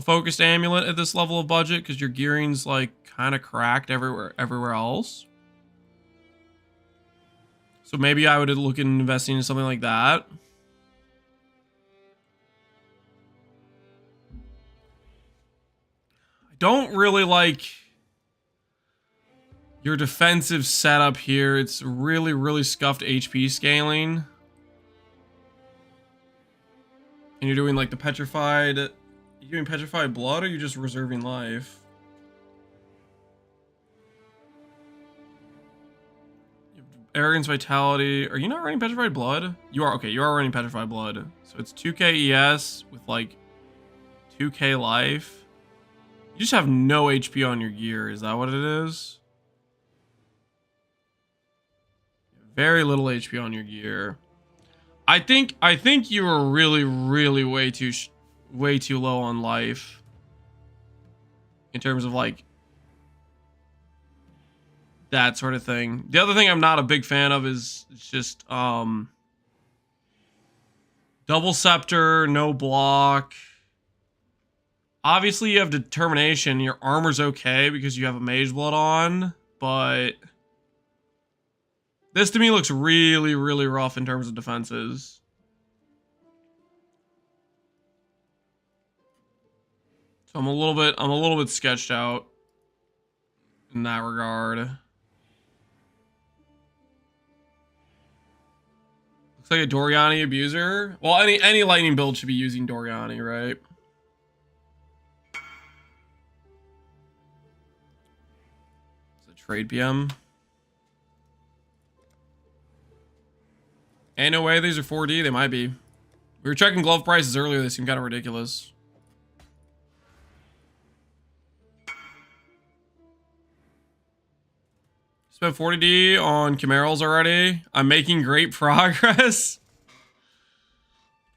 focused amulet at this level of budget because your gearing's, like, kind of cracked everywhere else. So maybe I would look at investing in something like that. Don't really like your defensive setup here. It's really scuffed HP scaling. And you're doing like the petrified... Are you doing petrified blood or are you just reserving life? Arrogance, vitality. Are you not running petrified blood? You are. Okay, you are running petrified blood. So it's 2k ES with like 2k life. You just have no HP on your gear. Is that what it is? Very little HP on your gear. I think you were really way too low on life. In terms of like that sort of thing. The other thing I'm not a big fan of is just double scepter, no block. Obviously, you have determination. Your armor's okay because you have a mage blood on, but this to me looks really rough in terms of defenses. So I'm a little bit sketched out in that regard. Looks like a Doriani abuser. Well, any lightning build should be using Doriani, right? Trade PM. Ain't no way these are 4D. They might be. We were checking glove prices earlier. They seem kind of ridiculous. Spent 40D on Chimerals already. I'm making great progress.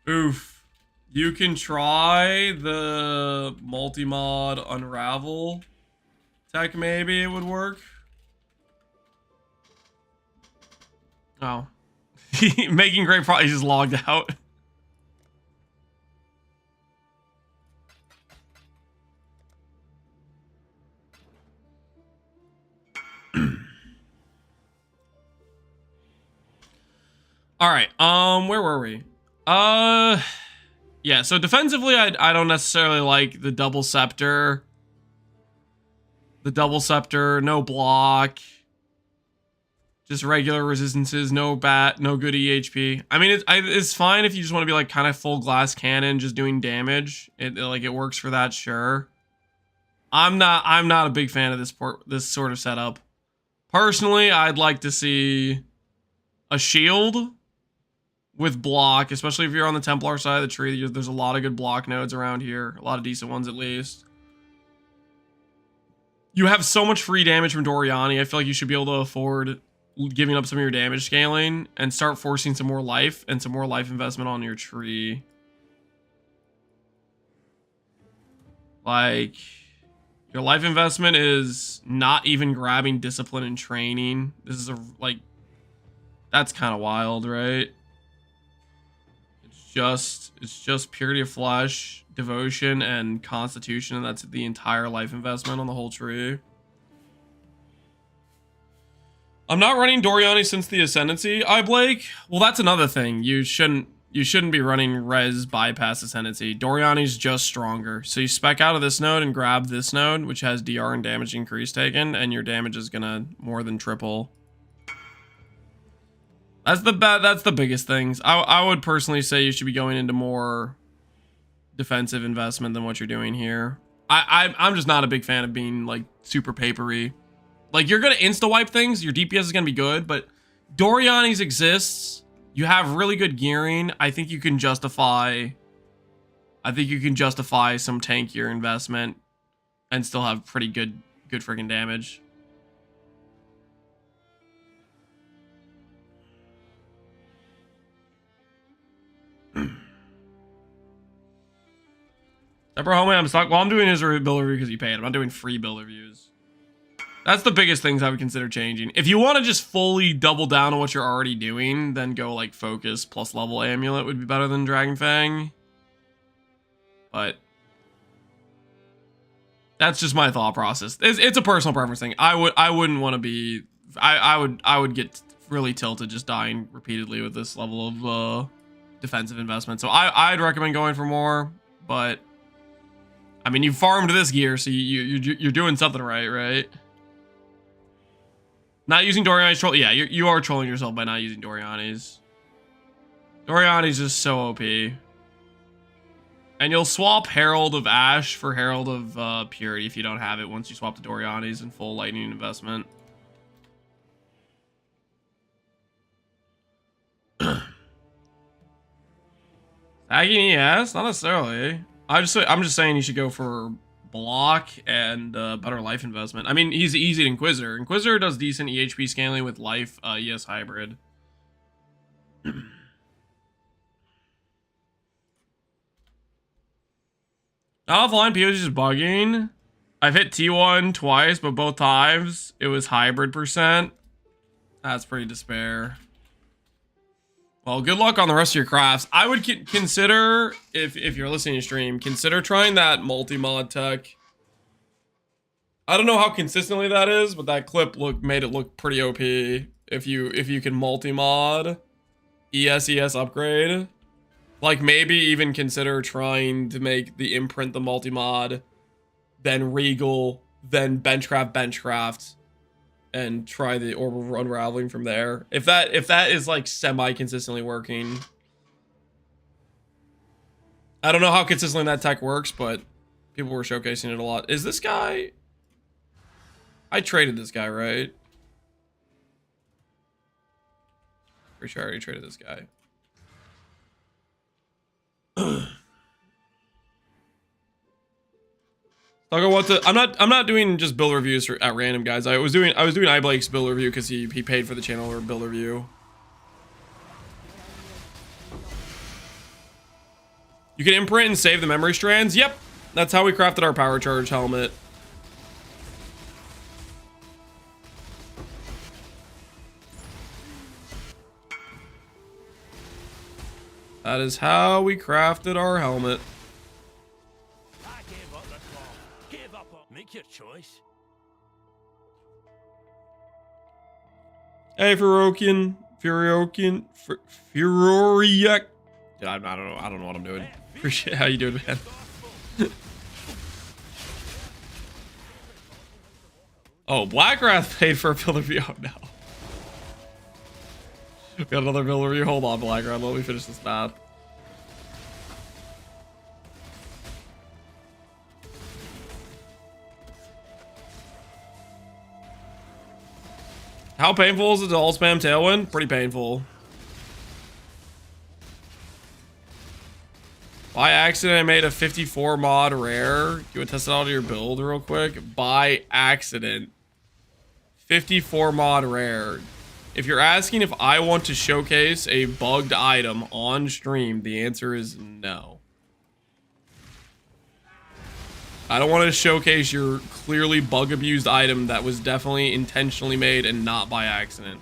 Oof. You can try the multi-mod unravel tech. Maybe it would work. Oh. Making great progress. He just logged out. All right. Where were we? Yeah, so defensively I don't necessarily like the double scepter. The double scepter, no block. Just regular resistances, no bat, no good EHP. I mean, it's fine if you just want to be like kind of full glass cannon, just doing damage. It works for that, sure. I'm not a big fan of this sort of setup. Personally, I'd like to see a shield with block, especially if you're on the Templar side of the tree. There's a lot of good block nodes around here, a lot of decent ones at least. You have so much free damage from Doriani. I feel like you should be able to afford giving up some of your damage scaling and start forcing some more life and some more life investment on your tree. Like, your life investment is not even grabbing discipline and training. This is that's kind of wild, right? It's just purity of flesh, devotion, and constitution, and that's the entire life investment on the whole tree. I'm not running Doriani since the Ascendancy. Blake. Well, that's another thing. You shouldn't be running res bypass Ascendancy. Doriani's just stronger. So you spec out of this node and grab this node, which has DR and damage increase taken, and your damage is gonna more than triple. That's the biggest things. I would personally say you should be going into more defensive investment than what you're doing here. I'm just not a big fan of being like super papery. Like, you're gonna insta wipe things. Your DPS is gonna be good, but Doriani's exists. You have really good gearing. I think you can justify some tankier investment and still have pretty good freaking damage. Homie, I'm stuck. Well, I'm doing his build review because he paid. I'm not doing free build reviews. That's the biggest things I would consider changing. If you want to just fully double down on what you're already doing, then go like Focus plus level Amulet would be better than Dragon Fang. But that's just my thought process. It's a personal preference thing. I wouldn't want to be. I would get really tilted just dying repeatedly with this level of defensive investment. So I'd recommend going for more. But I mean, you farmed this gear, so you're doing something right? Not using Doriani's troll. Yeah, you are trolling yourself by not using Doriani's. Doriani's just so OP. And you'll swap Herald of Ash for Herald of Purity if you don't have it once you swap to Doriani's in full lightning investment. Tagging ES? Not necessarily. I'm just saying you should go for block and better life investment. I mean, he's easy to Inquisitor. Inquisitor does decent EHP scaling with life ES hybrid. Offline POG is bugging. I've hit T1 twice, but both times it was hybrid %. That's pretty despair. Well, good luck on the rest of your crafts. I would consider, if you're listening to stream, consider trying that multi-mod tech. I don't know how consistently that is, but that clip made it look pretty OP. If you can multi-mod ES upgrade, like maybe even consider trying to make the imprint the multi-mod, then Regal, then benchcraft, and try the Orb of Unraveling from there. If that is like semi-consistently working. I don't know how consistently that tech works, but people were showcasing it a lot. Is this guy... I traded this guy, right? Pretty sure I already traded this guy. I'm not doing just build reviews at random, guys. I was doing iBlake's build review because he paid for the channel or build review. You can imprint and save the memory strands. Yep, that's how we crafted our power charge helmet. That is how we crafted our helmet. Make your choice. Hey, Furiac. Yeah, I don't know what I'm doing. Appreciate how you doing, man. Oh, Blackwrath paid for a build review. Oh, no. Got another build review. Hold on, Blackwrath. Let me finish this math. How painful is it to all spam Tailwind? Pretty painful. By accident, I made a 54 mod rare. You would test it out of your build real quick. By accident. 54 mod rare. If you're asking if I want to showcase a bugged item on stream, the answer is no. I don't want to showcase your clearly bug abused item that was definitely intentionally made and not by accident.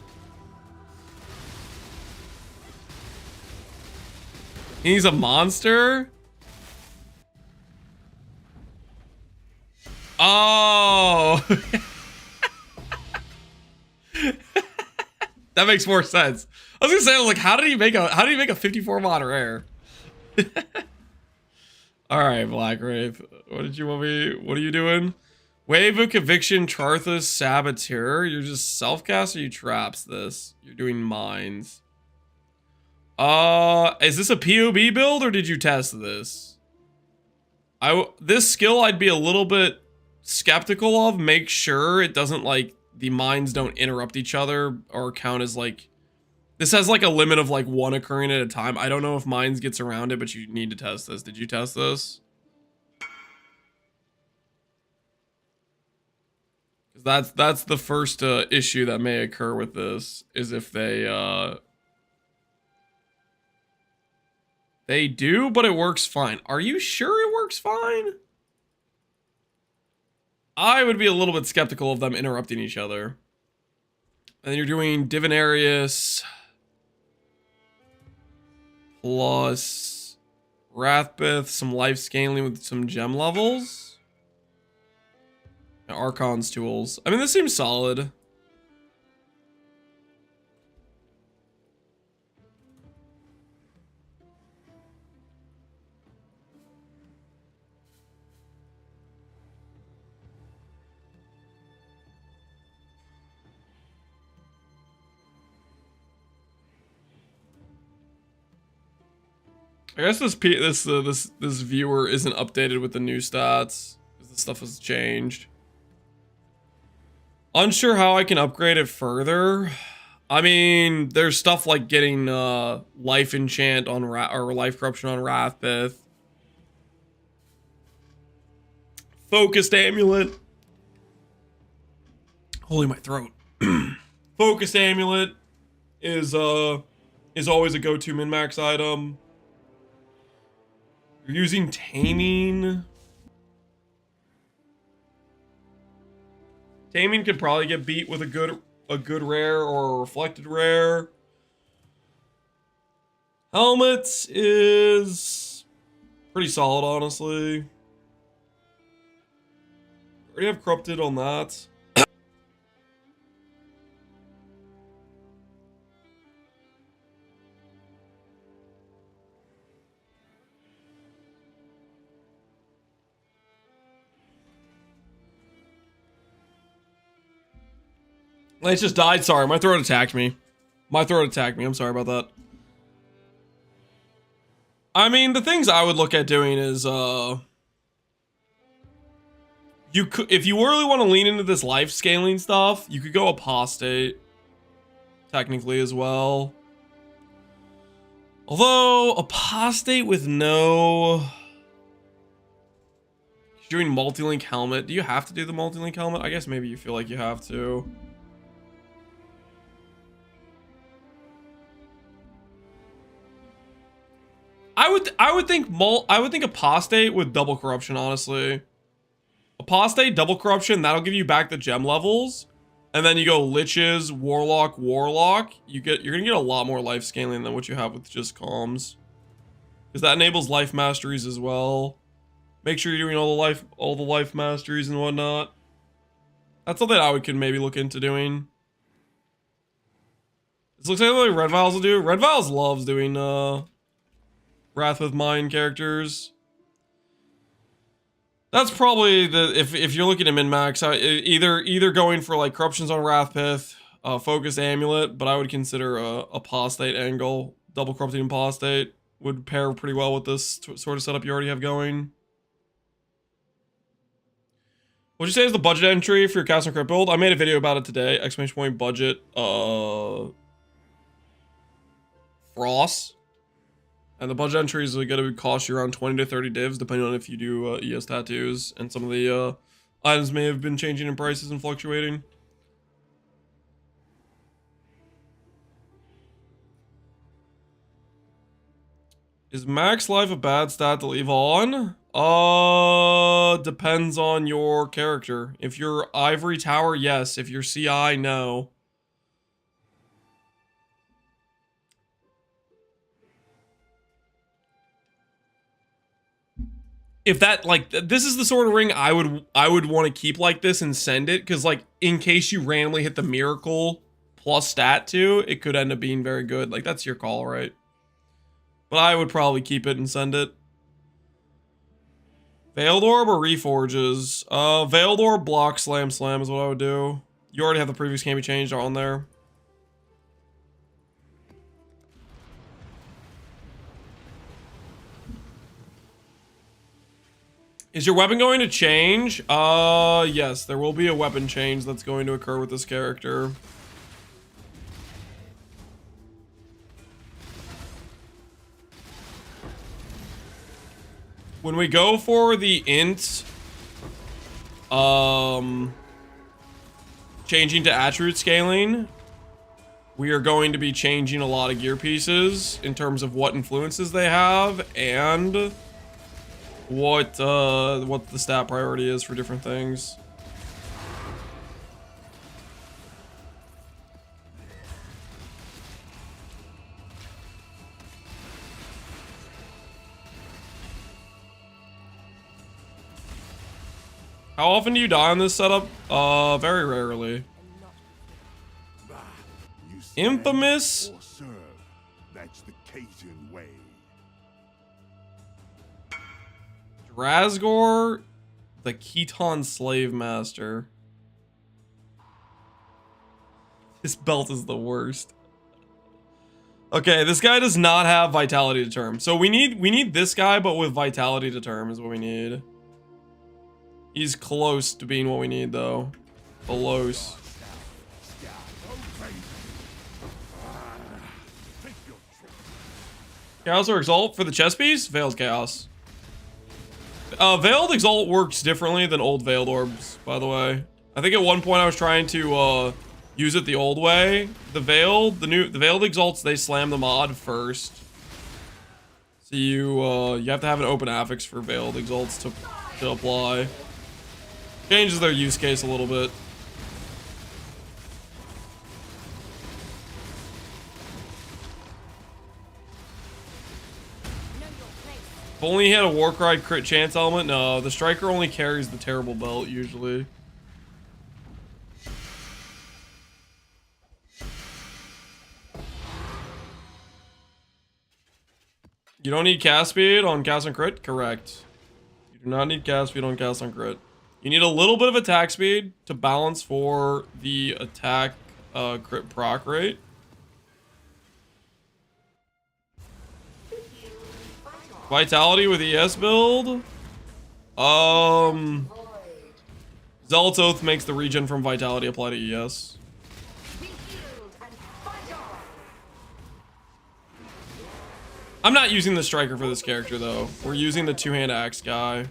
He's a monster? Oh. That makes more sense. I was gonna say, I was like, how did he make a 54 mod rare? All right, Black Wraith. What are you doing? Wave of Conviction, Charthus, Saboteur. You're just self-cast or you traps this? You're doing mines. Is this a POB build or did you test this? This skill I'd be a little bit skeptical of. Make sure it doesn't like the mines don't interrupt each other or count as like This has like a limit of like 1 occurring at a time. I don't know if mine gets around it, but you need to test this. Did you test this? That's the first issue that may occur with this, is if they do, but it works fine. Are you sure it works fine? I would be a little bit skeptical of them interrupting each other. And then you're doing Divinarius plus Wrathbith, some life scaling with some gem levels. And Archon's tools. I mean, this seems solid. I guess this viewer isn't updated with the new stats because the stuff has changed. Unsure how I can upgrade it further. I mean, there's stuff like getting life enchant on or life corruption on Wrathbith. Focused amulet. Holy my throat. Focused amulet is always a go-to min-max item. You're using taming. Taming could probably get beat with a good rare or a reflected rare. Helmets is pretty solid, honestly. Already have corrupted on that. It just died. Sorry, my throat attacked me. I'm sorry about that. I mean, the things I would look at doing is, you could, if you really want to lean into this life scaling stuff, you could go apostate, technically as well. Although apostate with no, you're doing multi-link helmet. Do you have to do the multi-link helmet? I guess maybe you feel like you have to. I would think apostate with double corruption, honestly. Apostate, double corruption, that'll give you back the gem levels. And then you go liches, warlock. You're gonna get a lot more life scaling than what you have with just comms. Because that enables life masteries as well. Make sure you're doing all the life masteries and whatnot. That's something I could maybe look into doing. This looks like Red Vials will do. Red Vials loves doing Wrath with Mine characters. That's probably the if you're looking at min-max, either going for like corruptions on Wrathbith, focused amulet, but I would consider a apostate angle, double corrupting apostate would pair pretty well with this sort of setup you already have going. What'd you say is the budget entry for your Cast and Crit build? I made a video about it today. Exclamation point budget. Frost. And the budget entries are going to cost you around 20 to 30 divs, depending on if you do ES tattoos. And some of the items may have been changing in prices and fluctuating. Is max life a bad stat to leave on? Depends on your character. If you're Ivory Tower, yes. If you're CI, no. If that, like, this is the sort of ring I would want to keep like this and send it, because, like, in case you randomly hit the miracle plus stat too, it could end up being very good. Like, that's your call, right? But I would probably keep it and send it. Veiled Orb or Reforges? Veiled Orb, block, slam is what I would do. You already have the previous can be changed on there. Is your weapon going to change? Yes, there will be a weapon change that's going to occur with this character. when we go for the int, changing to attribute scaling, we are going to be changing a lot of gear pieces in terms of what influences they have and what the stat priority is for different things. How often do you die on this setup? Very rarely. You stand Infamous. or serve. That's the Cajun way. Drasgor, the Keton Slave Master. This belt is the worst. Okay, this guy does not have Vitality Determ. So we need this guy, but with Vitality Determ is what we need. He's close to being what we need, though. Close. Chaos or Exalt for the chess piece? Veiled Chaos. Veiled Exalt works differently than old Veiled Orbs, by the way. I think at one point I was trying to use it the old way. The Veiled Exalts, they slam the mod first. So you have to have an open affix for Veiled Exalts to apply. Changes their use case a little bit. If only he had a Warcry crit chance element. No, the striker only carries the terrible belt usually. You don't need cast speed on cast and crit? Correct. You do not need cast speed on cast and crit. You need a little bit of attack speed to balance for the attack crit proc rate. Vitality with ES build. Zealot's Oath makes the regen from Vitality apply to ES. I'm not using the striker for this character though. We're using the two-hand axe guy.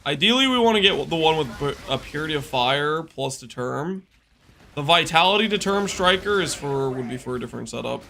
Ideally, we want to get the one with a Purity of Fire plus Determ. The Vitality Determ striker would be for a different setup.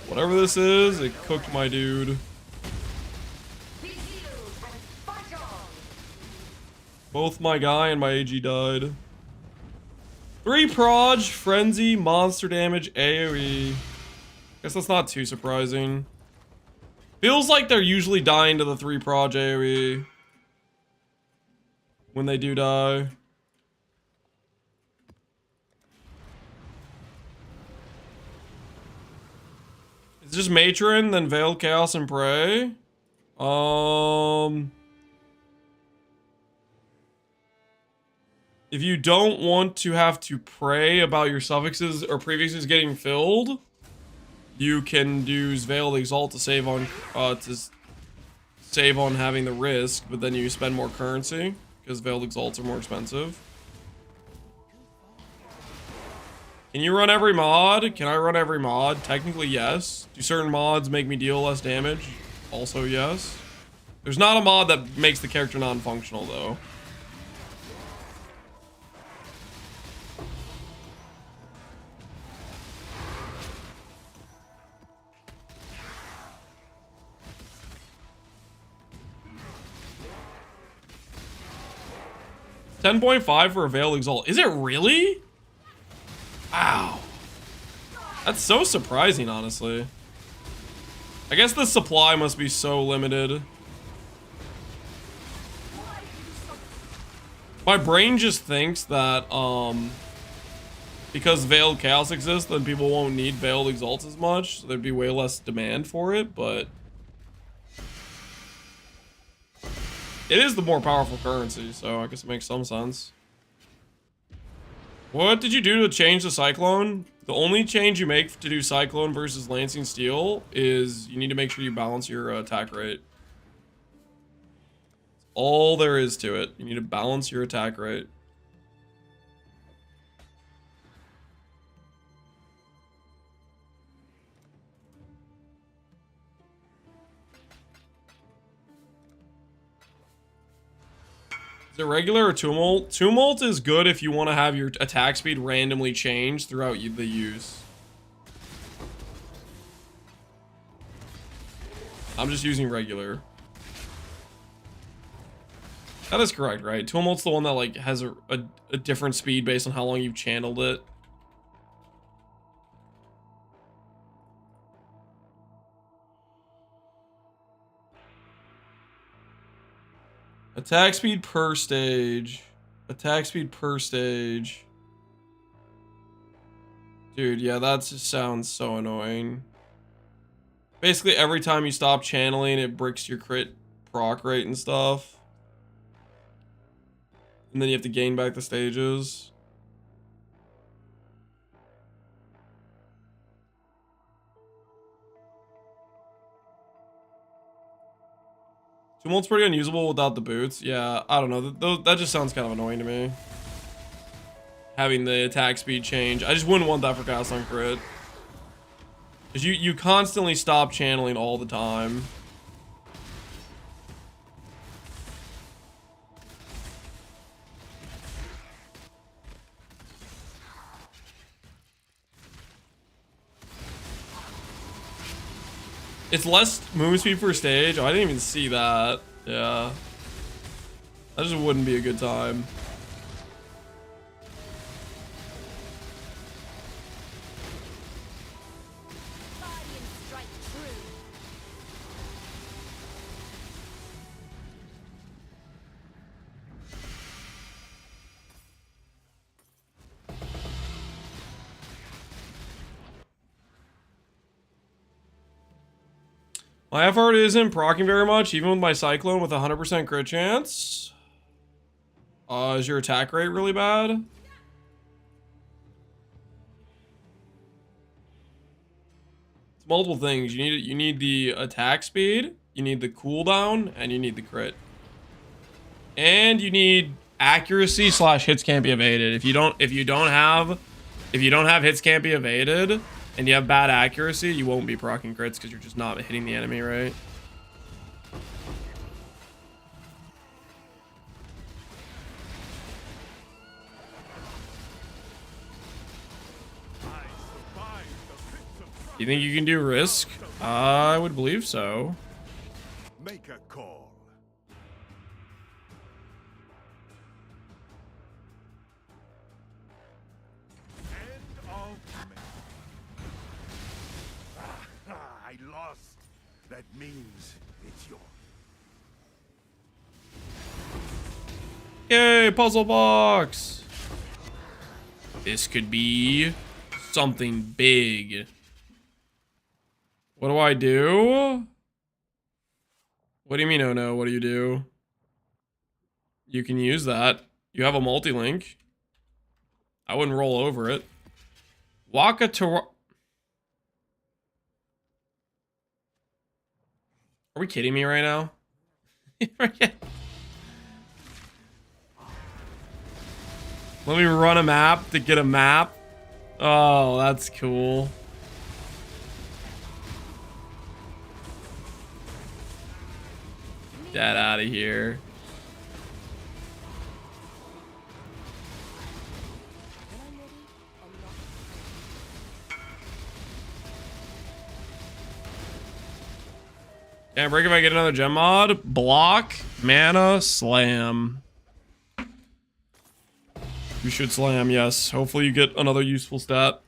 Whatever this is, it cooked my dude. Both my guy and my AG died. 3 proj, frenzy, monster damage, AoE. Guess that's not too surprising. Feels like they're usually dying to the 3 proj AoE when they do die. It's just Matron, then Veiled Chaos and Prey. If you don't want to have to pray about your suffixes or prefixes getting filled, you can use Veiled Exalt to save on having the risk, but then you spend more currency because Veiled Exalts are more expensive. Can you run every mod? Can I run every mod? Technically, yes. Do certain mods make me deal less damage? Also, yes. There's not a mod that makes the character non-functional, though. $10.5 for a Veiled Exalt. Is it really? Wow. That's so surprising, honestly. I guess the supply must be so limited. My brain just thinks that because Veiled Chaos exists, then people won't need Veiled Exalts as much, so there'd be way less demand for it, but it is the more powerful currency, so I guess it makes some sense. What did you do to change the Cyclone? The only change you make to do Cyclone versus Lancing Steel is you need to make sure you balance your attack rate. That's all there is to it. You need to balance your attack rate. Is it regular or Tumult? Tumult is good if you want to have your attack speed randomly change throughout the use. I'm just using regular. That is correct, right? Tumult's the one that like has a different speed based on how long you've channeled it. Attack speed per stage. Attack speed per stage. Dude, yeah, that just sounds so annoying. Basically, every time you stop channeling, it bricks your crit proc rate and stuff. And then you have to gain back the stages. Tumult's pretty unusable without the boots. Yeah, I don't know. That just sounds kind of annoying to me. Having the attack speed change. I just wouldn't want that for cast on crit. Because you constantly stop channeling all the time. It's less movement speed per stage. Oh, I didn't even see that. Yeah. That just wouldn't be a good time. My effort isn't proccing very much, even with my Cyclone with 100% crit chance. Is your attack rate really bad? It's multiple things. You need the attack speed, you need the cooldown, and you need the crit. And you need accuracy / hits can't be evaded. If you don't have hits can't be evaded, and you have bad accuracy, you won't be proccing crits because you're just not hitting the enemy, right? You think you can do Risk? I would believe so. Make a call. End of me. I lost. That means it's yours. Yay, puzzle box! This could be something big. What do I do? What do you mean, oh no? What do you do? You can use that. You have a multi-link. I wouldn't roll over it. Waka to... Are we kidding me right now? Let me run a map to get a map. Oh, that's cool. Get out of here. Can't break if I get another gem mod. Block, mana, slam. You should slam, yes. Hopefully you get another useful stat.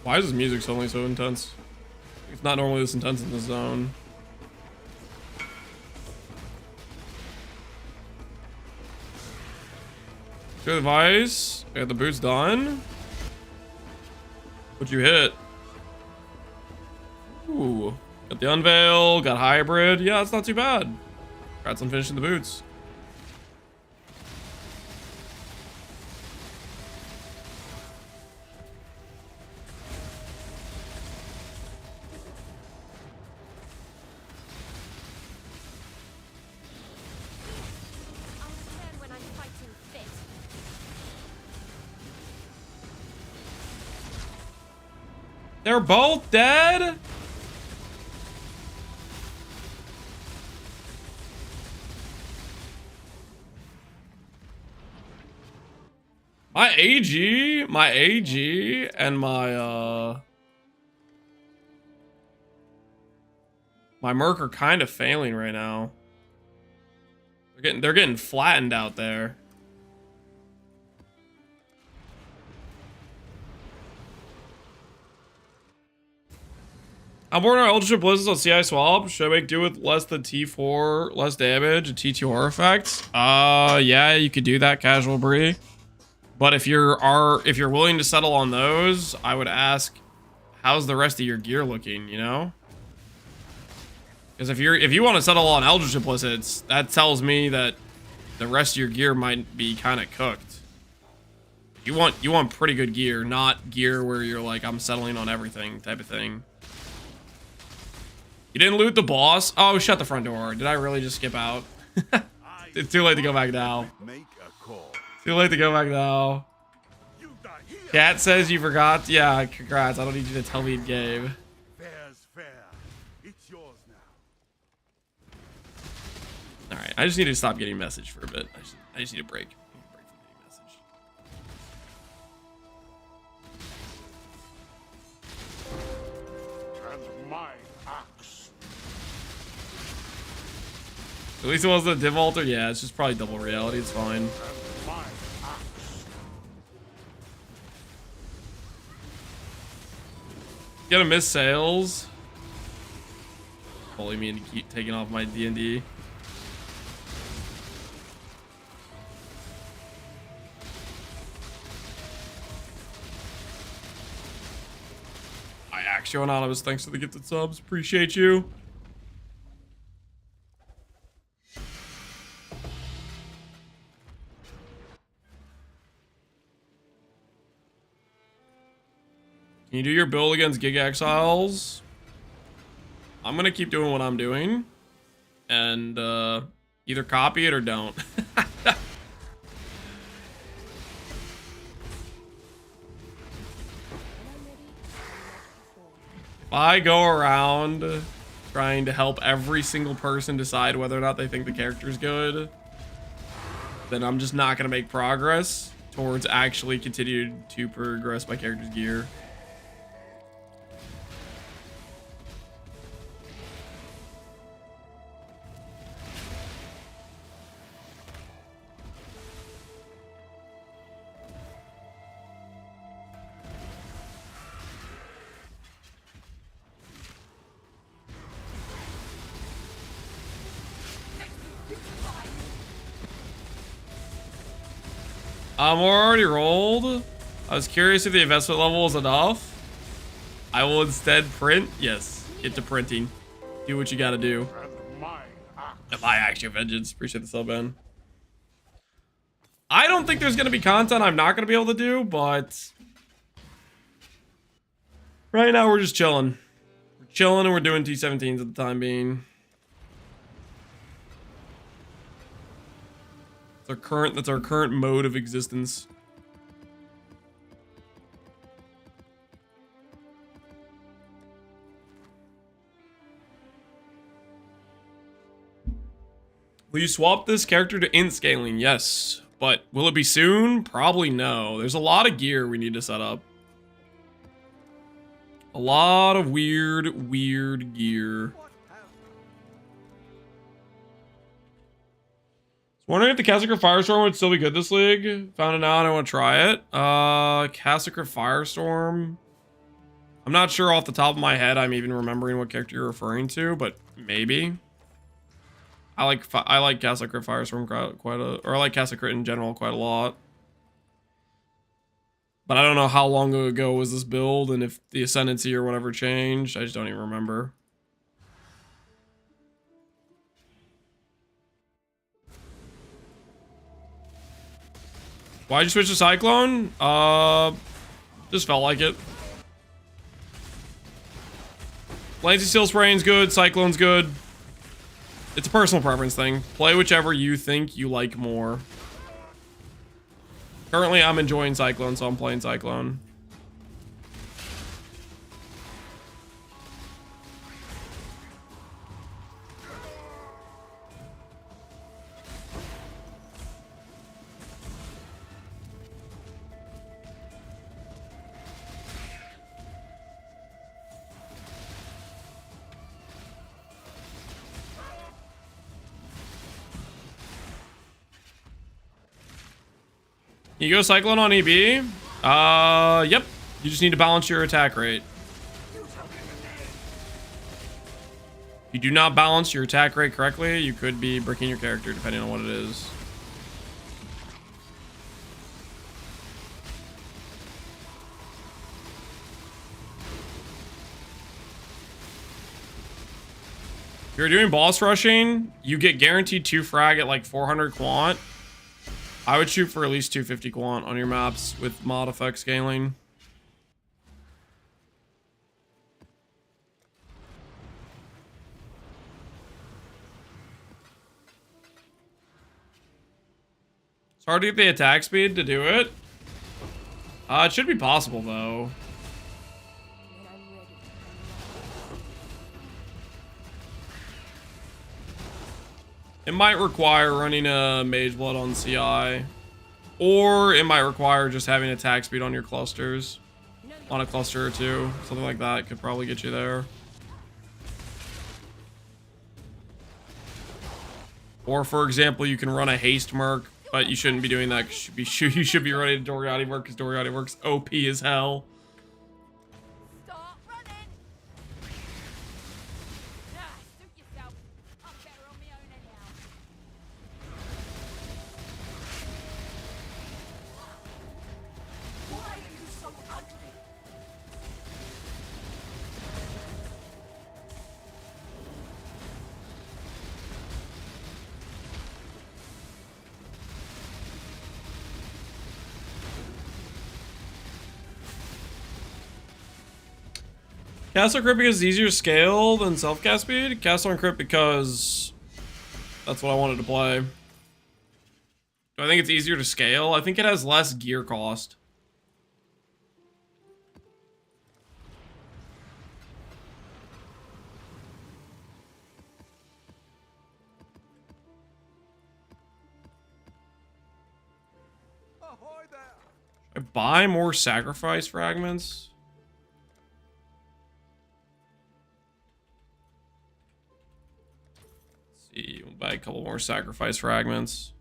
Why is this music suddenly so intense? It's not normally this intense in this zone. Good advice. Got the boots done. What'd you hit? Ooh. Got the unveil, got hybrid. Yeah, that's not too bad. Congrats on finishing the boots. I'll return when I'm fighting fit. They're both dead? My AG, and my Merc are kind of failing right now. They're getting flattened out there. I'm born on Ultra Blizzards on CI swap. Should I make do with less than T4, less damage, and T2R effects? Yeah, you could do that, Casual Bree. But if you're willing to settle on those, I would ask, how's the rest of your gear looking, you know? Because if you want to settle on Eldritch Implicits, that tells me that the rest of your gear might be kind of cooked. You want pretty good gear, not gear where you're like, I'm settling on everything type of thing. You didn't loot the boss? Oh, shut the front door. Did I really just skip out? It's too late to go back now. Make a call. Too late to go back now. You die here. Cat says you forgot. Yeah, congrats. I don't need you to tell me in game. Fair's fair. It's yours now. All right, I just need to stop getting message for a bit. I just need a break. I need a break from getting message. And my axe. At least it wasn't a div alter. Yeah, it's just probably double reality. It's fine. And my axe. Gonna miss sales. Bully me into keep taking off my D&D. I Axio Anonymous, thanks for the gifted subs. Appreciate you. Can you do your build against Gig Exiles? I'm gonna keep doing what I'm doing. And either copy it or don't. If I go around trying to help every single person decide whether or not they think the character's good, then I'm just not gonna make progress towards actually continuing to progress my character's gear. We're already rolled. I was curious if the investment level was enough. I will instead print. Yes, get to printing. Do what you gotta do. And my axe. If I Axio Vengeance, appreciate the sub, man. I don't think there's gonna be content I'm not gonna be able to do, but right now we're just chilling. We're chilling and we're doing T17s at the time being. That's our current mode of existence. Will you swap this character to int scaling? Yes. But will it be soon? Probably no. There's a lot of gear we need to set up. A lot of weird gear. Wondering if the Cassacre Firestorm would still be good this league. Found it out, I want to try it. Cassacre Firestorm. I'm not sure off the top of my head I'm even remembering what character you're referring to, but maybe. I like Castle Crit Firestorm quite a, or I like Castle Crit in general quite a lot. But I don't know how long ago was this build and if the Ascendancy or whatever changed. I just don't even remember. Why'd you switch to Cyclone? Just felt like it. Lancy Steel Spraying's good, Cyclone's good. It's a personal preference thing. Play whichever you think you like more. Currently, I'm enjoying Cyclone, so I'm playing Cyclone. You go Cyclone on EB? Yep. You just need to balance your attack rate. If you do not balance your attack rate correctly, you could be bricking your character depending on what it is. If you're doing boss rushing, you get guaranteed 2 frag at like 400 quant. I would shoot for at least 250 quant on your maps with mod effect scaling. It's hard to get the attack speed to do it. It should be possible though. It might require running a Mage Blood on CI. Or it might require just having attack speed on your clusters. On a cluster or two. Something like that could probably get you there. Or for example, you can run a haste merc, but you shouldn't be doing that. You should be running a Doriati merc because Doriati merc's OP as hell. Start running. Ah, suit yourself. I'm better on my own anyhow. Why are you so ugly? Castle Crit because it's easier to scale than self-cast speed? Castle and Crit because that's what I wanted to play. Do I think it's easier to scale? I think it has less gear cost. Ahoy there! Should I buy more sacrifice fragments? We'll buy a couple more sacrifice fragments.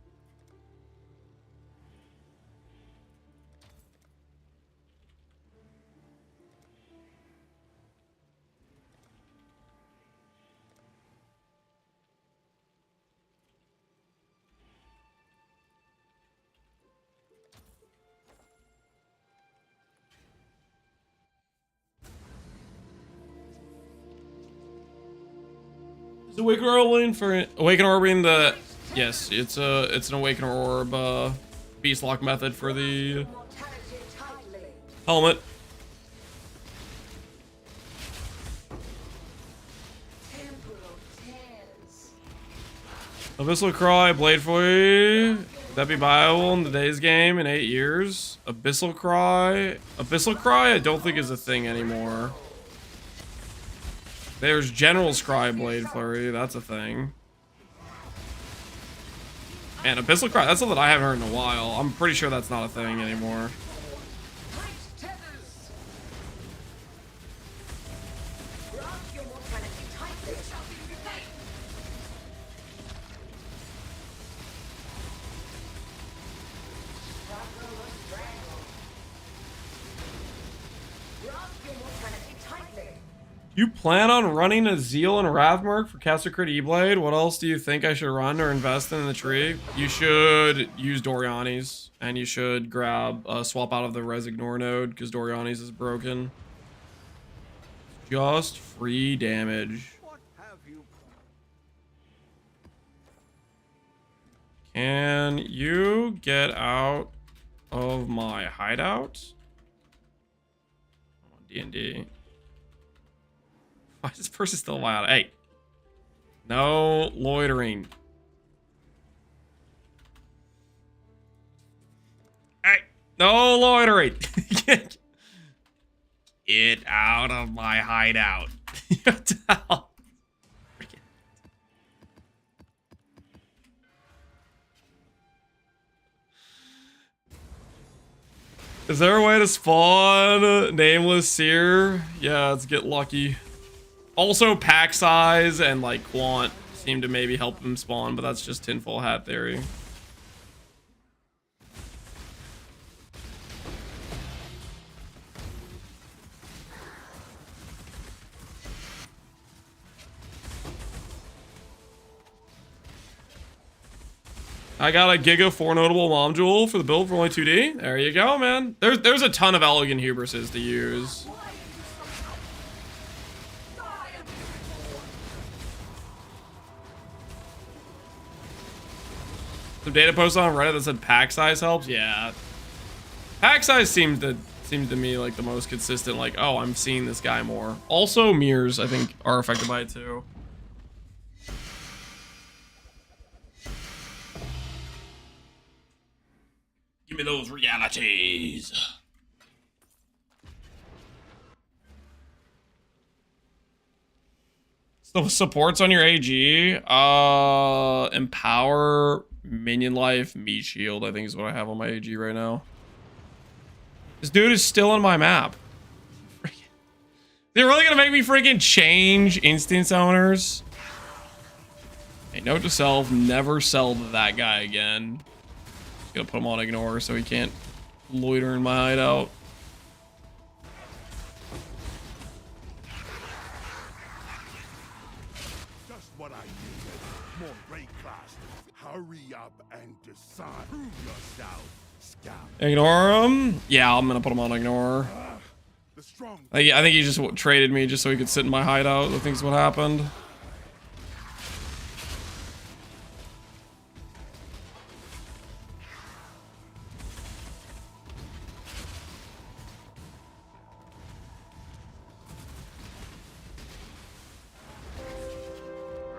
Is Awakener Orb for Awakener Orb being the yes, it's an Awakener Orb beast lock method for the helmet. Abyssal Cry, Blade Flurry. Would that be viable in today's game in 8 years? Abyssal Cry? Abyssal Cry I don't think is a thing anymore. There's General Scry Blade Flurry, that's a thing. And Abyssal Cry, that's something I haven't heard in a while. I'm pretty sure that's not a thing anymore. You plan on running a Zeal and Wrathmark for Caster Crit E-Blade? What else do you think I should run or invest in the tree? You should use Doriani's, and you should grab swap out of the Resignor node because Doriani's is broken. Just free damage. What have you? Can you get out of my hideout? D&D. Why is this person still wild? Hey. No loitering. Hey. No loitering. Get out of my hideout. You have to help. Is there a way to spawn Nameless Seer? Yeah, let's get lucky. Also, pack size and like quant seem to maybe help him spawn, but that's just tinfoil hat theory. I got a Giga 4 notable Mom Jewel for the build for only 2D. There you go, man. There's a ton of elegant hubrises to use. Some data posts on Reddit that said pack size helps. Yeah, pack size seems to me like the most consistent. Like, oh, I'm seeing this guy more. Also, mirrors I think are affected by it too. Give me those realities. So supports on your AG, empower, minion life, meat shield, I think is what I have on my AG right now. This dude is still on my map. They're really gonna make me freaking change instance owners? Hey, note to self, never sell to that guy again. Just gonna put him on ignore so he can't loiter in my hideout. What I needed. More raid class. Hurry up and decide. Prove yourself, scout. Ignore him? Yeah, I'm gonna put him on ignore. The strong. I think he just traded me just so he could sit in my hideout. I think is what happened.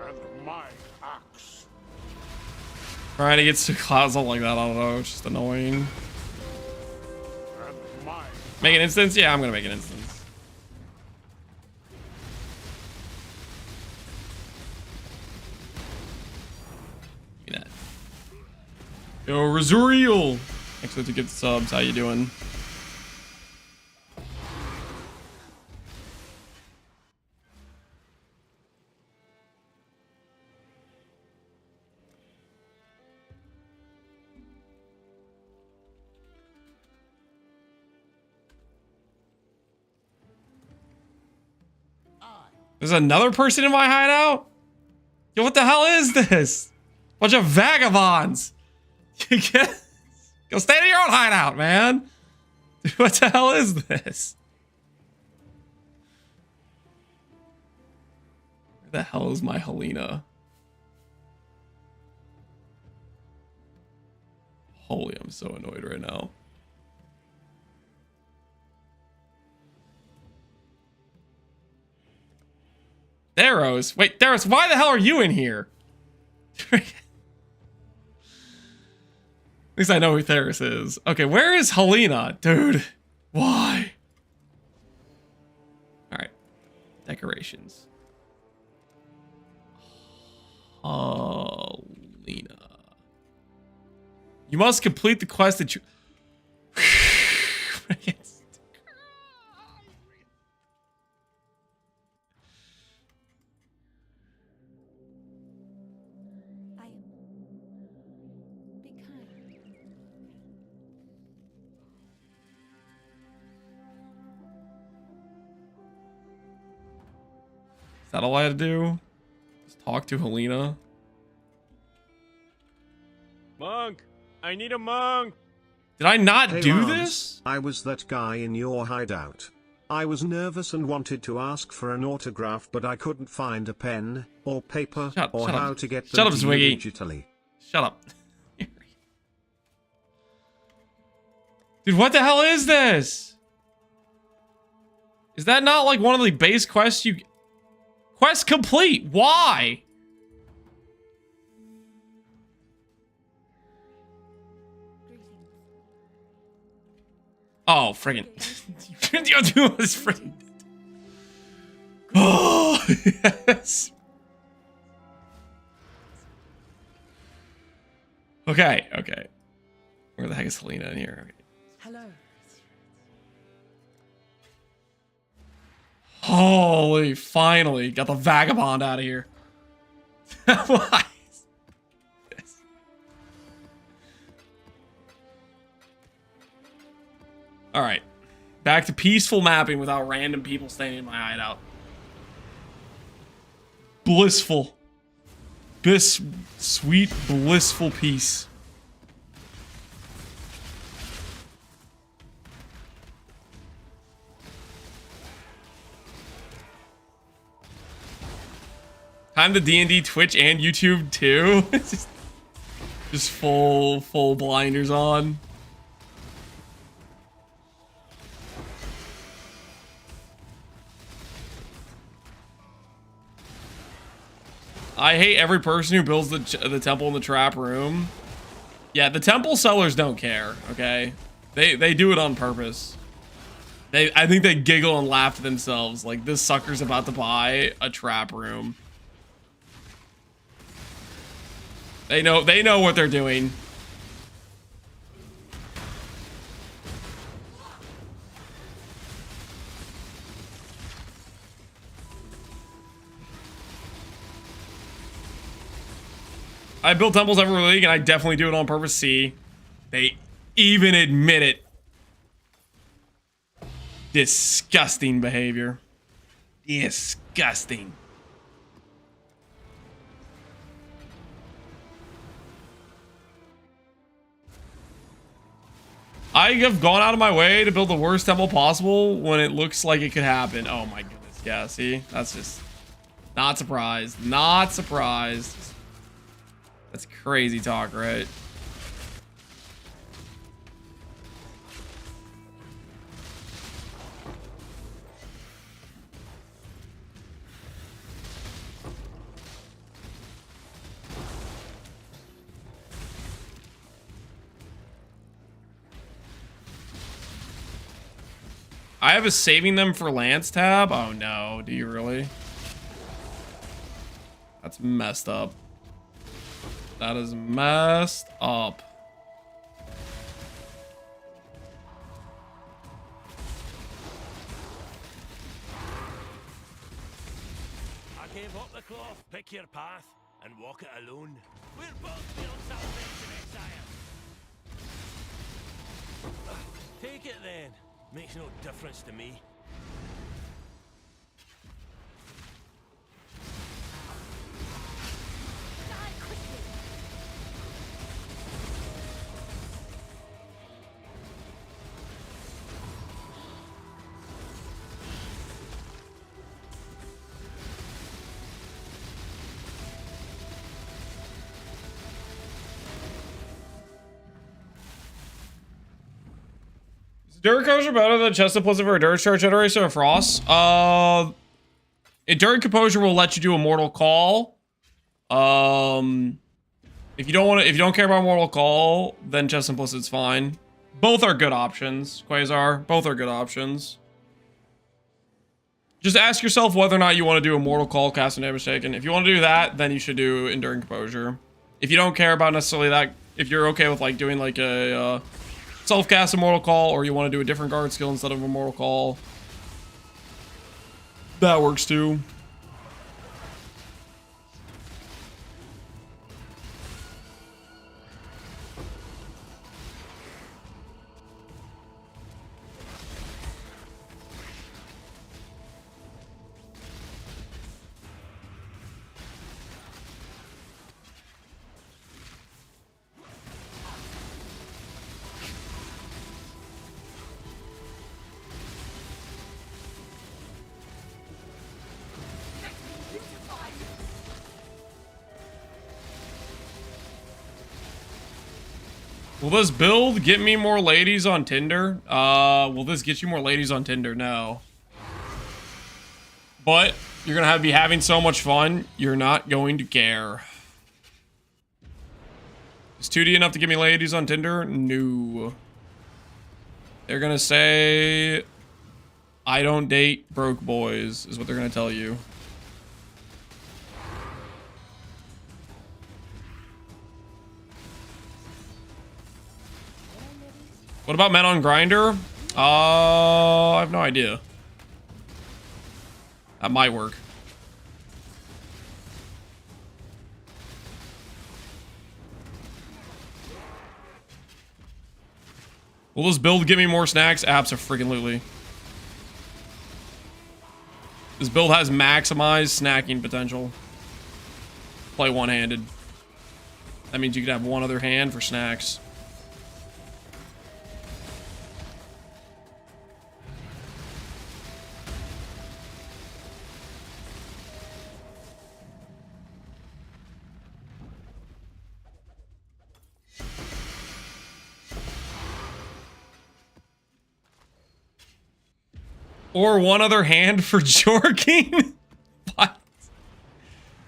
And my axe. Trying to get to clouds up like that, I don't know, it's just annoying. And my. Make an instance? Yeah, I'm gonna make an instance. Give me that. Yo, Razuriel! Excellent to get the subs, how you doing? There's another person in my hideout? Yo, what the hell is this? Bunch of vagabonds. Go stay in your own hideout, man. Dude, what the hell is this? Where the hell is my Helena? Holy, I'm so annoyed right now. Theros. Wait, Theros, why the hell are you in here? At least I know who Theros is. Okay, where is Helena? Dude, why? Alright. Decorations. Helena. You must complete the quest that you... Is that all I had to do? Just talk to Helena? Monk! I need a monk! Did I not Hey do Lance, this? I was that guy in your hideout. I was nervous and wanted to ask for an autograph, but I couldn't find a pen or paper Shut how up. to get Shut them up, to you Zwiggy. digitally. Shut up. Dude, what the hell is this? Is that not like one of the base quests you... Quest complete! Why? Oh, friggin'. You do this friggin'. Oh, yes. Okay, okay. Where the heck is Helena in here? Okay. Hello. Holy, finally. Got the vagabond out of here. Why? Yes. Alright. Back to peaceful mapping without random people standing in my hideout. Blissful. Sweet, blissful peace. Time to D&D, Twitch, and YouTube too. just full blinders on. I hate every person who builds the temple in the trap room. Yeah, the temple sellers don't care, okay? They do it on purpose. I think they giggle and laugh to themselves like this sucker's about to buy a trap room. They know what they're doing. I build temples every league, and I definitely do it on purpose. See, they even admit it. Disgusting behavior. Disgusting. I have gone out of my way to build the worst temple possible when it looks like it could happen. Oh my goodness. Yeah, see? That's just... Not surprised. Not surprised. That's crazy talk, right? I have a saving them for Lance tab? Oh no, do you really? That's messed up. That is messed up. I gave up the cloth, pick your path, and walk it alone. We're both beyond salvation, Exile. Take it then. Makes no difference to me. Die quickly. Enduring Composure better than Chest Implicit for Endurance Charge Generation or Frost? Enduring Composure will let you do a Mortal Call. If you don't care about Mortal Call, then Chest Implicit's fine. Both are good options, Quasar. Both are good options. Just ask yourself whether or not you want to do a Mortal Call, cast and damage taken. If you want to do that, then you should do Enduring Composure. If you don't care about necessarily that, if you're okay with like doing like a self-cast a Mortal Call, or you want to do a different guard skill instead of a Mortal Call, that works too. Will this build get me more ladies on Tinder? Will this get you more ladies on Tinder? No. But you're gonna be having so much fun, you're not going to care. Is 2D enough to get me ladies on Tinder? No. They're gonna say, I don't date broke boys, is what they're gonna tell you. What about men on Grindr? I have no idea. That might work. Will this build give me more snacks? Abso-freaking-lutely. This build has maximized snacking potential. Play one-handed. That means you could have one other hand for snacks. Or one other hand for jorking? What?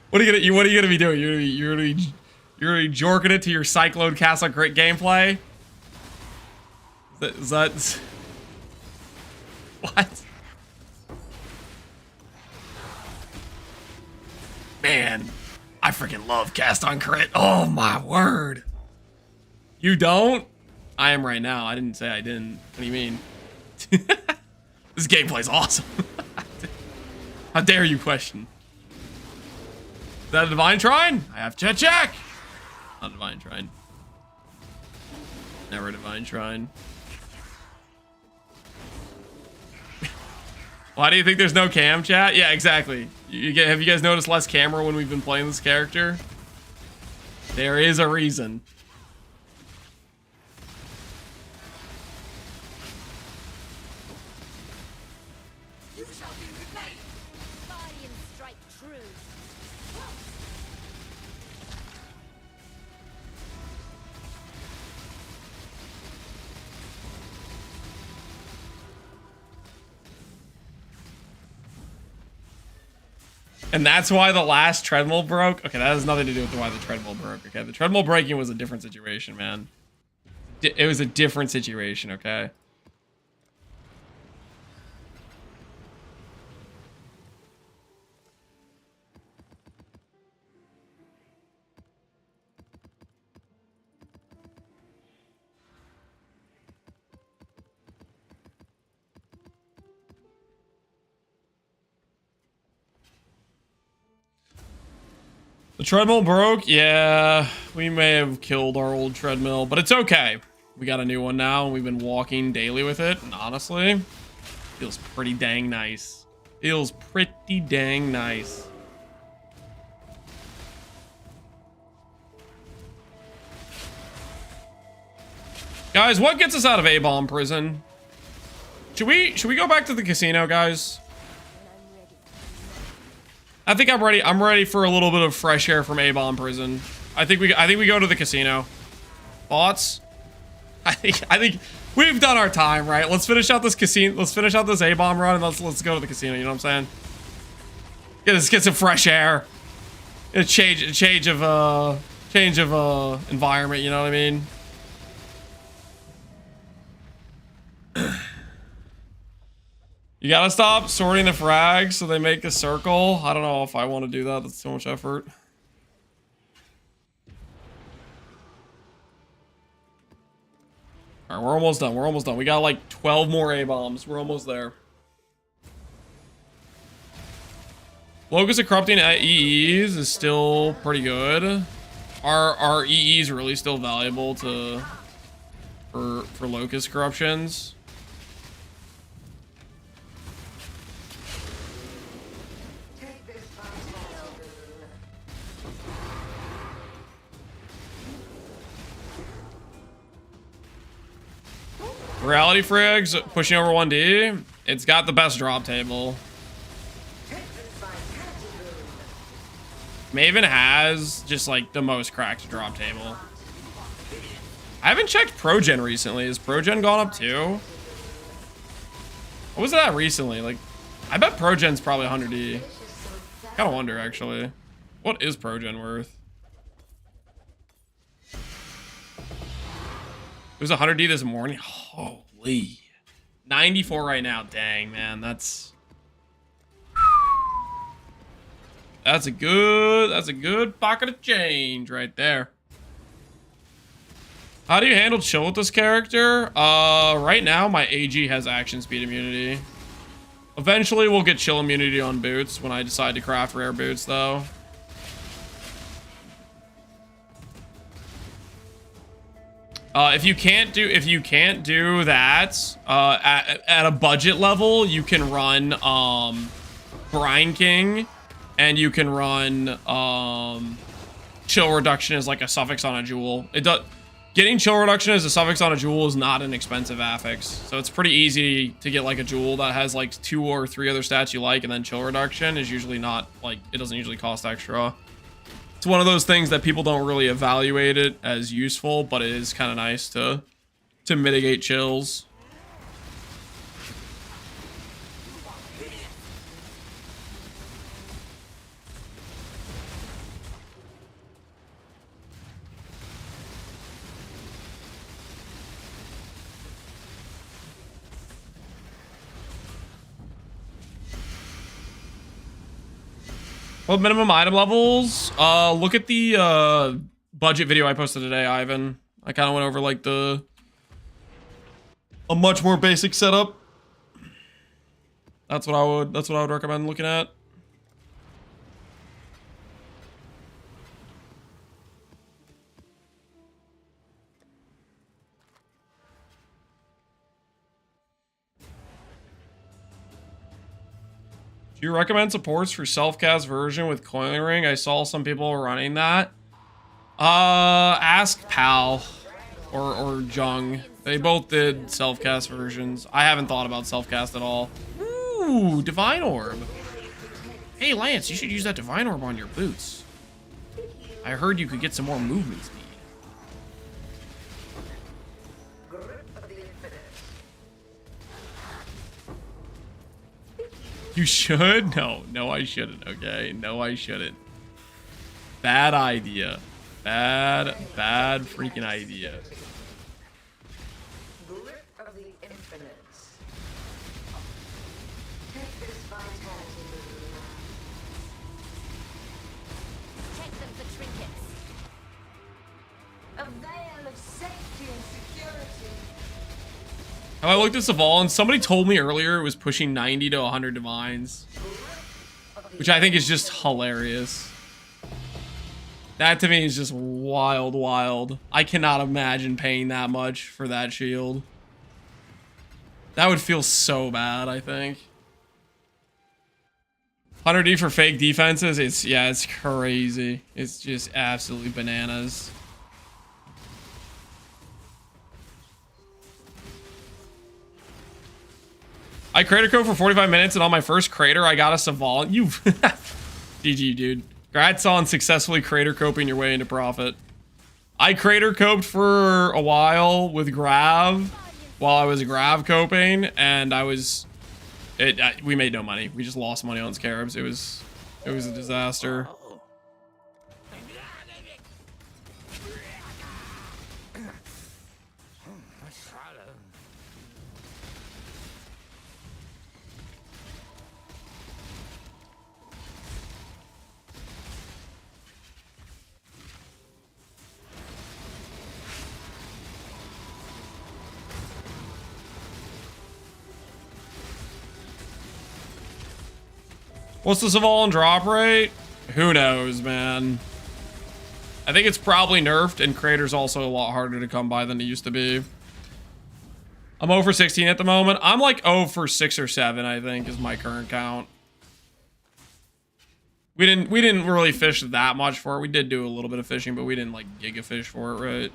What are you gonna be doing? You're gonna be jorking it to your Cyclone Castle great gameplay? Is that what? Man, I freaking love cast on crit. Oh my word. You don't? I am right now. I didn't say I didn't. What do you mean? This gameplay's awesome. How dare you question? Is that a Divine Shrine? I have to check. Not a Divine Shrine. Never a Divine Shrine. Why do you think there's no cam chat? Yeah, exactly. Have you guys noticed less camera when we've been playing this character? There is a reason. And that's why the last treadmill broke? Okay, that has nothing to do with why the treadmill broke, okay? The treadmill breaking was a different situation, man. It was a different situation, okay? The treadmill broke? Yeah, we may have killed our old treadmill, but it's okay. We got a new one now, and we've been walking daily with it, and honestly, feels pretty dang nice. Feels pretty dang nice. Guys, what gets us out of A-bomb prison? Should we go back to the casino, guys? I think I'm ready. I'm ready for a little bit of fresh air from A-bomb prison. I think we go to the casino. Thoughts? I think we've done our time, right? Let's finish out this casino. Let's finish out this A-bomb run, and let's go to the casino. You know what I'm saying? Let's get some fresh air. A change of environment. You know what I mean? You gotta stop sorting the frags so they make a circle. I don't know if I want to do that. That's so much effort. Alright, we're almost done. We're almost done. We got like 12 more A-bombs. We're almost there. Locus of Corrupting EEs is still pretty good. Are EEs really still valuable to for Locust corruptions? Reality Frigs pushing over 1D. It's got the best drop table. Maven has just like the most cracked drop table. I haven't checked Progen recently. Has Progen gone up too? What was that recently? Like, I bet Progen's probably 100D. Kind of wonder, actually. What is Progen worth? It was 100D this morning. Holy. 94 right now. Dang, man. That's a good pocket of change right there. How do you handle chill with this character? Right now my AG has action speed immunity. Eventually we'll get chill immunity on boots when I decide to craft rare boots though. If you can't do that, at a budget level, you can run Brine King, and you can run chill reduction as like a suffix on a jewel. Getting chill reduction as a suffix on a jewel is not an expensive affix, so it's pretty easy to get like a jewel that has like 2 or 3 other stats you like, and then chill reduction is usually not like, it doesn't usually cost extra. It's one of those things that people don't really evaluate it as useful, but it is kind of nice to mitigate chills. Well, minimum item levels. Look at the budget video I posted today, Ivan. I kind of went over like a much more basic setup. That's what I would recommend looking at. Do you recommend supports for self-cast version with Coiling Ring? I saw some people running that. Ask Pal or Jung. They both did self-cast versions. I haven't thought about self-cast at all. Ooh, Divine Orb. Hey, Lance, you should use that Divine Orb on your boots. I heard you could get some more movement speed. You should? No, I shouldn't, okay? No, I shouldn't. Bad idea. Bad freaking idea. Grip of the infinite. Take this vitality with you. Check them for trinkets. A veil of safety and security. Have I looked at Saval, and somebody told me earlier it was pushing 90 to 100 divines, which I think is just hilarious. That to me is just wild. I cannot imagine paying that much for that shield. That would feel so bad, I think. 100D for fake defenses, it's crazy. It's just absolutely bananas. I crater code for 45 minutes, and on my first crater, I got a Saval. You, GG, dude. Congrats on successfully crater coping your way into profit. I crater coped for a while with Grav while I was Grav coping, and we made no money. We just lost money on Scarabs. It was a disaster. What's the Saval drop rate? Who knows, man. I think it's probably nerfed, and Crater's also a lot harder to come by than it used to be. I'm 0 for 16 at the moment. I'm like 0 for 6 or 7, I think, is my current count. We didn't really fish that much for it. We did do a little bit of fishing, but we didn't like giga fish for it, right?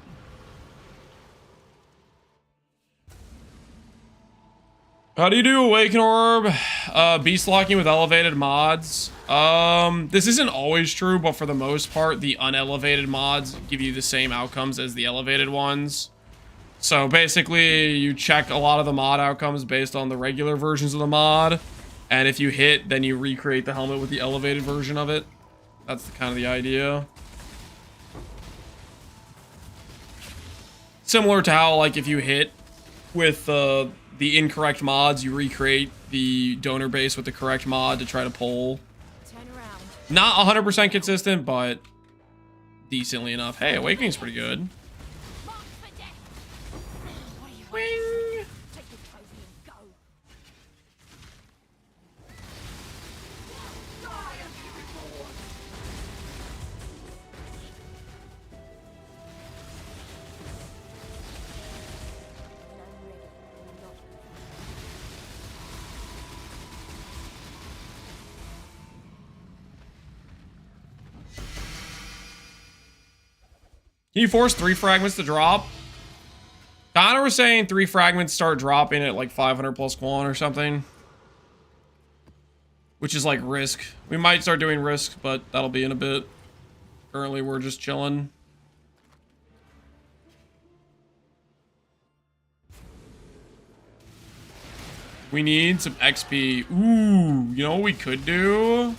How do you do Awaken Orb? Beast locking with elevated mods. This isn't always true, but for the most part, the unelevated mods give you the same outcomes as the elevated ones. So basically, you check a lot of the mod outcomes based on the regular versions of the mod. And if you hit, then you recreate the helmet with the elevated version of it. That's kind of the idea. Similar to how, like, if you hit with the incorrect mods, you recreate the donor base with the correct mod to try to pull. Turn around. Not 100% consistent, but decently enough. Hey, Awakening's pretty good. Mark for death. What are you Wing! Take the trophy and go. Can you force 3 fragments to drop? Connor was saying 3 fragments start dropping at like 500 plus quant or something. Which is like risk. We might start doing risk, but that'll be in a bit. Currently, we're just chilling. We need some XP. Ooh, you know what we could do?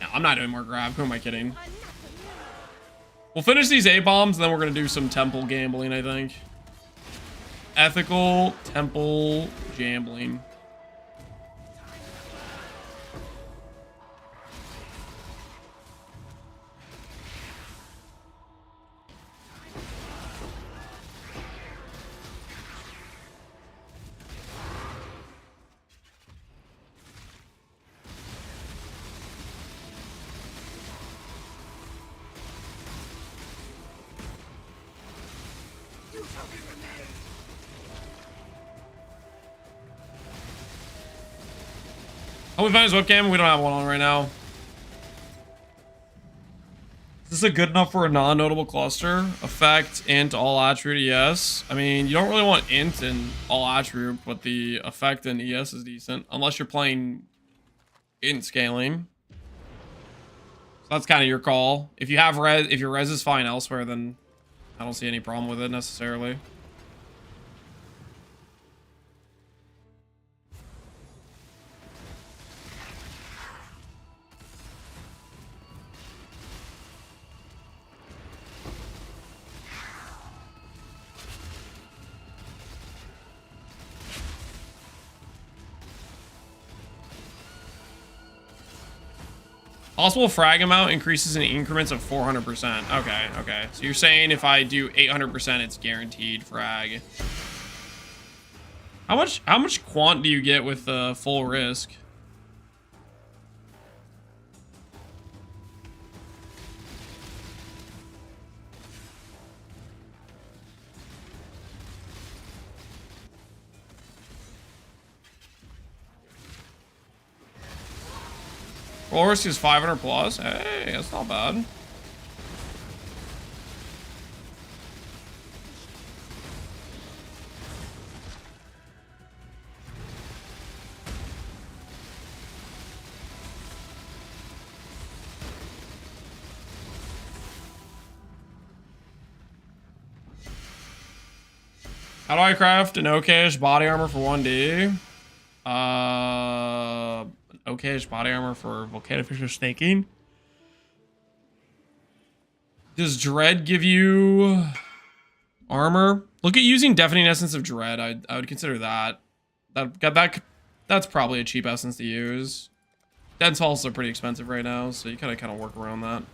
No, I'm not doing more grab. Who am I kidding? We'll finish these A-bombs, and then we're going to do some temple gambling, I think. Ethical temple gambling. Oh, we found his webcam. We don't have one on right now. Is this good enough for a non-notable cluster? Effect, int, all attribute, yes. I mean, you don't really want int and all attribute, but the effect in ES is decent. Unless you're playing int scaling. So that's kind of your call. If you have res, if your res is fine elsewhere, then I don't see any problem with it necessarily. Possible frag amount increases in increments of 400%. Okay, okay. So you're saying if I do 800%, it's guaranteed frag. How much quant do you get with full risk? Full risk is 500 plus. Hey, that's not bad. How do I craft an okayish body armor for 1D? Okayish body armor for Volcano Fisher snaking. Does Dread give you armor? Look at using Deafening Essence of Dread. I would consider that. That's probably a cheap essence to use. Dense Halls are pretty expensive right now, so you kind of work around that.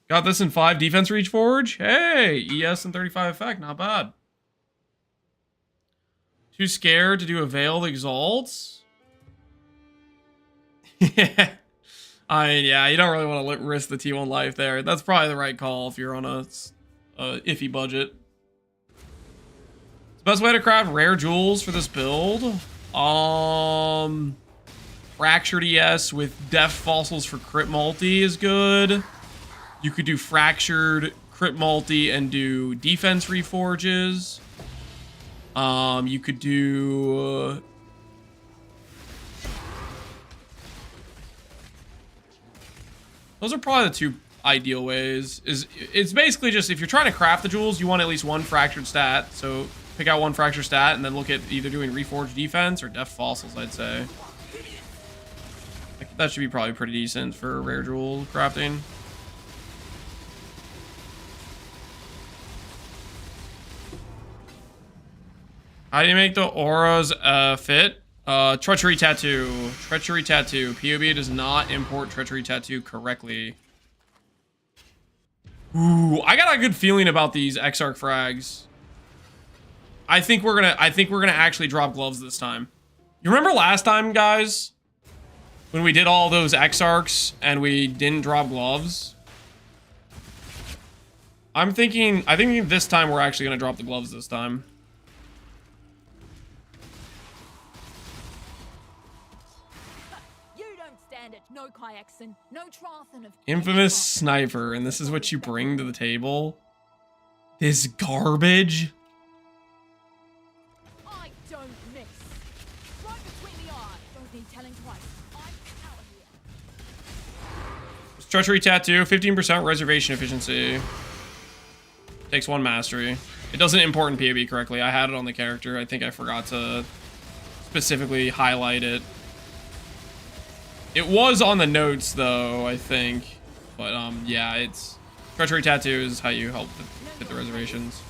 Got this in 5 defense reach forge. Hey, ES and 35 effect, not bad. Too scared to do a Veiled Exalts? I mean, yeah, you don't really want to risk the T1 life there. That's probably the right call if you're on a iffy budget. The best way to craft rare jewels for this build? Fractured ES with Deft Fossils for crit multi is good. You could do Fractured, crit multi, and do defense reforges. You could do... Those are probably the two ideal ways. It's basically just if you're trying to craft the jewels, you want at least one fractured stat. So pick out one fractured stat and then look at either doing reforged defense or deft fossils, I'd say. That should be probably pretty decent for rare jewel crafting. How do you make the auras fit? Treachery tattoo. Treachery tattoo. POB does not import treachery tattoo correctly. Ooh, I got a good feeling about these Exarch frags. I think we're gonna actually drop gloves this time. You remember last time, guys? When we did all those Exarchs and we didn't drop gloves? I think this time we're actually gonna drop the gloves this time. You don't stand it. No Kayakson, no Trothan of Infamous sniper, and this is what you bring to the table? This garbage? I don't miss. Right between the eyes. Don't need telling twice. I'm out here. Treachery tattoo, 15% reservation efficiency. Takes 1 mastery. It doesn't import in POB correctly. I had it on the character. I think I forgot to specifically highlight it. It was on the notes though, I think. But yeah, it's treachery tattoo is how you help hit the reservations.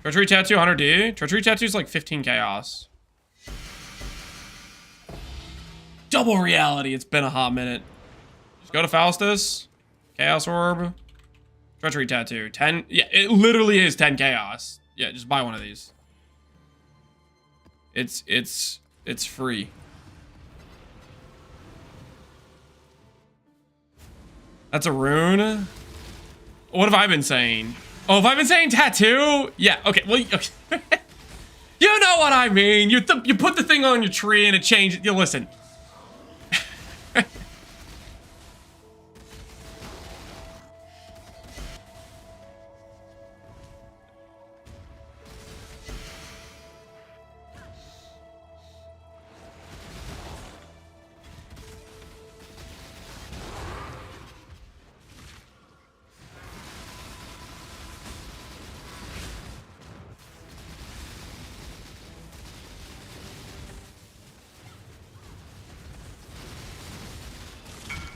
Treachery tattoo 100D. Treachery tattoo is like 15 chaos. Double reality. It's been a hot minute. Just go to Faustus. Chaos orb. Treachery tattoo. 10. Yeah, it literally is 10 chaos. Yeah, just buy one of these. It's free. That's a rune. What have I been saying? Oh, have I been saying tattoo? Yeah, okay. Well, okay. You know what I mean. You put the thing on your tree and it changes. You listen.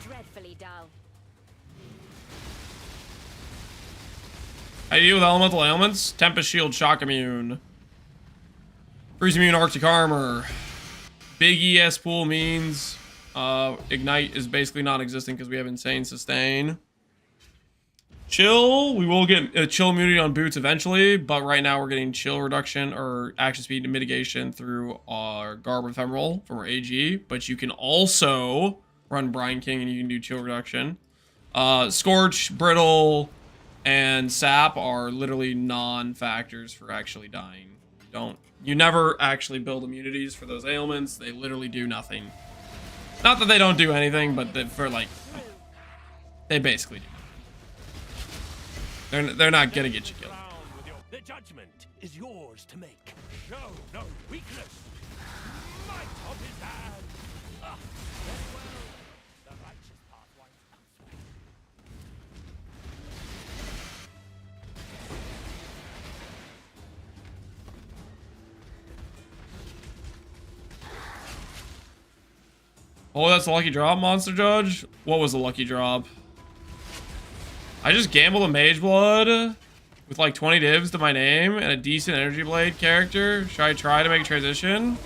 Dreadfully dull. How do you deal with elemental ailments? Tempest shield, shock immune. Freeze immune, arctic armor. Big ES pool means ignite is basically non-existent because we have insane sustain. Chill, we will get a chill immunity on boots eventually, but right now we're getting chill reduction or action speed mitigation through our Garb Ephemeral from our AG, but you can also run Brine King and you can do chill reduction. Scorch, Brittle, and Sap are literally non-factors for actually dying. You never actually build immunities for those ailments. They literally do nothing. Not that they don't do anything, but they basically do. They're not gonna get you killed. The judgment is yours to make. Show no weakness. Might of his hand. Very well. The righteous path winds elsewhere. Oh, that's a lucky drop, Monster Judge? What was the lucky drop? I just gambled a Mage Blood with like 20 divs to my name and a decent Energy Blade character. Should I try to make a transition?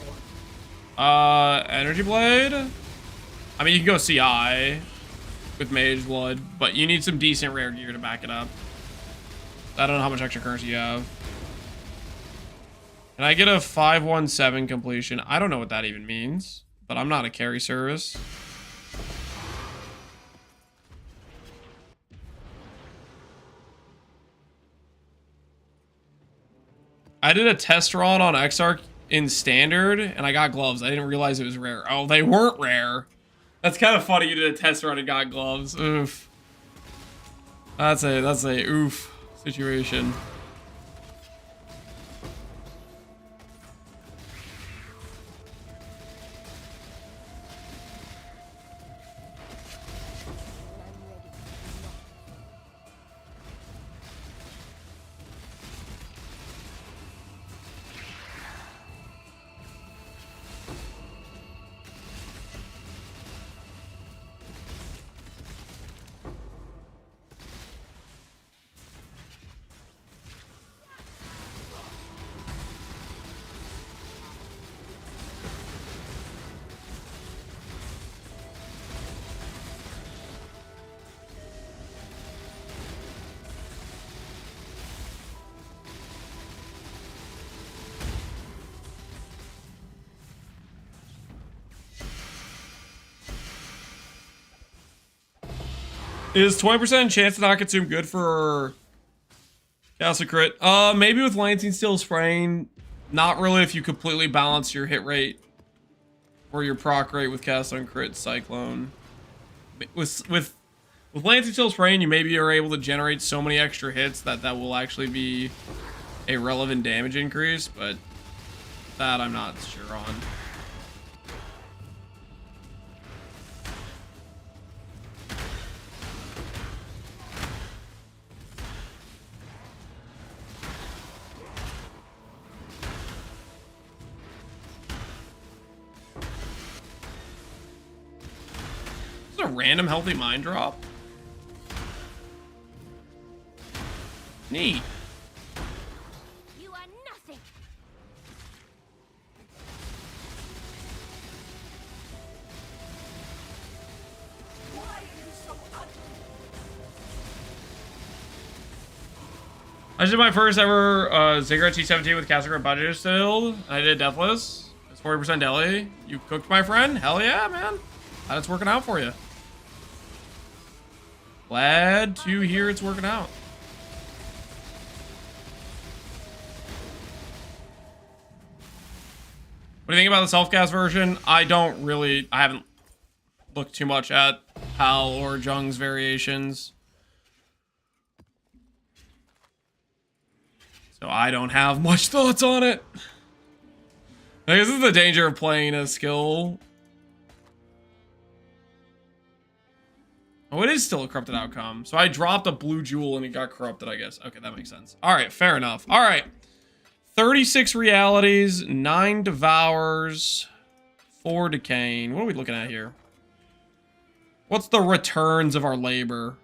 Energy Blade? I mean, you can go CI with Mage Blood, but you need some decent rare gear to back it up. I don't know how much extra currency you have. Can I get a 517 completion? I don't know what that even means, but I'm not a carry service. I did a test run on Exarch in standard and I got gloves. I didn't realize it was rare. Oh, they weren't rare. That's kind of funny. You did a test run and got gloves. Oof. That's a oof situation. Is 20% chance to not consume good for Castle Crit? Maybe with Lancing Steel Spraying. Not really if you completely balance your hit rate or your proc rate with Castle and Crit Cyclone. With Lancing Steel Spraying, you maybe are able to generate so many extra hits that will actually be a relevant damage increase, but that I'm not sure on. Is a random healthy mind drop? Neat. You are nothing. Why are you so ugly? I did my first ever Ziggurat T17 with Castle budget still. I did Deathless. It's 40% deli. You cooked, my friend? Hell yeah, man. Glad it's working out for you. Glad to hear it's working out. What do you think about the self-cast version? I haven't looked too much at Hal or Jung's variations. So I don't have much thoughts on it. I guess this is the danger of playing a skill. Oh, it is still a corrupted outcome. So I dropped a blue jewel and it got corrupted, I guess. Okay, that makes sense. All right, fair enough. All right. 36 realities, 9 devours, 4 decaying. What are we looking at here? What's the returns of our labor?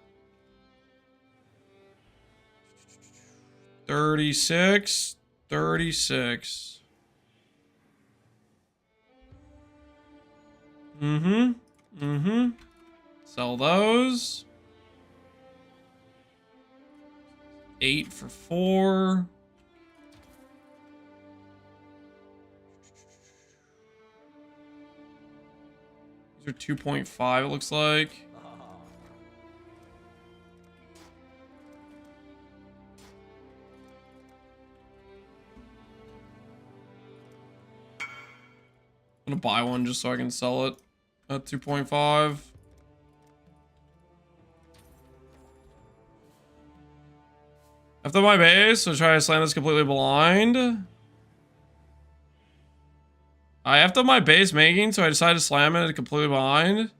36, 36. Sell those. 8 for 4. These are 2.5, it looks like. I'm gonna buy one just so I can sell it at 2.5. After my base, so try to slam this completely blind. I have to my base making, so I decided to slam it completely blind.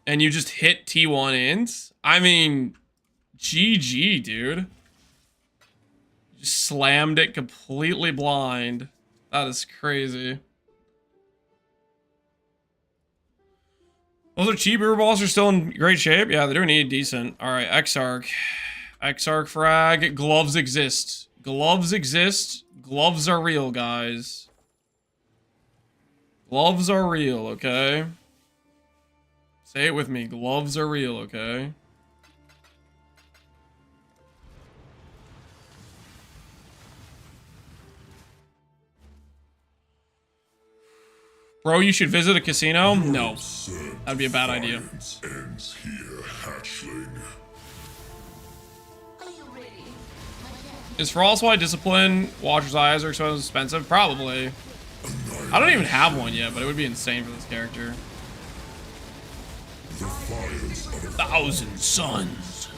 And you just hit T1 int? I mean, GG, dude. Just slammed it completely blind. That is crazy. Those are cheap. River balls are still in great shape. Yeah, they're doing E decent. All right, Exarch. Exarch frag. Gloves exist. Gloves exist. Gloves are real, guys. Gloves are real, okay? Say it with me. Gloves are real, okay? Bro, you should visit a casino? No. That'd be a bad idea. Ends here, hatchling. Are you ready? Is Frostwhite Discipline Watcher's Eyes are so expensive? Probably. I don't even have one yet, but it would be insane for this character. The fires of 1,000 suns.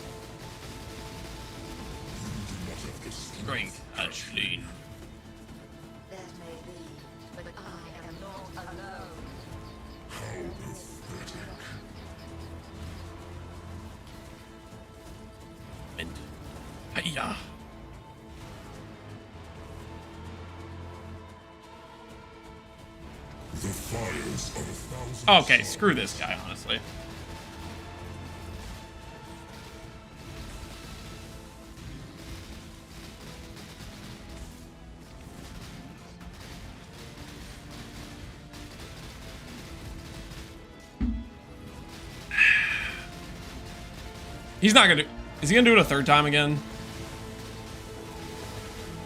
Strength, hatchling. That may be, but I am not alone. how pathetic. And hiya. The fires of 1,000. Okay, screw this guy, honestly. He's not gonna do... Is he gonna do it a third time again?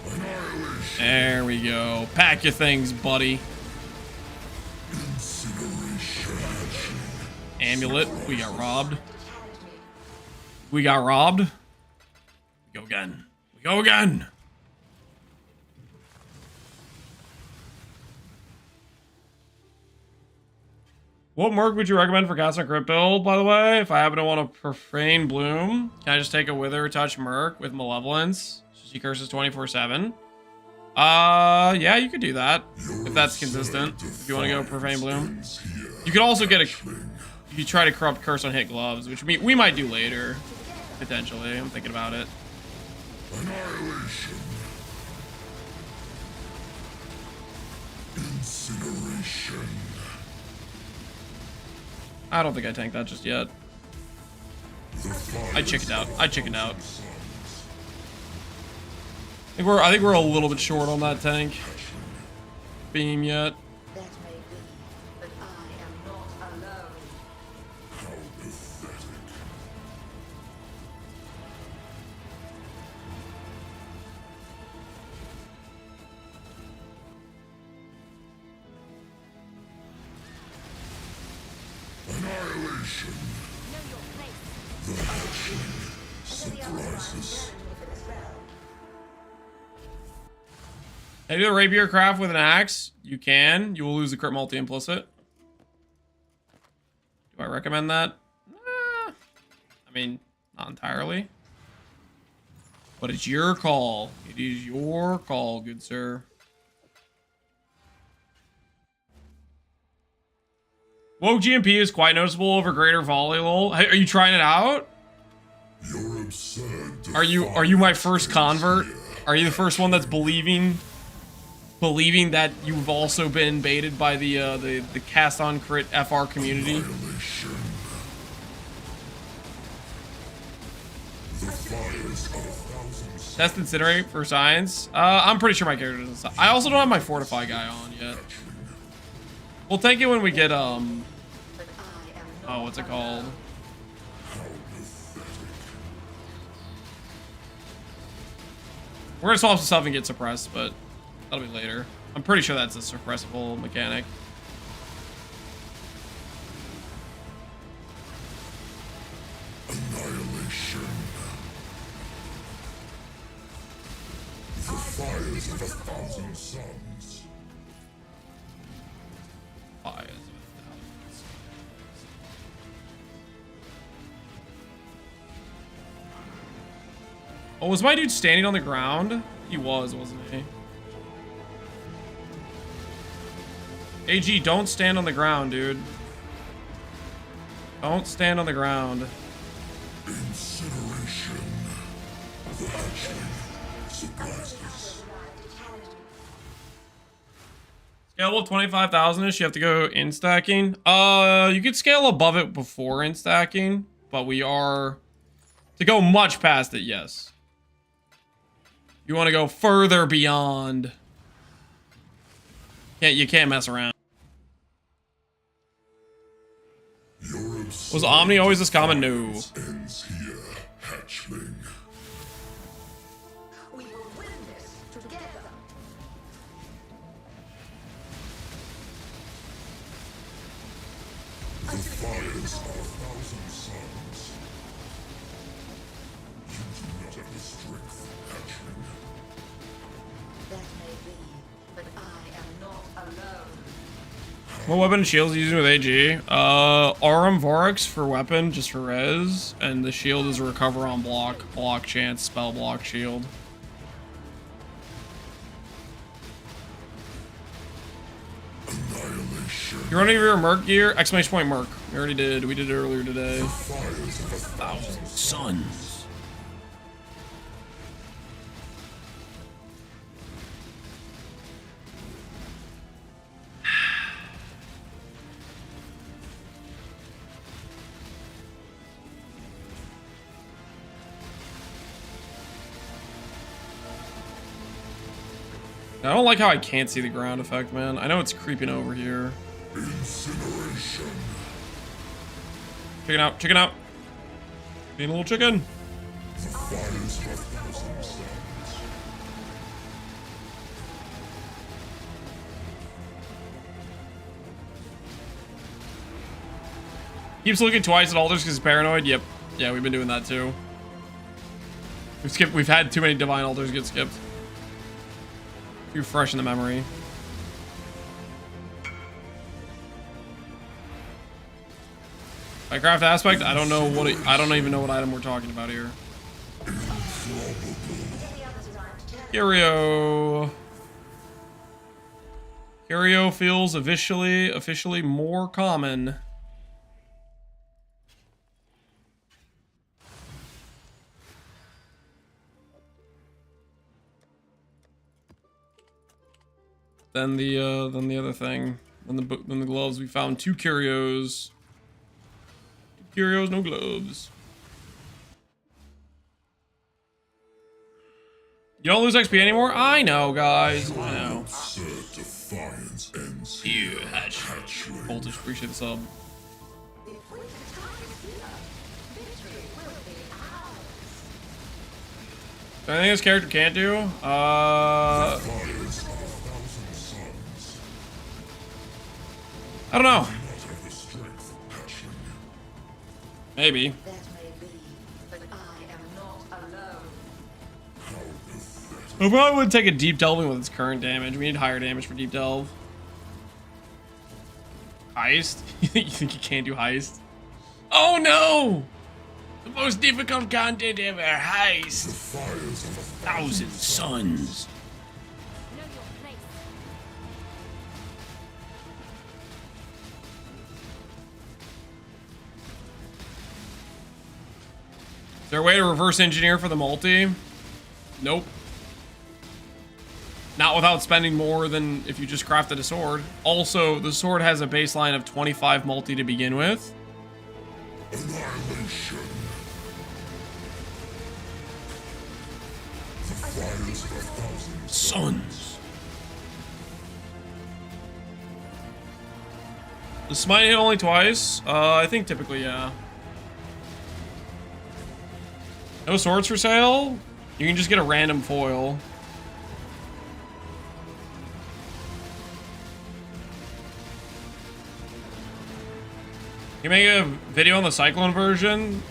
Annihilation. There we go. Pack your things, buddy. Incineration. Amulet. We got robbed. We got robbed. We go again. We go again. What merc would you recommend for casting a crit build, by the way? If I happen to want a Profane Bloom, can I just take a Wither Touch merc with Malevolence? So she curses 24/7. Yeah, you could do that. If that's consistent. If you want to go Profane Bloom. You could also get a... You try to corrupt curse on hit gloves, which we might do later. Potentially. I'm thinking about it. Annihilation. Incineration. I don't think I tanked that just yet. I chickened out. I chickened out. I think we're a little bit short on that tank beam yet. That may be, but I am not alone. How pathetic. Annihilation. Know your place. The hatchling surprises. Can you do the rapier craft with an axe? You can. You will lose the crit multi implicit. Do I recommend that? I mean, not entirely. But it's your call. It is your call, good sir. Woke GMP is quite noticeable over greater volley lol. Hey, are you trying it out? You're absurd. Are you my first convert? Are you the first one that's believing that you've also been baited by the cast on crit FR community? Annihilation. The fires of 1,000 suns. Test Incinerate for science. I'm pretty sure my character doesn't. I also don't have my Fortify guy on yet. We'll take it when we get But I am not oh, what's it called? How pathetic. We're gonna swap some stuff and get suppressed, but that'll be later. I'm pretty sure that's a suppressible mechanic. Annihilation. The fires of 1,000 suns. Fires. Oh, was my dude standing on the ground? He was, wasn't he? AG, don't stand on the ground, dude. Don't stand on the ground. Incineration. The hatchling surprises. Scale of 25,000-ish, you have to go in stacking. You could scale above it before in stacking, but we are to go much past it, yes. You want to go further beyond. You can't mess around. Was Omni always this common? No. Ends here, hatchling. We will win this together. The fires of 1,000 suns. You do not have the strength, hatchling. That may be, but I am not alone. What weapon and shields are you using with AG? Aurum Vorax for weapon, just for res, and the shield is a recover on block chance, spell block shield. Annihilation. You run any of your merc gear? Exclamation point merc. We already did. We did it earlier today. Fires of 1,000 Suns. I don't like how I can't see the ground effect, man. I know it's creeping over here. Incineration. Chicken out, chicken out. Being a little chicken. The fires of 1,000 suns. Keeps looking twice at altars because he's paranoid. Yep. Yeah, we've been doing that too. We've had too many divine altars get skipped. Too fresh in the memory. By craft aspect, I don't know what I don't even know what item we're talking about here. Curio. Curio feels officially more common. Then the other thing. Then the gloves. We found 2 curios. 2 curios, no gloves. You don't lose XP anymore? I know, guys. I know. Here, Occultist, appreciate the sub. Is there anything this character can't do? I don't know. Maybe. That may be, but I am not alone. I probably would take a deep delving with its current damage. We need higher damage for deep delve. Heist? You think you can't do heist? Oh no! The most difficult content ever, heist. 1,000 suns. Know your place. Is there a way to reverse engineer for the multi? Nope. Not without spending more than if you just crafted a sword. Also, the sword has a baseline of 25 multi to begin with. Annihilation. Suns. The smite hit only twice? I think typically, yeah. No swords for sale? You can just get a random foil. You make a video on the Cyclone version?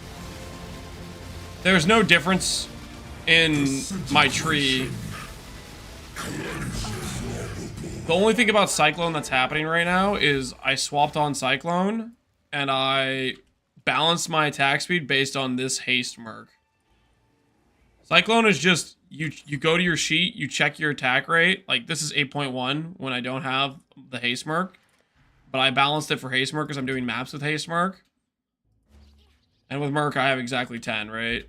There's no difference in my tree. The only thing about Cyclone that's happening right now is I swapped on Cyclone and I balanced my attack speed based on this haste merc. Cyclone is just, you go to your sheet, you check your attack rate. Like this is 8.1 when I don't have the haste merc. But I balanced it for haste merc because I'm doing maps with haste merc. And with merc I have exactly 10, right?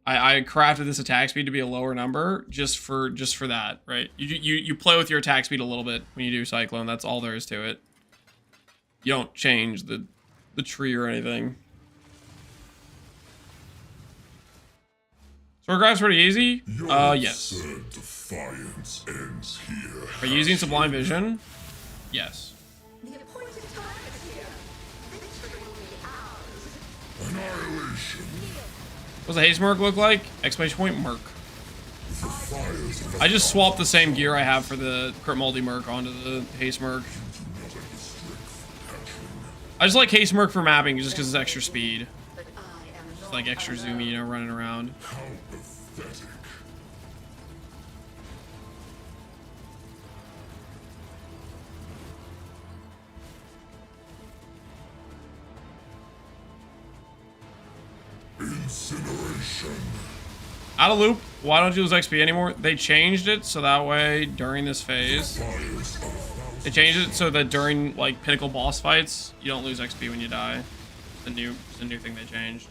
I crafted this attack speed to be a lower number just for that, right? You play with your attack speed a little bit when you do Cyclone. That's all there is to it. You don't change the tree or anything. Sword graph's pretty easy. Yes. Defiance ends here. Are you using Sublime Vision? Yes. The appointed time is here. Victory will be ours. Annihilation. What does the haste merc look like? Exclamation point merc. I just swapped the same gear I have for the crit multi merc onto the haste merc. I just like haste merc for mapping just because it's extra speed. But I am It's not like extra zoomy, you know, running around. How pathetic. Incineration. Out of loop. Why don't you lose XP anymore? They changed it so that way during this phase, they changed it so that during like pinnacle boss fights, you don't lose XP when you die. It's a new thing they changed.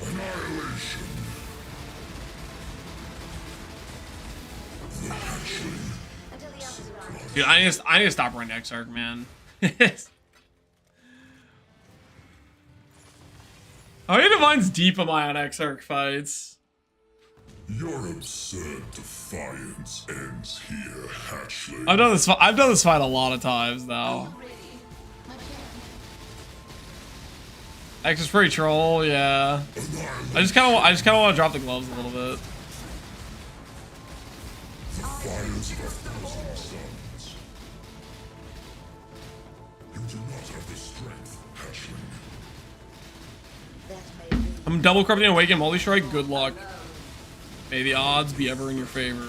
Annihilation. The hatchling. until the others arrive. Dude, I need to stop running Exarch, man. How many divines deep am I on Exarch fights? Your absurd defiance ends here, hatchling. I've done this fight a lot of times now. Ready. Again. X is pretty troll, yeah. I just kind of want to drop the gloves a little bit. I'm double corrupting awaken multi-strike. Good luck. May the odds be ever in your favor.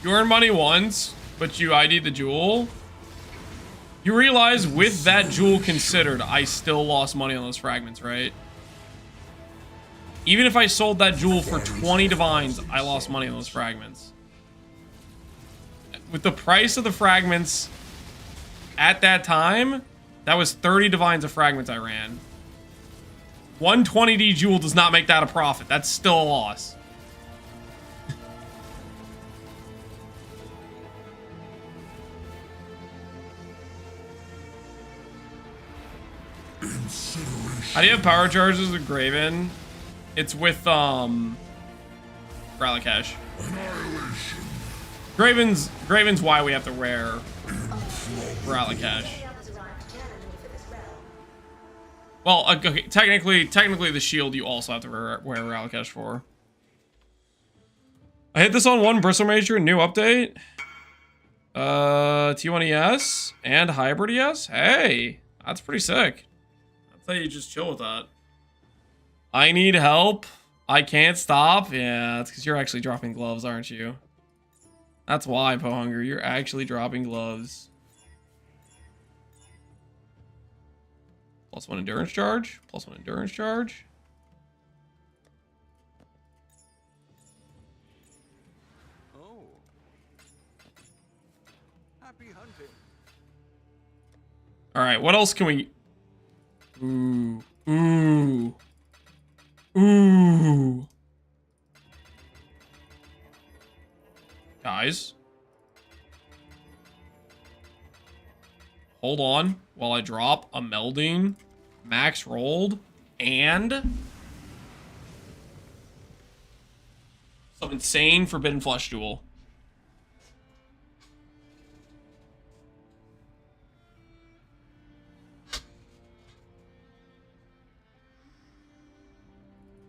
You earn money once, but you ID'd the jewel. You realize with that jewel considered, I still lost money on those fragments, right? Even if I sold that jewel for 20 divines, I lost money on those fragments. With the price of the fragments at that time, that was 30 divines of fragments I ran. 120D jewel does not make that a profit. That's still a loss. How do you have power charges with Graven? It's with Rallycash. Graven's why we have to wear Rallycash. Well, okay, technically the shield you also have to wear Rallycash for. I hit this on one Bristle Major, new update. T1 ES and Hybrid ES. Hey, that's pretty sick. I thought you just chill with that. I need help. I can't stop. Yeah, that's because you're actually dropping gloves, aren't you? That's why, Pohunger. You're actually dropping gloves. +1 endurance charge. +1 endurance charge. Oh. Happy hunting. Alright, what else can we... Ooh. Ooh. Ooh. Guys. Hold on while I drop a melding, max rolled, and some insane Forbidden Flesh Jewel.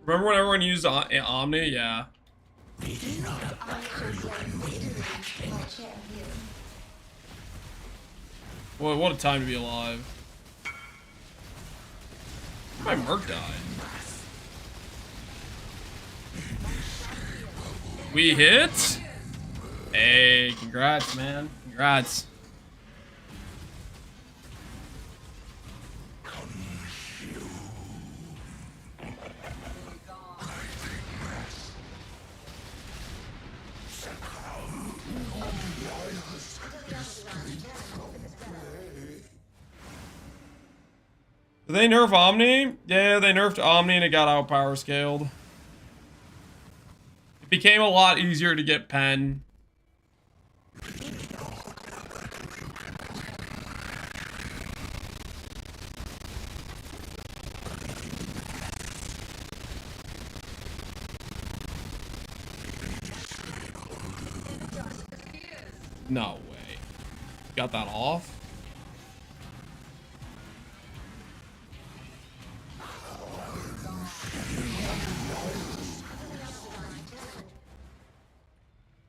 Remember when everyone used Omni? Yeah. Boy, what a time to be alive. My Merc died. We hit? Hey, congrats, man. Congrats. Did they nerf Omni? Yeah, they nerfed Omni and it got out power scaled. It became a lot easier to get pen. No way. Got that off?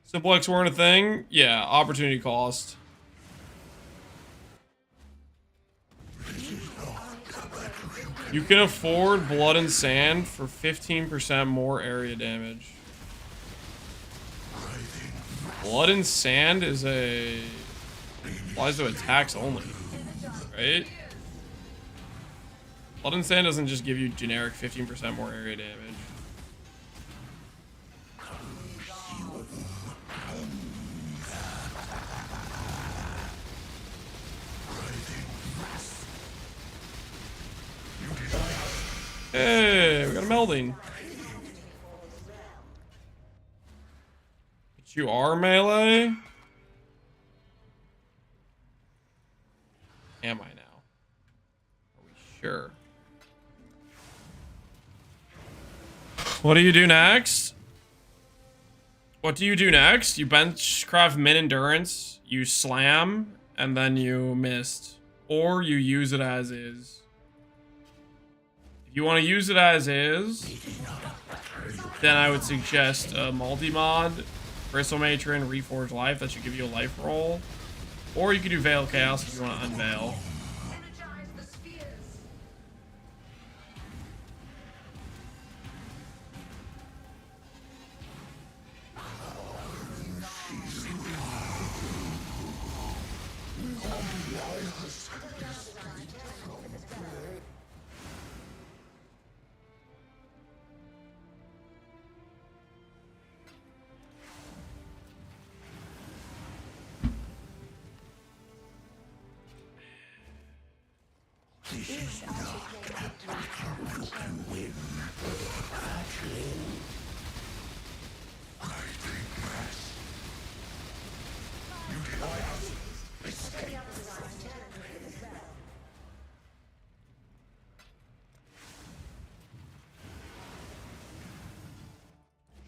Simplex weren't a thing? Yeah, opportunity cost. You can afford Blood and Sand for 15% more area damage. Blood and Sand is applies to attacks only, right? Blood and Sand doesn't just give you generic 15% more area damage. Hey, we got a melding. But you are melee? Am I now? Are we sure? What do you do next? What do you do next? You benchcraft min endurance, you slam, and then you mist. Or you use it as is. If you want to use it as is, then I would suggest a multi-mod, Crystal Matron, Reforge Life. That should give you a life roll. Or you could do Veil Chaos if you want to unveil. Energize the spheres.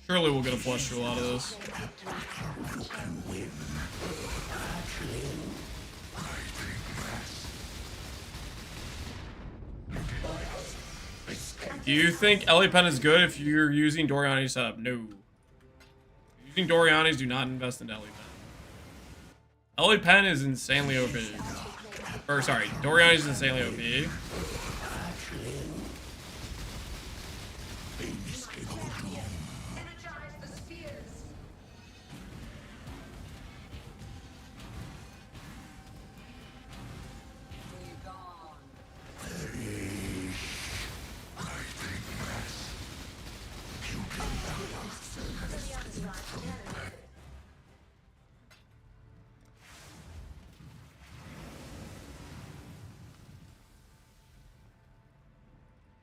Surely we'll get a flush through a lot of this. Do you think Elipen is good if you're using Doriani's setup? No. Using Doriani's, do not invest in Elipen. Elipen is insanely OP. Or sorry, Doriani's is insanely OP. Energize the spheres.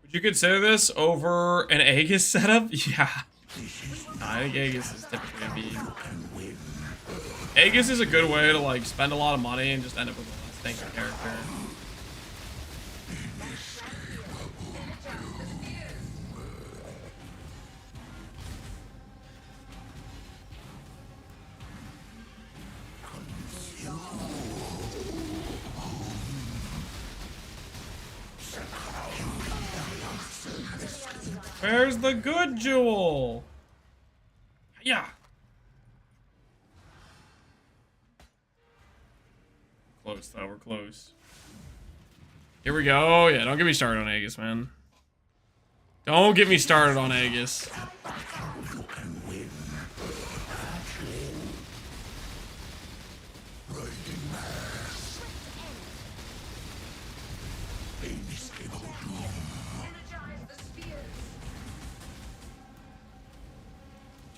Would you consider this over an Aegis setup? Yeah. I think Aegis is typically a B. Aegis is a good way to like spend a lot of money and just end up with a less tanky character. Where's the good jewel? Yeah. Close though, we're close. Here we go. Yeah, don't get me started on Aegis, man. Don't get me started on Aegis.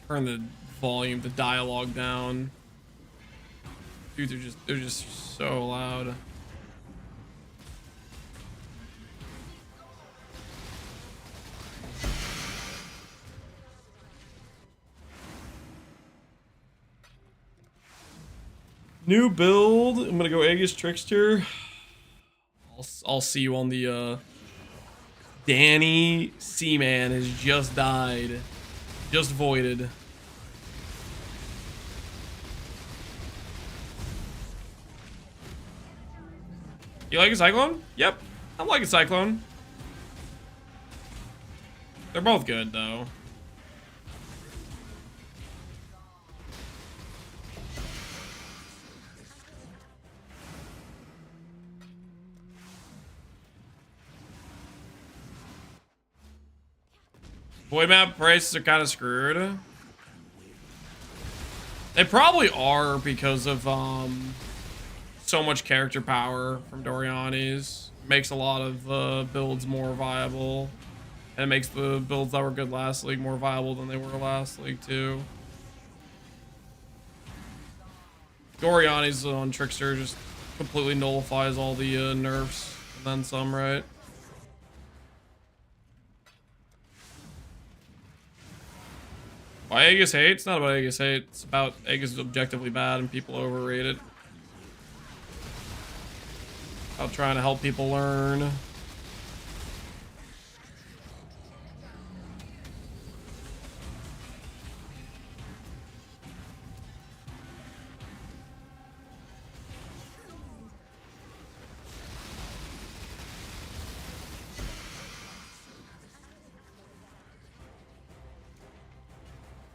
Turn the volume, the dialogue down. Dude, they're just so loud. New build. I'm gonna go Aegis Trickster. I'll see you on the Danny Seaman has just died. Just voided. You like a Cyclone? Yep. I'm like a Cyclone. They're both good, though. Void map prices are kind of screwed. They probably are because of so much character power from Doriani's. Makes a lot of builds more viable, and it makes the builds that were good last league more viable than they were last league too. Doriani's on Trickster just completely nullifies all the nerfs and then some, right? Why Aegis hate? It's not about Aegis hate. It's about Aegis is objectively bad and people overrate it. About trying to help people learn.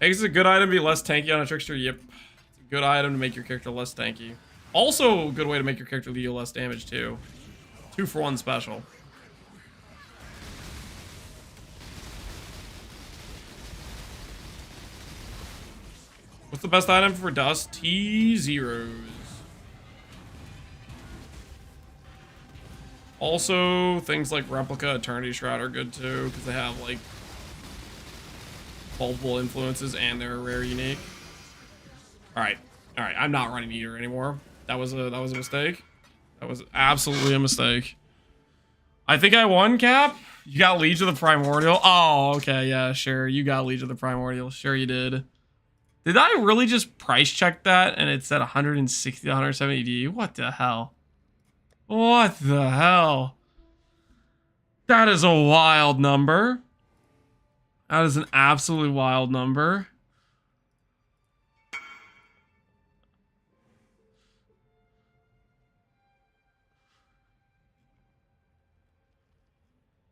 Eggs is a good item to be less tanky on a trickster. Yep. It's a good item to make your character less tanky. Also a good way to make your character deal less damage too. 2-for-1 special. What's the best item for dust? T-Zeros. Also, things like Replica, Eternity Shroud are good too, because they have like multiple influences and they're a rare unique. Alright. Alright, I'm not running Eater anymore. That was a mistake. That was absolutely a mistake. I think I won, Cap. You got Liege of the Primordial. Oh, okay, yeah, sure. You got Liege of the Primordial. Sure you did. Did I really just price check that and it said 160 to 170 D? What the hell? What the hell? That is a wild number. That is an absolutely wild number.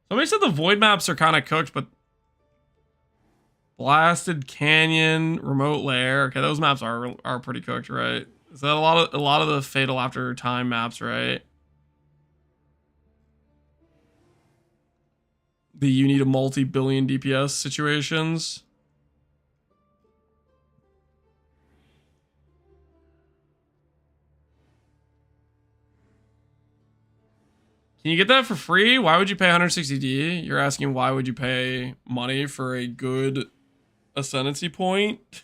Somebody said the void maps are kind of cooked, but Blasted Canyon, Remote Lair. Okay, those maps are pretty cooked, right? Is that a lot of the Fatal After Time maps, right? The you need a multi-billion DPS situations. Can you get that for free? Why would you pay 160D? You're asking why would you pay money for a good Ascendancy point?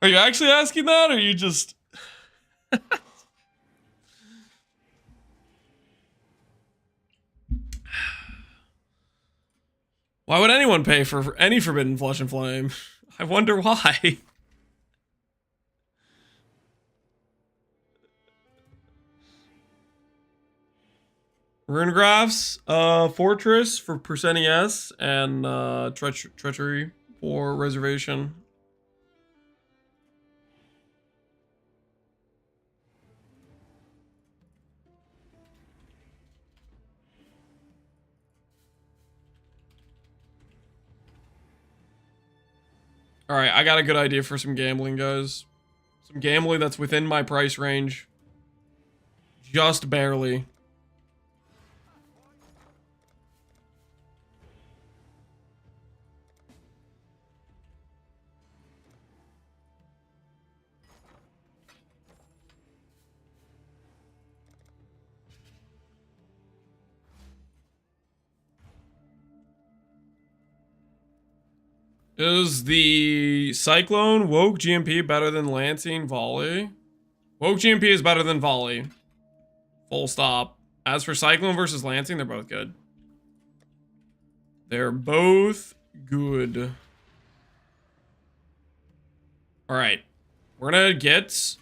Are you actually asking that, or are you just... Why would anyone pay for any Forbidden Flesh and Flame? I wonder why. Rune Graphs, Fortress for percenting S, and Treachery for Reservation. Alright, I got a good idea for some gambling, guys. Some gambling that's within my price range. Just barely. Is the Cyclone Woke GMP better than Lancing Volley? Woke GMP is better than Volley. Full stop. As for Cyclone versus Lancing, they're both good. They're both good. Alright. We're gonna get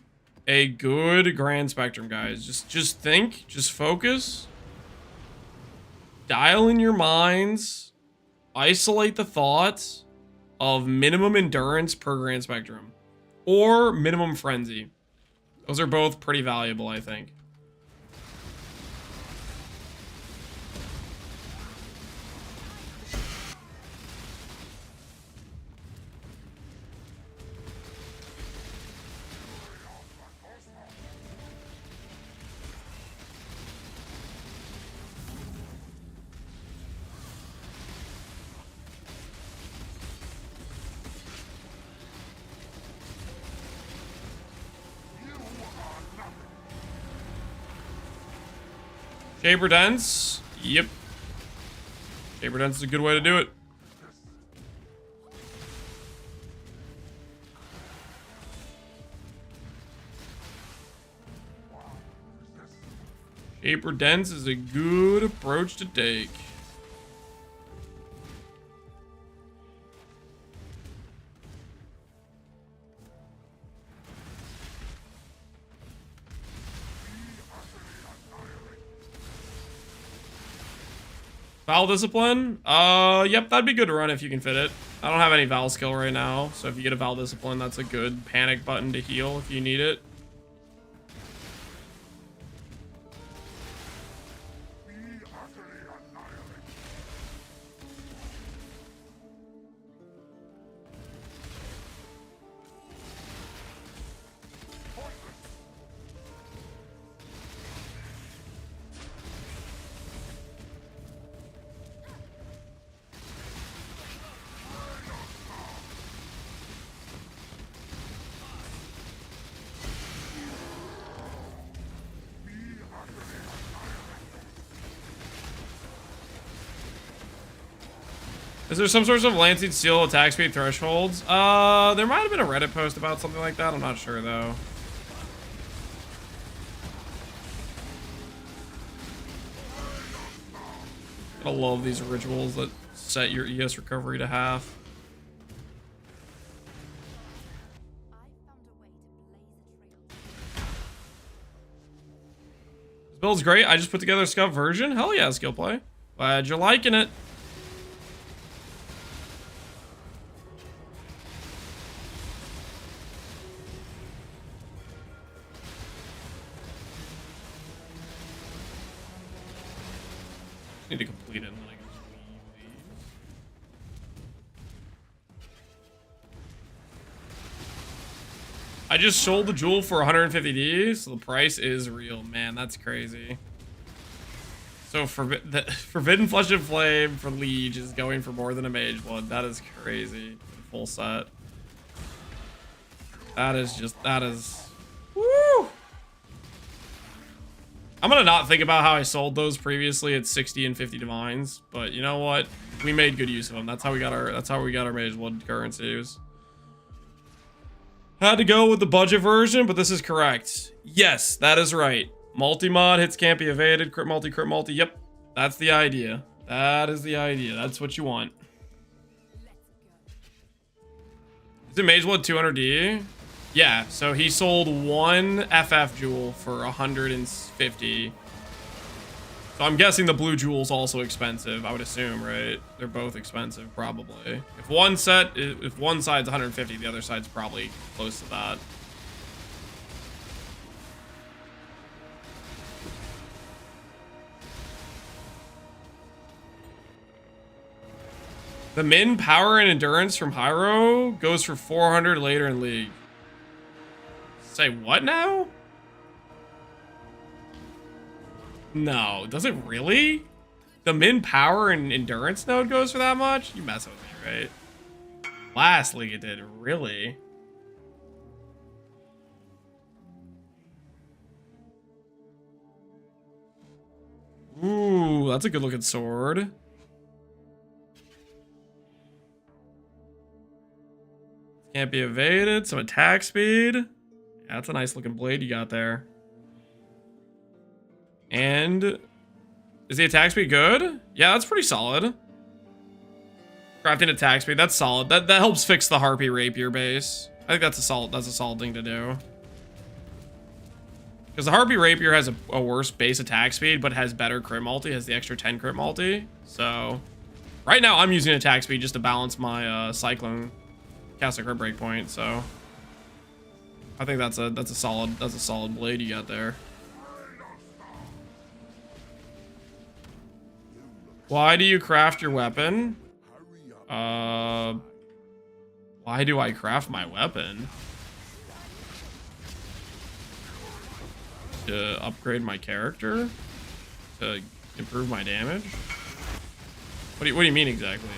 a good Grand Spectrum, guys. Just think. Just focus. Dial in your minds. Isolate the thoughts of minimum endurance per Grand Spectrum. Or minimum frenzy. Those are both pretty valuable, I think. Shaper Dance? Yep. Shaper Dance is a good way to do it. Shaper Dance is a good approach to take. Val Discipline? Yep, that'd be good to run if you can fit it. I don't have any Val skill right now, so if you get a Val Discipline, that's a good panic button to heal if you need it. Is there some sort of Lancing Steel attack speed thresholds? There might have been a Reddit post about something like that. I'm not sure though. I love these rituals that set your ES recovery to half. This build's great. I just put together a scuff version. Hell yeah, skill play. Glad you're liking it. Need to complete it and then I can just leave these. I just sold the jewel for 150D, so the price is real. Man, that's crazy. So Forbidden Flesh and Flame for Liege is going for more than a Mage Blood. That is crazy. Full set. That is... Woo! I'm gonna not think about how I sold those previously at 60 and 50 divines, but you know what? We made good use of them. That's how we got our Mage Blood currencies. Had to go with the budget version, but this is correct. Yes, that is right. Multi-mod hits can't be evaded. Crit multi, crit multi. Yep, that's the idea. That is the idea. That's what you want. Is it Mage Blood 200D? Yeah, so he sold one FF jewel for 150. So I'm guessing the blue jewel's also expensive, I would assume, right? They're both expensive, probably. If one side's 150, the other side's probably close to that. The min, power, and endurance from Hyro goes for 400 later in League. Say what now? No, does it really? The min, power, and endurance node goes for that much? You messing with me, right? Last league it did, really? Ooh, that's a good looking sword. Can't be evaded, some attack speed. Yeah, that's a nice looking blade you got there. And is the attack speed good? Yeah, that's pretty solid. Crafting attack speed, that's solid. That helps fix the Harpy Rapier base. I think that's a solid thing to do. Because the Harpy Rapier has a worse base attack speed, but has better crit multi, has the extra 10 crit multi. So right now I'm using attack speed just to balance my Cyclone caster crit breakpoint. So I think that's a solid blade you got there. Why do you craft your weapon? Why do I craft my weapon? To upgrade my character? To improve my damage? What do you mean exactly?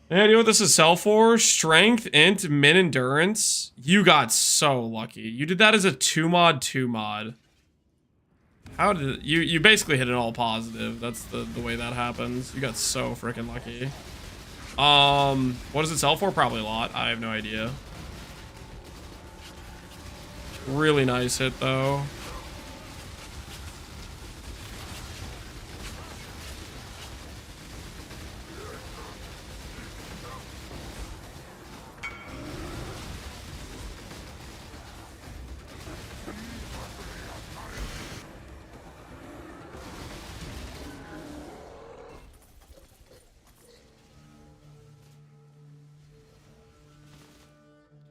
Yeah, you know what this is sell for? Strength, int, min, endurance. You got so lucky. You did that as a 2 mod. How did it, you basically hit an all positive. That's the way that happens. You got so freaking lucky. What does it sell for? Probably a lot. I have no idea. Really nice hit though.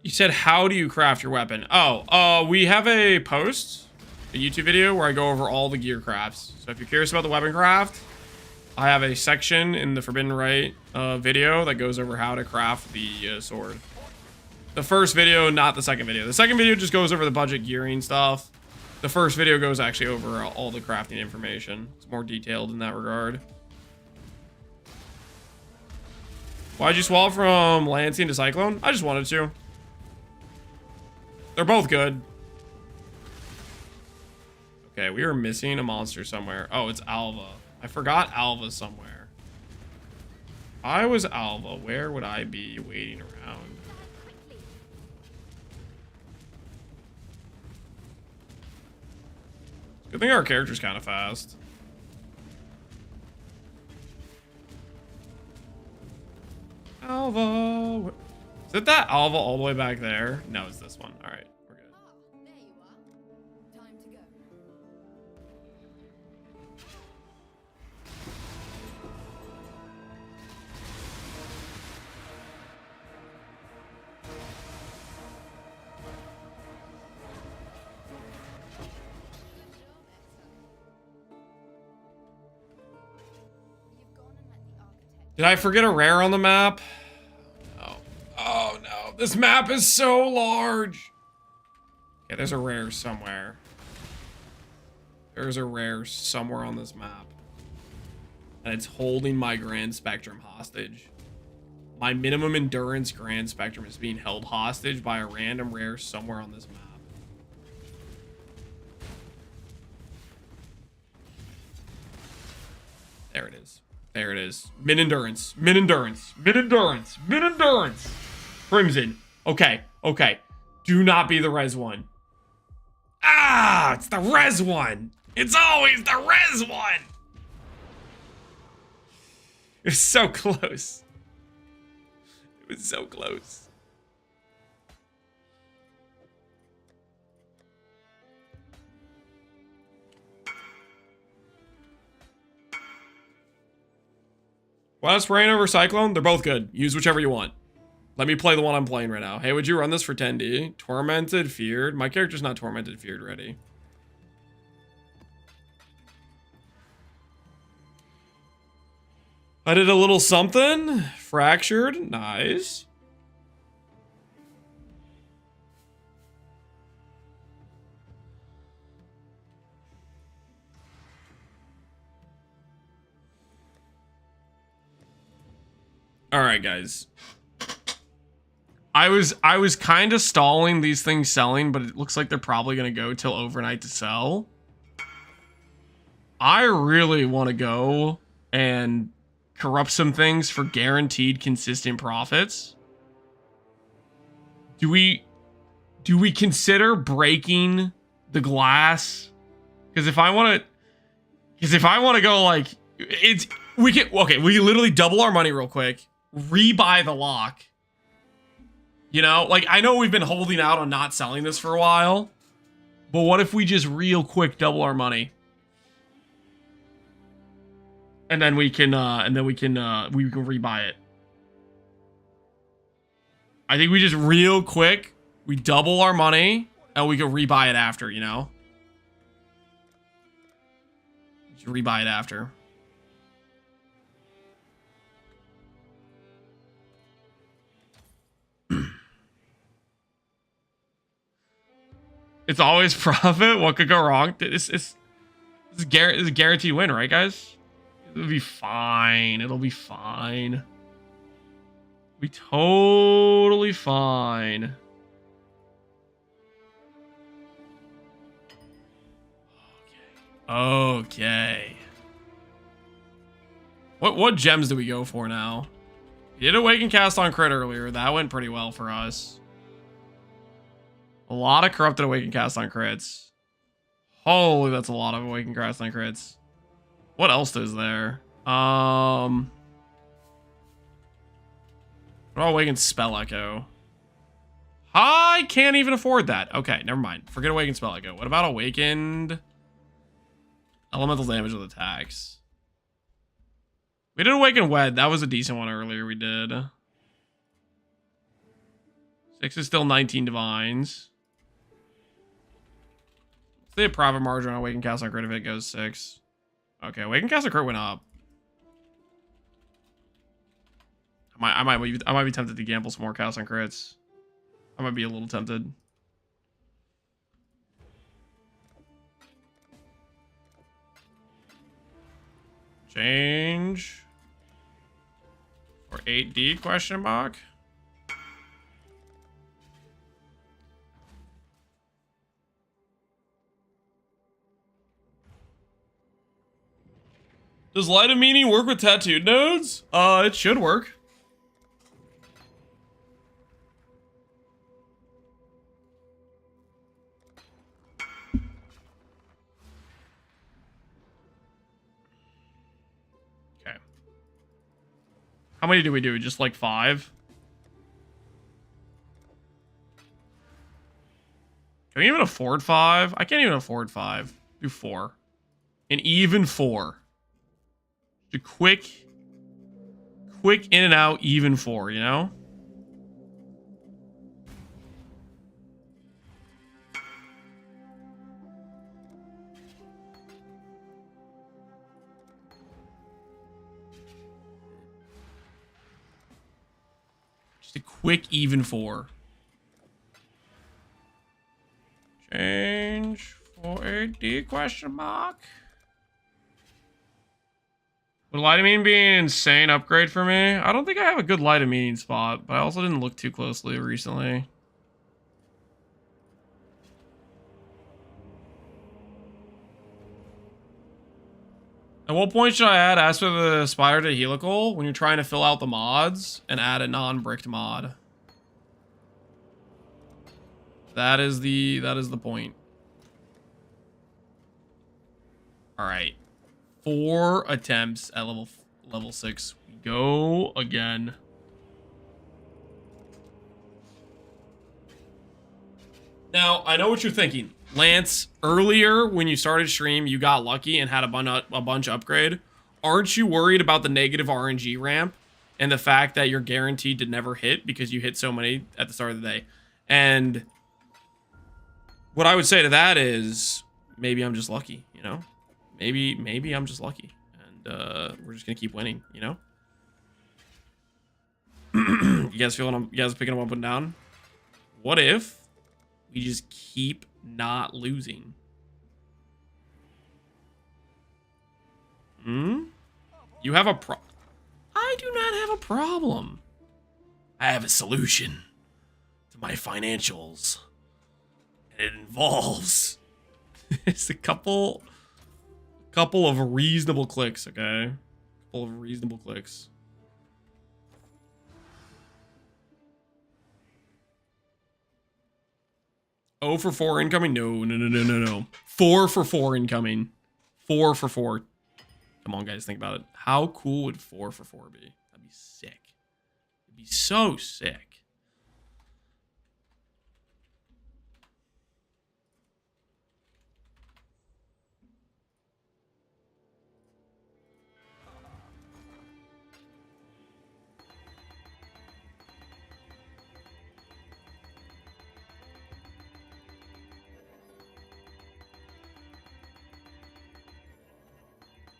You said, how do you craft your weapon? Oh, we have a post, a YouTube video where I go over all the gear crafts. So if you're curious about the weapon craft, I have a section in the Forbidden Rite video that goes over how to craft the sword. The first video, not the second video. The second video just goes over the budget gearing stuff. The first video goes actually over all the crafting information. It's more detailed in that regard. Why'd you swap from Lancing to Cyclone? I just wanted to. They're both good. Okay, we are missing a monster somewhere. Oh, it's Alva. I forgot Alva somewhere. If I was Alva, where would I be waiting around? Good thing our character's kind of fast. Alva. Is it that Alva all the way back there? No, it's this one. All right, we're good. There you are. Time to go. Did I forget a rare on the map? No. Oh no, this map is so large. Yeah, there's a rare somewhere. There's a rare somewhere on this map. And it's holding my Grand Spectrum hostage. My minimum endurance Grand Spectrum is being held hostage by a random rare somewhere on this map. There it is. There it is. Min endurance. Min endurance. Min endurance. Min endurance. Crimson. Okay. Okay. Do not be the res one. Ah! It's the res one. It's always the res one. It was so close. It was so close. Last Rain over Cyclone, they're both good. Use whichever you want. Let me play the one I'm playing right now. Hey, would you run this for 10D? Tormented, Feared. My character's not Tormented, Feared ready. I did a little something. Fractured. Nice. All right, guys. I was kind of stalling these things selling, but it looks like they're probably going to go till overnight to sell. I really want to go and corrupt some things for guaranteed consistent profits. Do we consider breaking the glass? Because if I want to go like we can literally double our money real quick. Rebuy the lock. You know, like I know we've been holding out on not selling this for a while, but what if we just real quick double our money? And then we can rebuy it. I think we just real quick, we double our money and we can rebuy it after, you know? Just rebuy it after. It's always profit. What could go wrong? This is a guaranteed win, right, guys? It'll be fine. It'll be fine. Be totally fine. Okay. What gems do we go for now? We did Awaken Cast on crit earlier. That went pretty well for us. A lot of Corrupted Awaken Cast on crits. Holy, that's a lot of Awaken Cast on crits. What else is there? What about Awaken Spell Echo? I can't even afford that. Okay, never mind. Forget Awaken Spell Echo. What about Awakened Elemental Damage with attacks? We did Awaken Wed. That was a decent one earlier we did. 6 is still 19 Divines. Let's say a profit margin on Awaken Cast on crit if it goes 6. Okay, Awaken Cast on crit went up. I might be tempted to gamble some more cast on crits. I might be a little tempted. Change. Or 8D question mark. Does light of meaning work with tattooed nodes? It should work. Okay. How many do we do? Just like 5? Can we even afford 5? I can't even afford 5. Do 4. An even 4. Just a quick in and out, even 4, you know? Just a quick, even 4. Change for a D question mark. Would light of meaning be an insane upgrade for me? I don't think I have a good light of meaning spot, but I also didn't look too closely recently. At what point should I add Ask for the Spider to Helical? When you're trying to fill out the mods and add a non-bricked mod. That is the point. All right. 4 attempts at level 6. We go again. Now, I know what you're thinking. Lance, earlier when you started stream, you got lucky and had a bunch upgrade. Aren't you worried about the negative RNG ramp and the fact that you're guaranteed to never hit because you hit so many at the start of the day? And what I would say to that is maybe I'm just lucky, you know? Maybe I'm just lucky, and we're just gonna keep winning, you know. You guys picking them up and down? What if we just keep not losing? You have a I do not have a problem. I have a solution to my financials, and it involves it's a couple of reasonable clicks, okay? Couple of reasonable clicks. Oh for 4 incoming? No. 4 for 4 incoming. 4 for 4. Come on, guys, think about it. How cool would 4 for 4 be? That'd be sick. It'd be so sick.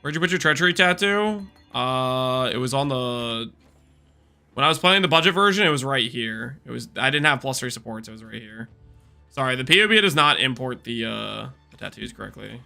Where'd you put your treachery tattoo? It was on the... When I was playing the budget version, it was right here. I didn't have +3 support, so it was right here. Sorry, the POB does not import the tattoos correctly.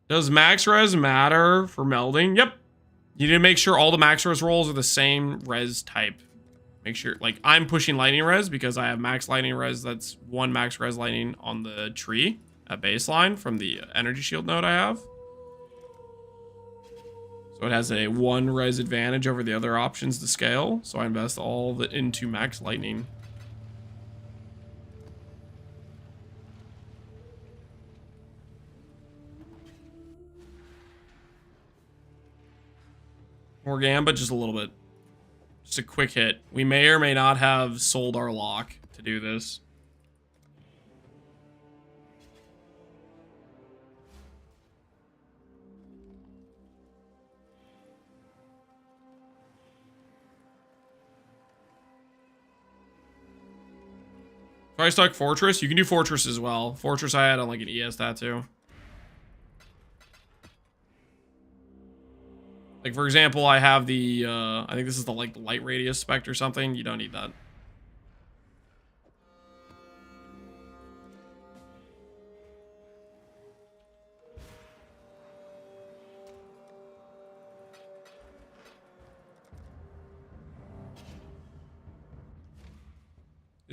Does max res matter for melding? Yep. You need to make sure all the max res rolls are the same res type. Make sure, like, I'm pushing lightning res because I have max lightning res. That's 1 max res lightning on the tree at baseline from the energy shield node I have. So it has a 1 res advantage over the other options to scale. So I invest all of it into max lightning. More gambit, just a little bit. Just a quick hit. We may or may not have sold our lock to do this. Price Stock Fortress? You can do Fortress as well. Fortress I had on like an ES tattoo. Like, for example, I have the, I think this is the, like, the light radius spec or something. You don't need that.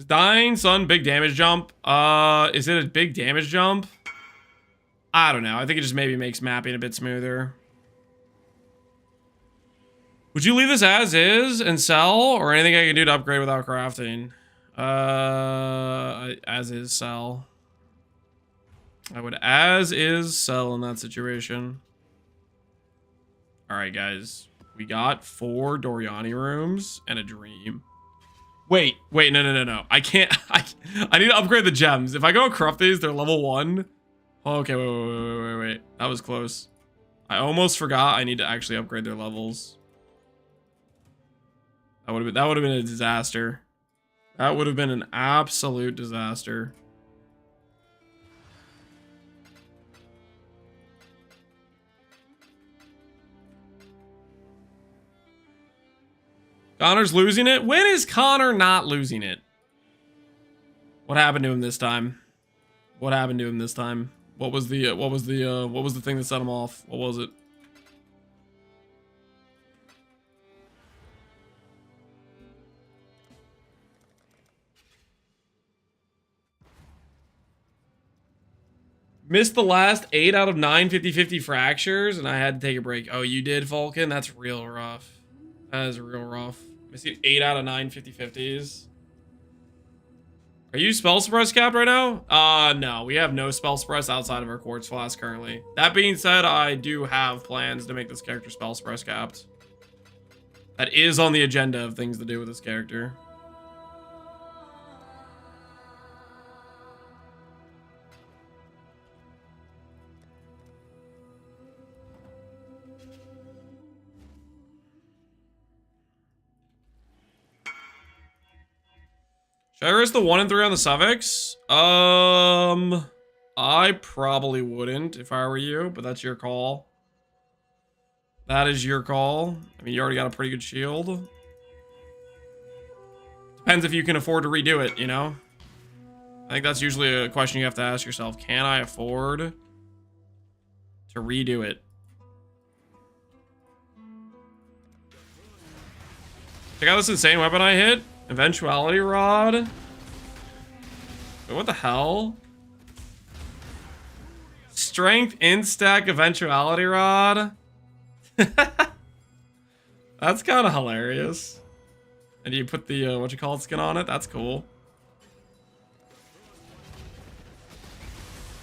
Is Dying Sun big damage jump? Is it a big damage jump? I don't know. I think it just maybe makes mapping a bit smoother. Would you leave this as is and sell, or anything I can do to upgrade without crafting? As is sell. I would as is sell in that situation. All right, guys. We got 4 Doriani rooms and a dream. Wait, no. I can't. I need to upgrade the gems. If I go corrupt these, they're level 1. Okay, wait. That was close. I almost forgot I need to actually upgrade their levels. That would have been a disaster. That would have been an absolute disaster. Connor's losing it? When is Connor not losing it? What happened to him this time? What happened to him this time? What was the thing that set him off? What was it? Missed the last 8 out of 9 50-50 fractures, and I had to take a break. Oh, you did, Falcon? That's real rough. That is real rough. Missing 8 out of 9 50-50s. Are you spell suppress capped right now? No. We have no spell suppress outside of our quartz flask currently. That being said, I do have plans to make this character spell suppress capped. That is on the agenda of things to do with this character. Should I risk the 1 and 3 on the suffix? I probably wouldn't if I were you, but that's your call. That is your call. I mean, you already got a pretty good shield. Depends if you can afford to redo it, you know? I think that's usually a question you have to ask yourself. Can I afford to redo it? Check out this insane weapon I hit. Eventuality Rod. Wait, what the hell? Strength Instack Eventuality Rod. That's kind of hilarious. And you put the whatchamacallit skin on it. That's cool.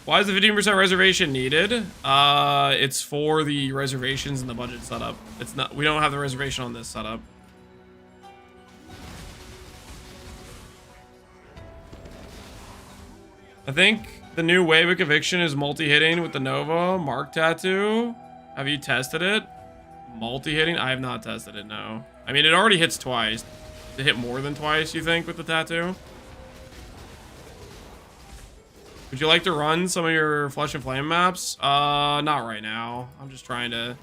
Why is the 15% reservation needed? It's for the reservations in the budget setup. It's not. We don't have the reservation on this setup. I think the new wave of conviction is multi-hitting with the Nova Mark tattoo. Have you tested it? Multi-hitting? I have not tested it, no. I mean, it already hits twice. To hit more than twice, you think, with the tattoo? Would you like to run some of your Flesh and Flame maps? Not right now. I'm just trying to...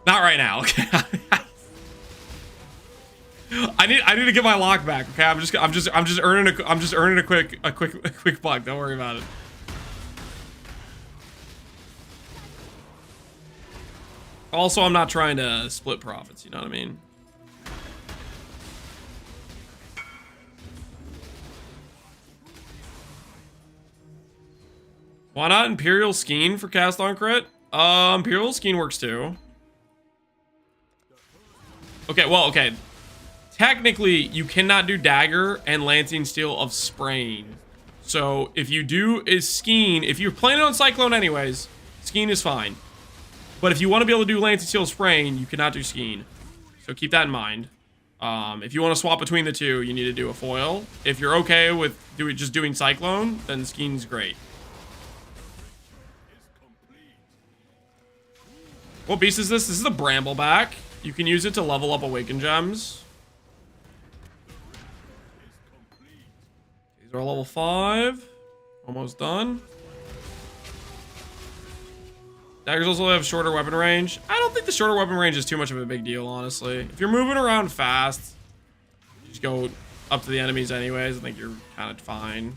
Not right now, okay? I need to get my lock back. Okay, I'm just earning a quick buck. Don't worry about it. Also, I'm not trying to split profits. You know what I mean? Why not Imperial Skeen for cast on crit? Imperial Skeen works too. Okay, well, okay. Technically, you cannot do Dagger and Lancing Steel of Spraying. So, if you do is Skeen, if you're planning on Cyclone anyways, Skeen is fine. But if you want to be able to do Lancing Steel of Spraying, you cannot do Skeen. So keep that in mind. If you want to swap between the two, you need to do a foil. If you're okay with just doing Cyclone, then Skeen's great. What beast is this? This is a Brambleback. You can use it to level up Awakened Gems. These are level 5. Almost done. Daggers also have shorter weapon range. I don't think the shorter weapon range is too much of a big deal, honestly. If you're moving around fast, just go up to the enemies anyways. I think you're kind of fine.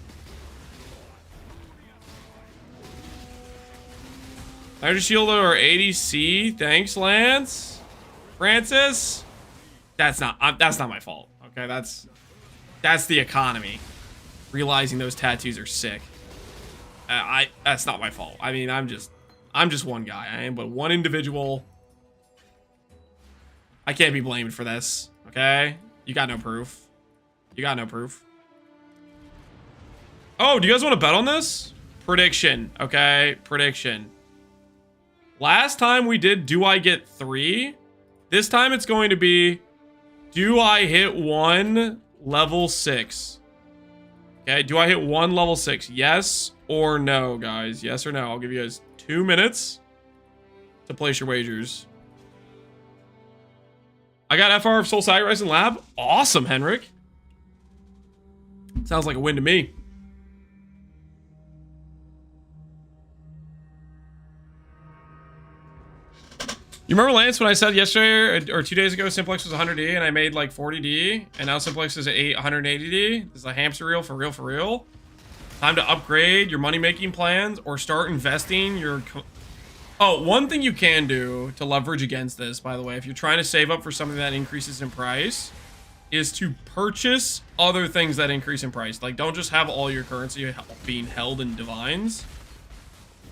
Energy Shield or ADC. Thanks, Lance. Francis. That's not my fault. Okay, that's the economy. Realizing those tattoos are sick. That's not my fault. I mean, I'm just one guy. I am but one individual. I can't be blamed for this. Okay? You got no proof. You got no proof. Oh, do you guys want to bet on this? Prediction. Okay, prediction. Last time we did do I get 3? This time it's going to be do I hit 1 level 6? Okay, do I hit 1 level 6? Yes or no, guys? Yes or no? I'll give you guys 2 minutes to place your wagers. I got FR of Soul Sacrifice in Lab. Awesome, Henrik. Sounds like a win to me. You remember, Lance, when I said yesterday or 2 days ago Simplex was 100D and I made like 40D and now Simplex is at 180D? This is a hamster reel for real, for real. Time to upgrade your money-making plans or start investing your... Oh, one thing you can do to leverage against this, by the way, if you're trying to save up for something that increases in price, is to purchase other things that increase in price. Like, don't just have all your currency being held in divines.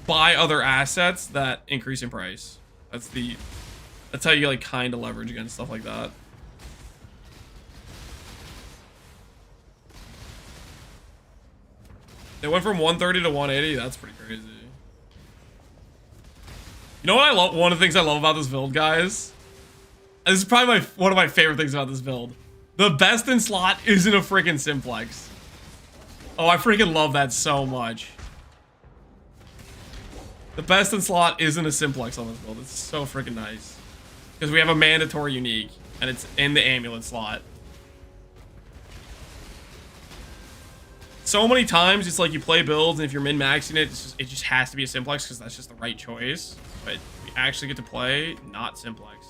Buy other assets that increase in price. That's how you like kind of leverage against stuff like that. They went from 130 to 180. That's pretty crazy. You know what I love? One of the things I love about this build, guys. This is probably one of my favorite things about this build. The best in slot isn't a freaking simplex. Oh, I freaking love that so much. The best in slot isn't a simplex on this build. It's so freaking nice. Because we have a mandatory unique, and it's in the amulet slot. So many times, it's like you play builds, and if you're min-maxing it, it just has to be a simplex, because that's just the right choice. But we actually get to play not simplex.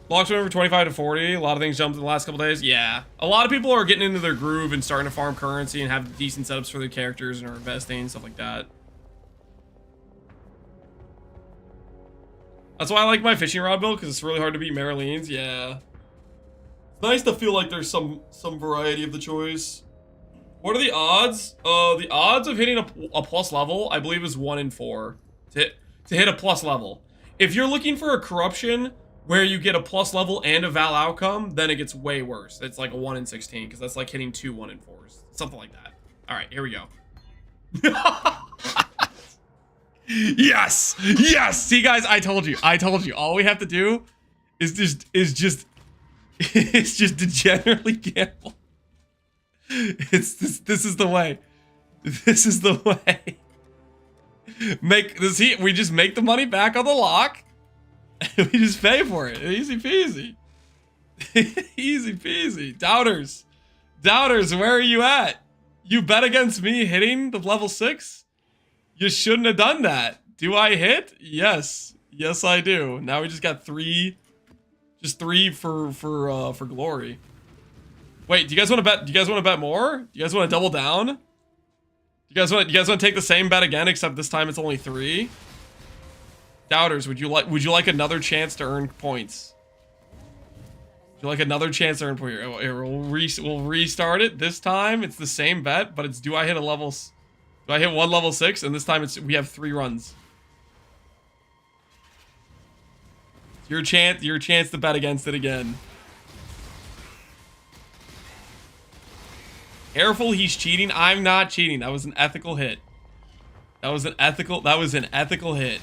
Blocks went over 25 to 40. A lot of things jumped in the last couple days. Yeah. A lot of people are getting into their groove and starting to farm currency and have decent setups for their characters and are investing, stuff like that. That's why I like my fishing rod build, because it's really hard to beat Marlene's. Yeah. It's nice to feel like there's some variety of the choice. What are the odds? The odds of hitting a plus level, I believe, is 1 in 4 to hit a plus level. If you're looking for a corruption where you get a plus level and a Val outcome, then it gets way worse. It's like a 1 in 16, because that's like hitting 2 1 in 4s. Something like that. All right, here we go. Yes! Yes! See, guys, I told you. All we have to do is just degenerately gamble. This is the way. This is the way. We just make the money back on the lock. We just pay for it. Easy peasy. Easy peasy. Doubters, where are you at? You bet against me hitting the level 6? You shouldn't have done that. Do I hit? Yes. Yes, I do. Now we just got 3. Just 3 for glory. Wait, do you guys want to bet? Do you guys want to bet more? Do you guys want to double down? Do you guys want to take the same bet again, except this time it's only 3? Doubters, would you like another chance to earn points? Would you like another chance to earn points? Here, we'll restart it. This time it's the same bet, but it's do I hit 1 level 6? And this time we have 3 runs. Your chance to bet against it again. Careful, he's cheating. I'm not cheating. That was an ethical hit. That was an ethical hit.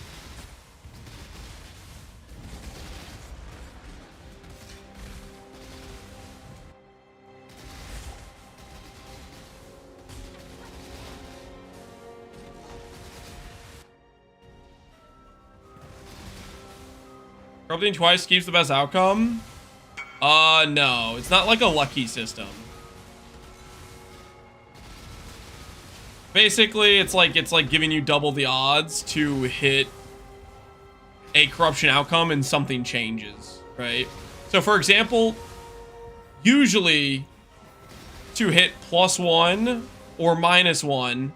Corrupting twice keeps the best outcome? No. It's not like a lucky system. Basically, it's like giving you double the odds to hit a corruption outcome and something changes, right? So for example, usually to hit +1 or -1,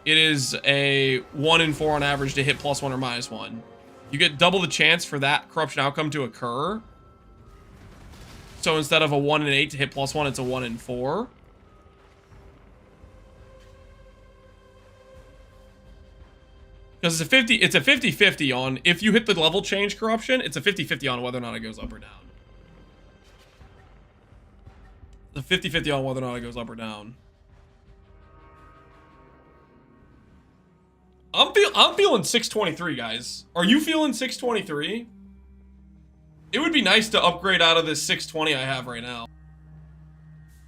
it is a 1 in 4 on average to hit +1 or -1. You get double the chance for that corruption outcome to occur. So instead of a 1 in 8 to hit +1, it's a 1 in 4. Because it's a 50-50 on, if you hit the level change corruption, it's a 50-50 on whether or not it goes up or down. It's a 50-50 on whether or not it goes up or down. I'm feeling 623, guys. Are you feeling 623? It would be nice to upgrade out of this 620 I have right now.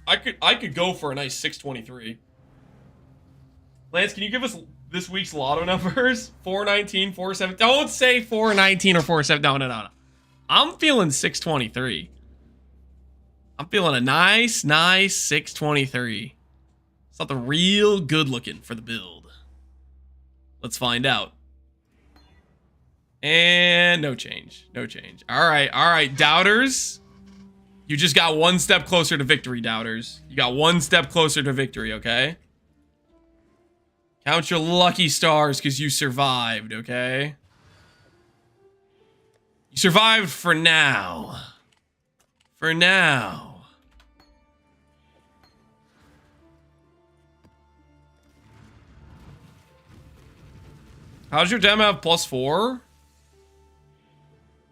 I could go for a nice 623. Lance, can you give us this week's lotto numbers? 419, 417. Don't say 419 or 417. No. I'm feeling 623. I'm feeling a nice 623. Something real good looking for the build. Let's find out. And no change. No change. All right, doubters. You just got one step closer to victory, doubters. You got one step closer to victory, okay? Count your lucky stars because you survived, okay? You survived for now. For now. How does your dem have +4?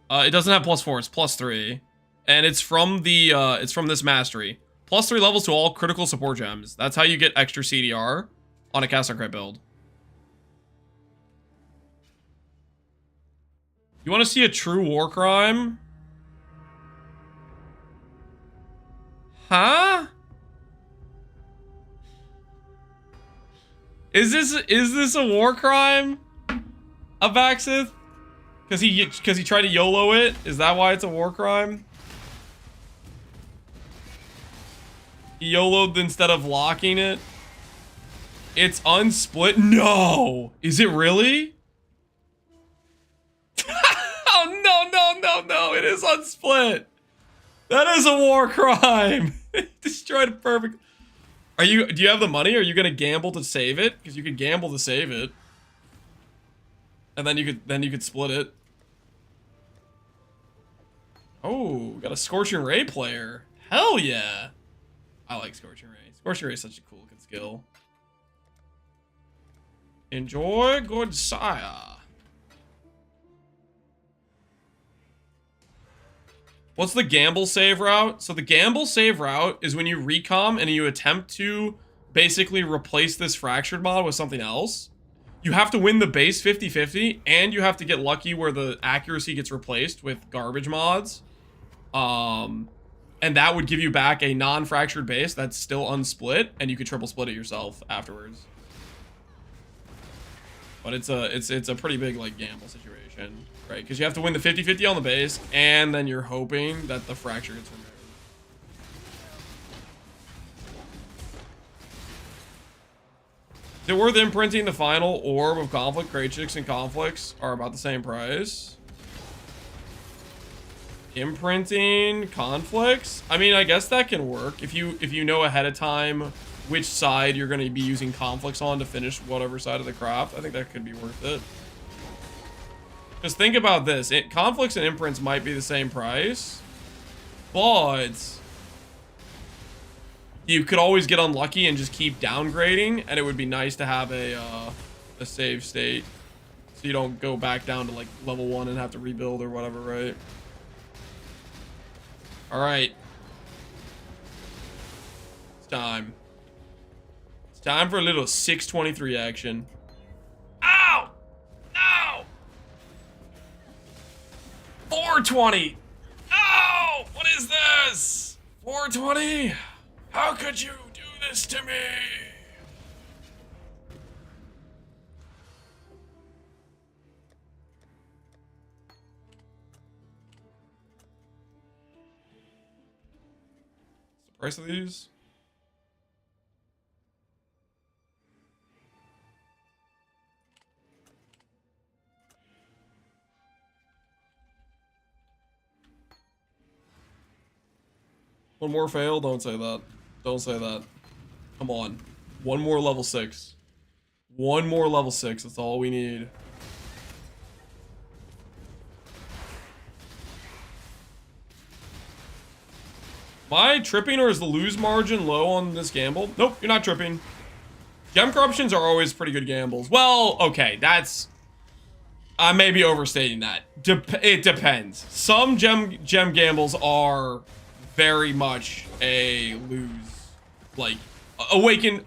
It doesn't have +4, it's +3. And it's from the it's from this mastery. +3 levels to all critical support gems. That's how you get extra CDR on a cast on crit build. You want to see a true war crime? Huh? Is this a war crime? Abaxith? Because he tried to YOLO it? Is that why it's a war crime? He YOLO'd instead of locking it? It's unsplit? No! Is it really? Oh, no. It is unsplit. That is a war crime. Destroyed it perfect. Do you have the money? Are you going to gamble to save it? Because you could gamble to save it. And then you could split it. Oh, got a Scorching Ray player. Hell yeah. I like Scorching Ray. Scorching Ray is such a cool looking skill. Enjoy, good sire. What's the gamble save route? So the gamble save route is when you recom and you attempt to basically replace this fractured mod with something else. You have to win the base 50-50, and you have to get lucky where the accuracy gets replaced with garbage mods. And that would give you back a non-fractured base that's still unsplit, and you could triple split it yourself afterwards. But it's a pretty big like gamble situation, right? Because you have to win the 50-50 on the base, and then you're hoping that the fracture gets removed. Is it worth imprinting the final orb of conflict? Krachix and conflicts are about the same price. Imprinting conflicts? I mean, I guess that can work if you know ahead of time which side you're going to be using conflicts on to finish whatever side of the craft. I think that could be worth it. Because think about this. Conflicts and imprints might be the same price, but you could always get unlucky and just keep downgrading, and it would be nice to have a save state so you don't go back down to like level 1 and have to rebuild or whatever, right? All right. It's time. It's time for a little 623 action. Ow! No! 420! Oh! What is this? 420? How could you do this to me? What's the price of these? One more fail? Don't say that. Don't say that. Come on. One more level 6. One more level 6. That's all we need. Am I tripping, or is the lose margin low on this gamble? Nope, you're not tripping. Gem corruptions are always pretty good gambles. Well, okay, that's... I may be overstating that. It depends. Some gem gambles are very much a lose. Like, awaken,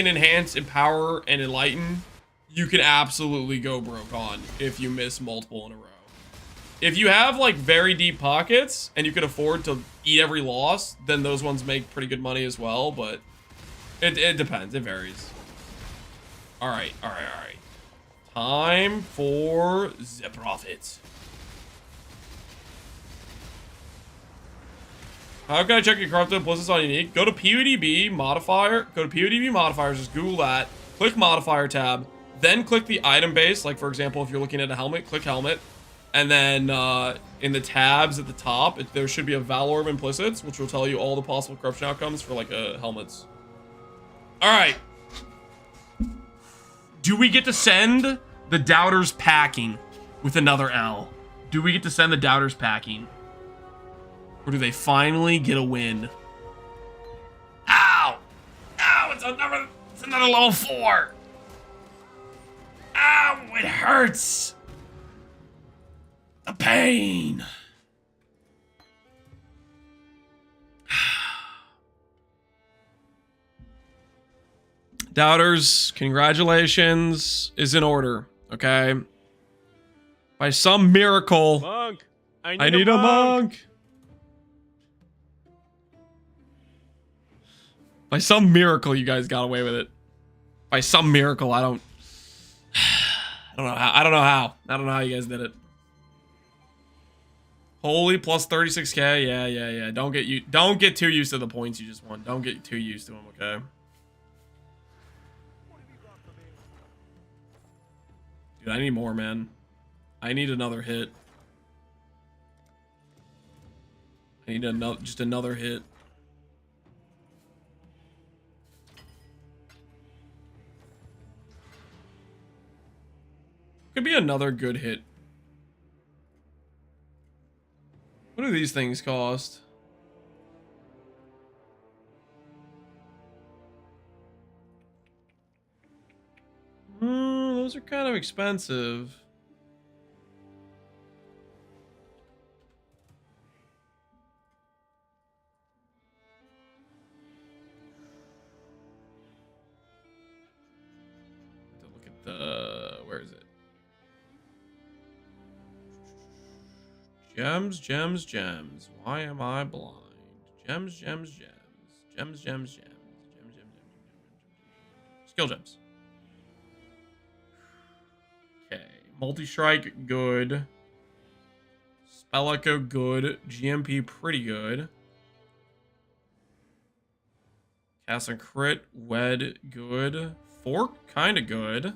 enhance, empower, and enlighten. You can absolutely go broke on if you miss multiple in a row. If you have like very deep pockets and you can afford to eat every loss, then those ones make pretty good money as well. But it depends. It varies. All right. Time for the profits. How can I check your corrupted implicits on unique? Go to PUDB modifier. Go to PUDB modifiers. Just Google that. Click modifier tab. Then click the item base. Like for example, if you're looking at a helmet, click helmet. And then in the tabs at the top, there should be a Valor of implicits, which will tell you all the possible corruption outcomes for like helmets. All right. Do we get to send the Doubters packing with another L? Do we get to send the Doubters packing? Or do they finally get a win? Ow! Ow, it's another level 4! Ow, it hurts! The pain! Doubters, congratulations is in order, okay? By some miracle, Monk! I need a monk! By some miracle, you guys got away with it. By some miracle, I don't know how. I don't know how you guys did it. Holy, plus 36k. Yeah. Don't get too used to the points you just won. Don't get too used to them, okay? Dude, I need more, man. I need another hit. I need just another hit. Could be another good hit. What do these things cost? Those are kind of expensive. Look at the... where is it? Gems. Why am I blind? Gems. Skill gems. Okay. Multi-strike, good. Spell Echo, good. GMP, pretty good. Cast and crit, wed, good. Fork, kind of good.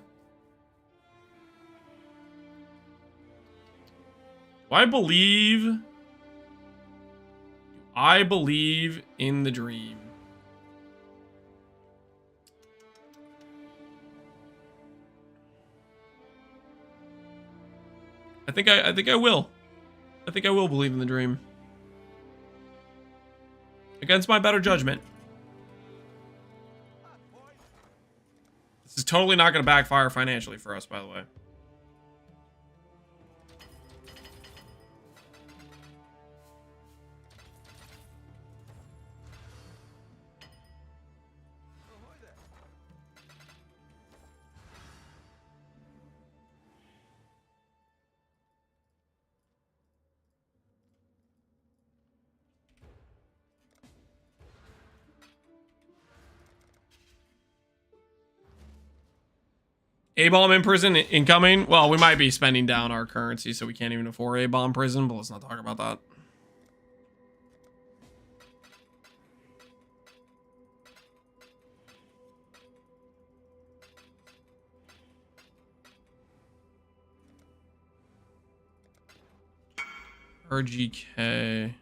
I believe in the dream. I think I will. I think I will believe in the dream. Against my better judgment. This is totally not going to backfire financially for us, by the way. A-bomb in prison incoming. Well, we might be spending down our currency, so we can't even afford A-bomb prison, but let's not talk about that. RGK.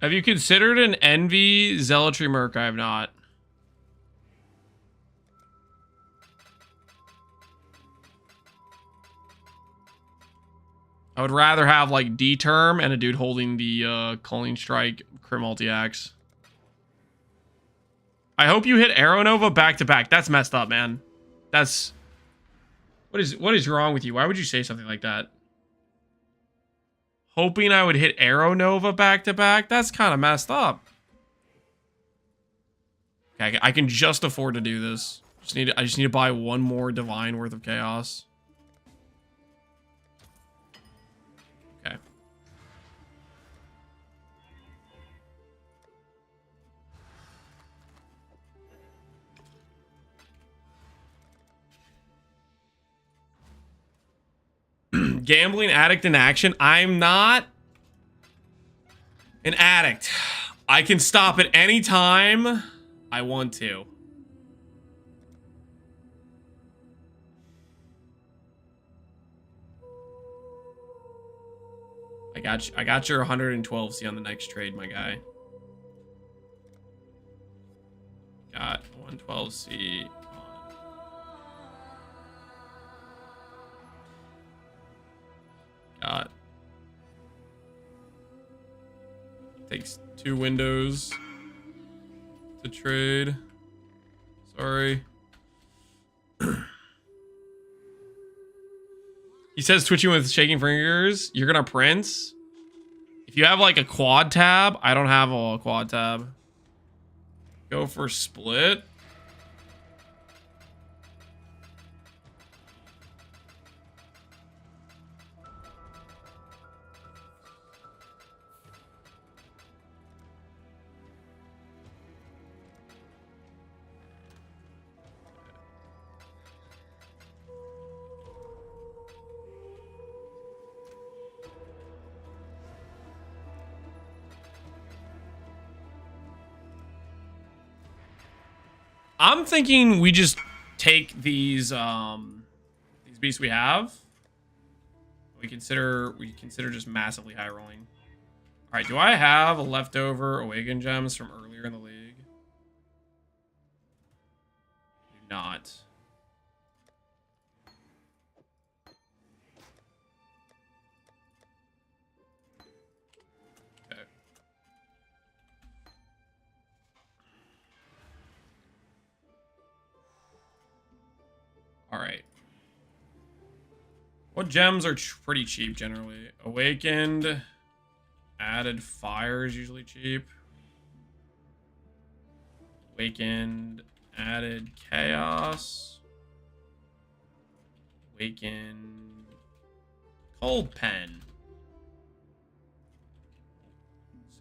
Have you considered an Envy Zealotry Merc? I have not. I would rather have like D-Term and a dude holding the Culling Strike Crit Multi-Axe. I hope you hit Arrow Nova back to back. That's messed up, man. That's... What is wrong with you? Why would you say something like that? Hoping I would hit Arrow Nova back to back? That's kind of messed up. Okay, I can just afford to do this. I just need to buy one more Divine worth of Chaos. Okay. Gambling addict in action. I'm not an addict. I can stop at any time I want to. I got your 112C on the next trade, my guy. Got 112C. Got. Takes 2 windows to trade. Sorry. He says twitching with shaking fingers. You're gonna Prince. If you have like a quad tab, I don't have a quad tab. Go for split. I'm thinking we just take these beasts we have. We consider just massively high rolling. All right, do I have a leftover Awaken gems from earlier in the league? Do not. Okay. All right. What gems are pretty cheap generally? Awakened, added fire is usually cheap. Awakened, added chaos. Awakened, cold pen.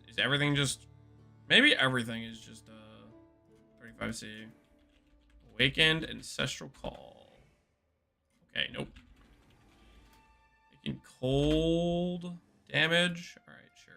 Is everything just... Maybe everything is just 35C. Awakened, ancestral call. Okay, nope. Making cold damage. All right, sure.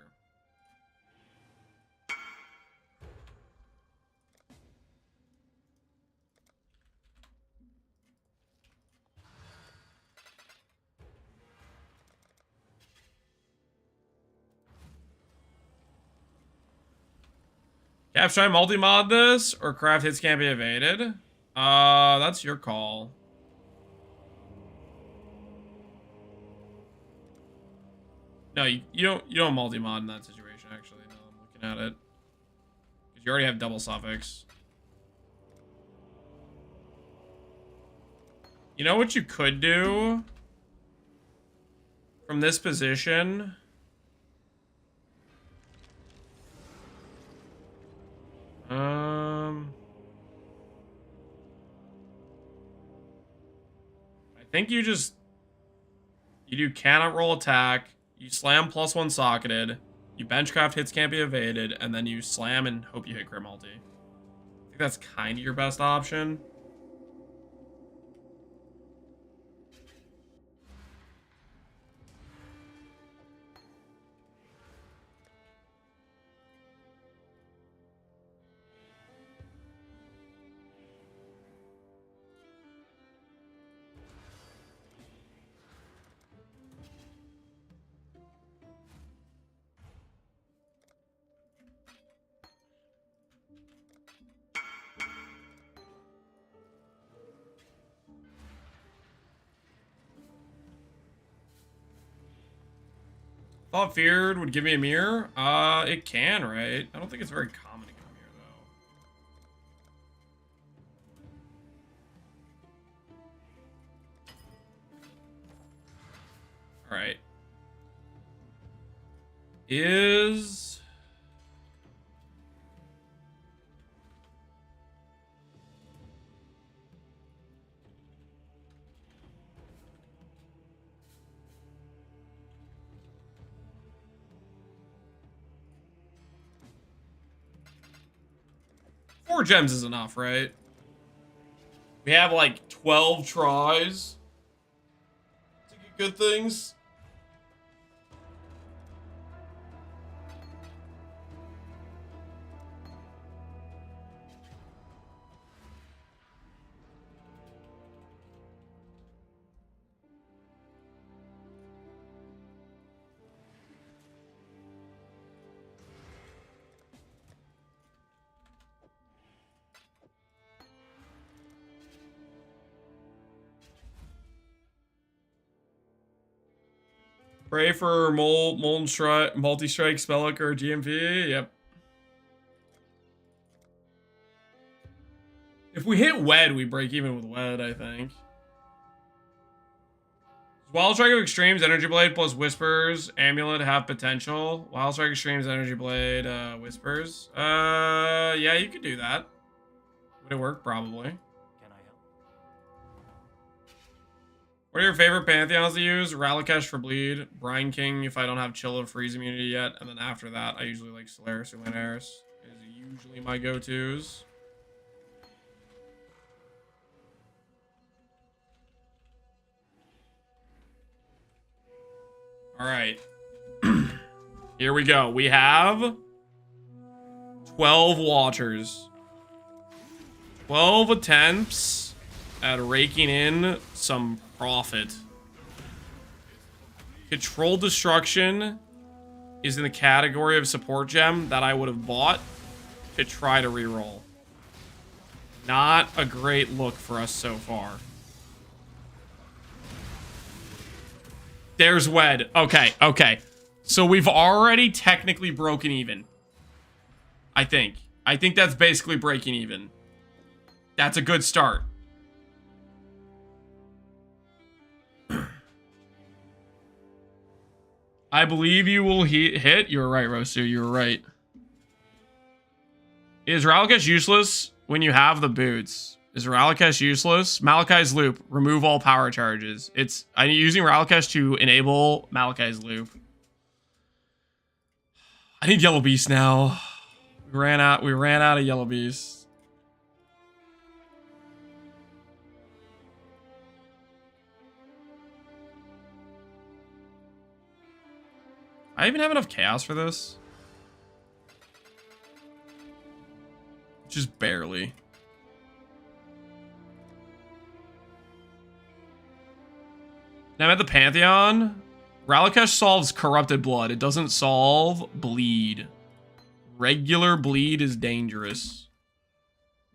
Cap, should I multi-mod this or craft hits can't be evaded? That's your call. No, you don't multi-mod in that situation, actually. No, I'm looking at it. Because you already have double suffix. You know what you could do? From this position... I think you do cannot roll attack, you slam +1 socketed, you benchcraft hits can't be evaded, and then you slam and hope you hit crit multi. I think that's kind of your best option. Thought feared would give me a mirror. It can, right? I don't think it's very common to get a mirror, though. All right. Is... Four gems is enough, right? We have like 12 tries to get good things. Pray for Molten Strike, Multi-Strike, Spellic, or GMP. Yep. If we hit Wed, we break even with Wed, I think. Wild Strike of Extremes, Energy Blade plus Whispers, Amulet have potential. Wild Strike Extremes, Energy Blade, Whispers. Yeah, you could do that. Would it work? Probably. Can I help? What are your favorite Pantheons to use? Ralakesh for bleed, Brine King if I don't have Chill of Freeze immunity yet, and then after that, I usually like Solaris or Linares. Is usually my go-tos. All right. Here we go. We have 12 watchers. 12 attempts at raking in some profit. Controlled Destruction is in the category of support gem that I would have bought to try to reroll. Not a great look for us so far. There's Wed. Okay, okay. So we've already technically broken even. I think. I think that's basically breaking even. That's a good start. I believe you will hit. You were right, Roaster. You were right. Is Ralakesh useless when you have the boots? Is Ralakesh useless? Malakai's Loop. Remove all power charges. I'm using Ralakesh to enable Malakai's Loop. I need Yellow Beast now. We ran out of Yellow Beast. I even have enough chaos for this. Just barely. Now I'm at the Pantheon. Ralakesh solves Corrupted Blood. It doesn't solve Bleed. Regular Bleed is dangerous.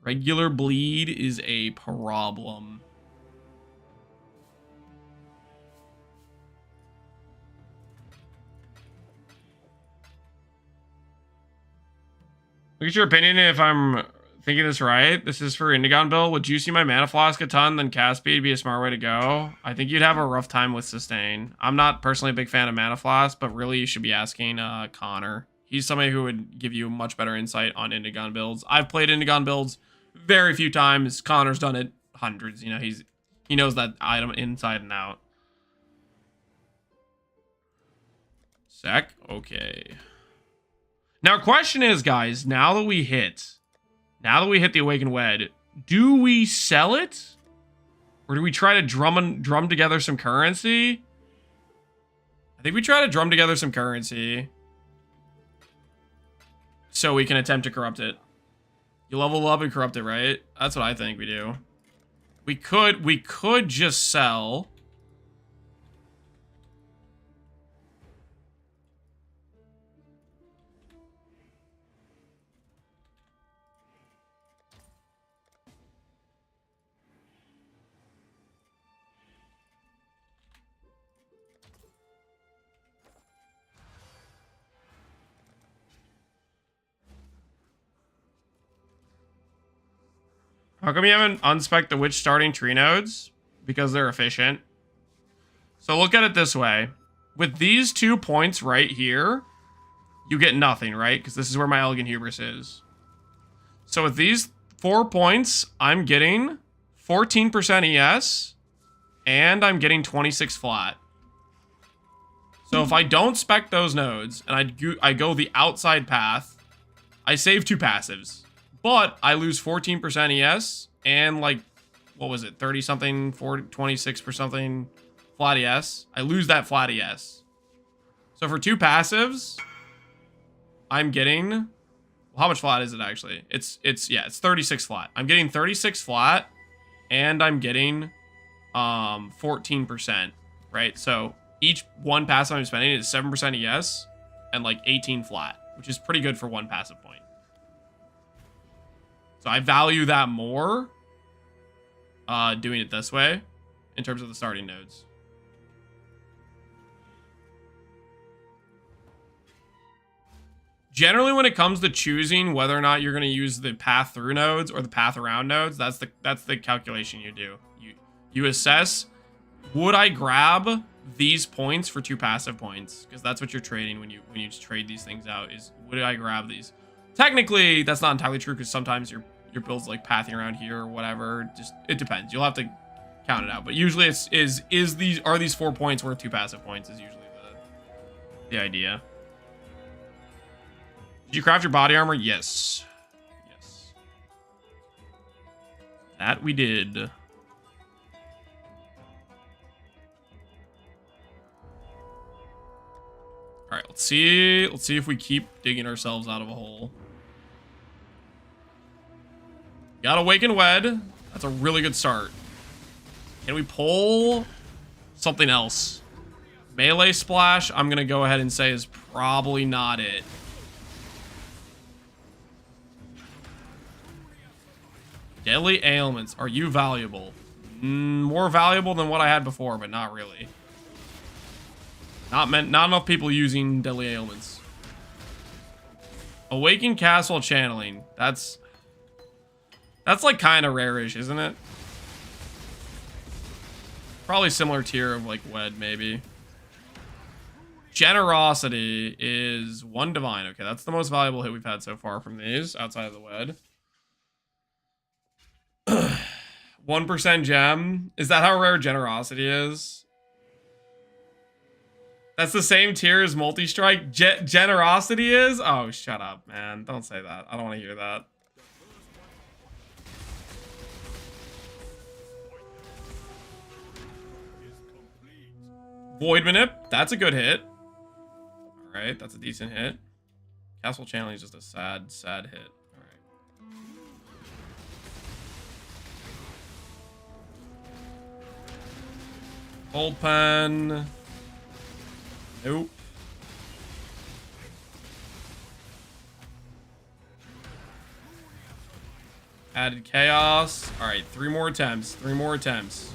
Regular Bleed is a problem. Look at your opinion if I'm thinking this right. This is for Indigon build. Would juicing my mana flask a ton, then cast speed be a smart way to go? I think you'd have a rough time with sustain. I'm not personally a big fan of mana flask, but really you should be asking Connor. He's somebody who would give you much better insight on Indigon builds. I've played Indigon builds very few times. Connor's done it hundreds. You know, he knows that item inside and out. Sec? Okay. Now, question is, guys, now that we hit the Awakened Wed, do we sell it? Or do we try to drum together some currency? I think we try to drum together some currency so we can attempt to corrupt it. You level up and corrupt it, right? That's what I think we do. We could just sell. How come you haven't unspec'd the witch starting tree nodes? Because they're efficient. So look at it this way. With these 2 points right here, you get nothing, right? Because this is where my Elegant Hubris is. So with these 4 points, I'm getting 14% ES, and I'm getting 26 flat. So if I don't spec those nodes, and I go the outside path, I save 2 passives. But I lose 14% ES, and like, what was it, 30-something, 26 for something flat ES. I lose that flat ES. So for 2 passives, I'm getting... Well, how much flat is it actually? It's 36 flat. I'm getting 36 flat, and I'm getting 14%, right? So each 1 passive I'm spending is 7% ES and like 18 flat, which is pretty good for 1 passive point. So I value that more doing it this way in terms of the starting nodes. Generally, when it comes to choosing whether or not you're going to use the path through nodes or the path around nodes, that's the calculation you do. You assess, would I grab these points for 2 passive points? Because that's what you're trading when you trade these things out, is would I grab these? Technically, that's not entirely true, because sometimes your build's like pathing around here or whatever. Just, it depends. You'll have to count it out. But usually are these 4 points worth 2 passive points is usually the idea. Did you craft your body armor? Yes. Yes. That we did. All right, let's see if we keep digging ourselves out of a hole. Got Awaken Wed. That's a really good start. Can we pull something else? Melee Splash, I'm going to go ahead and say, is probably not it. Deadly Ailments. Are you valuable? More valuable than what I had before, but not really. Not enough people using Deadly Ailments. Awaken Castle Channeling. That's like kind of rare-ish, isn't it? Probably similar tier of like Wed, maybe. Generosity is 1 divine. Okay, that's the most valuable hit we've had so far from these, outside of the Wed. 1% gem. Is that how rare Generosity is? That's the same tier as Multi-Strike? Generosity is? Oh, shut up, man. Don't say that. I don't want to hear that. Void Manip. That's a good hit. Alright, that's a decent hit. Castle Channeling is just a sad, sad hit. Bullpen. Nope. Added chaos. Alright, 3 more attempts. 3 more attempts.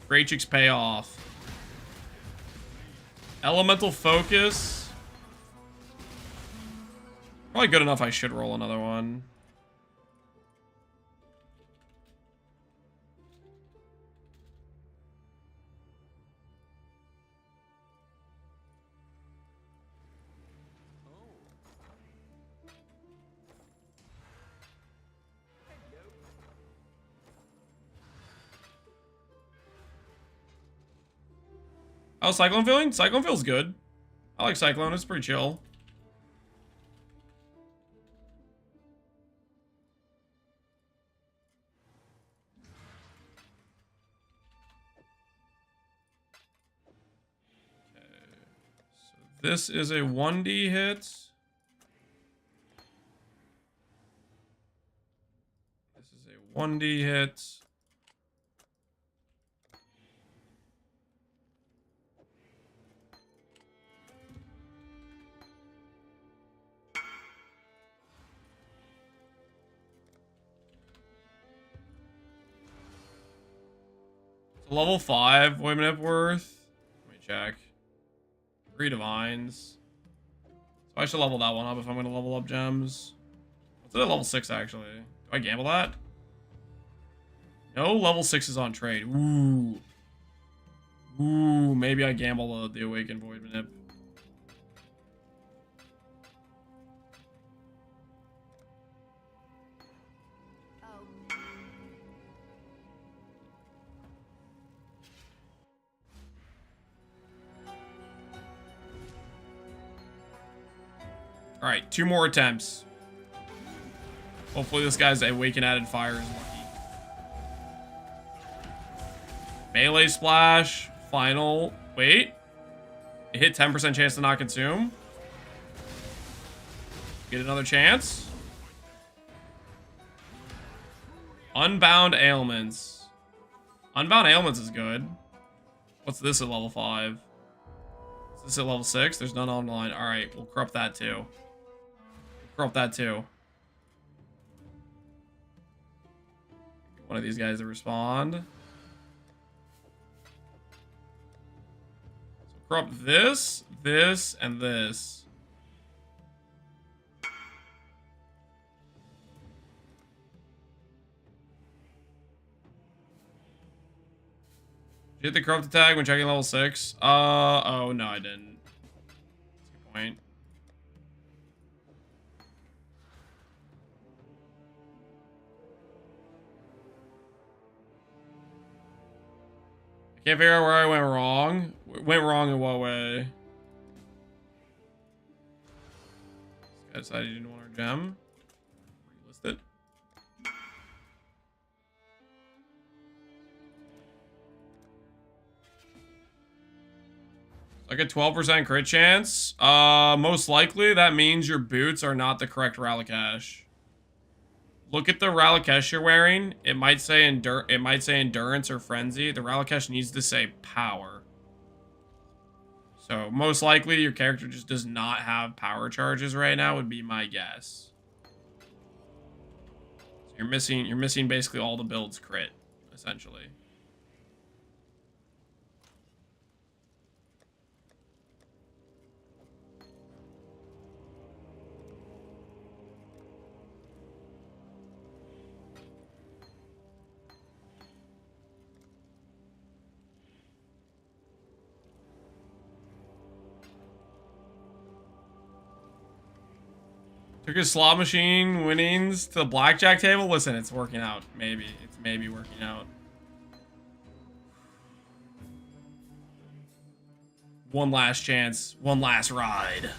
Great Chicks pay off. Elemental Focus. Probably good enough I should roll another one. How's Cyclone feeling? Cyclone feels good. I like Cyclone. It's pretty chill. Okay. So this is a 1D hit. This is a 1D hit. Level 5 Void Manip worth. Let me check. 3 divines. So I should level that one up if I'm going to level up gems. It's at level 6 actually. Do I gamble that? No, level 6 is on trade. Ooh. Ooh, maybe I gamble the Awakened Void Manip. Alright, 2 more attempts. Hopefully this guy's Awakened Added Fire is lucky. Melee Splash. Final. Wait. It hit 10% chance to not consume. Get another chance. Unbound Ailments. Unbound Ailments is good. What's this at level 5? Is this at level 6? There's none online. Alright, we'll corrupt that too. Corrupt that too. One of these guys to respond. So corrupt this, this, and this. Did you hit the corrupt tag when checking level 6? Oh no, I didn't. That's a good point. Can't figure out where I went wrong. Went wrong in what way? This guy decided he didn't want our gem. Relist it. Like a 12% crit chance. Most likely that means your boots are not the correct Ralakesh. Look at the Ralakesh you're wearing. It might say endurance or frenzy. The Ralakesh needs to say power. So most likely your character just does not have power charges right now would be my guess. So you're missing basically all the builds crit, essentially. Took his slot machine winnings to the blackjack table. Listen, it's working out. Maybe. It's maybe working out. One last chance. One last ride.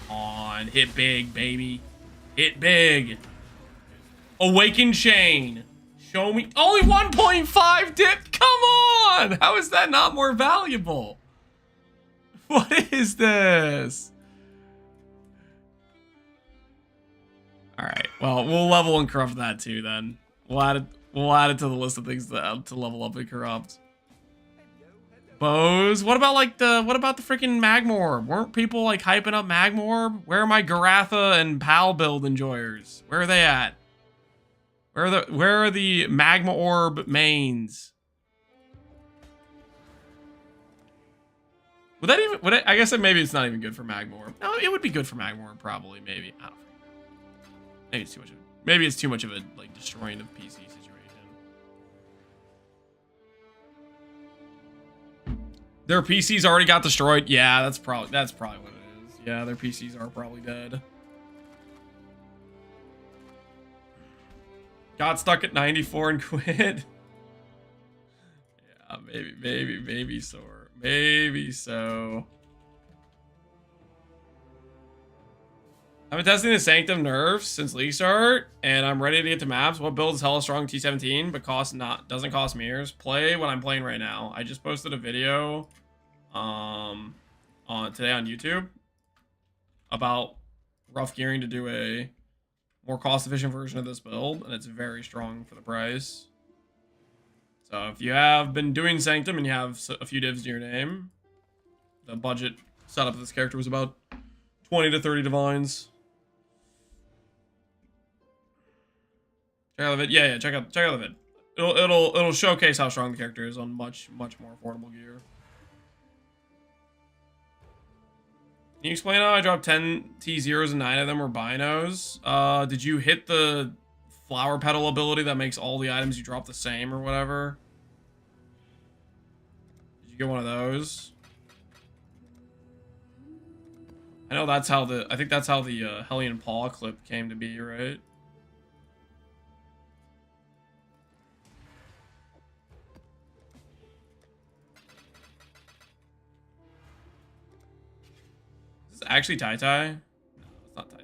Come on. Hit big, baby. Hit big. Awaken Chain. Show me. Only 1.5 dip. Come on. How is that not more valuable? What is this? Alright, well, we'll level and corrupt that too then. We'll add it to the list of things to level up and corrupt. Bows. What about the freaking Magmorb? Weren't people like hyping up Magmorb? Where are my Garatha and Pal build enjoyers? Where are they at? Where are the Magma Orb mains? I guess maybe it's not even good for Magmorb. No, it would be good for Magmorb probably, maybe. I don't know. Maybe it's too much of a like destroying of PC situation. Their PCs already got destroyed. Yeah, that's probably what it is. Yeah, their PCs are probably dead. Got stuck at 94 and quit. Yeah, maybe so. Maybe so. I've been testing the Sanctum nerfs since League start, and I'm ready to get to maps. What build is hella strong T17, but doesn't cost mirrors? Play what I'm playing right now. I just posted a video today on YouTube about rough gearing to do a more cost-efficient version of this build, and it's very strong for the price. So if you have been doing Sanctum and you have a few divs to your name, the budget setup of this character was about 20 to 30 divines. Check out the vid. Yeah, check out the vid. It'll showcase how strong the character is on much more affordable gear. Can you explain how I dropped 10 T0s and 9 of them were binos? Did you hit the flower petal ability that makes all the items you drop the same or whatever? Did you get one of those? I know that's how I think that's how the Hellion Paw clip came to be, right? Is this actually Tai Tai? No, it's not Tai Tai.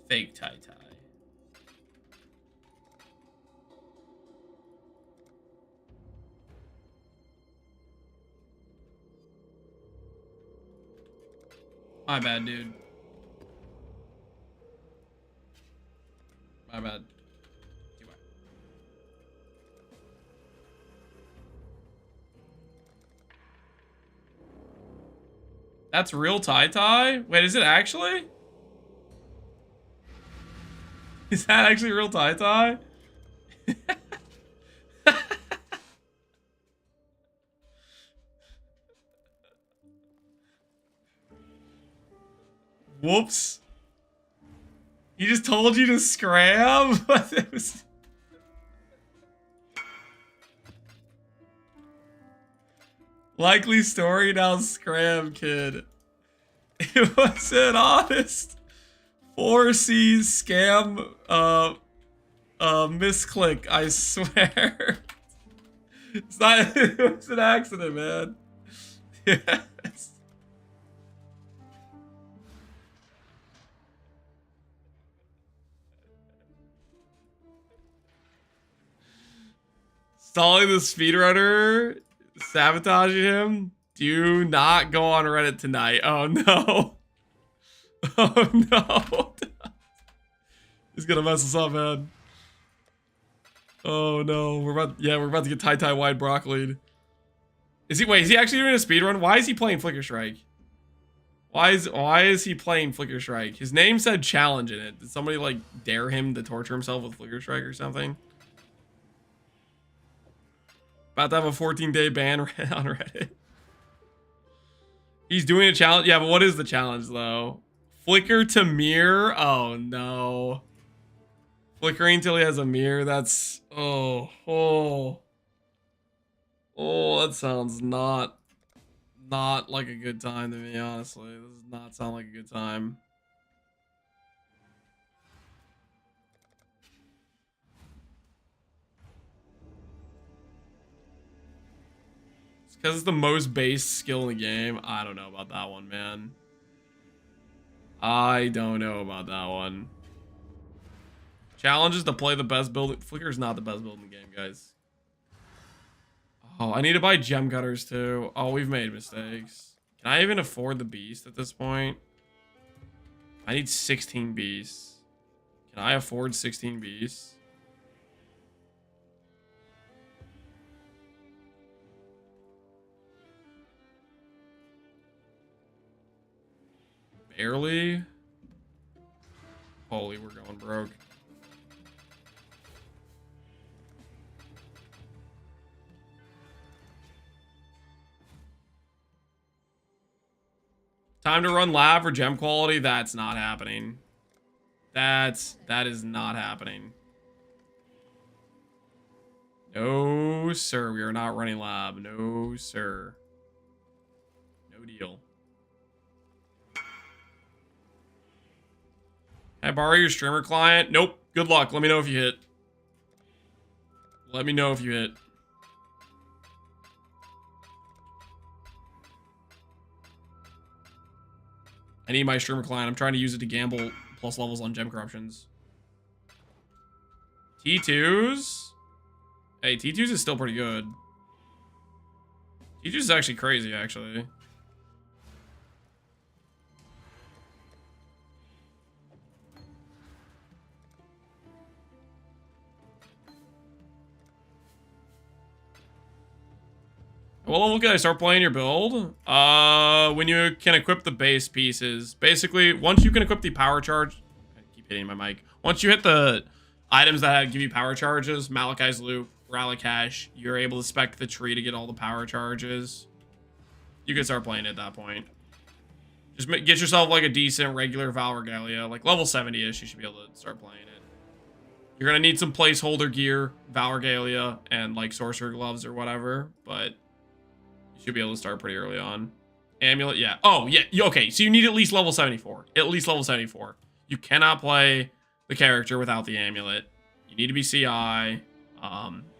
Fake Tai Tai. My bad, dude. My bad. That's real Tai Tai? Wait, is it actually? Is that actually real Tai Tai? Whoops. He just told you to scram? It was... Likely story, now scram, kid. It was an honest 4C scam misclick, I swear. It's not, it was an accident, man. Yes. Stalling the speedrunner, sabotaging him. Do not go on Reddit tonight. Oh no. Oh no. He's gonna mess us up, man. Oh no. We're about to get Tai wide broccolied. Is he actually doing a speedrun? Why is he playing Flicker Strike? Why is he playing Flicker Strike? His name said challenge in it. Did somebody like dare him to torture himself with Flicker Strike or something? About to have a 14-day ban on Reddit. He's doing a challenge. Yeah, but what is the challenge, though? Flicker to mirror? Oh, no. Flickering till he has a mirror? That's... Oh, that sounds not like a good time to me, honestly. This does not sound like a good time. Because it's the most base skill in the game. I don't know about that one, man. I don't know about that one. Challenges to play the best build. Flicker's not the best build in the game, guys. Oh, I need to buy gem cutters too. Oh, we've made mistakes. Can I even afford the beast at this point? I need 16 beasts. Can I afford 16 beasts? Barely. Holy, we're going broke. Time to run lab for gem quality. That's not happening. That is not happening. No, sir. We are not running lab. No, sir. No deal. Can I borrow your streamer client? Nope. Good luck. Let me know if you hit. Let me know if you hit. I need my streamer client. I'm trying to use it to gamble plus levels on gem corruptions. T2s? Hey, T2s is still pretty good. T2s is actually crazy, actually. What level can I start playing your build? When you can equip the base pieces. Basically, once you can equip the power charge... I keep hitting my mic. Once you hit the items that give you power charges, Malachi's Loop, Rallycash, you're able to spec the tree to get all the power charges. You can start playing at that point. Just get yourself like a decent regular Val Regalia, like level 70-ish. You should be able to start playing it. You're gonna need some placeholder gear, Val Regalia, and like sorcerer gloves or whatever, but you should be able to start pretty early on. Amulet, yeah. Oh, yeah. Okay, so you need at least level 74. At least level 74. You cannot play the character without the amulet. You need to be CI.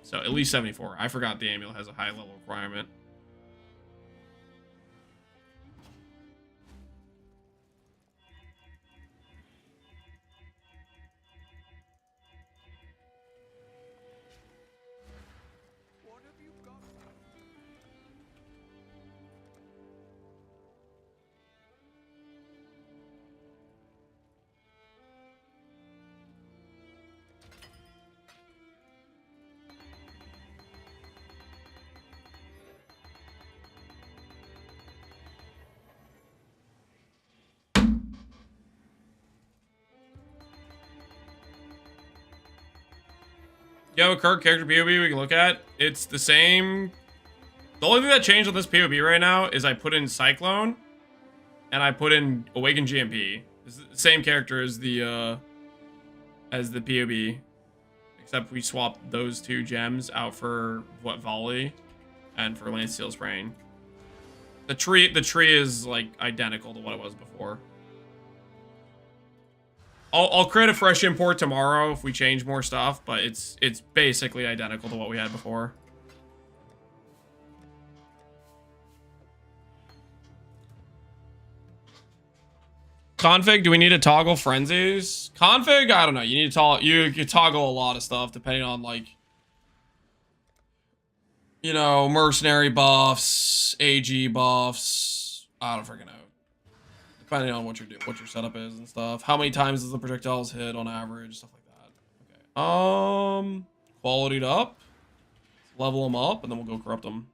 So at least 74. I forgot the amulet has a high level requirement. Yo, current character POB we can look at. It's the same. The only thing that changed on this POB right now is I put in Cyclone and I put in Awakened GMP. It's the same character as the POB, except we swapped those two gems out for what Volley and for Lance Steel Sprain. The tree is like identical to what it was before. I'll create a fresh import tomorrow if we change more stuff, but it's basically identical to what we had before. Config, do we need to toggle frenzies? Config, I don't know. You need to you toggle a lot of stuff depending on like, you know, mercenary buffs, AG buffs. I don't freaking know. Depending on what your setup is and stuff. How many times does the projectiles hit on average? Stuff like that. Okay. Qualityed up. Level them up, and then we'll go corrupt them.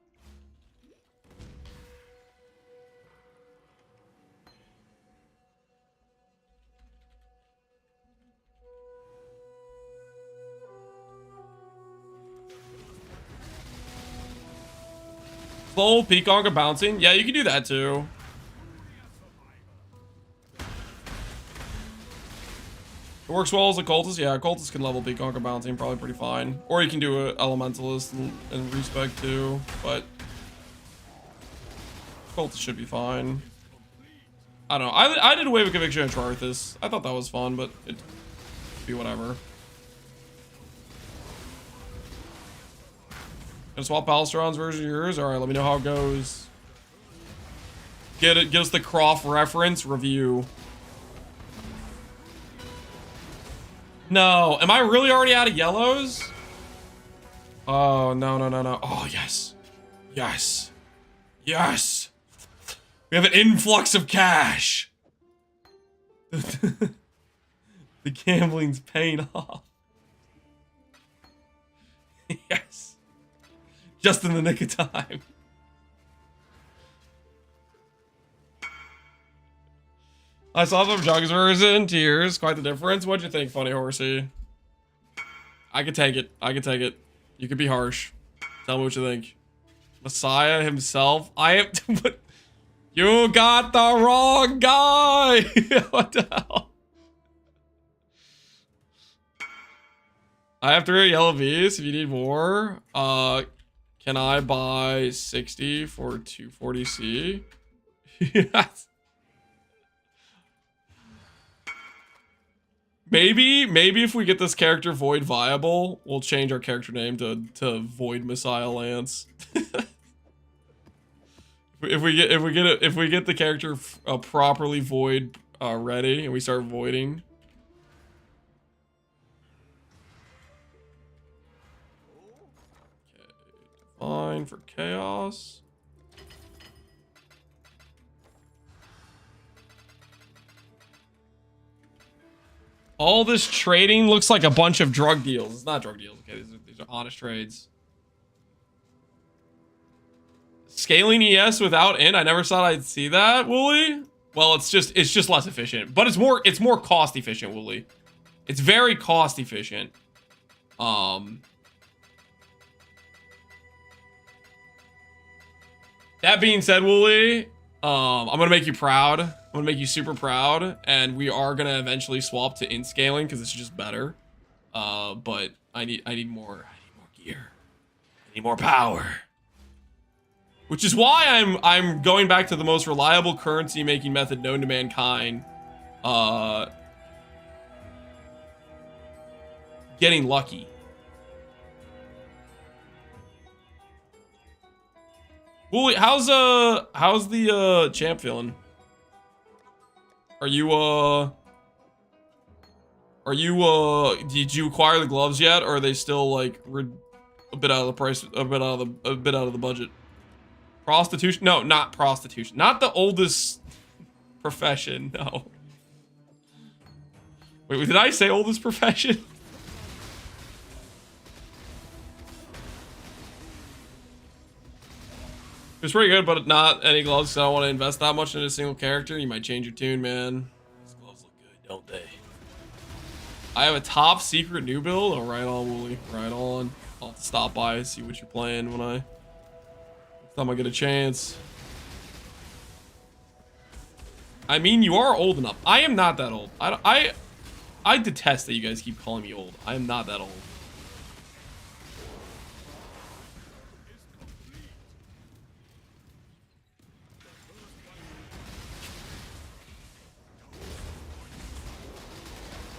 Slow Peacock bouncing. Yeah, you can do that too. It works well as Occultist. Yeah, Occultist can level Peacock bouncing probably pretty fine. Or you can do an Elementalist and respec too, but Occultist should be fine. I don't know. I did away with Conviction and Charthus. I thought that was fun, but it'd be whatever. Gonna swap Palestron's version of yours? Alright, let me know how it goes. Get us the Croft reference review. No, am I really already out of yellows? Oh, no. Oh, yes. Yes. Yes. We have an influx of cash. The gambling's paying off. Yes. Just in the nick of time. I saw some Jugs version, tears, quite the difference. What'd you think, Funny Horsey? I could take it. You could be harsh. Tell me what you think. Messiah himself. I am. You got the wrong guy. What the hell? I have 3 yellow V's. If you need more, can I buy 60 for 240C? Yes. Maybe if we get this character Void viable, we'll change our character name to Void Messiah Lance. if we get the character properly Void ready and we start voiding. Okay, Divine for Chaos. All this trading looks like a bunch of drug deals. It's not drug deals. Okay, these are honest trades. Scaling ES without int. I never thought I'd see that, Wooly. Well, it's just less efficient, but it's more cost efficient, Wooly. It's very cost efficient. That being said, Wooly, I'm gonna make you proud. I'm gonna make you super proud, and we are gonna eventually swap to in scaling because it's just better. But I need more gear. I need more power. Which is why I'm going back to the most reliable currency making method known to mankind. Getting lucky. Wooly, how's the champ feeling? Are you did you acquire the gloves yet, or are they still like a bit out of the price, a bit out of the budget? Prostitution? No, not prostitution. Not the oldest profession. No. Wait, did I say oldest profession? It's pretty good, but not any gloves. So I don't want to invest that much in a single character. You might change your tune, man. These gloves look good, don't they? I have a top secret new build. Oh, right on, Wooly. Right on. I'll have to stop by and see what you're playing when next time I get a chance. I mean, you are old enough. I am not that old. I detest that you guys keep calling me old. I am not that old.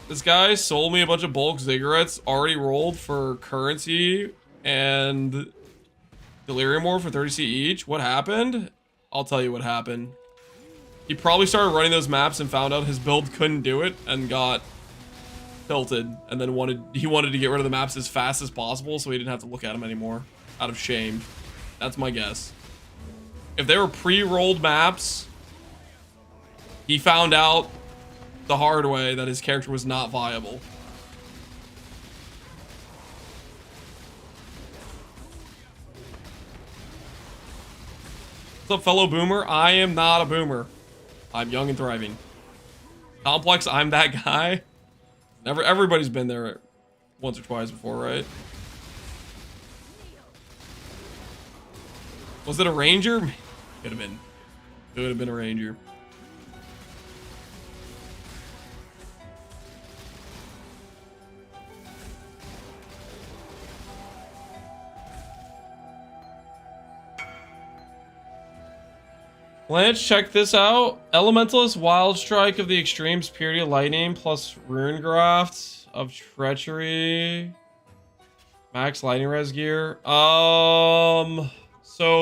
This guy sold me a bunch of bulk cigarettes already rolled for currency and delirium ore for 30C each. What happened? I'll tell you what happened. He probably started running those maps and found out his build couldn't do it and got tilted, and then he wanted to get rid of the maps as fast as possible so he didn't have to look at them anymore out of shame. That's my guess. If they were pre-rolled maps, he found out the hard way that his character was not viable. What's up, fellow boomer? I am not a boomer. I'm young and thriving. Complex, I'm that guy. Everybody's been there once or twice before, right? Was it a ranger? Could have been. Could have been a ranger. Lance, check this out. Elementalist Wild Strike of the Extremes, Purity of Lightning, plus Rune Graft of Treachery. Max Lightning Res gear. So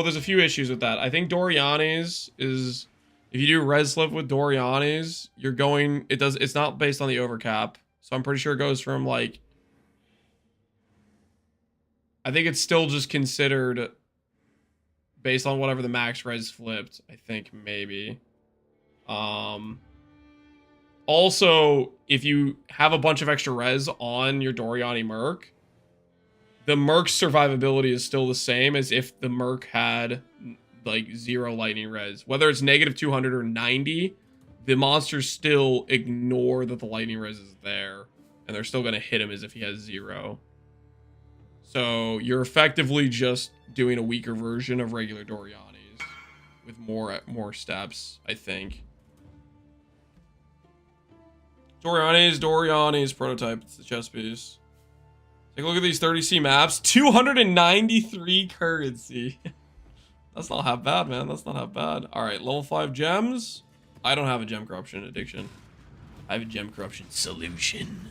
there's a few issues with that. I think Doriani's is, if you do Res Slip with Doriani's, you're going, it's not based on the overcap. So I'm pretty sure it goes from like, I think it's still just considered based on whatever the max res flipped, I think, maybe. Also, if you have a bunch of extra res on your Doriani Merc, the Merc's survivability is still the same as if the Merc had, like, 0 lightning res. Whether it's negative 200 or 90, the monsters still ignore that the lightning res is there, and they're still going to hit him as if he has 0. So you're effectively just doing a weaker version of regular Doriani's with more steps, I think. Doriani's prototype. It's the chess piece. Take a look at these 30C maps. 293 currency. That's not half bad, man. That's not half bad. All right, level 5 gems. I don't have a gem corruption addiction. I have a gem corruption solution.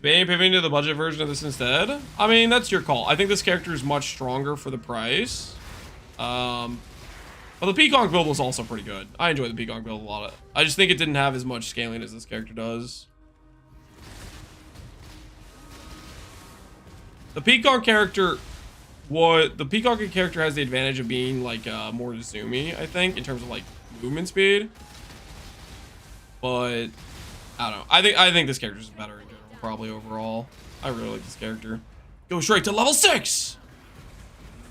Maybe pivoting to the budget version of this instead. I mean, that's your call. I think this character is much stronger for the price. But the Peacock build was also pretty good. I enjoy the Peacock build a lot. I just think it didn't have as much scaling as this character does. The Peacock character has the advantage of being like more zoomy, I think, in terms of like movement speed. But I don't know. I think this character is better in general, probably overall. I really like this character. Go straight to level 6.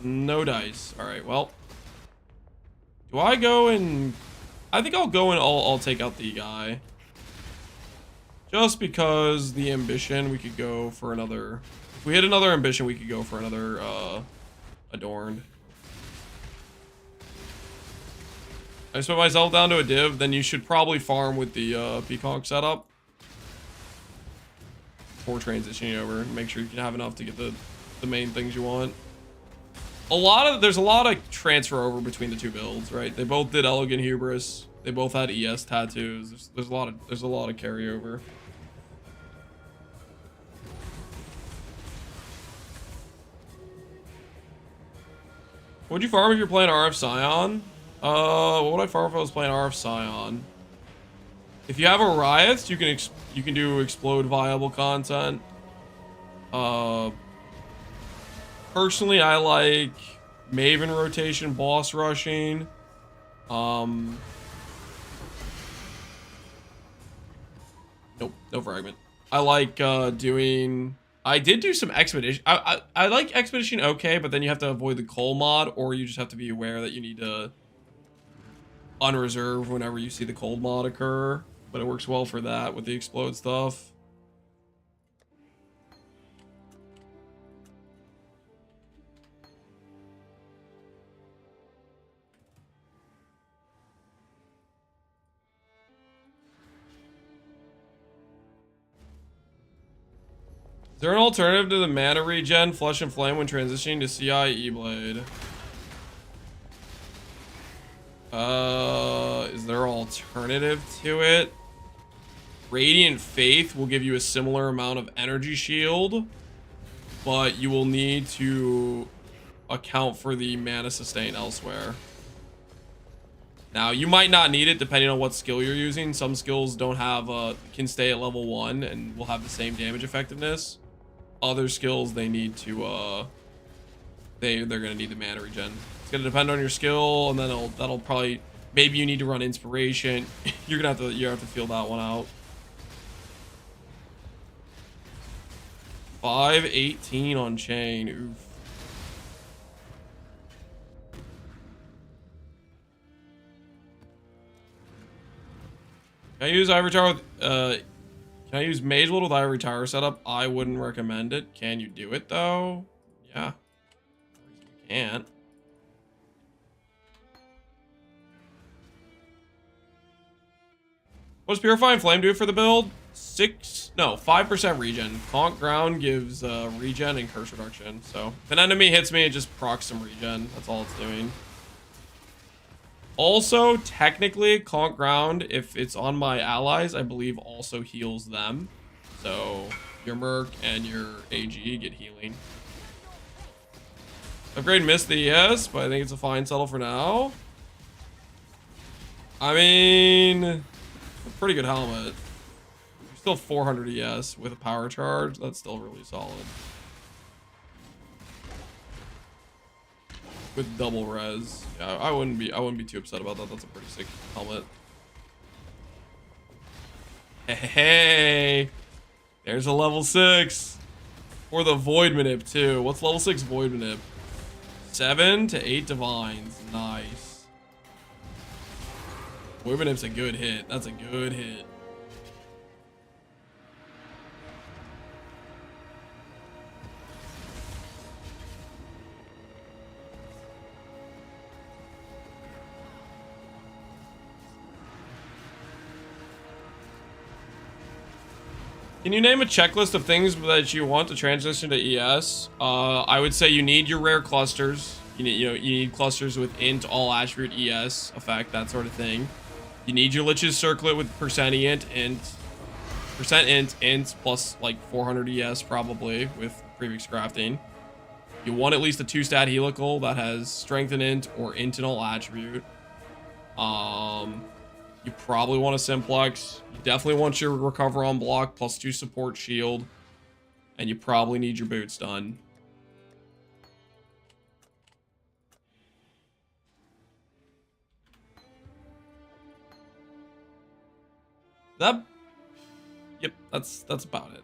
No dice. All right. Well, do I go and I think I'll go and I'll take out the guy. Just because the ambition, we could go for another... If we hit another ambition, we could go for another adorned. I just put myself down to a div, then you should probably farm with the peacock setup. Before transitioning over. Make sure you can have enough to get the main things you want. There's a lot of transfer over between the two builds, right? They both did Elegant Hubris. They both had ES tattoos. There's a lot of carryover. What'd you farm if you're playing RF Scion? What would I farm if I was playing RF Scion? If you have a Riot, you can do explode viable content. Personally, I like Maven rotation, boss rushing. Nope, no fragment. I like doing... I did do some expedition. I like expedition okay, but then you have to avoid the coal mod, or you just have to be aware that you need to unreserve whenever you see the cold mod occur. But it works well for that with the explode stuff. Is there an alternative to the mana regen, Flesh and Flame when transitioning to CI E-Blade? Is there an alternative to it? Radiant Faith will give you a similar amount of energy shield, but you will need to account for the mana sustain elsewhere. Now, you might not need it depending on what skill you're using. Some skills don't have can stay at level 1 and will have the same damage effectiveness. Other skills they need to they're gonna need the mana regen. It's gonna depend on your skill, and then that'll probably, maybe you need to run inspiration. You have to feel that one out. 518 on chain. Oof. Can I use Ivory Tower with can I use Mage Lord with Ivory Tower setup? I wouldn't recommend it. Can you do it though? Yeah. You can't. What does Purifying Flame do for the build? 5% regen. Conk Ground gives regen and curse reduction. So if an enemy hits me, it just procs some regen. That's all it's doing. Also, technically, Conk Ground, if it's on my allies, I believe also heals them. So your Merc and your AG get healing. Upgrade missed the ES, but I think it's a fine settle for now. I mean, a pretty good helmet. Still 400 ES with a power charge. That's still really solid. With double res. Yeah, I wouldn't be too upset about that. That's a pretty sick helmet. Hey, there's a level 6. Or the Void Manip too. What's level 6 Void Manip? 7 to 8 divines. Nice. Void Manip's a good hit. That's a good hit. Can you name a checklist of things that you want to transition to ES? I would say you need your rare clusters. You need clusters with int, all attribute, ES effect, that sort of thing. You need your Lich's Circlet with percent int, int plus like 400 ES probably with prefix crafting. You want at least a 2-stat helical that has strength and int or int and all attribute. You probably want a simplex. You definitely want your recover on block plus 2 support shield. And you probably need your boots done. Yep, that's about it.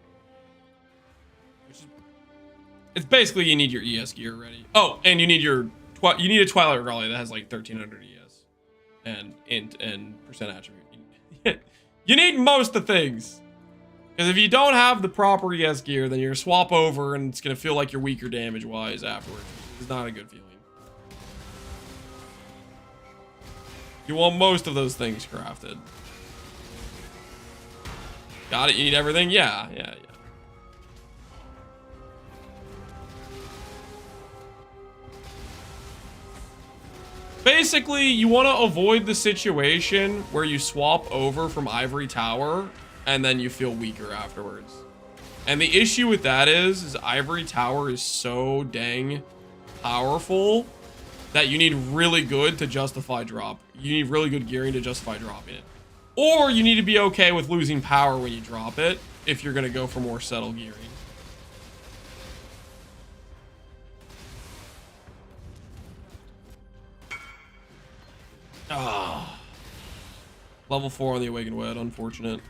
It's basically you need your ES gear ready. Oh, and you need a Twilight Regalia that has like 1300 ES. And int and percent attribute. You need most of the things. Because if you don't have the proper ES gear, then you're gonna swap over and it's gonna feel like you're weaker damage-wise afterwards. It's not a good feeling. You want most of those things crafted. Got it? You need everything? Yeah. Basically, you want to avoid the situation where you swap over from Ivory Tower and then you feel weaker afterwards. And the issue with that is Ivory Tower is so dang powerful that you need really good to justify drop. You need really good gearing to justify dropping it. Or you need to be okay with losing power when you drop it if you're going to go for more settled gearing. Ah, level 4 on the Awakened Wed, unfortunate.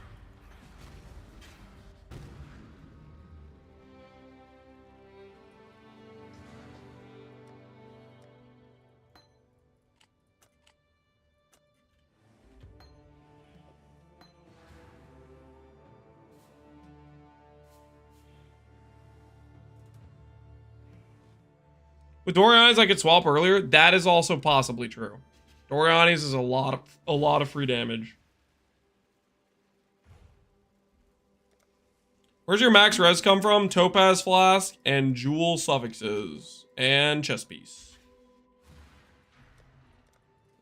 With Dorianis, I could swap earlier. That is also possibly true. Dorianis is a lot of free damage. Where's your max res come from? Topaz Flask and Jewel Suffixes and Chest Piece.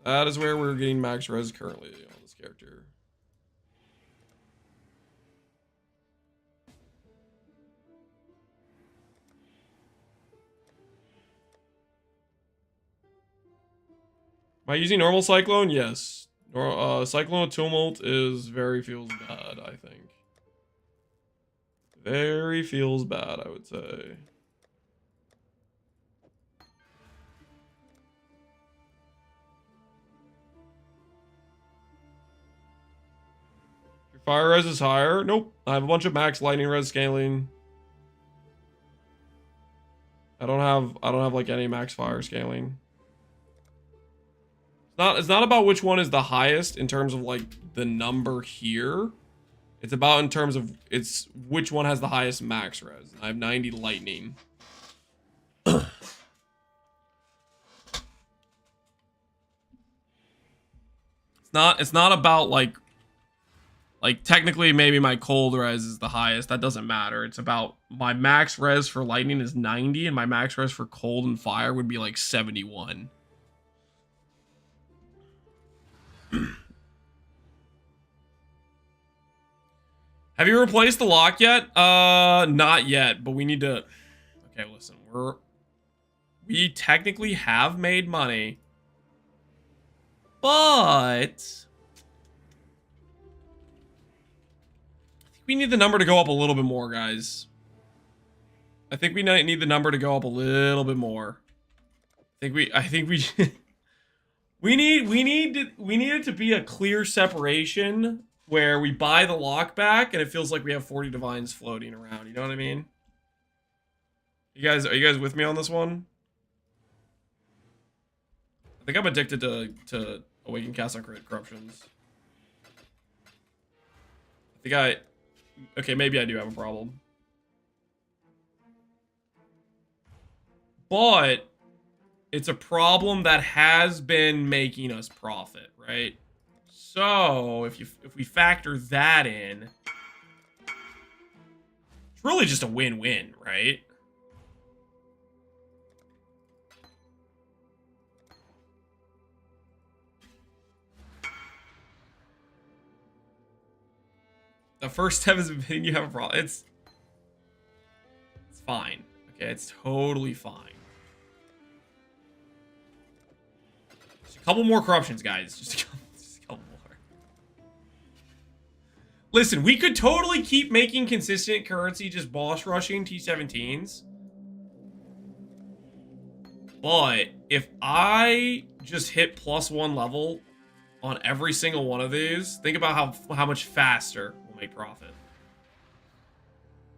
That is where we're getting max res currently on this character. Am I using normal Cyclone? Yes. Cyclone Tumult is very feels bad, I think. Very feels bad, I would say. Your fire res is higher? Nope. I have a bunch of max lightning res scaling. I don't have like any max fire scaling. It's not about which one is the highest in terms of like the number here. It's about in terms of it's which one has the highest max res. I have 90 lightning. It's not about like technically maybe my cold res is the highest. That doesn't matter. It's about my max res for lightning is 90 and my max res for cold and fire would be like 71. Have you replaced the lock yet? Not yet, but we need to... Okay, listen, we technically have made money, but I think we need the number to go up a little bit more, guys. I think we need the number to go up a little bit more. I think we we need it to be a clear separation where we buy the lock back and it feels like we have 40 divines floating around. You know what I mean? Are you guys with me on this one? I think I'm addicted to Awaken Cast on Corruptions. Okay, maybe I do have a problem. But it's a problem that has been making us profit, right? So if we factor that in, it's really just a win-win, right? The first step is admitting you have a problem. It's fine. Okay, it's totally fine. Just a couple more corruptions, guys. Just a couple more. Listen, we could totally keep making consistent currency just boss rushing T17s. But if I just hit +1 level on every single one of these, think about how much faster we'll make profit.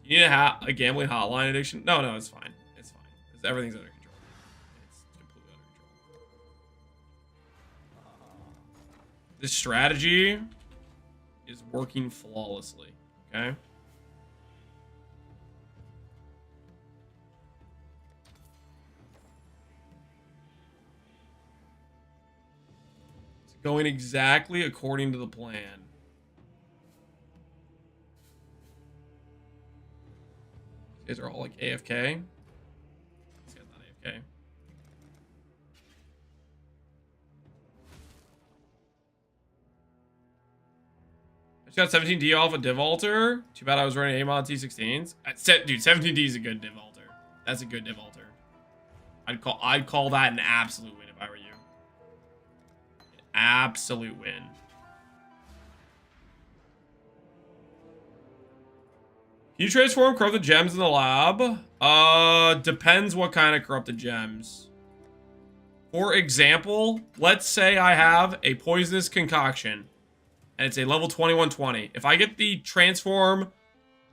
You need a gambling hotline addiction? No, it's fine. It's fine. Everything's under control. It's completely under control. This strategy is working flawlessly, okay? Going exactly according to the plan. These guys are all like AFK. This guy's not AFK. I just got 17D off a div altar. Too bad I was running AMOD T16s. Dude, 17D is a good div altar. That's a good div altar. I'd call that an absolute win if I were you. An absolute win. Can you transform corrupted gems in the lab? Depends what kind of corrupted gems. For example, let's say I have a poisonous concoction and it's a level 2120. If I get the transform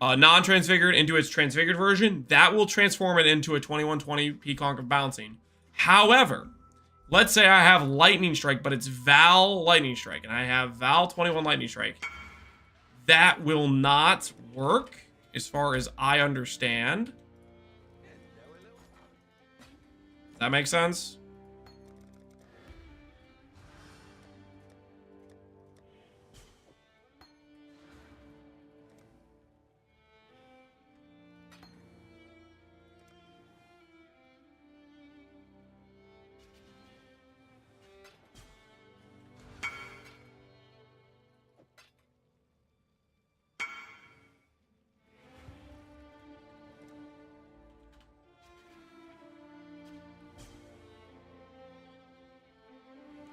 non-transfigured into its transfigured version, that will transform it into a 2120 Peacock of Bouncing. However, let's say I have Lightning Strike, but it's Val Lightning Strike, and I have Val 21 Lightning Strike. That will not work as far as I understand. Does that make sense?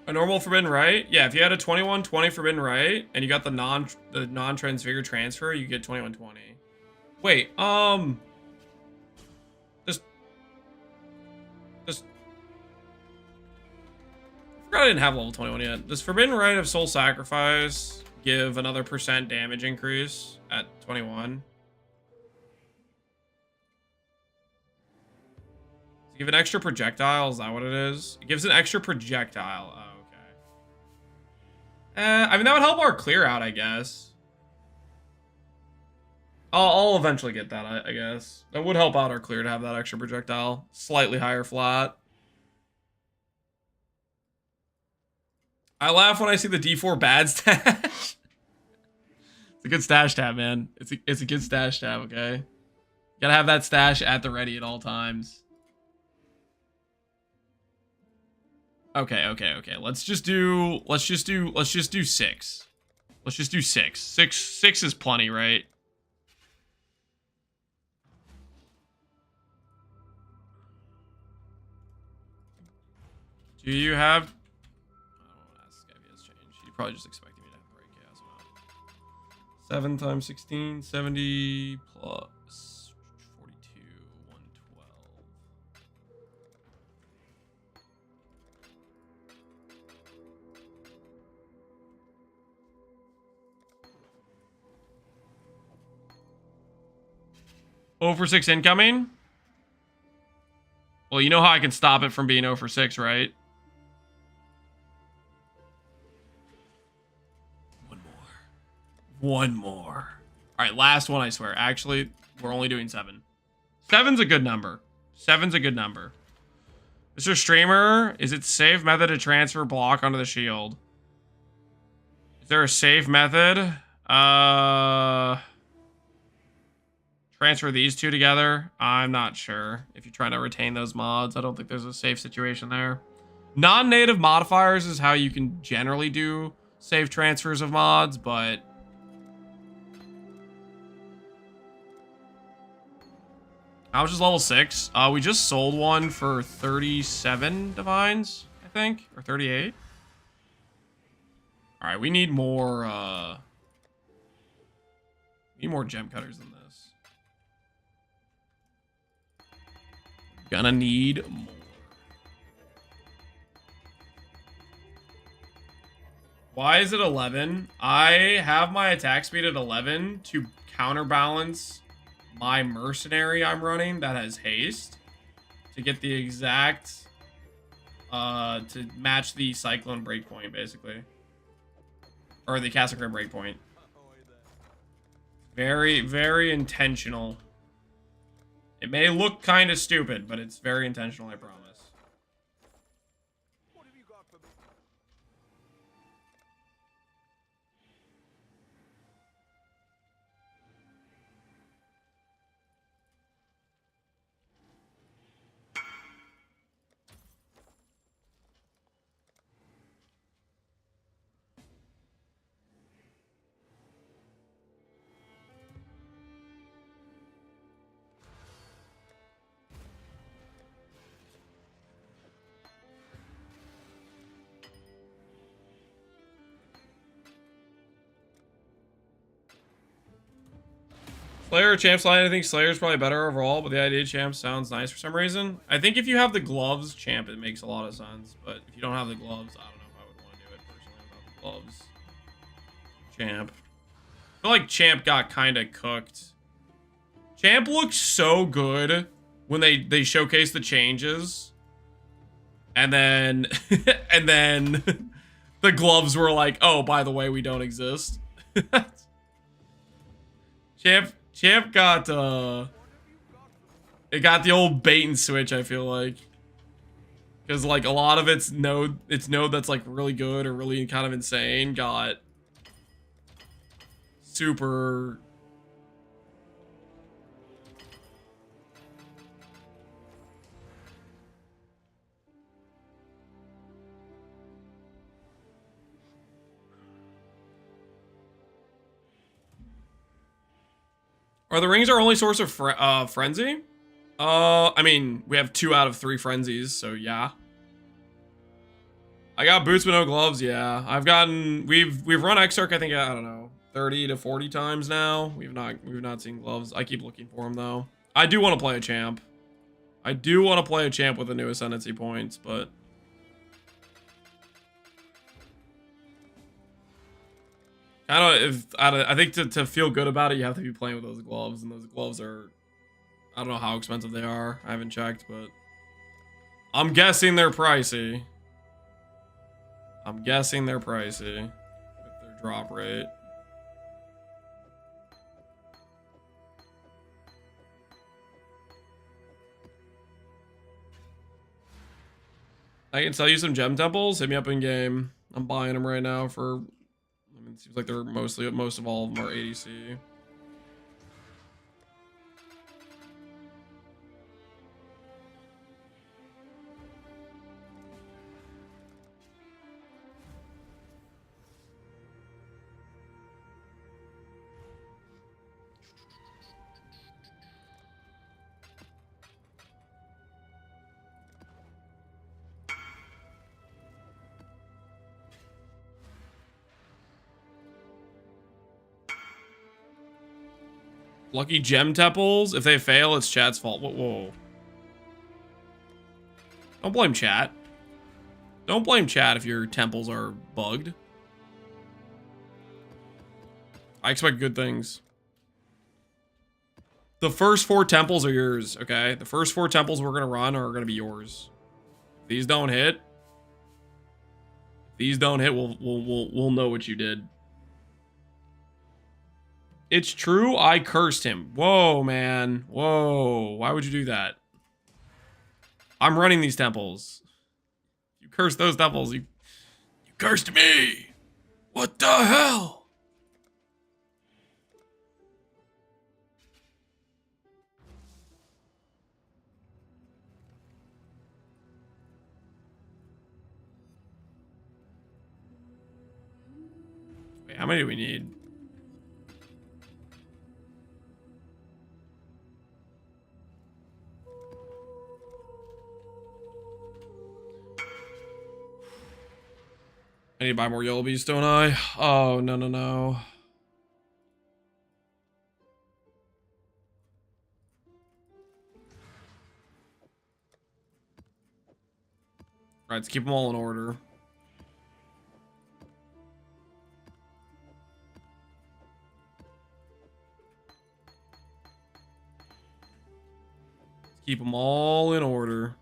A normal Forbidden Rite? Yeah, if you had a 2120 Forbidden Rite and you got the non-transfigured transfer, you get 2120. Wait, just I forgot I didn't have level 21 yet. Does Forbidden Rite of Soul Sacrifice give another % damage increase at 21? Give an extra projectile? Is that what it is? It gives an extra projectile. Oh, okay. I mean, that would help our clear out, I guess. I'll eventually get that, I guess. That would help out our clear to have that extra projectile. Slightly higher flat. I laugh when I see the D4 bad stash. It's a good stash tab, man. It's a good stash tab, okay? Gotta have that stash at the ready at all times. Okay. Let's just do 6. Let's just do 6. 6 is plenty, right? Do you have... I don't want to ask if he has changed. He probably just expected me to have break chaos amount. 7 times 16, 70 plus 42, 112. Oh for 6 incoming? Well, you know how I can stop it from being 0 for 6, right? One more. All right, last one, I swear. Actually, we're only doing 7. 7's a good number. 7's a good number. Mr. Streamer, is it safe method to transfer block onto the shield? Is there a safe method? Transfer these two together? I'm not sure. If you're trying to retain those mods, I don't think there's a safe situation there. Non-native modifiers is how you can generally do safe transfers of mods, but... How much is level 6? We just sold one for 37 divines, I think, or 38. All right, we need more. We need more gem cutters than this. Gonna need more. Why is it 11? I have my attack speed at 11 to counterbalance my Mercenary I'm running that has haste to get the exact to match the Cyclone breakpoint, basically, or the Cassacre breakpoint. Very, very intentional. It may look kind of stupid, but it's very intentional, I promise. What have you got for me? Slayer or champ slide, I think Slayer's probably better overall, but the idea of champ sounds nice for some reason. I think if you have the gloves, champ, it makes a lot of sense. But if you don't have the gloves, I don't know if I would want to do it personally without the gloves. Champ. I feel like champ got kind of cooked. Champ looks so good when they showcase the changes. And then and then the gloves were like, oh, by the way, we don't exist. Champ got it got the old bait and switch, I feel like. Cause like a lot of its node that's like really good or really kind of insane got super. Are the rings our only source of frenzy? I mean, we have 2 out of 3 frenzies, so yeah. I got boots but no gloves, yeah. We've run Exarch, I think, I don't know, 30 to 40 times now. We've not seen gloves. I keep looking for them though. I do want to play a champ. I do want to play a champ with the new Ascendancy points, but I think to feel good about it, you have to be playing with those gloves, and those gloves are, I don't know how expensive they are. I haven't checked, but I'm guessing they're pricey. I'm guessing they're pricey with their drop rate. I can sell you some gem temples. Hit me up in game. I'm buying them right now for. I mean, it seems like they're most of all of them are ADC. Lucky gem temples. If they fail, it's chat's fault. Whoa. Don't blame chat. Don't blame chat if your temples are bugged. I expect good things. The first 4 temples are yours, okay? The first 4 temples we're gonna run are gonna be yours. If these don't hit. We'll know what you did. It's true, I cursed him. Whoa, man. Whoa. Why would you do that? I'm running these temples. You cursed those temples. You cursed me. What the hell? Wait, how many do we need? I need to buy more yellow bees, don't I? Oh, no. Right, let's keep them all in order. Keep them all in order.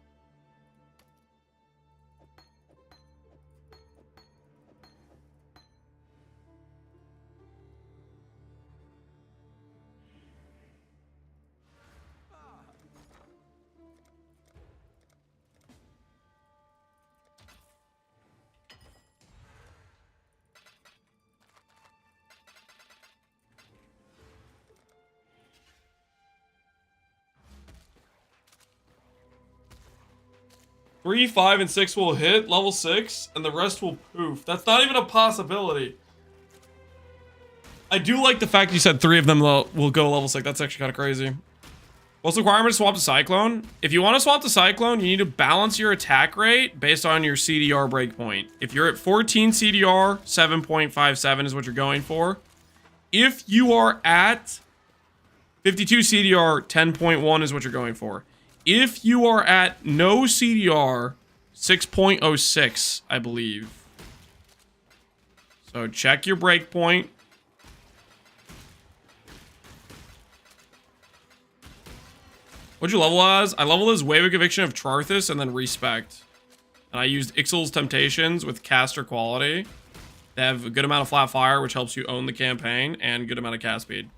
Three, 5, and 6 will hit level 6, and the rest will poof. That's not even a possibility. I do like the fact you said 3 of them will go level 6. That's actually kind of crazy. What's the requirement to swap to Cyclone? If you want to swap to Cyclone, you need to balance your attack rate based on your CDR breakpoint. If you're at 14 CDR, 7.57 is what you're going for. If you are at 52 CDR, 10.1 is what you're going for. If you are at no CDR, 6.06, I believe. So check your breakpoint. What'd you level as? I leveled as Wave of Conviction of Charthus and then Respect. And I used Ixal's Temptations with caster quality. They have a good amount of flat fire, which helps you own the campaign, and good amount of cast speed.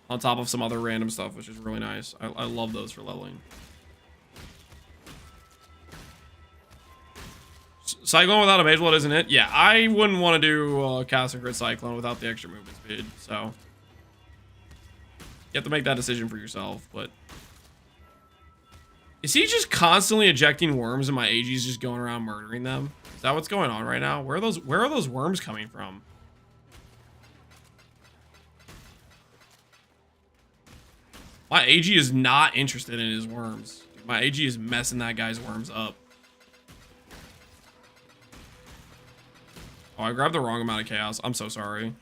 On top of some other random stuff, which is really nice. I love those for leveling. Cyclone without a Mage Blood, isn't it? Yeah, I wouldn't want to do Caster Crit Cyclone without the extra movement speed, so... You have to make that decision for yourself, but... Is he just constantly ejecting worms and my AG's just going around murdering them? Is that what's going on right now? Where are those worms coming from? My AG is not interested in his worms. My AG is messing that guy's worms up. Oh, I grabbed the wrong amount of chaos. I'm so sorry.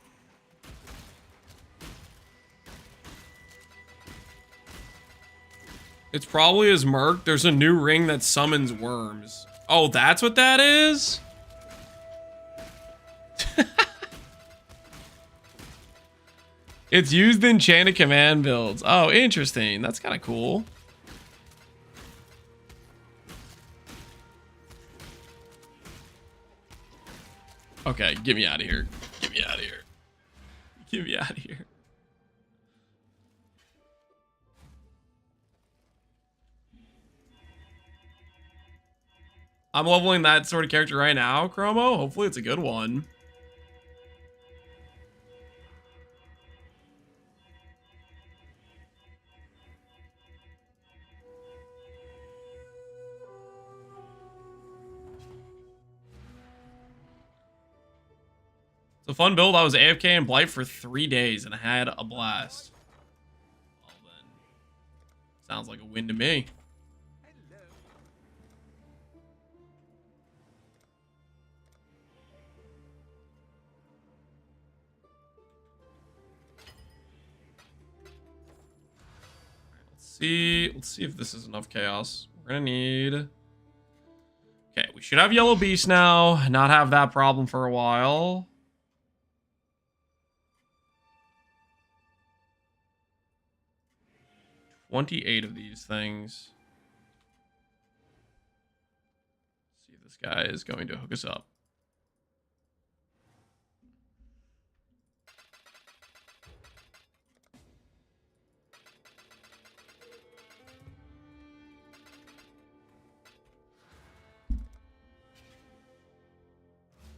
It's probably his Merc. There's a new ring that summons worms. Oh, that's what that is? It's used in Enchanted Command builds. Oh, interesting. That's kind of cool. Okay, get me out of here. Get me out of here. Get me out of here. I'm leveling that sort of character right now, Chromo. Hopefully it's a good one. It's a fun build. I was AFK in Blight for 3 days and I had a blast. Well then, sounds like a win to me. Let's see if this is enough chaos. We're gonna need... Okay, we should have Yellow Beast now. Not have that problem for a while. $28 of these things. Let's see if this guy is going to hook us up.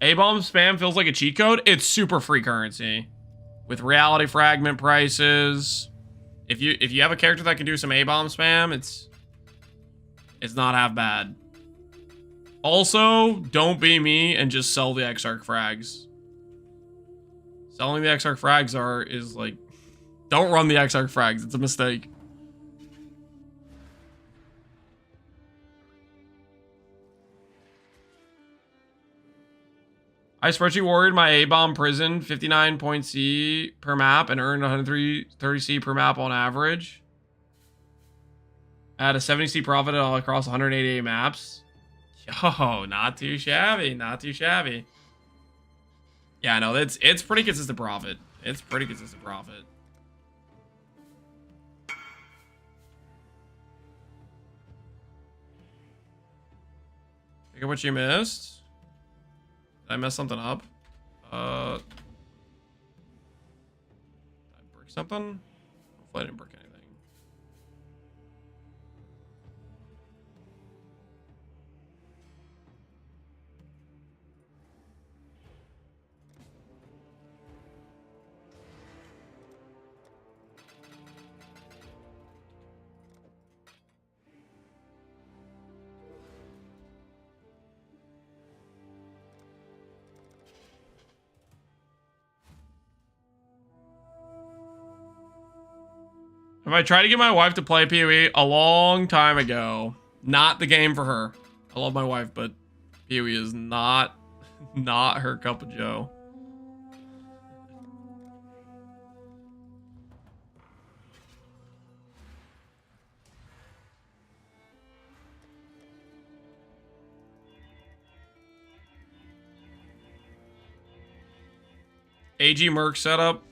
A-bomb spam feels like a cheat code. It's super free currency with reality fragment prices. If you have a character that can do some A-bomb spam, it's not half bad. Also, don't be me and just sell the Exarch frags. Selling the Exarch frags is like, don't run the Exarch frags. It's a mistake. I spreadsheet warriored my A-bomb prison 59 point C per map and earned 130 C per map on average. I had a 70 C profit all across 188 maps. Yo, not too shabby, not too shabby. Yeah, no, it's pretty consistent profit. It's pretty consistent profit. Think of what you missed. Did I mess something up? Did I break something? Hopefully I didn't break anything. If I tried to get my wife to play PoE a long time ago, not the game for her. I love my wife, but PoE is not her cup of joe. AG Merc setup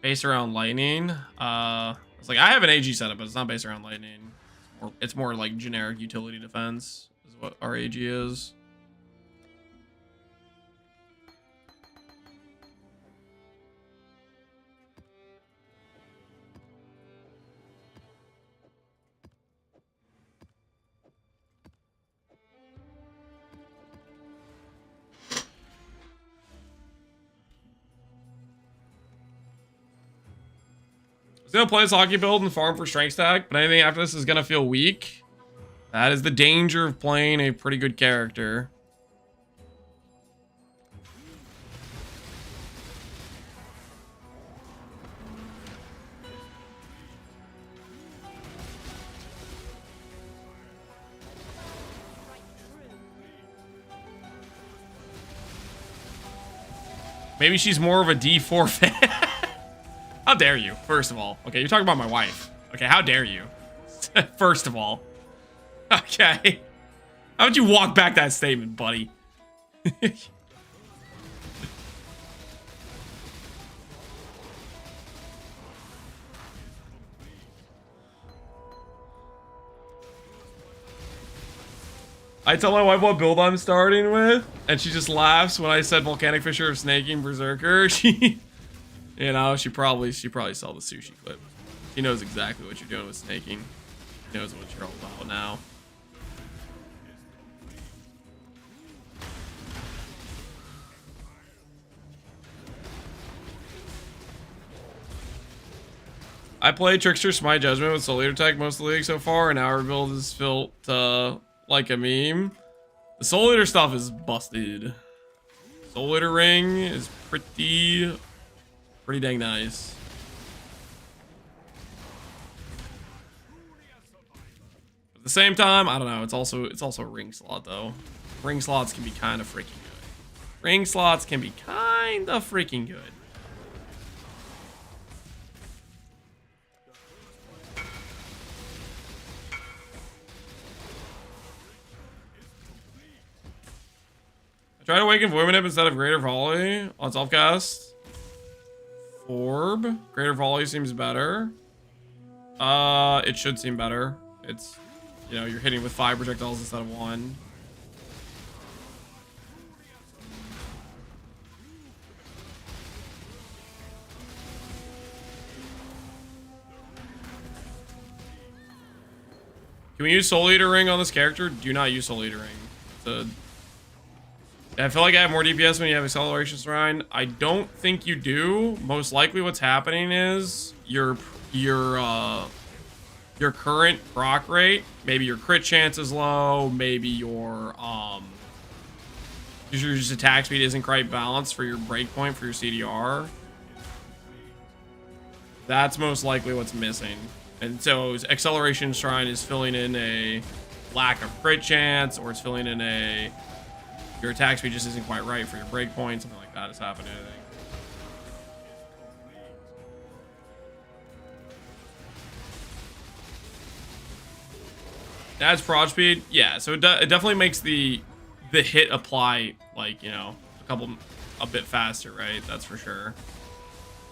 based around lightning. It's like I have an AG setup, but it's not based around lightning. It's more like generic utility defense is what our AG is. I was gonna play this hockey build and farm for strength stack, but anything after this is gonna feel weak. That is the danger of playing a pretty good character. Maybe she's more of a D4 fan. How dare you, first of all. Okay, you're talking about my wife. Okay, how dare you? First of all. Okay. How would you walk back that statement, buddy? I tell my wife what build I'm starting with, and she just laughs when I said Volcanic Fisher of Snaking Berserker. She, you know, she probably saw the sushi clip. She knows exactly what you're doing with snaking. She knows what you're all about now. I played Trickster Smite Judgment with Soul Eater Tech most of the league so far, and our build is felt like a meme. The Soul Eater stuff is busted. Soul Eater Ring is pretty dang nice. At the same time, I don't know. It's also a ring slot though. Ring slots can be kind of freaking good. Ring slots can be kind of freaking good. Try to awaken Void Manip instead of Greater Volley on self-cast. Orb. Greater Volley seems better. It should seem better. It's, you know, you're hitting with 5 projectiles instead of 1. Can we use Soul Eater Ring on this character? Do not use Soul Eater Ring. It's a... I feel like I have more DPS when you have Acceleration Shrine. I don't think you do. Most likely what's happening is your current proc rate, maybe your crit chance is low, maybe your just attack speed isn't quite balanced for your breakpoint for your CDR. That's most likely what's missing. And so Acceleration Shrine is filling in a lack of crit chance, or it's filling in a your attack speed just isn't quite right for your breakpoint, something like that is happening, I think. Adds prod speed, yeah. So it definitely makes the hit apply, like, you know, a bit faster, right? That's for sure.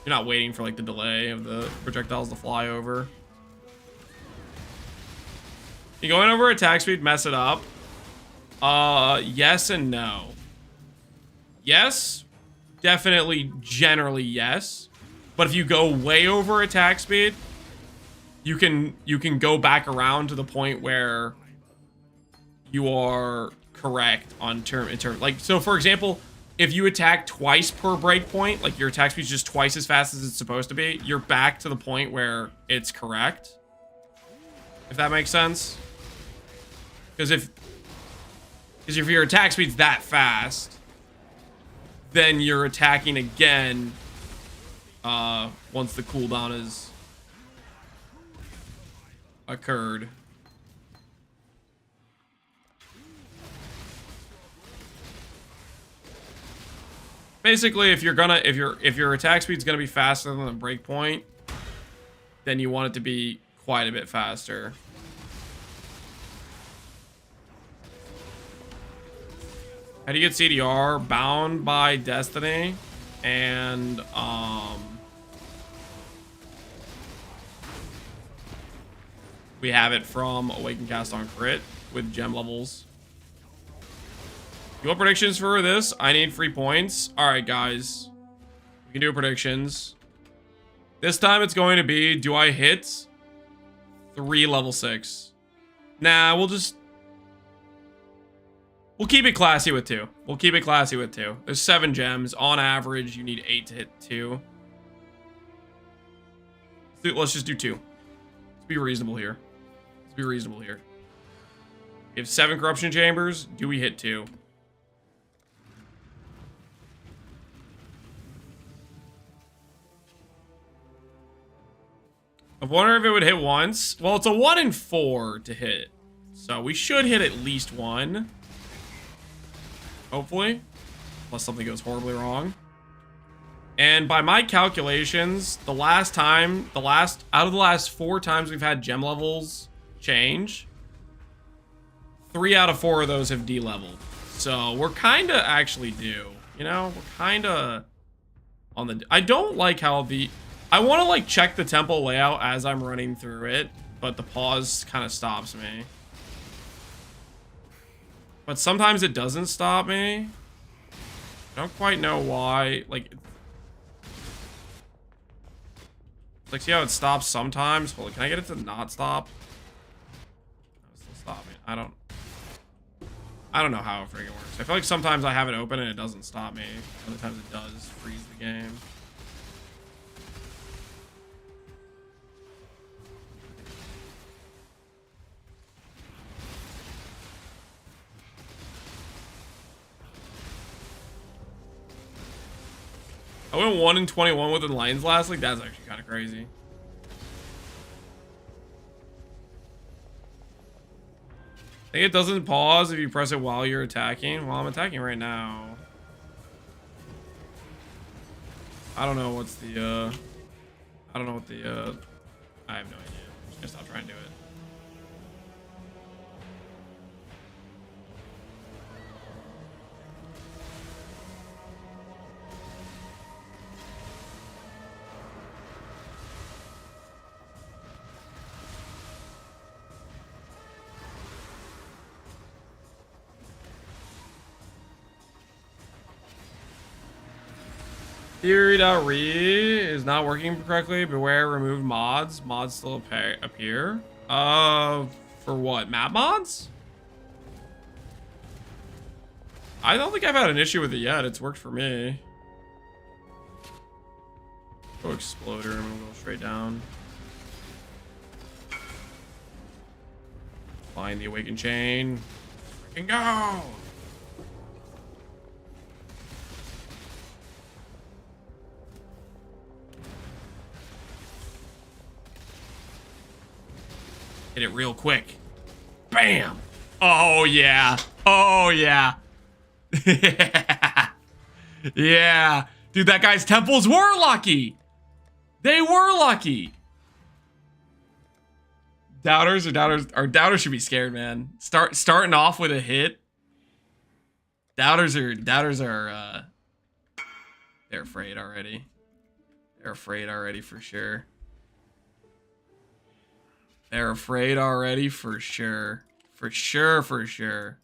You're not waiting for like the delay of the projectiles to fly over. You going over attack speed, mess it up. Yes and no. Yes, definitely, generally yes. But if you go way over attack speed, you can go back around to the point where you are correct on in term. Like, so for example, if you attack twice per breakpoint, like your attack speed is just twice as fast as it's supposed to be, you're back to the point where it's correct. If that makes sense. Because if your attack speed's that fast, then you're attacking again once the cooldown is occurred. Basically, if your attack speed's gonna be faster than the breakpoint, then you want it to be quite a bit faster. How do you get CDR? Bound by Destiny. And, we have it from Awaken Cast on Crit with gem levels. You want predictions for this? I need free points. All right, guys. We can do predictions. This time it's going to be, do I hit 3 level 6? Nah, we'll keep it classy with 2. We'll keep it classy with 2. There's 7 gems. On average, you need 8 to hit 2. Let's just do 2. Let's be reasonable here. Let's be reasonable here. We have 7 corruption chambers. Do we hit 2? I wonder if it would hit once. Well, it's a 1 in 4 to hit. So we should hit at least 1. Hopefully. Unless something goes horribly wrong. And by my calculations, out of the last 4 times we've had gem levels change, 3 out of 4 of those have D-leveled. So we're kind of actually due. You know, we're kind of on the... I don't like how the... I want to like check the temple layout as I'm running through it, but the pause kind of stops me. But sometimes it doesn't stop me. I don't quite know why. Like see how it stops sometimes? Hold on, can I get it to not stop? No, it's still stopping. I don't know how it freaking works. I feel like sometimes I have it open and it doesn't stop me. Other times it does freeze the game. I went 1 in 21 with Enlightens last week. That's actually kind of crazy. I think it doesn't pause if you press it while you're attacking. Well, I'm attacking right now. I don't know what's the, I don't know what the, I have no idea. I'm just gonna stop trying to do it. Theory.re is not working correctly. Beware removed mods. Mods still appear. For what? Map mods? I don't think I've had an issue with it yet. It's worked for me. Go Exploder. I'm gonna go straight down. Find the Awakened Chain. Freaking go! Hit it real quick. Bam! Oh, yeah. Oh, yeah. Yeah. Dude, that guy's temples were lucky. They were lucky. Doubters should be scared, man. Starting off with a hit. Doubters are they're afraid already. They're afraid already for sure. They're afraid already for sure. For sure.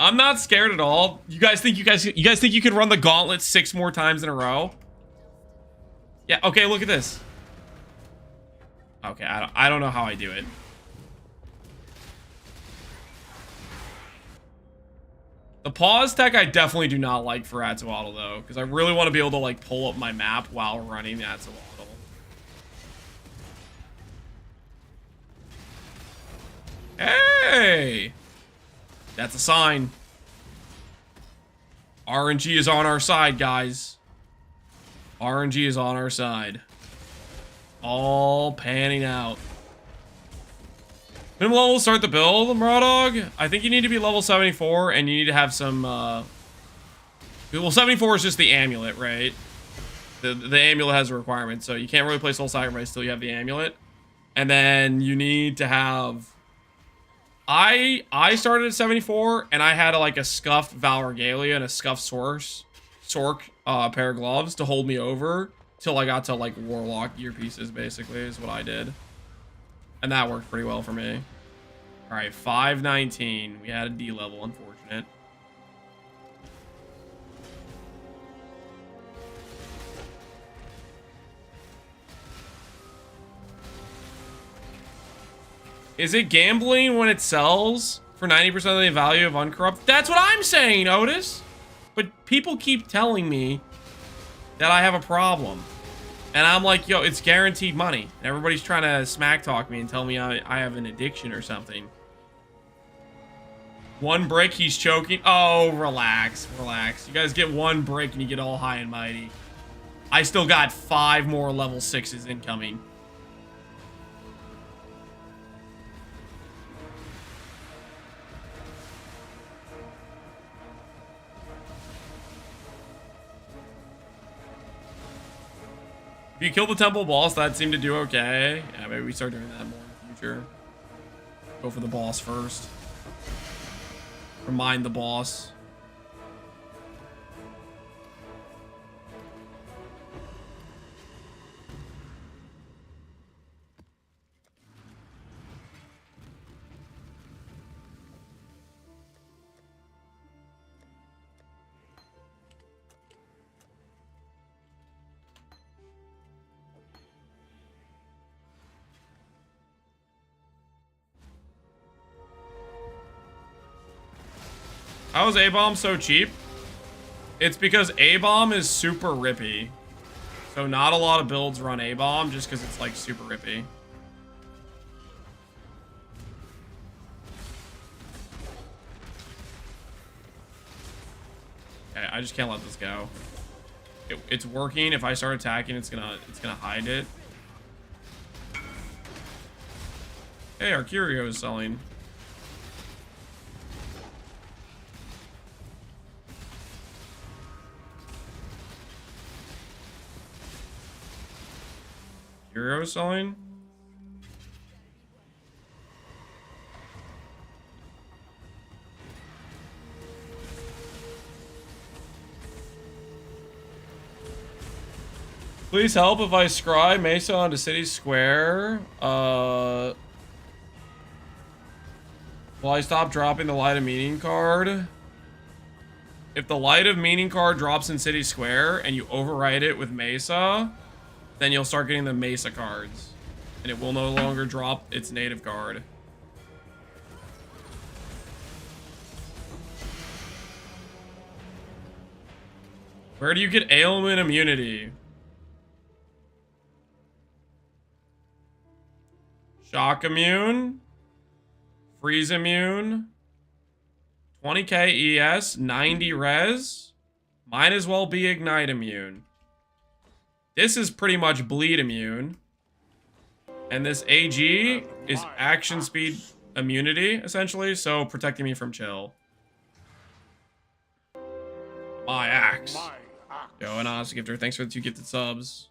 I'm not scared at all. You guys think you can run the gauntlet 6 more times in a row? Yeah, okay, look at this. Okay, I don't know how I do it. The pause tech I definitely do not like for Atsuatl though, because I really want to be able to like pull up my map while running the Atsuatl. Hey! That's a sign. RNG is on our side, guys. RNG is on our side. All panning out. Minimum level to start the build, Maraudog? I think you need to be level 74 and you need to have some, well, 74 is just the amulet, right? The amulet has a requirement, so you can't really play Soul Sacrifice till you have the amulet. And then you need to have I started at 74, and I had like a scuffed Val Regalia and a scuffed Sork pair of gloves to hold me over till I got to like Warlock earpieces, basically, is what I did. And that worked pretty well for me. All right, 519. We had a D level, unfortunate. Is it gambling when it sells for 90% of the value of Uncorrupt? That's what I'm saying, Otis. But people keep telling me that I have a problem. And I'm like, yo, it's guaranteed money. And everybody's trying to smack talk me and tell me I have an addiction or something. One break, he's choking. Oh, relax, relax. You guys get one break and you get all high and mighty. I still got 5 more level 6s incoming. If you kill the temple boss, that seemed to do okay. Yeah, maybe we start doing that more in the future. Go for the boss first. Remind the boss. How is A-Bomb so cheap? It's because A-Bomb is super rippy. So not a lot of builds run A-Bomb just because it's like super rippy. Okay, I just can't let this go. It's working. If I start attacking, it's gonna hide it. Hey, our Curio is selling. Curio is selling? Please help if I scry Mesa onto City Square. Will I stop dropping the Light of Meaning card? If the Light of Meaning card drops in City Square and you overwrite it with Mesa, then you'll start getting the Mesa cards. And it will no longer drop its native card. Where do you get ailment immunity? Shock immune. Freeze immune. 20k ES. 90 res. Might as well be ignite immune. This is pretty much bleed immune. And this AG is action speed immunity, essentially. So protecting me from chill. My axe. Yo, and honest gifter, thanks for the 2 gifted subs.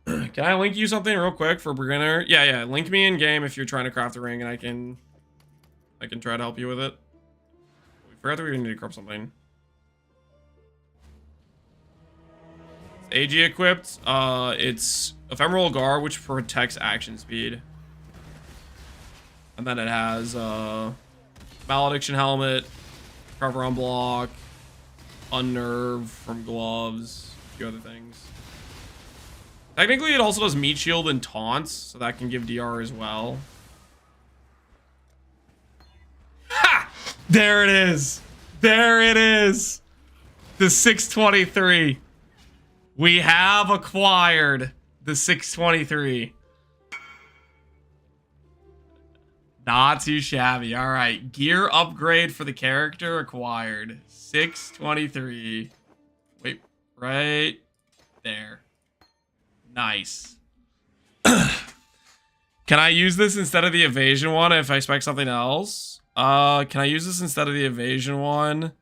Can I link you something real quick for beginner? Yeah, link me in game if you're trying to craft a ring, and I can try to help you with it. We forgot that we need to craft something. AG equipped. It's Ephemeral Gar, which protects action speed. And then it has Malediction Helmet, Cover on Block, Unnerve from Gloves, a few other things. Technically, it also does Meat Shield and Taunts, so that can give DR as well. Ha! There it is! There it is! The 623. We have acquired the 623. Not too shabby. All right. Gear upgrade for the character acquired. 623. Wait, right there. Nice. Can I use this instead of the evasion one if I expect something else? Can I use this instead of the evasion one?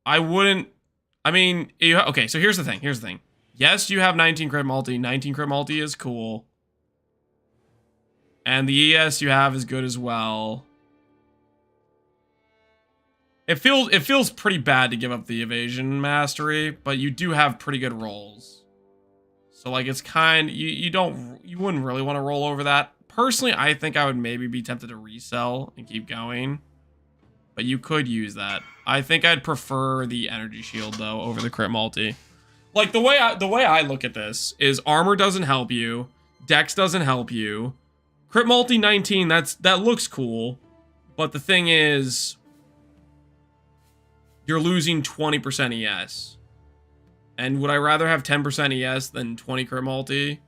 I wouldn't. I mean, okay, so here's the thing. Yes, you have 19 crit multi. 19 crit multi is cool. And the ES you have is good as well. It feels pretty bad to give up the evasion mastery, but you do have pretty good rolls. So like it's you wouldn't really want to roll over that. Personally, I think I would maybe be tempted to resell and keep going. But you could use that. I think I'd prefer the energy shield though over the crit multi. Like the way I look at this is armor doesn't help you, dex doesn't help you. Crit multi 19, that looks cool, but the thing is you're losing 20% ES. And would I rather have 10% ES than 20 crit multi?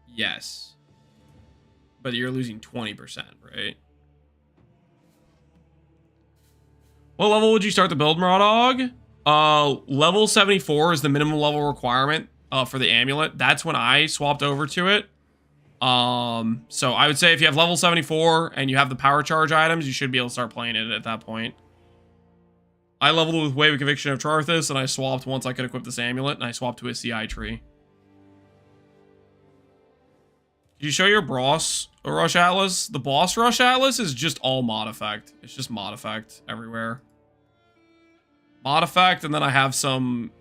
Yes. But you're losing 20%, right? What level would you start the build, Maraudog? Level 74 is the minimum level requirement for the amulet. That's when I swapped over to it. So I would say if you have level 74 and you have the power charge items, you should be able to start playing it at that point. I leveled with Wave of Conviction of Charthus, and I swapped once I could equip this amulet, and I swapped to a CI tree. Did you show your boss Rush Atlas? The boss Rush Atlas is just all mod effect. It's just mod effect everywhere. Mod effect, and then I have some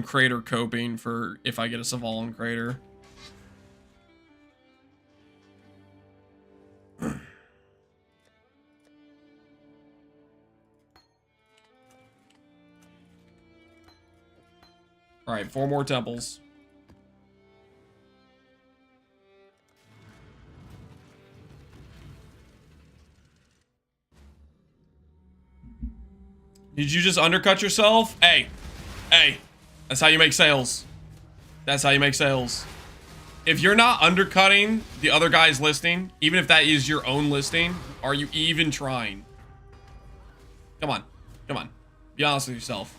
crater coping for if I get a Savalan crater. All right, 4 more temples. Did you just undercut yourself? Hey, that's how you make sales. That's how you make sales. If you're not undercutting the other guy's listing, even if that is your own listing, are you even trying? Come on. Be honest with yourself.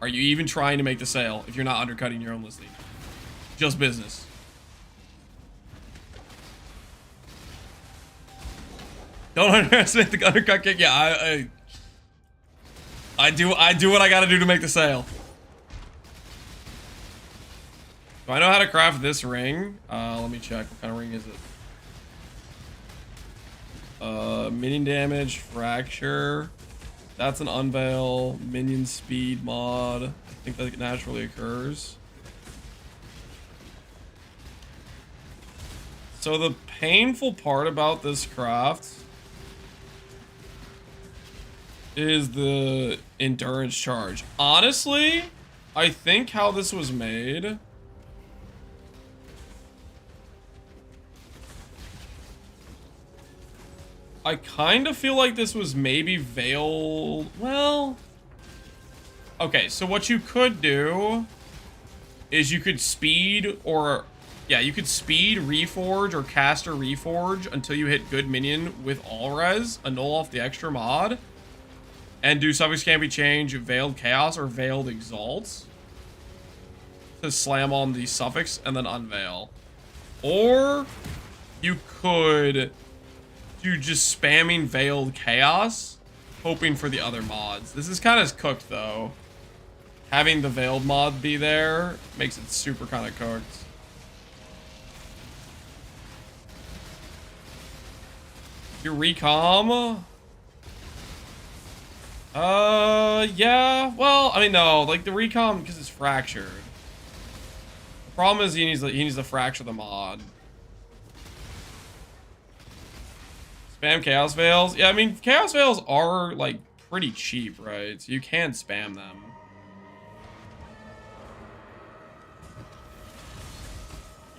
Are you even trying to make the sale if you're not undercutting your own listing? Just business. Don't underestimate the undercut kick. Yeah, I do what I gotta do to make the sale. Do I know how to craft this ring? Let me check. What kind of ring is it? Minion damage, fracture. That's an unveil, minion speed mod. I think that naturally occurs. So the painful part about this craft is the endurance charge. Honestly, I think how this was made, I kind of feel like this was maybe veiled. Well, okay, so what you could do is you could speed or, yeah, you could speed reforge or caster reforge until you hit good minion with all res, annul off the extra mod, and do suffix can be changed, veiled chaos or veiled exalts to slam on the suffix and then unveil. Or you could do just spamming veiled chaos, hoping for the other mods. This is kind of cooked though. Having the veiled mod be there makes it super kind of cooked. Your recom? Yeah. Well, I mean, no, like the recom because it's fractured. The problem is he needs to fracture the mod. Spam chaos veils. Yeah, I mean, chaos veils are like pretty cheap, right? So you can spam them.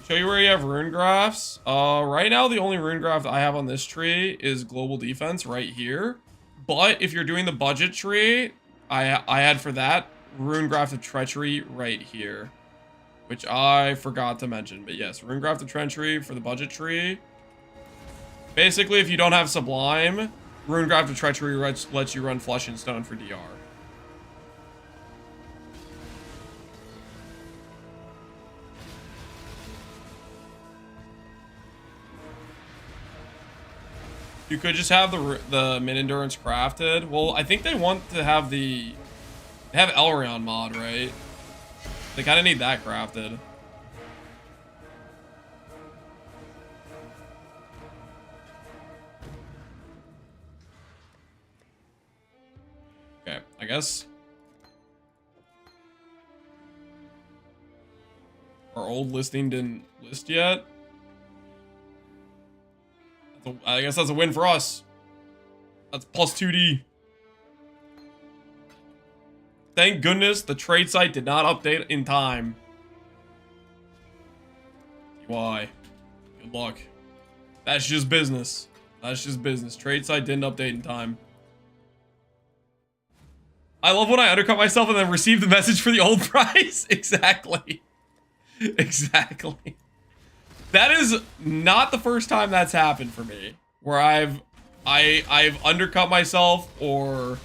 Show you where you have rune graphs. Right now the only rune graph I have on this tree is global defense right here. But if you're doing the budget tree, I had for that rune graph of treachery right here, which I forgot to mention. But yes, rune graph of treachery for the budget tree. Basically, if you don't have Sublime, Rune Graft of Treachery lets you run Flesh and Stone for DR. You could just have the Min Endurance crafted. Well, I think they want to have they have Elrion mod, right? They kind of need that crafted. Okay, I guess our old listing didn't list yet. I guess that's a win for us. That's plus 2D. Thank goodness the trade site did not update in time. Why? Good luck. That's just business. That's just business. Trade site didn't update in time. I love when I undercut myself and then receive the message for the old price. Exactly. Exactly. That is not the first time that's happened for me, where I've undercut myself or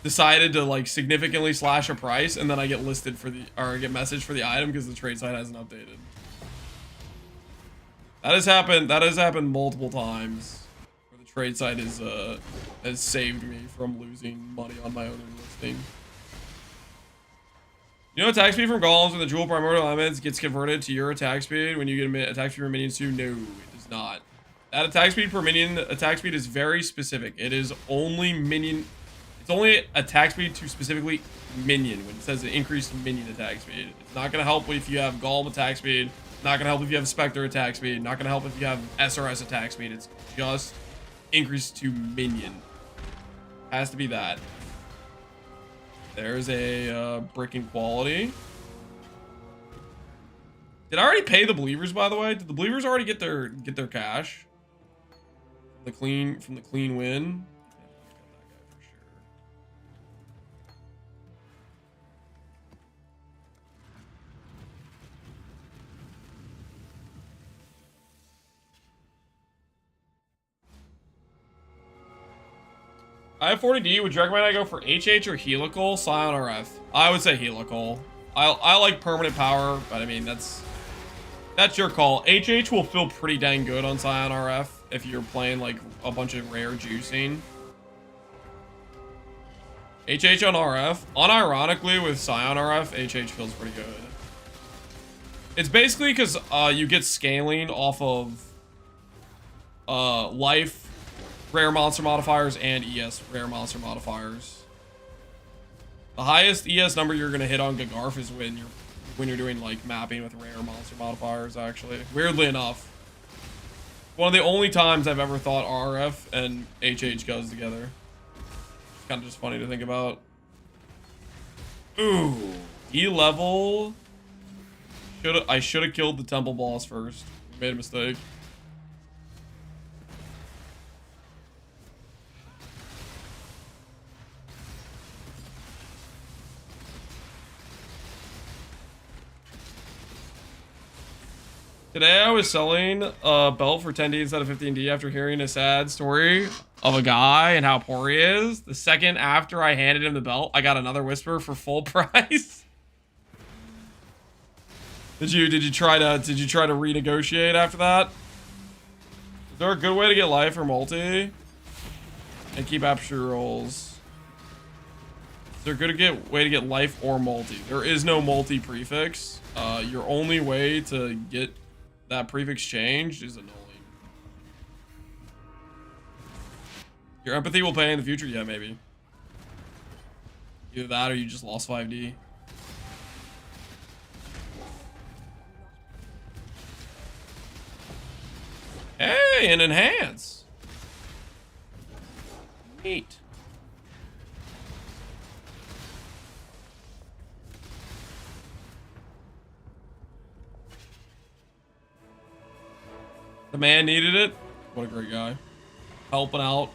decided to like significantly slash a price, and then I get listed for the, or I get messaged for the item because the trade site hasn't updated. That has happened multiple times, where the trade site has saved me from losing money on my own listing. You know attack speed from golems when the jewel primordial elements gets converted to your attack speed when you get attack speed from minions too? No, it does not. That attack speed per minion attack speed is very specific. It is only minion. It's only attack speed to specifically minion when it says increased minion attack speed. It's not gonna help if you have golem attack speed. Not gonna help if you have Spectre attack speed. Not gonna help if you have SRS attack speed. It's just increased to minion. Has to be that. There's a bricking quality. Did I already pay the believers, by the way? Did the believers already get their cash? From the clean win. I have 40D. Would you recommend I go for HH or Helical? Scion RF. I would say Helical. I like permanent power, but I mean, that's your call. HH will feel pretty dang good on Scion RF if you're playing like a bunch of rare juicing. HH on RF. Unironically, with Scion RF, HH feels pretty good. It's basically because you get scaling off of life, rare monster modifiers, and ES rare monster modifiers. The highest ES number you're gonna hit on Gagarf is when you're doing like mapping with rare monster modifiers, actually. Weirdly enough. One of the only times I've ever thought RF and HH goes together. It's kind of just funny to think about. Ooh, E level. I should have killed the temple boss first. Made a mistake. Today I was selling a belt for 10D instead of 15D after hearing a sad story of a guy and how poor he is. The second after I handed him the belt, I got another whisper for full price. Did you try to renegotiate after that? Is there a good way to get life or multi? And keep aperture rolls. Is there a good way to get life or multi? There is no multi prefix. Your only way to get that prefix changed is annulling. Your empathy will pay in the future? Yeah, maybe. Either that or you just lost 5D. Hey, and enhance. Neat. The man needed it. What a great guy. Helping out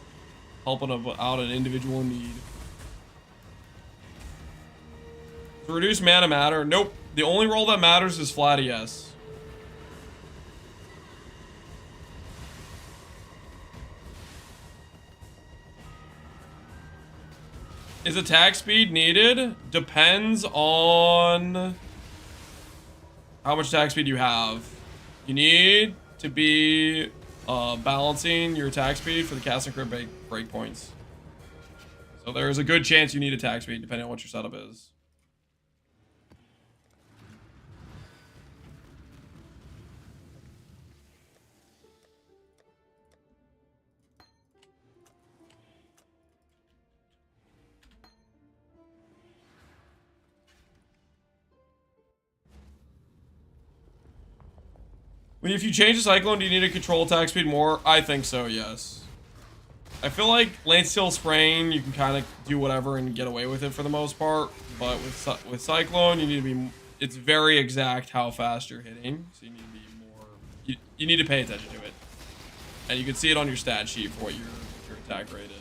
an individual in need. To reduce mana matter. Nope. The only roll that matters is flat ES. Is attack speed needed? Depends on how much attack speed you have. You need to be balancing your attack speed for the cast and crit breakpoints. So there's a good chance you need attack speed depending on what your setup is. But if you change the Cyclone, do you need to control attack speed more? I think so, yes. I feel like Lance Steel Sprain, you can kind of do whatever and get away with it for the most part. But with Cyclone, you need to be... It's very exact how fast you're hitting. So you need to be more... You need to pay attention to it. And you can see it on your stat sheet for what your attack rate is.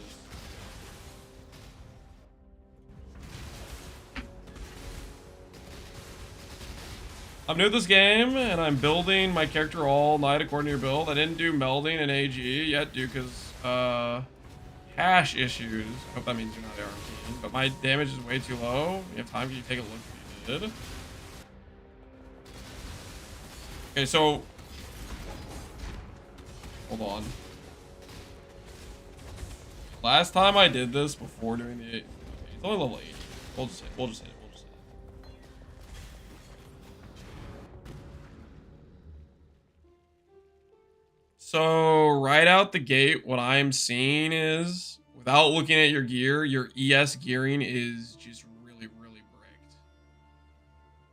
I'm new to this game, and I'm building my character all night according to your build. I didn't do melding and AG yet, due because cache issues. I hope that means you're not ARMing, but my damage is way too low. You have time? Can you take a look if you did? Okay, so... Hold on. Last time I did this before doing the... Okay, it's only level 80. We'll just hit it. So right out the gate, what I'm seeing is, without looking at your gear, your ES gearing is just really, really bricked.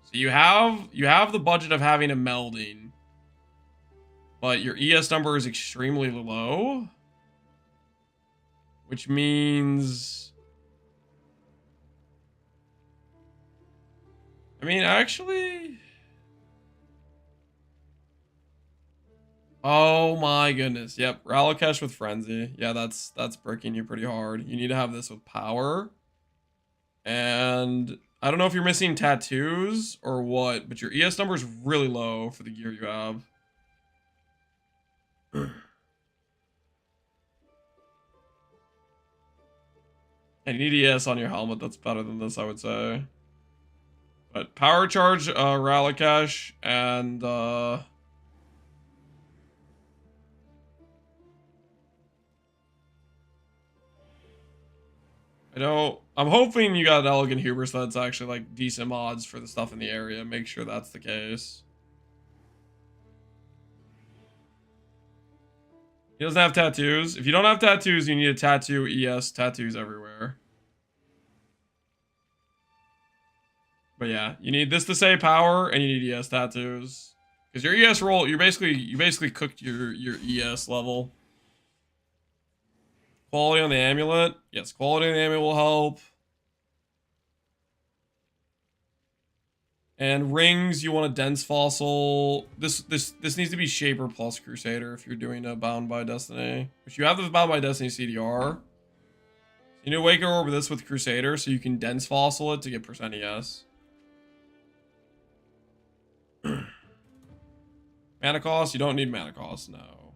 So you have the budget of having a melding, but your ES number is extremely low, which means, I mean, actually. Oh my goodness. Yep. Ralakesh with Frenzy. Yeah, that's bricking you pretty hard. You need to have this with power. And I don't know if you're missing tattoos or what, but your ES number is really low for the gear you have. And you need ES on your helmet. That's better than this, I would say. But power charge, Ralakesh, and I'm hoping you got an Elegant Hubris that's actually like decent mods for the stuff in the area. Make sure that's the case. He doesn't have tattoos. If you don't have tattoos, you need a tattoo ES tattoos everywhere. But yeah, you need this to say power, and you need ES tattoos. Because your ES roll, you basically cooked your ES level. Quality on the amulet. Yes, quality on the amulet will help. And rings, you want a dense fossil. This needs to be Shaper plus Crusader if you're doing a Bound by Destiny. Which you have the Bound by Destiny CDR. You need to wake over this with Crusader so you can dense fossil it to get percent ES. Mana cost, you don't need mana cost, no.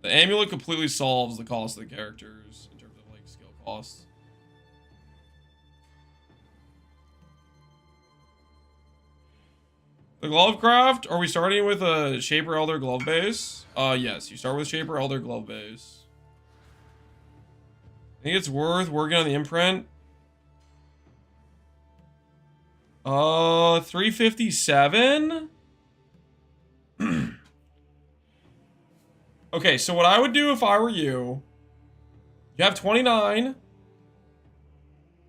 The amulet completely solves the cost of the characters in terms of like skill cost. The glove craft, are we starting with a Shaper Elder glove base? Yes, you start with Shaper Elder glove base. I think it's worth working on the imprint. 357? Okay, so what I would do if I were you, you have 29.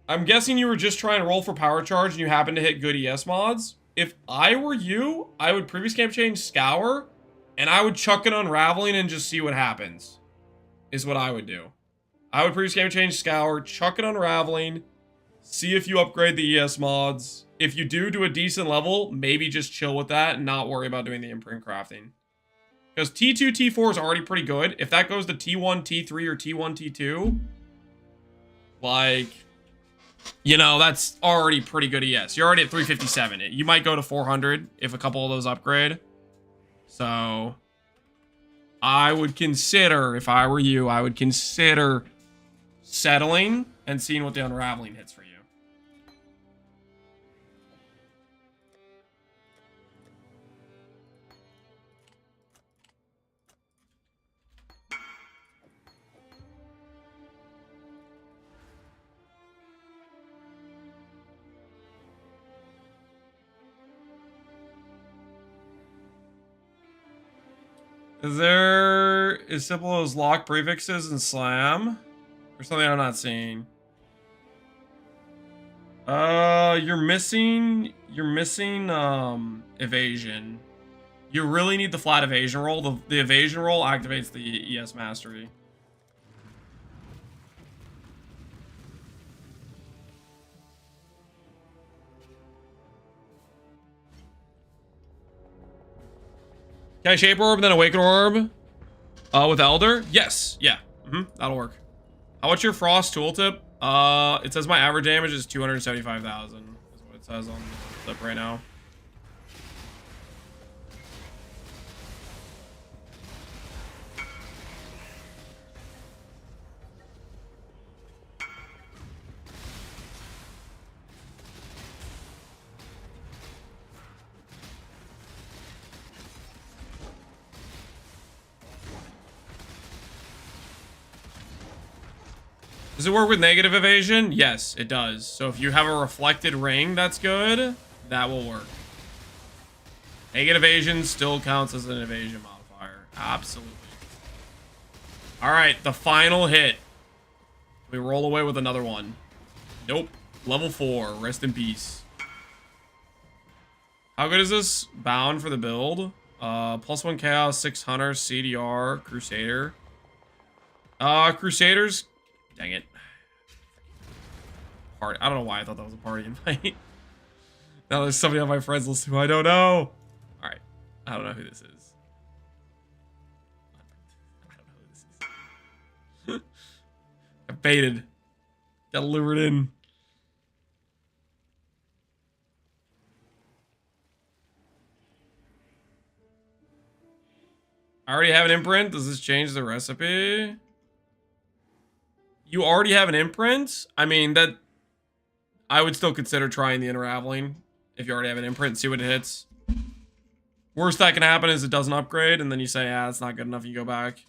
I'm guessing you were just trying to roll for power charge and you happen to hit good ES mods. If I were you, I would previous camp change Scour, and I would chuck it Unraveling and just see what happens, is what I would do. I would previous camp change Scour, chuck it Unraveling, see if you upgrade the ES mods. If you do a decent level, maybe just chill with that and not worry about doing the imprint crafting. Because T2, T4 is already pretty good. If that goes to T1, T3, or T1, T2, like, you know, that's already pretty good ES. You're already at 357. You might go to 400 if a couple of those upgrade. So, I would consider, if I were you, I would consider settling and seeing what the Unraveling hits for you. Is there as simple as lock prefixes and slam? Or something I'm not seeing? You're missing evasion. You really need the flat evasion roll. The evasion roll activates the ES mastery. Okay, Shape Orb, then Awaken Orb. With Elder? Yes. Yeah. That'll work. How much your Frost tooltip? It says my average damage is 275,000. Is what it says on the tip right now. Does it work with negative evasion? Yes, it does. So if you have a reflected ring that's good, that will work. Negative evasion still counts as an evasion modifier. Absolutely. All right, the final hit. We roll away with another one. Nope. Level 4. Rest in peace. How good is this? Bound for the build. +1 Chaos, 6 Hunter, CDR, Crusader. Crusaders... Dang it. Party. I don't know why I thought that was a party invite. Now there's somebody on my friends list who I don't know. Alright. I don't know who this is. I don't know who this is. Got baited. Got lured in. I already have an imprint. Does this change the recipe? You already have an imprint? I mean, that... I would still consider trying the unraveling. If you already have an imprint, see what it hits. Worst that can happen is it doesn't upgrade, and then you say, it's not good enough, you go back.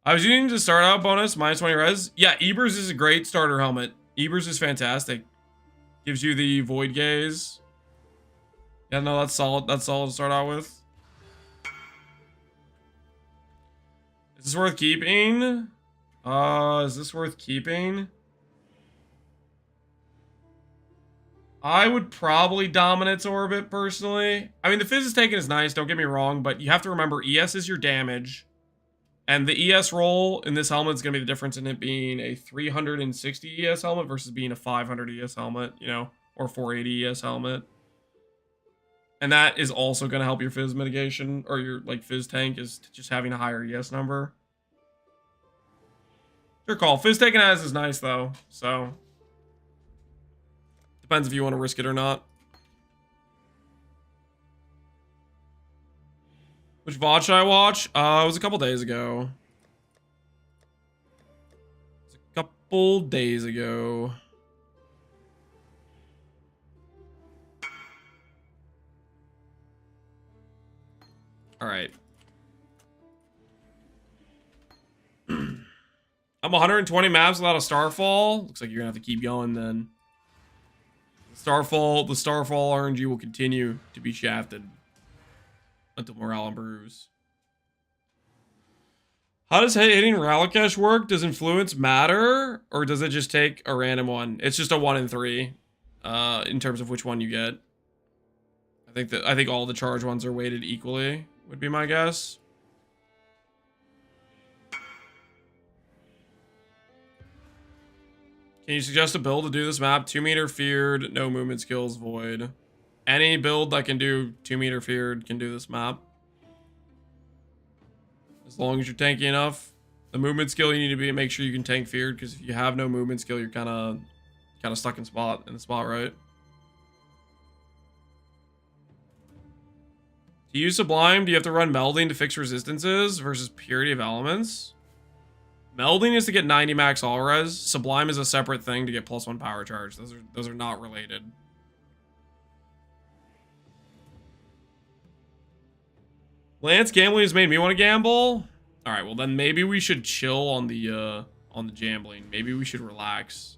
I was using the start out bonus, -20 res. Yeah, Ebers is a great starter helmet. Ebers is fantastic. Gives you the Void Gaze. Yeah, no, that's solid. That's solid to start out with. Is this worth keeping? Is this worth keeping? I would probably Dominance Orbit, personally. I mean, the Fizz is taken is nice, don't get me wrong, but you have to remember ES is your damage. And the ES roll in this helmet is going to be the difference in it being a 360 ES helmet versus being a 500 ES helmet, you know, or 480 ES helmet. And that is also going to help your Fizz mitigation, or your, like, Fizz tank is just having a higher ES number. Your call. Fizz taken as is nice, though, so... Depends if you want to risk it or not. Which VOD should I watch? It was a couple days ago. It was a couple days ago. Alright. I'm 120 maps without a Starfall. Looks like you're gonna have to keep going then. The Starfall RNG will continue to be shafted until morale improves. How does hitting Ralakesh work? Does influence matter, or does it just take a random one? It's just a 1 in 3, in terms of which one you get. I think all the charge ones are weighted equally, would be my guess. Can you suggest a build to do this map? 2 meter feared, no movement skills, void. Any build that can do 2 meter feared can do this map. As long as you're tanky enough. The movement skill you need to be make sure you can tank feared, because if you have no movement skill, you're kind of stuck in the spot, right? To use Sublime, do you have to run Melding to fix resistances versus Purity of Elements? Melding is to get 90 max all res. Sublime is a separate thing to get +1 power charge. Those are not related. Lance, gambling has made me want to gamble. All right, well then maybe we should chill on the gambling. Maybe we should relax.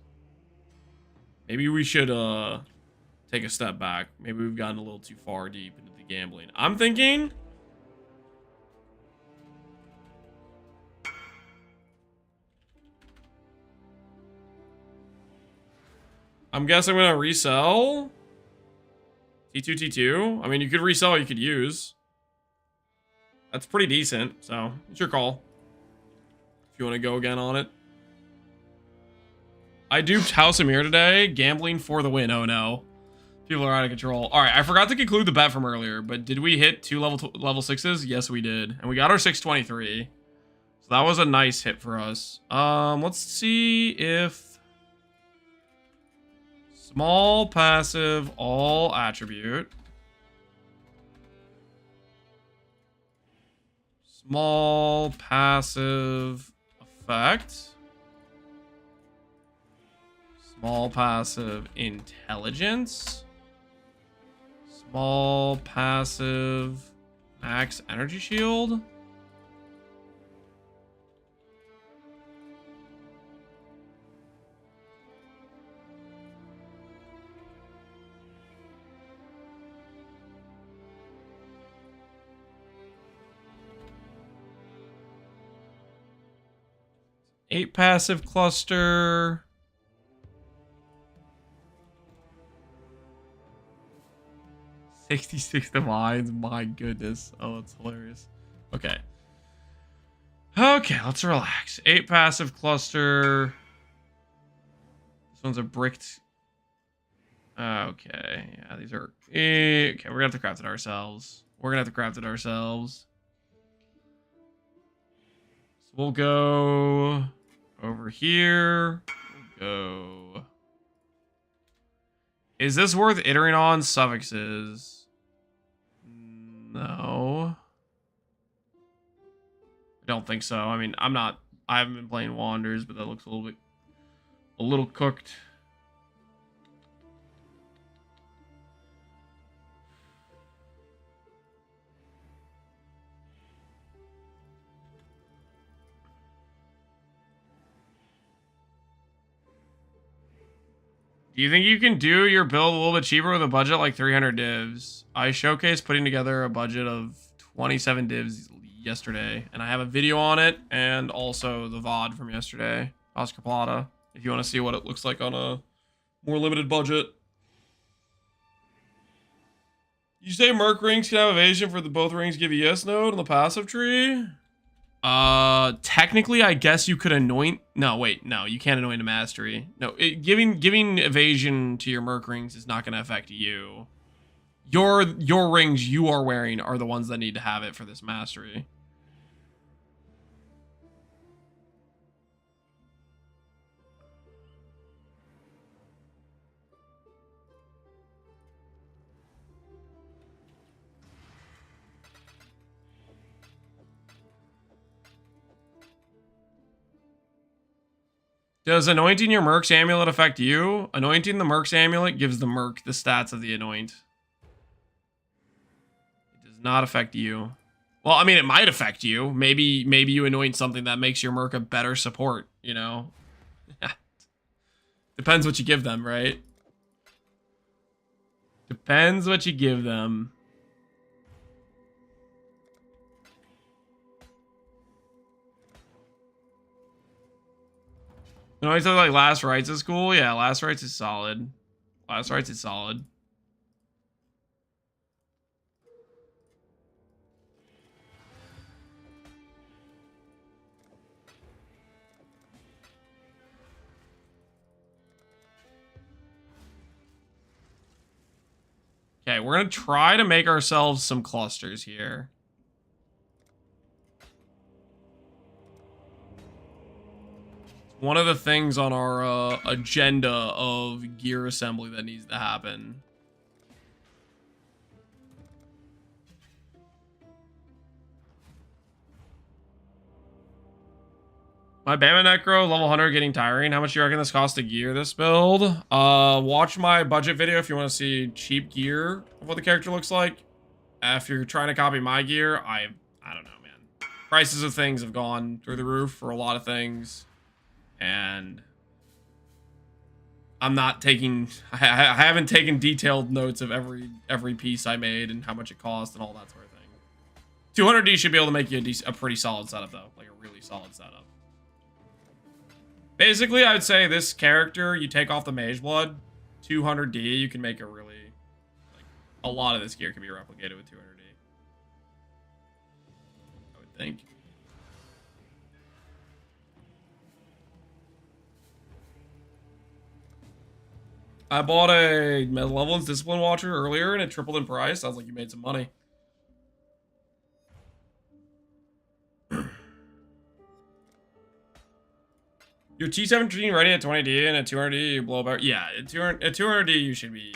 Maybe we should take a step back. Maybe we've gotten a little too far deep into the gambling. I'm thinking. I'm guessing I'm gonna resell T2 T2. I mean, you could resell or you could use. That's pretty decent, so it's your call. If you want to go again on it. I duped House of Mirror today. Gambling for the win. Oh no. People are out of control. All right, I forgot to conclude the bet from earlier, but did we hit 2 level 6s? Yes, we did. And we got our 623. So that was a nice hit for us. Let's see if small passive all attribute. Small passive effect. Small passive intelligence. Small passive max energy shield. Eight passive cluster. 66 divines, my goodness. Oh, that's hilarious. Okay. Okay, let's relax. 8 passive cluster. This one's a bricked. Okay, yeah, these are. Okay, we're gonna have to craft it ourselves. So we'll go over here. We'll go. Is this worth iterating on suffixes? No. I don't think so. I mean, I haven't been playing Wanders, but that looks a little cooked. Do you think you can do your build a little bit cheaper with a budget like 300 divs? I showcased putting together a budget of 27 divs yesterday, and I have a video on it and also the VOD from yesterday, Oscar Plata, if you want to see what it looks like on a more limited budget. You say Merc rings can have evasion for the both rings give you yes node on the passive tree? Technically, I guess you could anoint. No, wait, no, you can't anoint a mastery. No, giving evasion to your Merc rings is not going to affect you. Your rings you are wearing are the ones that need to have it for this mastery. Does anointing your Merc's amulet affect you? Anointing the Merc's amulet gives the Merc the stats of the anoint. It does not affect you. Well, I mean, it might affect you. Maybe you anoint something that makes your Merc a better support, you know? Depends what you give them, right? Depends what you give them. You know, I thought like Last Rites is cool. Yeah, Last Rites is solid. Last Rites is solid. Okay, we're gonna try to make ourselves some clusters here. One of the things on our agenda of gear assembly that needs to happen. My Bama Necro, level 100, getting tiring. How much do you reckon this costs to gear this build? Watch my budget video if you want to see cheap gear of what the character looks like. If you're trying to copy my gear, I don't know, man. Prices of things have gone through the roof for a lot of things. And I'm not taking, I haven't taken detailed notes of every piece I made and how much it cost and all that sort of thing. 200D should be able to make you a pretty solid setup though, like a really solid setup. Basically, I would say this character, you take off the Mage Blood, 200D, you can make a really, like, a lot of this gear can be replicated with 200D. think. I bought a Malevolence Discipline Watcher earlier and it tripled in price. Sounds like you made some money. Your T17 ready at 20D and at 200D you blow about. Yeah, at 200D you should be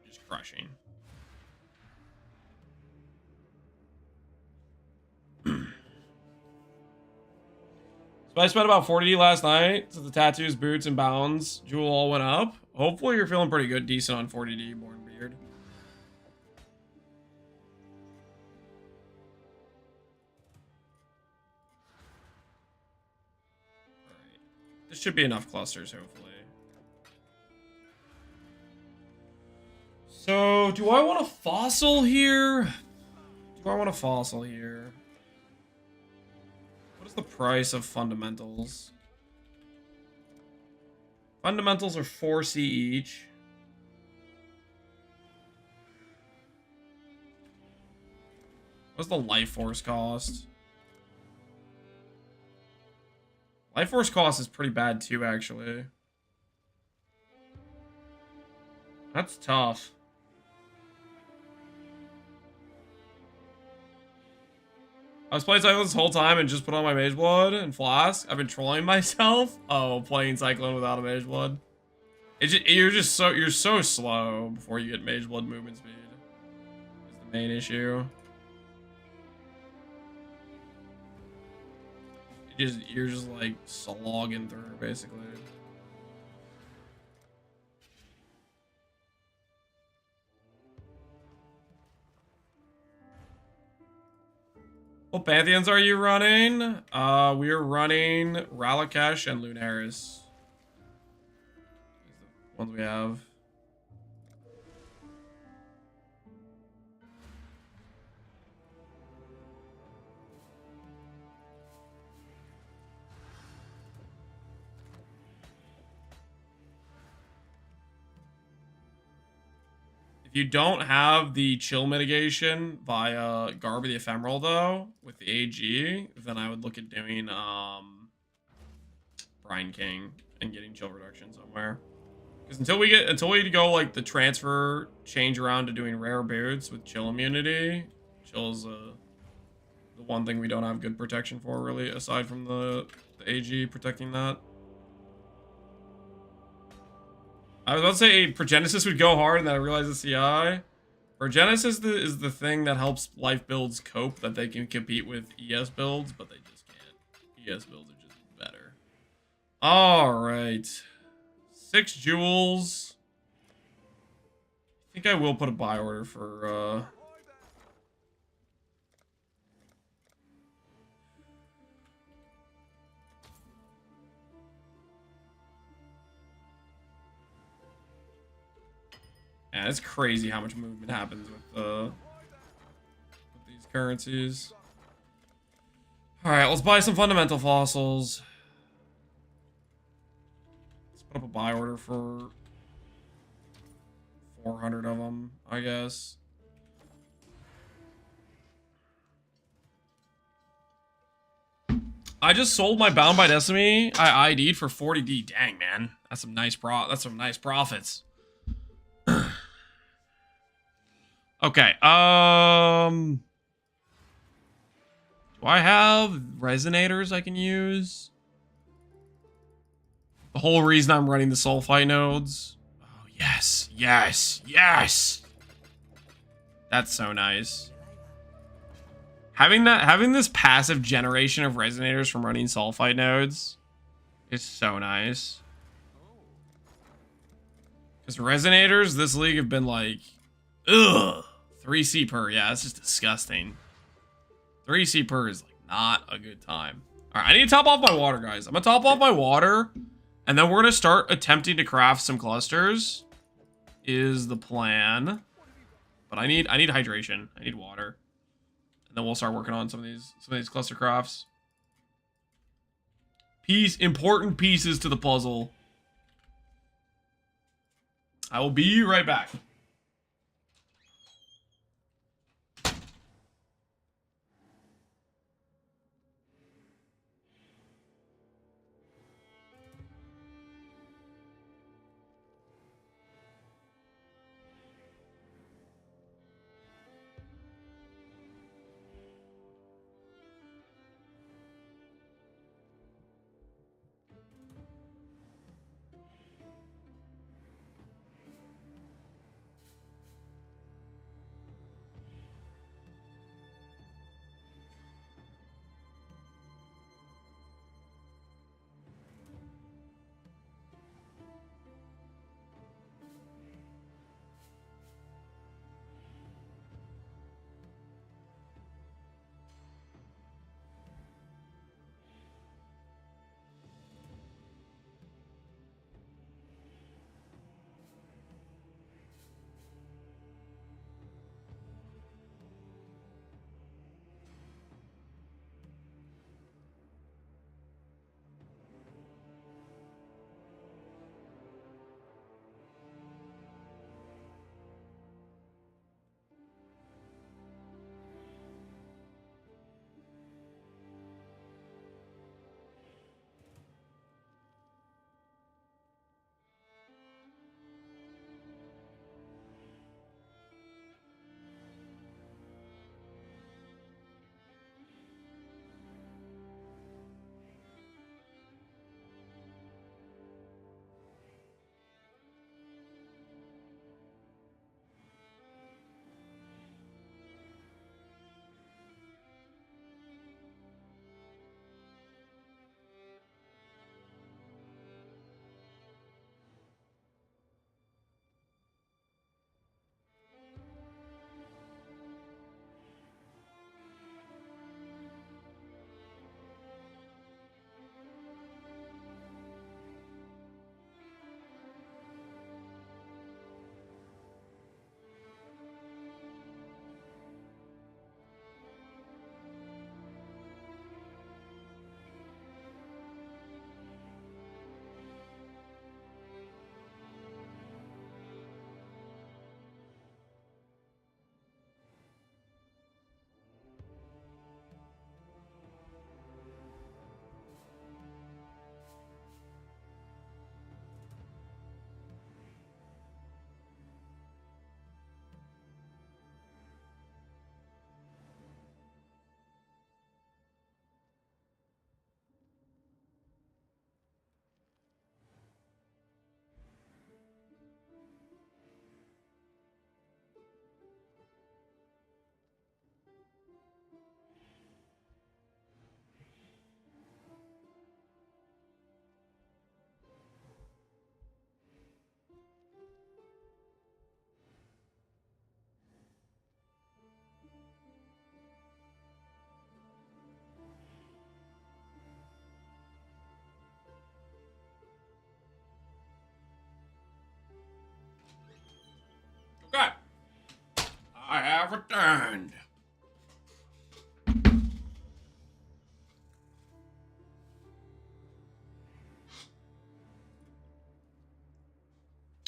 just crushing. So I spent about 40D last night. So the tattoos, boots, and bounds jewel all went up. Hopefully you're feeling pretty good, decent on 40D, Born Beard. Alright. This should be enough clusters, hopefully. So, do I want a fossil here? Do I want a fossil here? What is the price of fundamentals? Fundamentals are 4C each. What's the life force cost? Life force cost is pretty bad too, actually. That's tough. I was playing Cyclone this whole time and just put on my Mage Blood and Flask. I've been trolling myself. Oh, playing Cyclone without a Mage Blood. You're so slow before you get Mage Blood movement speed. Is the main issue. You're just like slogging through basically. What Pantheons are you running? We are running Ralakesh and Lunaris. These are the ones we have. If you don't have the chill mitigation via Garb of the Ephemeral, though, with the AG, then I would look at doing Brine King and getting chill reduction somewhere. Because until we go like the transfer change around to doing rare beards with chill immunity, chill's the one thing we don't have good protection for, really, aside from the AG protecting that. I was about to say Progenesis would go hard, and then I realized the CI. Progenesis is the thing that helps life builds cope, that they can compete with ES builds, but they just can't. ES builds are just better. Alright. 6 jewels. I think I will put a buy order for, Yeah, it's crazy how much movement happens with these currencies. Alright, let's buy some fundamental fossils. Let's put up a buy order for 400 of them, I guess. I just sold my Bound by Destiny. I ID'd for 40D. Dang, man. That's some nice profits. Okay, do I have resonators I can use? The whole reason I'm running the sulfite nodes. Oh, yes, yes, yes! That's so nice. Having this passive generation of resonators from running sulfite nodes is so nice. Because resonators, this league have been like, ugh. 3C per, yeah, that's just disgusting. 3C per is like not a good time. All right, I need to top off my water, guys. I'm gonna top off my water, and then we're gonna start attempting to craft some clusters. Is the plan? But I need hydration. I need water, and then we'll start working on some of these cluster crafts. Important pieces to the puzzle. I will be right back. I have returned.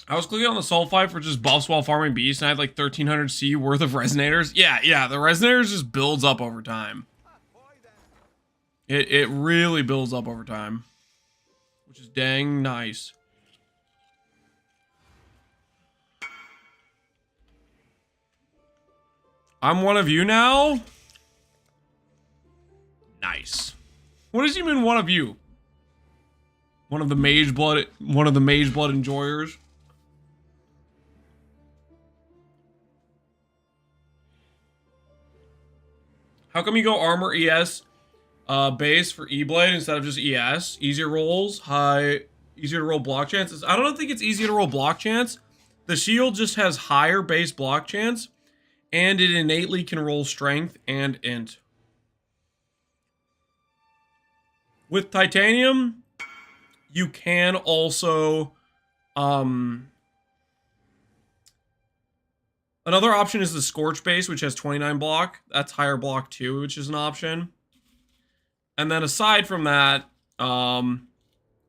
I was clicking on the Sulfide for just buffs while farming beasts, and I had like 1300 C worth of resonators. Yeah, the resonators just builds up over time. It really builds up over time, which is dang nice. I'm one of you now? Nice. What does he mean, one of you? One of the mage blood enjoyers? How come you go armor ES base for E-Blade instead of just ES? Easier rolls, easier to roll block chances. I don't think it's easier to roll block chance. The shield just has higher base block chance, and it innately can roll strength and int. With titanium, you can also another option is the Scorch base, which has 29 block. That's higher block too, which is an option. And then aside from that,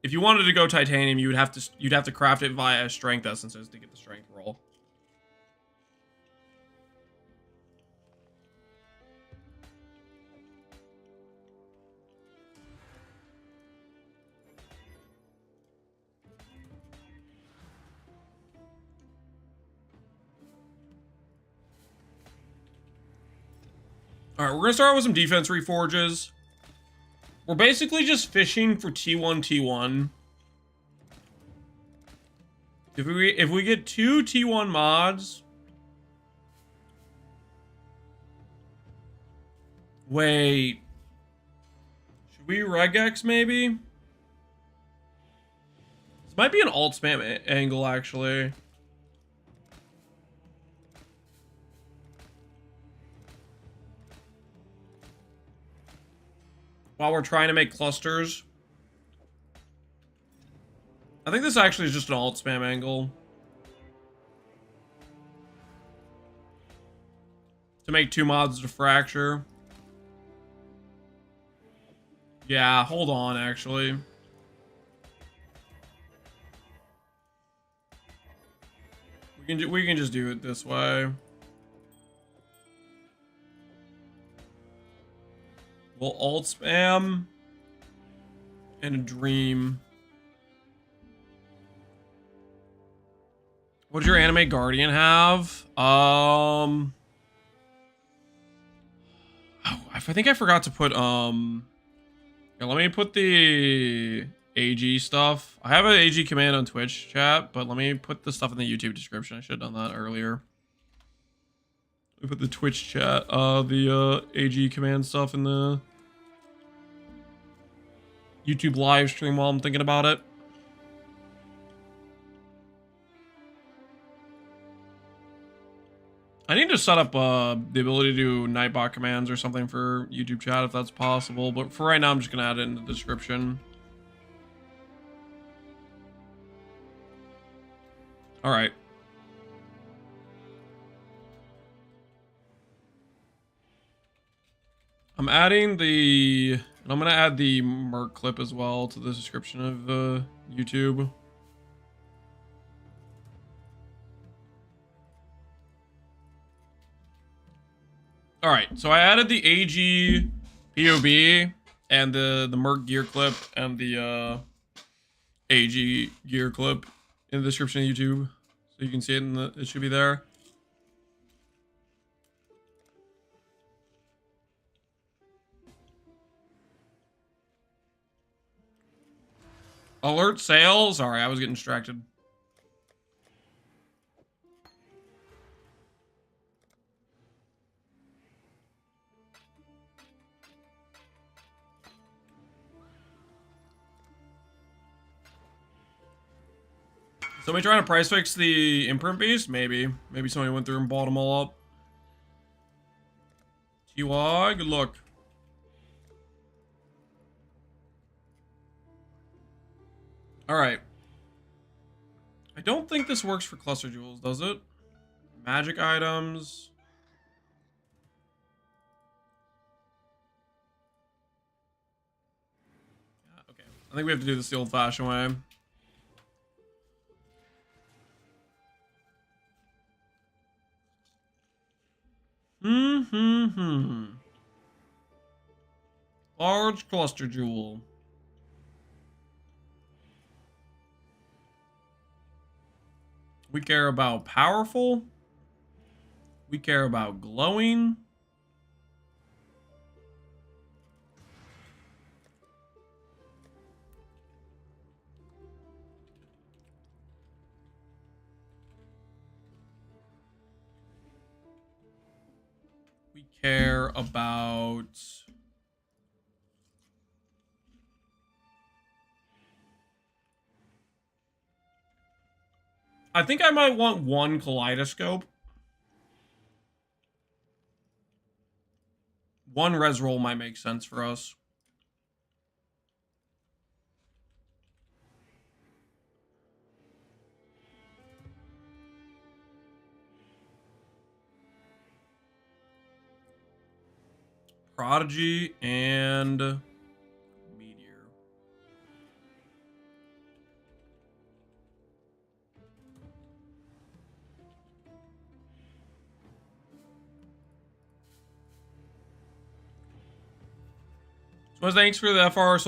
if you wanted to go titanium, you'd have to craft it via strength essences to get the strength roll. Alright, we're going to start with some defense reforges. We're basically just fishing for T1, T1. If we get 2 T1 mods... Wait. Should we regex maybe? This might be an alt spam angle, actually. While we're trying to make clusters. I think this actually is just an alt spam angle. To make 2 mods to fracture. Yeah, hold on, actually. We can just do it this way. We'll alt spam and a dream. What does your anime guardian have? Oh, I think I forgot to put yeah, let me put the AG stuff. I have an AG command on Twitch chat, but let me put the stuff in the YouTube description. I should have done that earlier. Let me put the Twitch chat, the AG command stuff in the YouTube live stream while I'm thinking about it. I need to set up the ability to do Nightbot commands or something for YouTube chat if that's possible, but for right now I'm just gonna add it in the description. Alright. I'm adding the... I'm gonna add the Merc clip as well to the description of YouTube. Alright, so I added the AG POB and the Merc gear clip and the AG gear clip in the description of YouTube. So you can see it in the... It should be there. Alert sale? Sorry, I was getting distracted. Somebody trying to price fix the imprint beast? Maybe. Maybe somebody went through and bought them all up. TY, good luck. Alright. I don't think this works for cluster jewels, does it? Magic items. I think we have to do this the old-fashioned way. Large cluster jewel. We care about powerful. We care about glowing. We care about... I think I might want one kaleidoscope. One res roll might make sense for us. Prodigy and Meteor. So thanks for the FR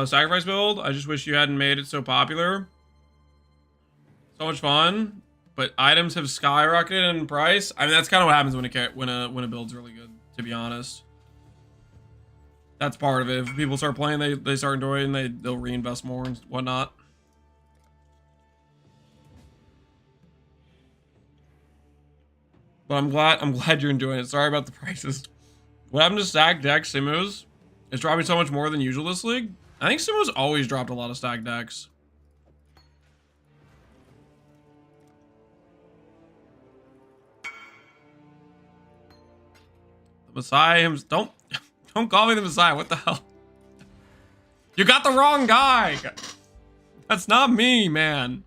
sacrifice build. I just wish you hadn't made it so popular. So much fun, but items have skyrocketed in price. I mean, that's kind of what happens when a build's really good, to be honest. That's part of it. If people start playing, they start enjoying, they'll reinvest more and whatnot. But I'm glad you're enjoying it. Sorry about the prices. What happened to stacked decks, Simus? It's dropping so much more than usual this league. I think Simu's always dropped a lot of stacked decks. The Messiah don't call me the Messiah. What the hell? You got the wrong guy. That's not me, man.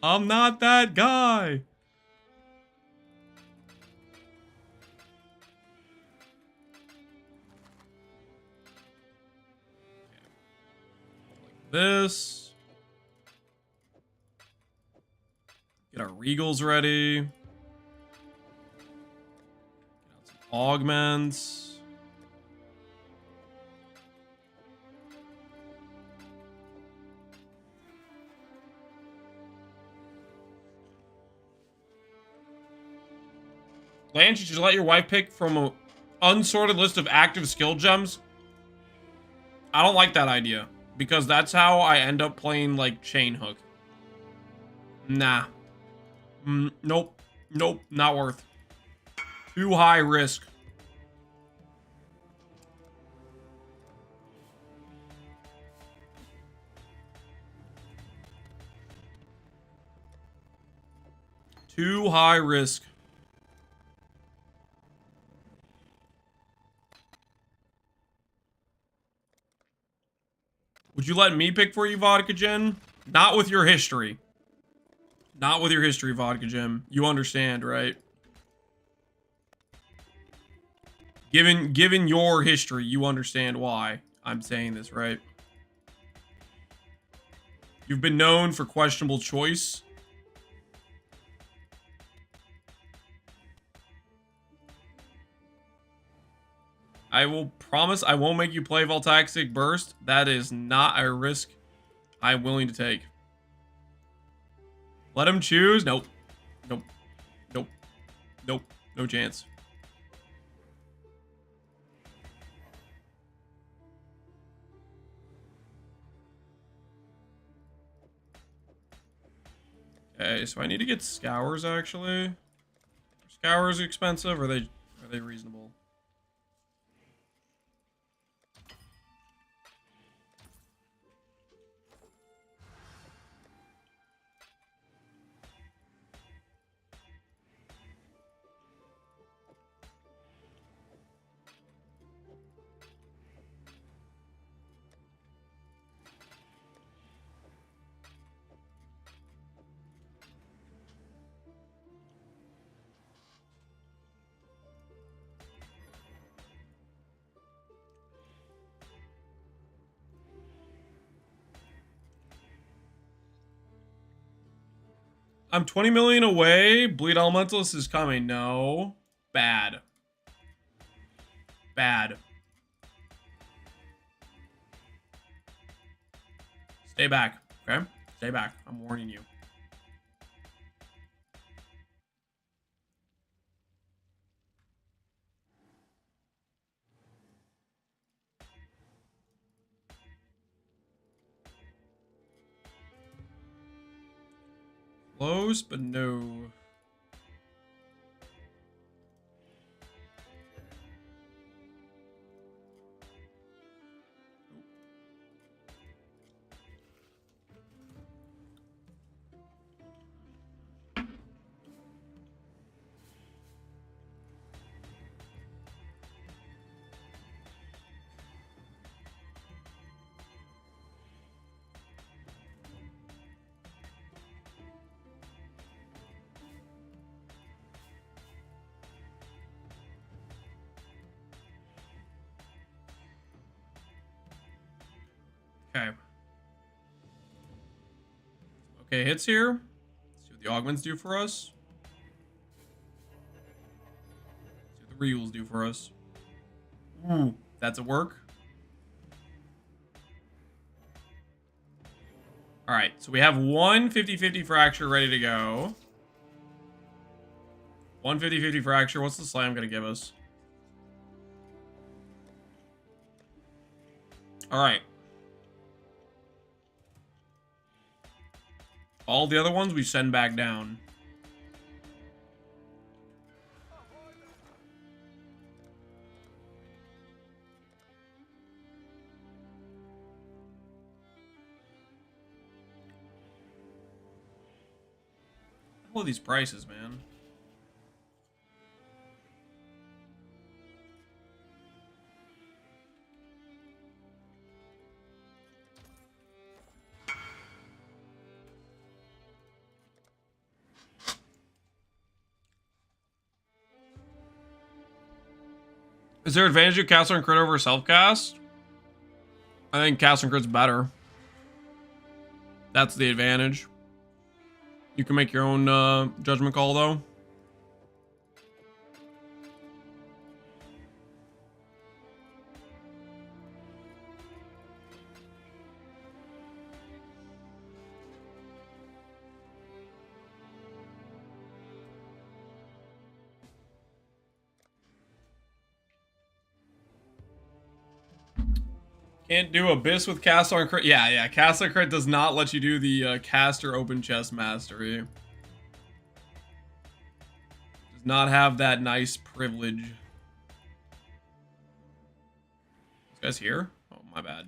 I'm not that guy. Like this. Get our regals ready. Get out some augments. Lance, you should let your wife pick from an unsorted list of active skill gems. I don't like that idea, because that's how I end up playing, like, Chain Hook. Nah. Nope. Nope. Not worth. Too high risk. Too high risk. Would you let me pick for you, Vodka Jin? Not with your history. Not with your history, Vodka Jim. You understand, right? Given your history, you understand why I'm saying this, right? You've been known for questionable choice. I will promise I won't make you play Voltaxic Burst. That is not a risk I'm willing to take. Let him choose? Nope. Nope. Nope. Nope. No chance. Okay, so I need to get Scours, actually. Are Scours expensive, or are they reasonable? I'm 20 million away. Bleed Elementalist is coming. No. Bad. Bad. Stay back, okay? Stay back. I'm warning you. Close, but no. Okay. Okay, hits here. Let's see what the augments do for us. See what the reels do for us. Ooh, that's a work. Alright, so we have one 50-50 fracture ready to go. One 50-50 fracture. What's the slam gonna give us? Alright. All the other ones we send back down. What are these prices, man? Is there advantage of Castle and Crit over self-cast? I think Castle and Crit's better. That's the advantage. You can make your own judgment call, though. Can't do Abyss with Castle and Crit. Yeah. Castle and Crit does not let you do the caster open chest mastery. Does not have that nice privilege. This guy's here? Oh, my bad.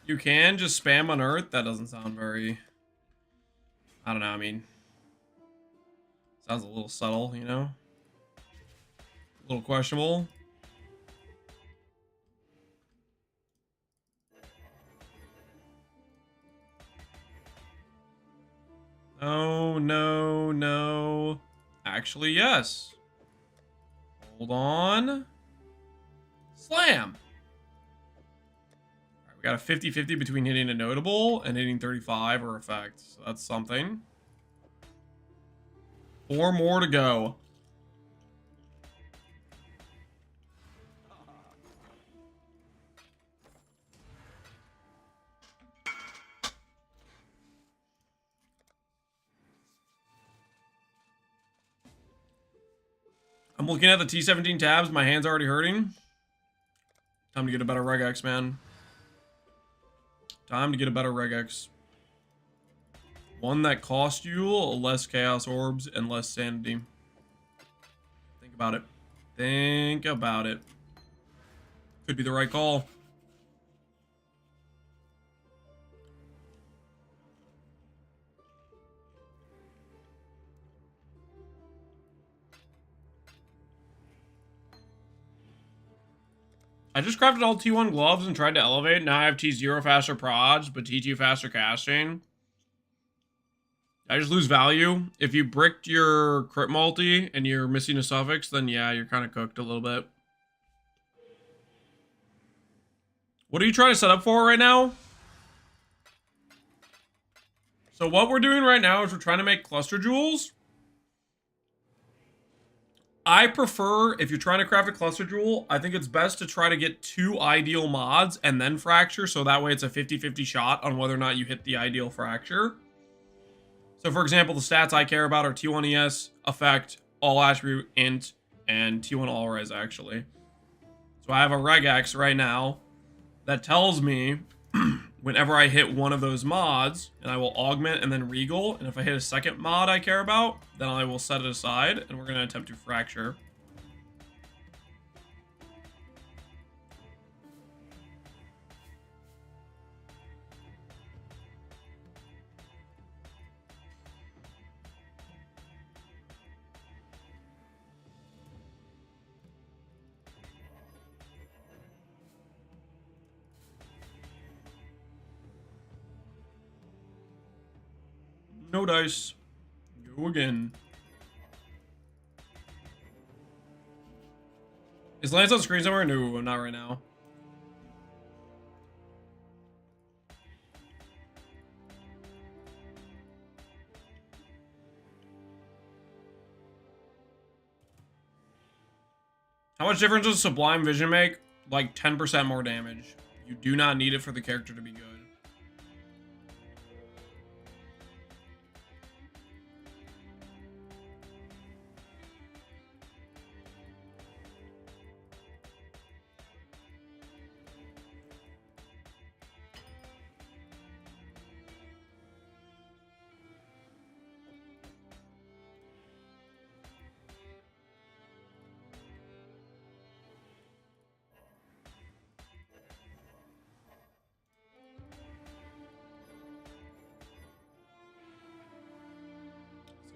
You can just spam Unearth? That doesn't sound very... I don't know, I mean... Sounds a little subtle, you know? A little questionable. No, no, no. Actually, yes. Hold on. Slam! Alright, we got a 50-50 between hitting a notable and hitting 35 or effect. So that's something. 4 more to go. I'm looking at the T17 tabs. My hand's already hurting. Time to get a better regex, man. Time to get a better regex. One that costs you less chaos orbs and less sanity. Think about it. Think about it. Could be the right call. I just crafted all T1 gloves and tried to elevate. Now I have T0 faster prods, but T2 faster casting. I just lose value. If you bricked your crit multi and you're missing a suffix, then yeah, you're kind of cooked a little bit. What are you trying to set up for right now? So what we're doing right now is we're trying to make cluster jewels. I prefer, if you're trying to craft a cluster jewel, I think it's best to try to get 2 ideal mods and then fracture, so that way it's a 50-50 shot on whether or not you hit the ideal fracture. So for example, the stats I care about are T1 ES, effect, all attribute, int, and T1 all res actually. So I have a regex right now that tells me whenever I hit one of those mods, and I will augment and then regal, and if I hit a second mod I care about, then I will set it aside, and we're going to attempt to fracture. No dice. Go again. Is Lance on screen somewhere? No, not right now. How much difference does Sublime Vision make? Like 10% more damage. You do not need it for the character to be good.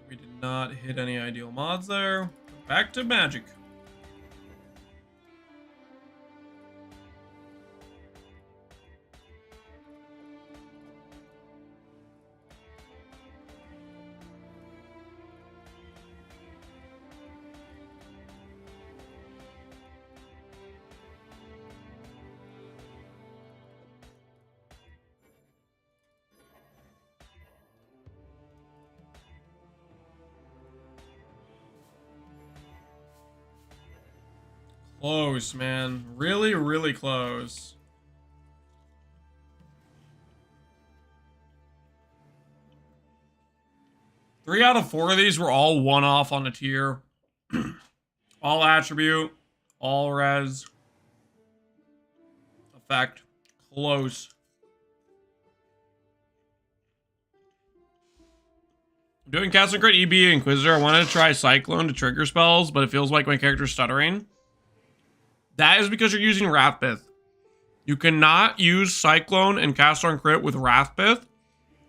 We did not hit any ideal mods there. Back to magic. Close, man. Really, really close. Three out of 4 of these were all one-off on a tier. All attribute, all res. Effect. Close. I'm doing Cast and Crit EB Inquisitor. I wanted to try Cyclone to trigger spells, but it feels like my character's stuttering. That is because you're using Wrathbith. You cannot use Cyclone and Cast on Crit with Wrathbith,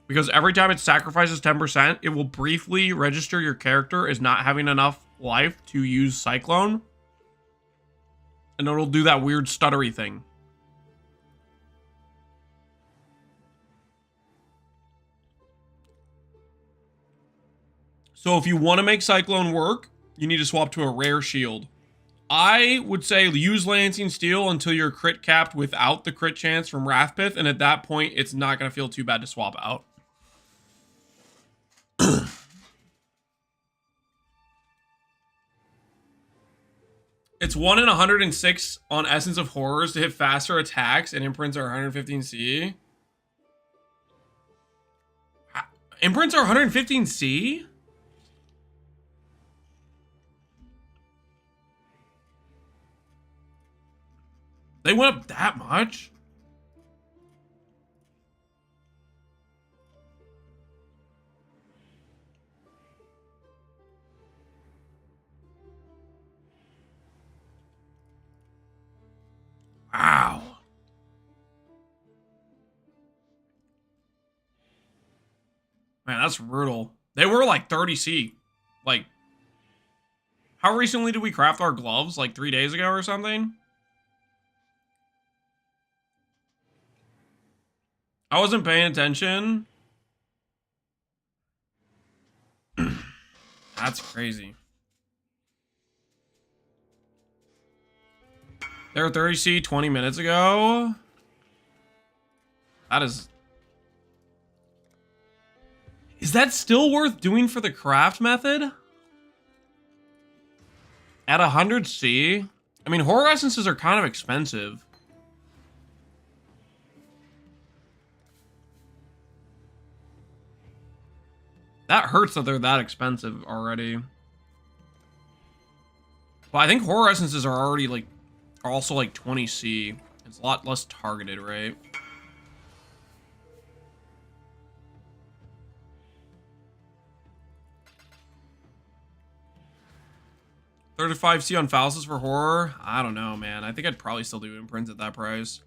because every time it sacrifices 10%, it will briefly register your character as not having enough life to use Cyclone. And it'll do that weird stuttery thing. So if you want to make Cyclone work, you need to swap to a rare shield. I would say use Lancing Steel until you're crit capped without the crit chance from Wrathbith, and at that point, it's not going to feel too bad to swap out. It's 1 in 106 on Essence of Horrors to hit faster attacks, and imprints are 115C. Imprints are 115C? They went up that much? Wow. Man, that's brutal. They were like 30C. Like, how recently did we craft our gloves? Like 3 days ago or something? I wasn't paying attention. That's crazy. They were 30C 20 minutes ago. That is... Is that still worth doing for the craft method? At 100C? I mean, horror essences are kind of expensive. That hurts that they're that expensive already. But I think horror essences are already like, are also like 20C. It's a lot less targeted, right? $35C on Faustus for horror? I don't know, man. I think I'd probably still do imprints at that price.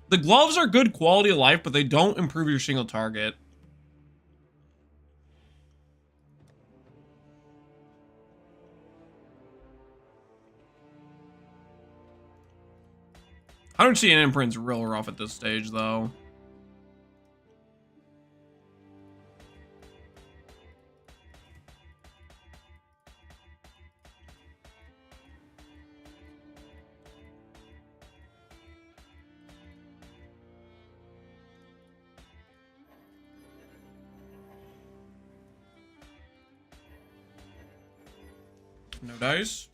The gloves are good quality of life, but they don't improve your single target. I don't see an imprint's real rough at this stage, though. No dice.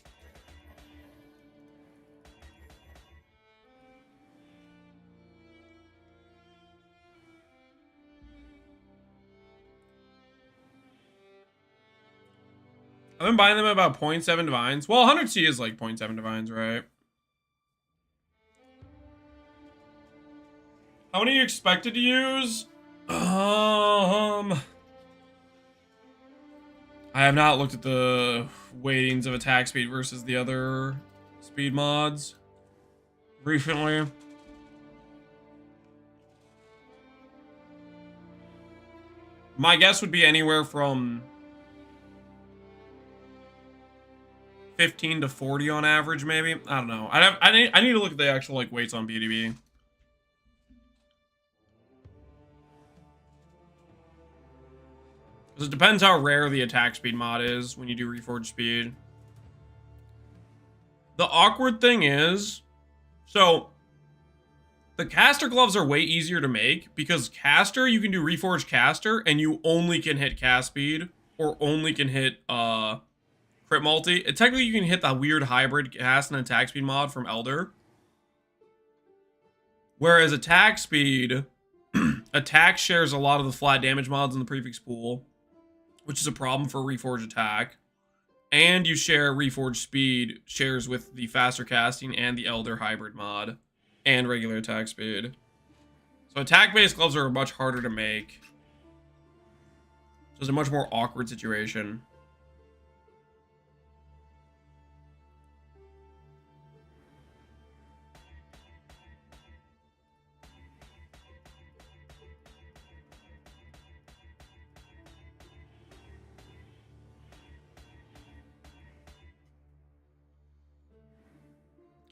I've been buying them at about 0.7 divines. Well, 100C is like 0.7 divines, right? How many are you expected to use? I have not looked at the weightings of attack speed versus the other speed mods recently. My guess would be anywhere from 15 to 40 on average, maybe. I don't know. I need to look at the actual like weights on BDB. Because it depends how rare the attack speed mod is when you do reforged speed. The awkward thing is, so the caster gloves are way easier to make because caster, you can do reforged caster and you only can hit cast speed or only can hit crit multi. And technically you can hit the weird hybrid cast and attack speed mod from Elder. Whereas attack speed, attack shares a lot of the flat damage mods in the prefix pool, which is a problem for reforged attack. And you share reforged speed shares with the faster casting and the Elder hybrid mod and regular attack speed. So attack-based gloves are much harder to make. So it's a much more awkward situation.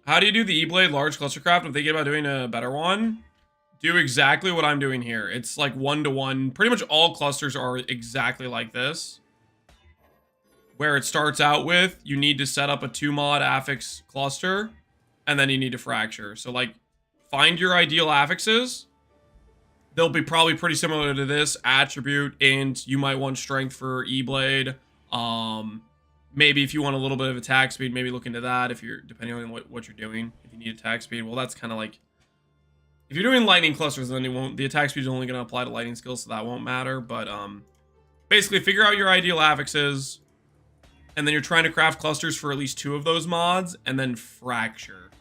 How do you do the E-Blade large clustercraft? I'm thinking about doing a better one. Do exactly what I'm doing here. It's like 1-to-1. Pretty much all clusters are exactly like this. Where it starts out with, you need to set up a 2-mod affix cluster, and then you need to fracture. So like, find your ideal affixes. They'll be probably pretty similar to this. Attribute, int, you might want strength for E-Blade. Maybe if you want a little bit of attack speed, maybe look into that if you're, depending on what you're doing. If you need attack speed, well, that's kind of like, if you're doing lightning clusters, then the attack speed is only going to apply to lightning skills, so that won't matter. But basically, figure out your ideal affixes, and then you're trying to craft clusters for at least 2 of those mods, and then fracture.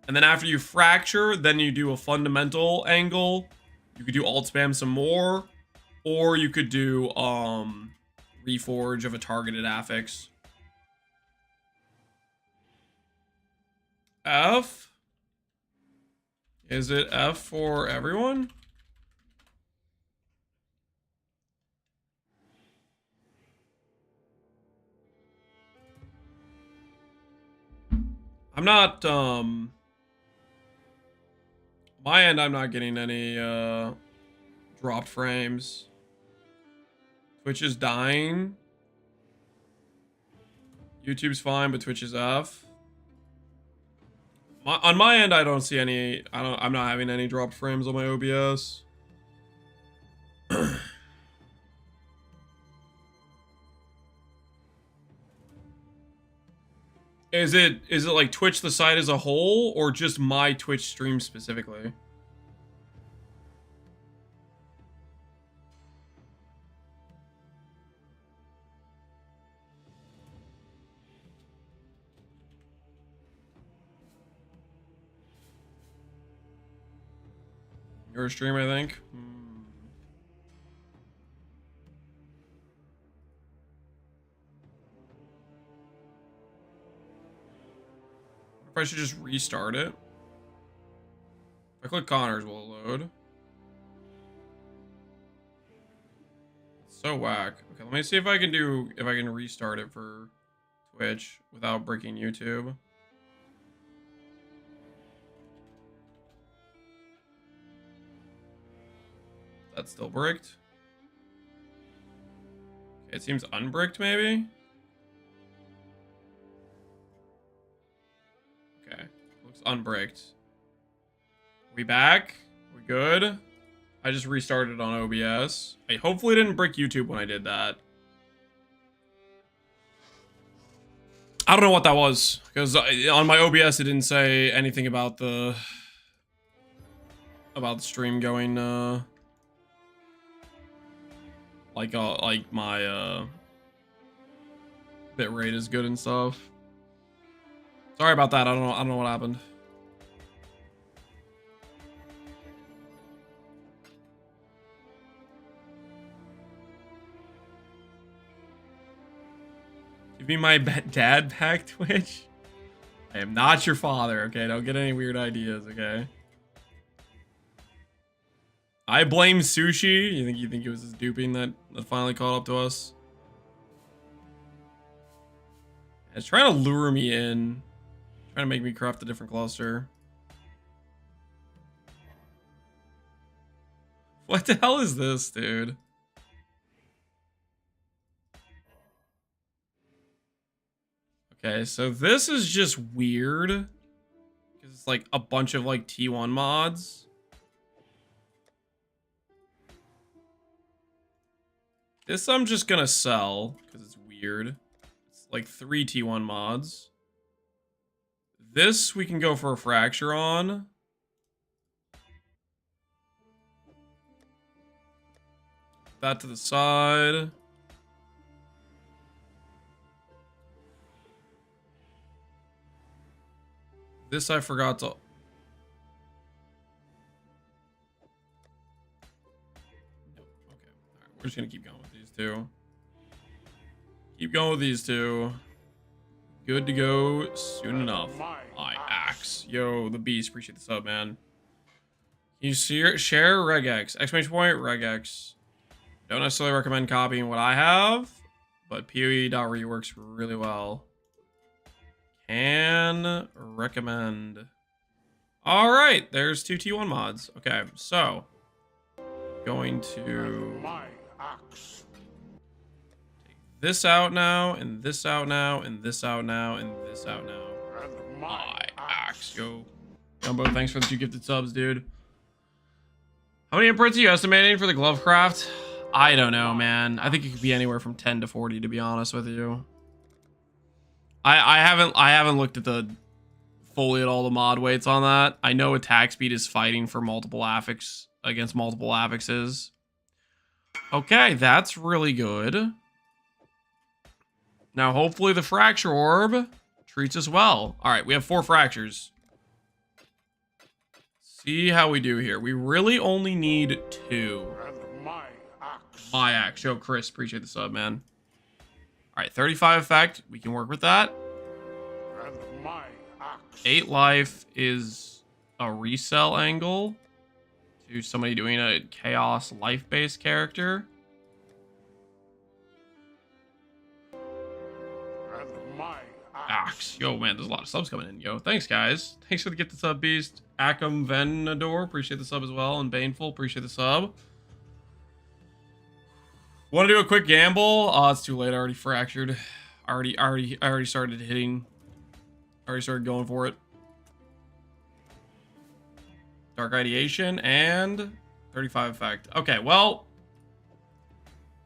And then after you fracture, then you do a fundamental angle. You could do alt spam some more, or you could do reforge of a targeted affix. F? Is it F for everyone? I'm not, my end, I'm not getting any, dropped frames. Twitch is dying. YouTube's fine, but Twitch is F. On my end, I don't see any. I'm not having any dropped frames on my OBS. Is it like Twitch the site as a whole, or just my Twitch stream specifically? Your stream, I think. If I should just restart it. If I click Connors, will it load? It's so whack. Okay, let me see if I can restart it for Twitch without breaking YouTube. That's still bricked. Okay, it seems unbricked maybe. Okay, looks unbricked. We back? We good? I just restarted on OBS. I hopefully didn't brick YouTube when I did that. I don't know what that was, because on my OBS it didn't say anything about the stream going like my bit rate is good and stuff. Sorry about that. I don't know what happened. Give me my dad back, Twitch. I am not your father, okay? Don't get any weird ideas, okay? I blame Sushi. You think it was his duping that finally caught up to us? It's trying to lure me in. Trying to make me craft a different cluster. What the hell is this, dude? Okay, so this is just weird. Because it's like a bunch of like T1 mods. This I'm just gonna sell because it's weird. It's like 3 T1 mods. This we can go for a fracture on. That to the side. This I forgot to... We're just gonna keep going with these two. Keep going with these two. Good to go soon enough. My axe. Yo, the beast. Appreciate the sub, man. Can you share regex? Exclamation point, regex. Don't necessarily recommend copying what I have, but PoE.re works really well. Can recommend. All right, there's 2 T1 mods. Okay, so going to take this out now, and this out now, and this out now, and this out now. My axe, yo. Jumbo, thanks for the 2 gifted subs, dude. How many imprints are you estimating for the glove craft? I don't know, man. I think it could be anywhere from 10 to 40, to be honest with you. I haven't looked at the fully at all the mod weights on that. I know attack speed is fighting for multiple affix against multiple affixes. Okay, that's really good. Now, hopefully the fracture orb treats us well. All right, we have 4 fractures. See how we do here. We really only need 2. My axe. Yo, Chris, appreciate the sub, man. All right, 35 effect. We can work with that. 8 life is a resell angle to somebody doing a chaos life-based character. Axe. Yo, man, there's a lot of subs coming in. Yo, thanks, guys. Thanks for the gift the sub, Beast. Akum Venador, appreciate the sub as well. And Baneful, appreciate the sub. Want to do a quick gamble? Oh, it's too late. I already fractured. I already started hitting. Already started going for it. Dark Ideation, and 35 effect. Okay, well,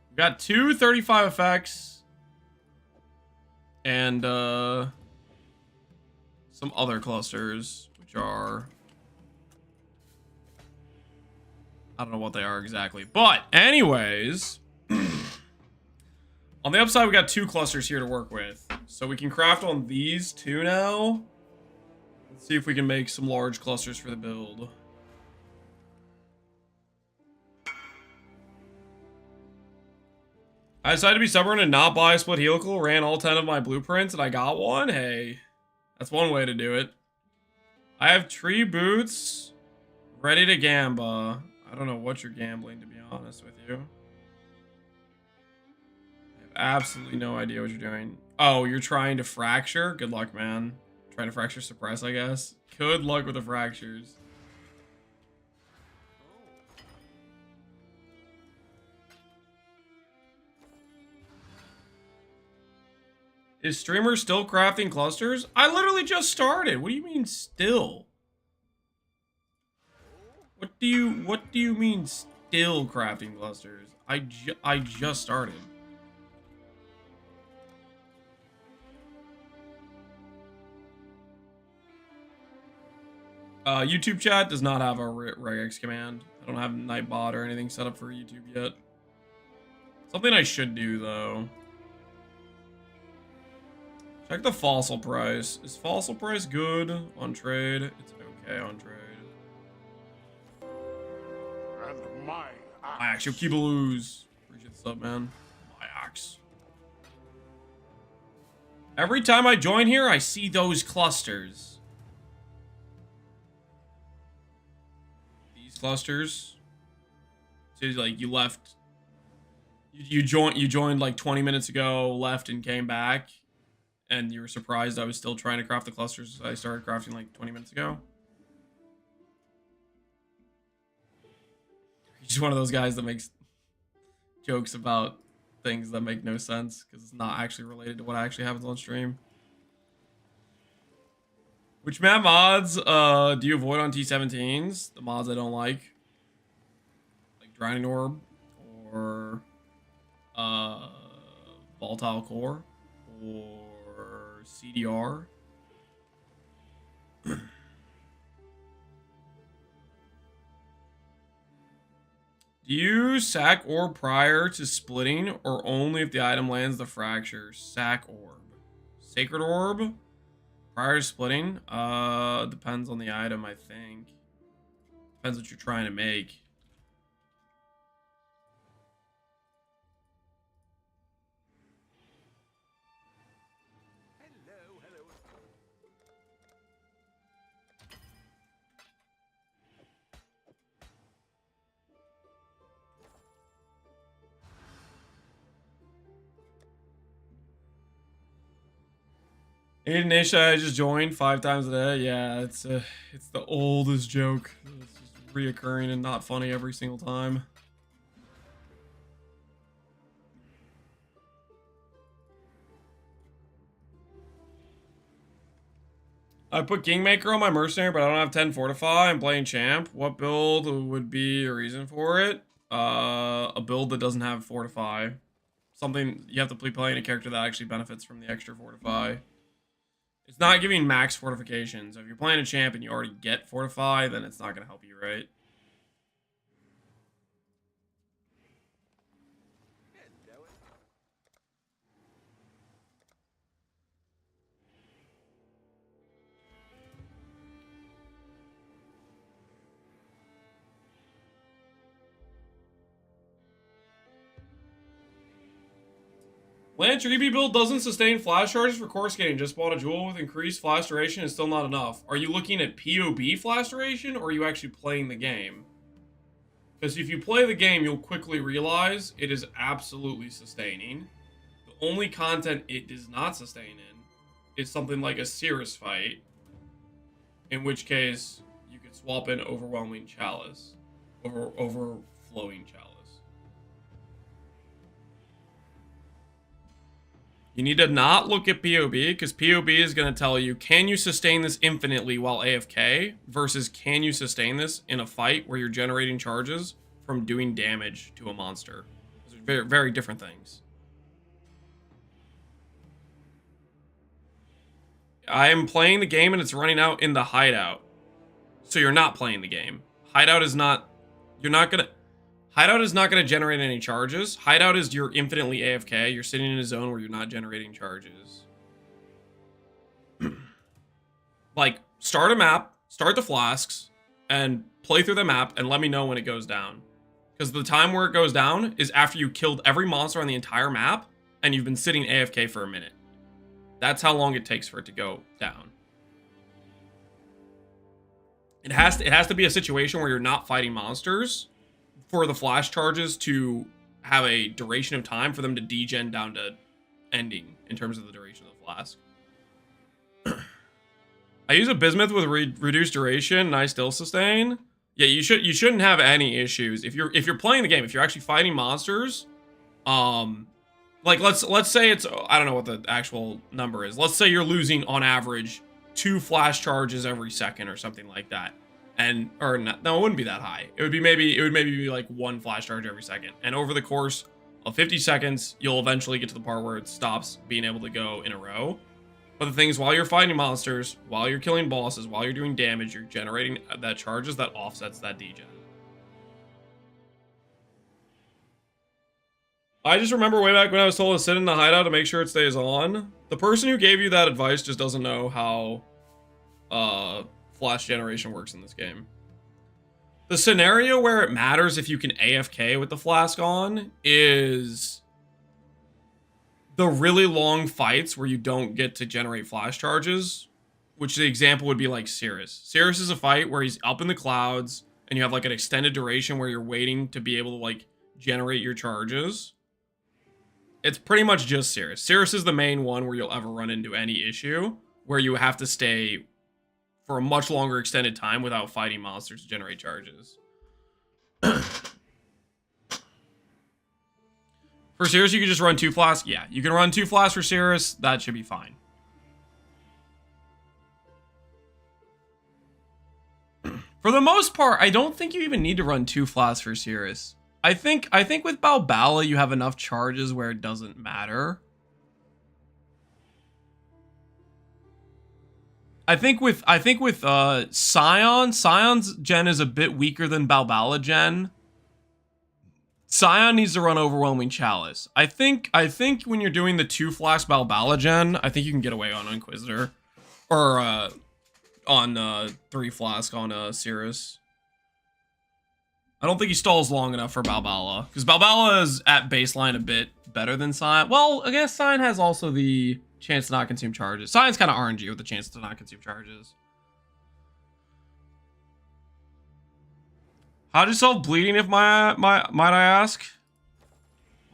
we got 2 35 effects and some other clusters, which are, I don't know what they are exactly. But anyways, on the upside, we got 2 clusters here to work with. So we can craft on these 2 now. Let's see if we can make some large clusters for the build. I decided to be stubborn and not buy a split helical, ran all 10 of my blueprints, and I got one. Hey, that's one way to do it. I have tree boots ready to gamba. I don't know what you're gambling, to be honest with you. I have absolutely no idea what you're doing. Oh, you're trying to fracture? Good luck, man. Trying to fracture suppress, I guess. Good luck with the fractures. Is streamer still crafting clusters? I literally just started. What do you mean still? What do you mean still crafting clusters? I just started. YouTube chat does not have a regex command. I don't have Nightbot or anything set up for YouTube yet. Something I should do though. Check the fossil price. Is fossil price good on trade? It's okay on trade. And my Axe, you'll keep a lose. Appreciate the sub, man. My axe. Every time I join here, I see those clusters. These clusters. So like you left. You joined like 20 minutes ago, left and came back. And you were surprised I was still trying to craft the clusters I started crafting like 20 minutes ago. You're just one of those guys that makes jokes about things that make no sense because it's not actually related to what actually happens on stream. Which map mods do you avoid on T17s? The mods I don't like Drowning Orb or Volatile Core or CDR. Do you sack orb prior to splitting or only if the item lands the fracture? Sack orb. Sacred orb? Prior to splitting? Depends on the item, I think. Depends what you're trying to make. Nation, I just joined 5 times a day. Yeah, it's the oldest joke. It's just reoccurring and not funny every single time. I put Kingmaker on my Mercenary, but I don't have 10 Fortify. I'm playing Champ. What build would be a reason for it? A build that doesn't have Fortify. Something you have to be playing a character that actually benefits from the extra Fortify. It's not giving max fortification, so if you're playing a champ and you already get fortify, then it's not going to help you, right? Lance, your EB build doesn't sustain flash charges for core scanning. Just bought a jewel with increased flash duration is still not enough. Are you looking at POB flash duration, or are you actually playing the game? Because if you play the game, you'll quickly realize it is absolutely sustaining. The only content it does not sustain in is something like a Cirrus fight, in which case you could swap in Overwhelming Chalice, Overflowing Chalice. You need to not look at POB, because POB is going to tell you, can you sustain this infinitely while AFK, versus can you sustain this in a fight where you're generating charges from doing damage to a monster. Those are very, very different things. I am playing the game and it's running out in the hideout. So you're not playing the game. Hideout is not... Hideout is not going to generate any charges. Hideout is you're infinitely AFK. You're sitting in a zone where you're not generating charges. Like, start a map, start the flasks, and play through the map and let me know when it goes down. Because the time where it goes down is after you killed every monster on the entire map and you've been sitting AFK for a minute. That's how long it takes for it to go down. It has to be a situation where you're not fighting monsters for the flash charges to have a duration of time for them to degen down to ending in terms of the duration of the flask. I use a bismuth with reduced duration and I still sustain. Yeah, you shouldn't have any issues if you're playing the game. If you're actually fighting monsters, like let's say it's, I don't know what the actual number is. Let's say you're losing on average 2 flash charges every second or something like that. And, or no, it wouldn't be that high. It would maybe be like 1 flash charge every second. And over the course of 50 seconds, you'll eventually get to the part where it stops being able to go in a row. But the thing is, while you're fighting monsters, while you're killing bosses, while you're doing damage, you're generating that charges that offsets that degen. I just remember way back when I was told to sit in the hideout to make sure it stays on. The person who gave you that advice just doesn't know how flash generation works in this game. The scenario where it matters if you can AFK with the flask on is the really long fights where you don't get to generate flash charges, which the example would be like Cirrus. Cirrus is a fight where he's up in the clouds and you have like an extended duration where you're waiting to be able to like generate your charges. It's pretty much just Cirrus. Cirrus is the main one where you'll ever run into any issue where you have to stay for a much longer extended time without fighting monsters to generate charges. For Cirrus, you can just run 2 flasks. Yeah, you can run 2 flasks for Cirrus. That should be fine. For the most part, I don't think you even need to run 2 flasks for Cirrus. I think with Balbala, you have enough charges where it doesn't matter. I think with Scion, Scion's gen is a bit weaker than Balbala gen. Scion needs to run Overwhelming Chalice. I think when you're doing the 2 flask Balbala gen, I think you can get away on Inquisitor. Or on 3 flask on Cirrus. I don't think he stalls long enough for Balbala. Because Balbala is at baseline a bit better than Scion. Well, I guess Scion has also the chance to not consume charges. Scion's kind of RNG with the chance to not consume charges. How'd you solve bleeding, if might I ask?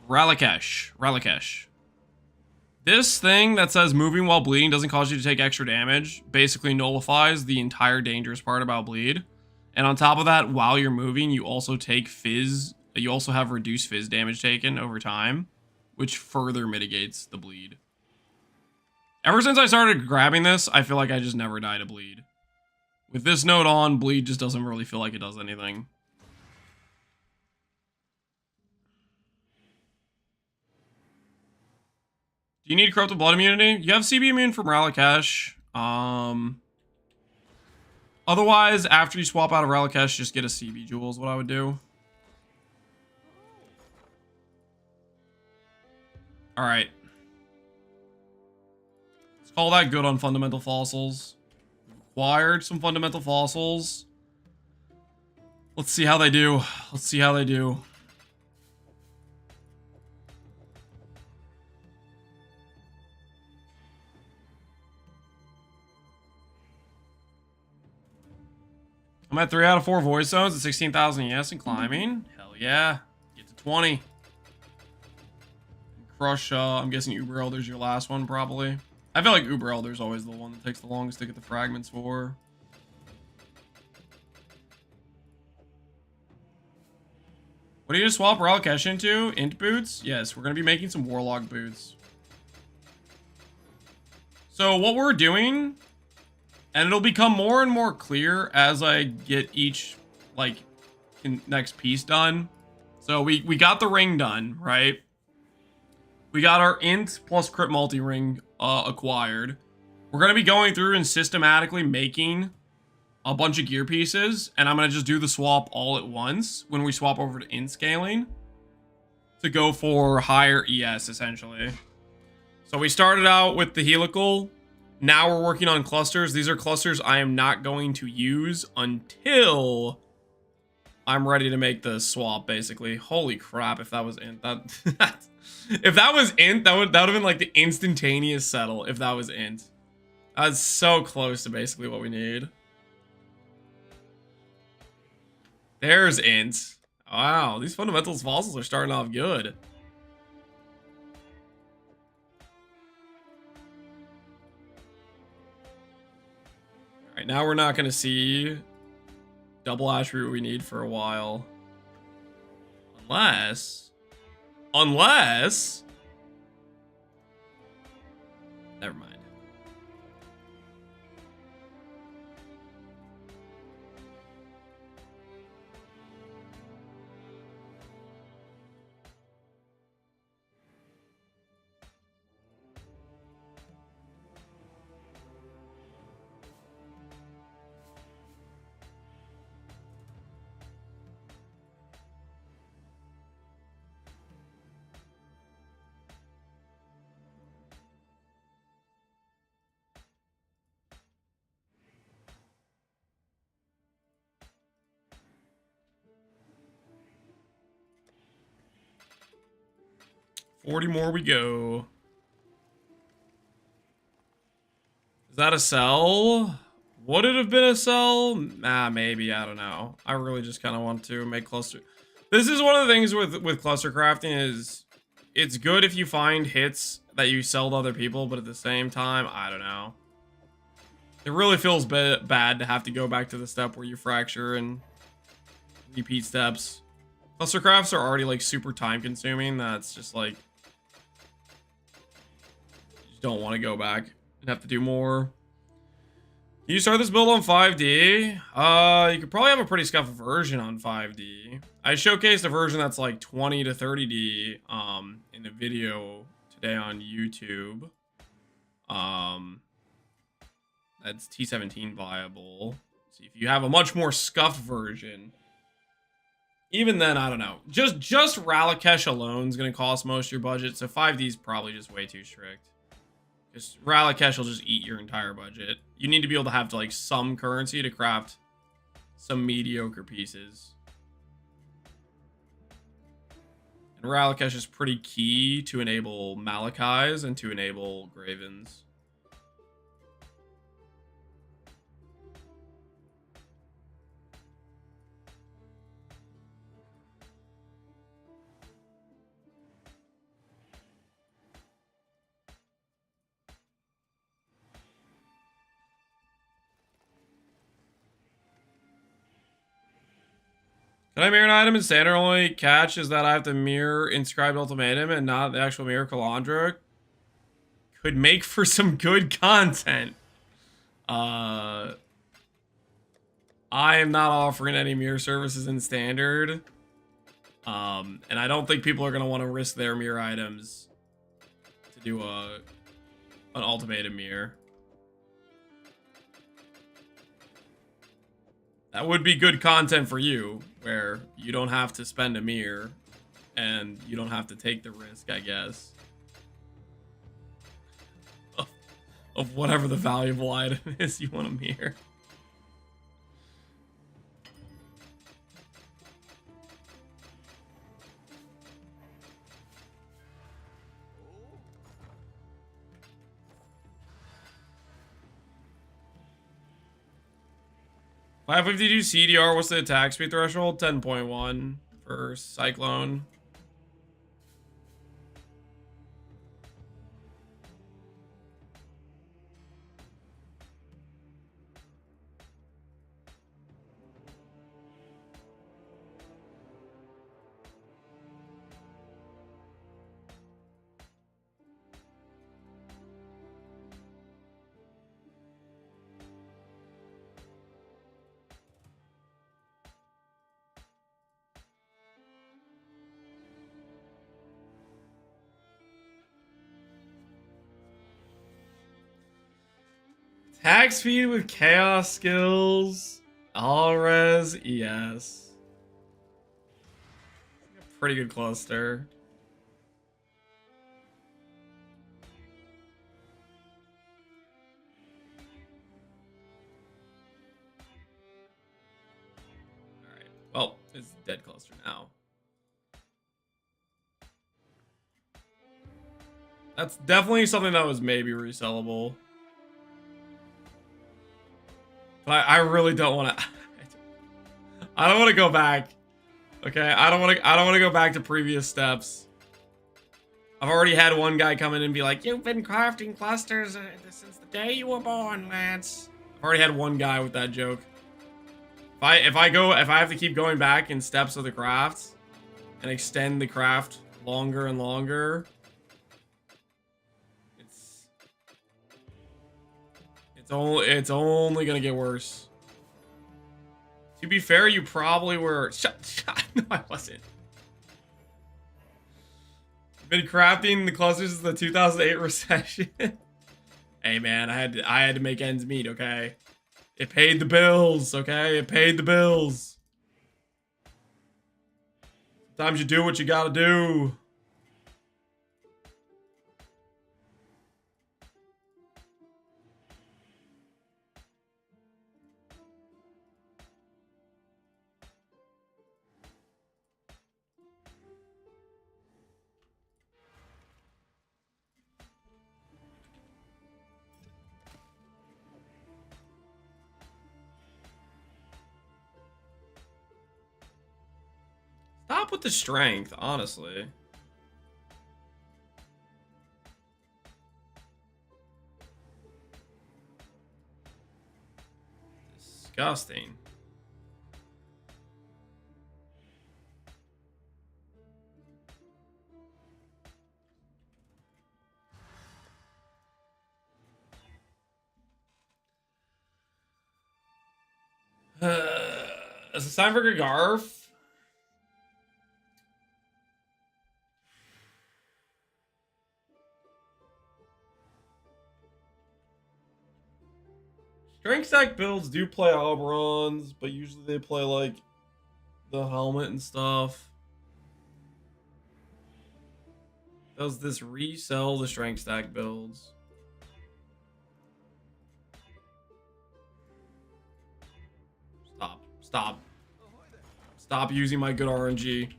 Ralakesh. This thing that says moving while bleeding doesn't cause you to take extra damage basically nullifies the entire dangerous part about bleed. And on top of that, while you're moving, you also take fizz. You also have reduced fizz damage taken over time, which further mitigates the bleed. Ever since I started grabbing this, I feel like I just never die to bleed. With this node on, bleed just doesn't really feel like it does anything. Do you need corrupted blood immunity? You have CB immune from Ralakesh. Otherwise, after you swap out of Ralakesh, just get a CB jewel is what I would do. Alright. Let's call that good on fundamental fossils. Acquired some fundamental fossils. Let's see how they do. Let's see how they do. I'm at 3 out of 4 void zones at 16,000 yes and climbing. Hell yeah. Get to 20. Crush, I'm guessing Uber Elder's your last one, probably. I feel like Uber Elder's always the one that takes the longest to get the fragments for. What do you just swap Ralakesh into? Int boots? Yes, we're going to be making some Warlock boots. So what we're doing, and it'll become more and more clear as I get each, like, next piece done. So we got the ring done, right? We got our int plus crit multi-ring acquired. We're going to be going through and systematically making a bunch of gear pieces, and I'm going to just do the swap all at once when we swap over to int scaling to go for higher ES, essentially. So we started out with the helical. Now we're working on clusters. These are clusters I am not going to use until I'm ready to make the swap, basically. Holy crap, if that was int. If that was int, that would have been like the instantaneous settle if that was int. That's so close to basically what we need. There's int. Wow, these fundamentals fossils are starting off good. Alright, now we're not going to see double attribute we need for a while. Unless... Never mind. $40 more we go. Is that a sell? Would it have been a sell? Nah, maybe. I don't know. I really just kind of want to make cluster. This is one of the things with cluster crafting is it's good if you find hits that you sell to other people, but at the same time, I don't know. It really feels bad to have to go back to the step where you fracture and repeat steps. Cluster crafts are already like super time consuming. That's just like, you just don't want to go back and have to do more. Can you start this build on 5D? You could probably have a pretty scuffed version on 5D. I showcased a version that's like 20 to 30D in a video today on YouTube. That's T17 viable. See, if you have a much more scuffed version, even then, I don't know. Just Ralakesh alone is going to cost most of your budget, so 5D is probably just way too strict. Because Ralakesh will just eat your entire budget. You need to be able to have like some currency to craft some mediocre pieces. And Ralakesh is pretty key to enable Malachis and to enable Gravens. Can I mirror an item and standard? Only catch is that I have to mirror inscribed ultimatum and not the actual mirror Calandra. Could make for some good content. I am not offering any mirror services in standard. And I don't think people are going to want to risk their mirror items to do an ultimatum mirror. That would be good content for you, where you don't have to spend a mirror, and you don't have to take the risk, I guess, of whatever the valuable item is you want to mirror. $552 CDR, what's the attack speed threshold? 10.1 for Cyclone. Attack speed with chaos skills. All res, yes. Pretty good cluster. Alright. Well, it's a dead cluster now. That's definitely something that was maybe resellable. But I really don't want to. I don't want to go back. Okay, I don't want to go back to previous steps. I've already had one guy come in and be like, "You've been crafting clusters since the day you were born, Lance." I've already had one guy with that joke. If I have to keep going back in steps of the crafts and extend the craft longer and longer, it's only gonna get worse. To be fair, you probably were. No, I wasn't. Been crafting the clusters since the 2008 recession. Hey man, I had to make ends meet. Okay, it paid the bills. Okay, it paid the bills. Sometimes you do what you gotta do. Stop with the strength, honestly. Disgusting. Is it time for Garf? Strength stack builds do play Oberons, but usually they play like the helmet and stuff. Does this resell the strength stack builds? Stop using my good RNG.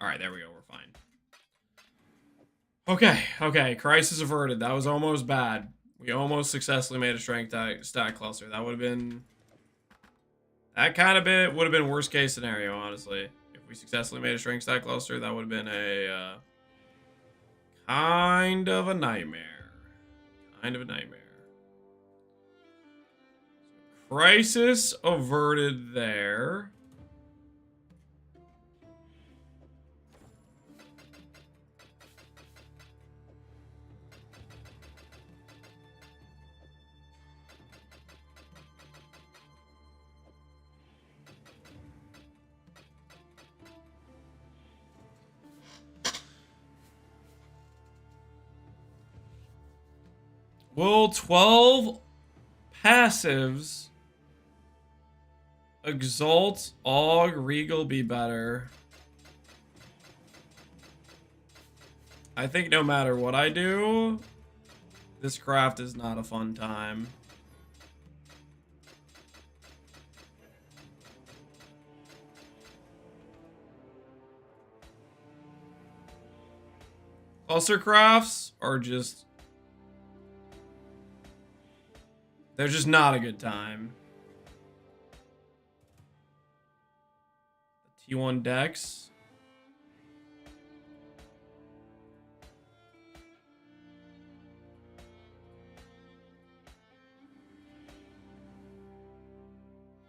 Alright, there we go, we're fine. Okay, crisis averted. That was almost bad. We almost successfully made a strength stack cluster. That would have been... That kind of bit would have been worst case scenario, honestly. If we successfully made a strength stack cluster, that would have been a kind of a nightmare. Kind of a nightmare. Crisis averted there. Will 12 passives Exalt, Aug, Regal be better? I think no matter what I do, this craft is not a fun time. Cluster crafts are just... They're just not a good time. The T1 decks.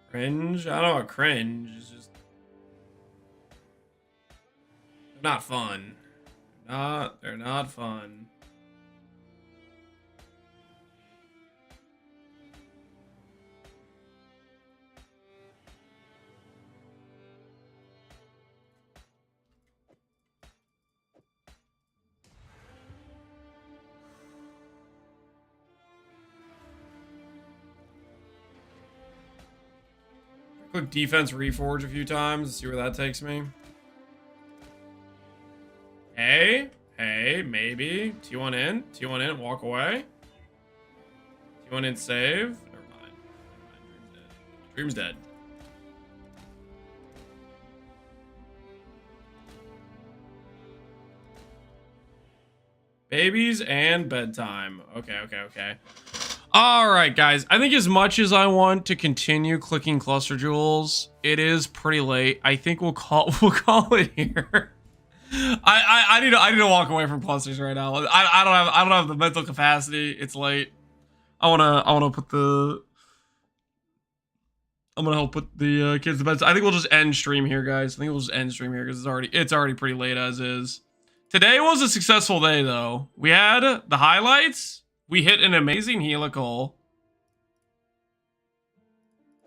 Cringe? I don't know what cringe. It's just... They're not fun. They're not fun. Quick defense reforge a few times. See where that takes me. Hey, maybe. T1 in. T1 in, walk away. T1 in, save. Never mind. Dream's dead. Babies and bedtime. Okay. All right, guys. I think as much as I want to continue clicking cluster jewels, it is pretty late. I think we'll call it here. I need to walk away from clusters right now. I don't have the mental capacity. It's late. I'm gonna help put the kids to bed. So I think we'll just end stream here, guys. I think we'll just end stream here because it's already pretty late as is. Today was a successful day, though. We had the highlights. We hit an amazing helical.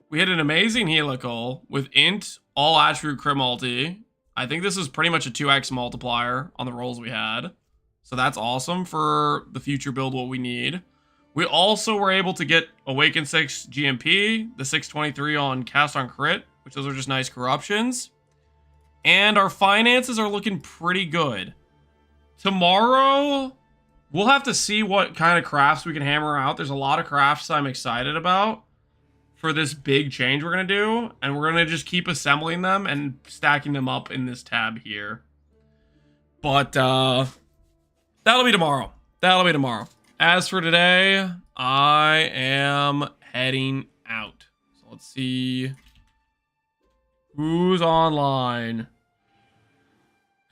We hit an amazing helical with int, all attribute crit multi. I think this is pretty much a 2x multiplier on the rolls we had. So that's awesome for the future build, what we need. We also were able to get Awaken 6 GMP, the 623 on Cast on Crit, which those are just nice corruptions. And our finances are looking pretty good. Tomorrow, we'll have to see what kind of crafts we can hammer out. There's a lot of crafts I'm excited about for this big change we're going to do. And we're going to just keep assembling them and stacking them up in this tab here. But that'll be tomorrow. That'll be tomorrow. As for today, I am heading out. So let's see who's online.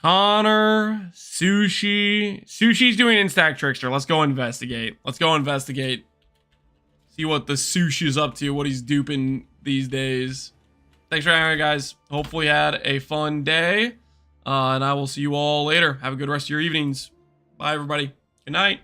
Connor, Sushi. Sushi's doing Instack Trickster. Let's go investigate. See what the Sushi is up to, what he's duping these days. Thanks for hanging out, guys. Hopefully you had a fun day. And I will see you all later. Have a good rest of your evenings. Bye, everybody. Good night.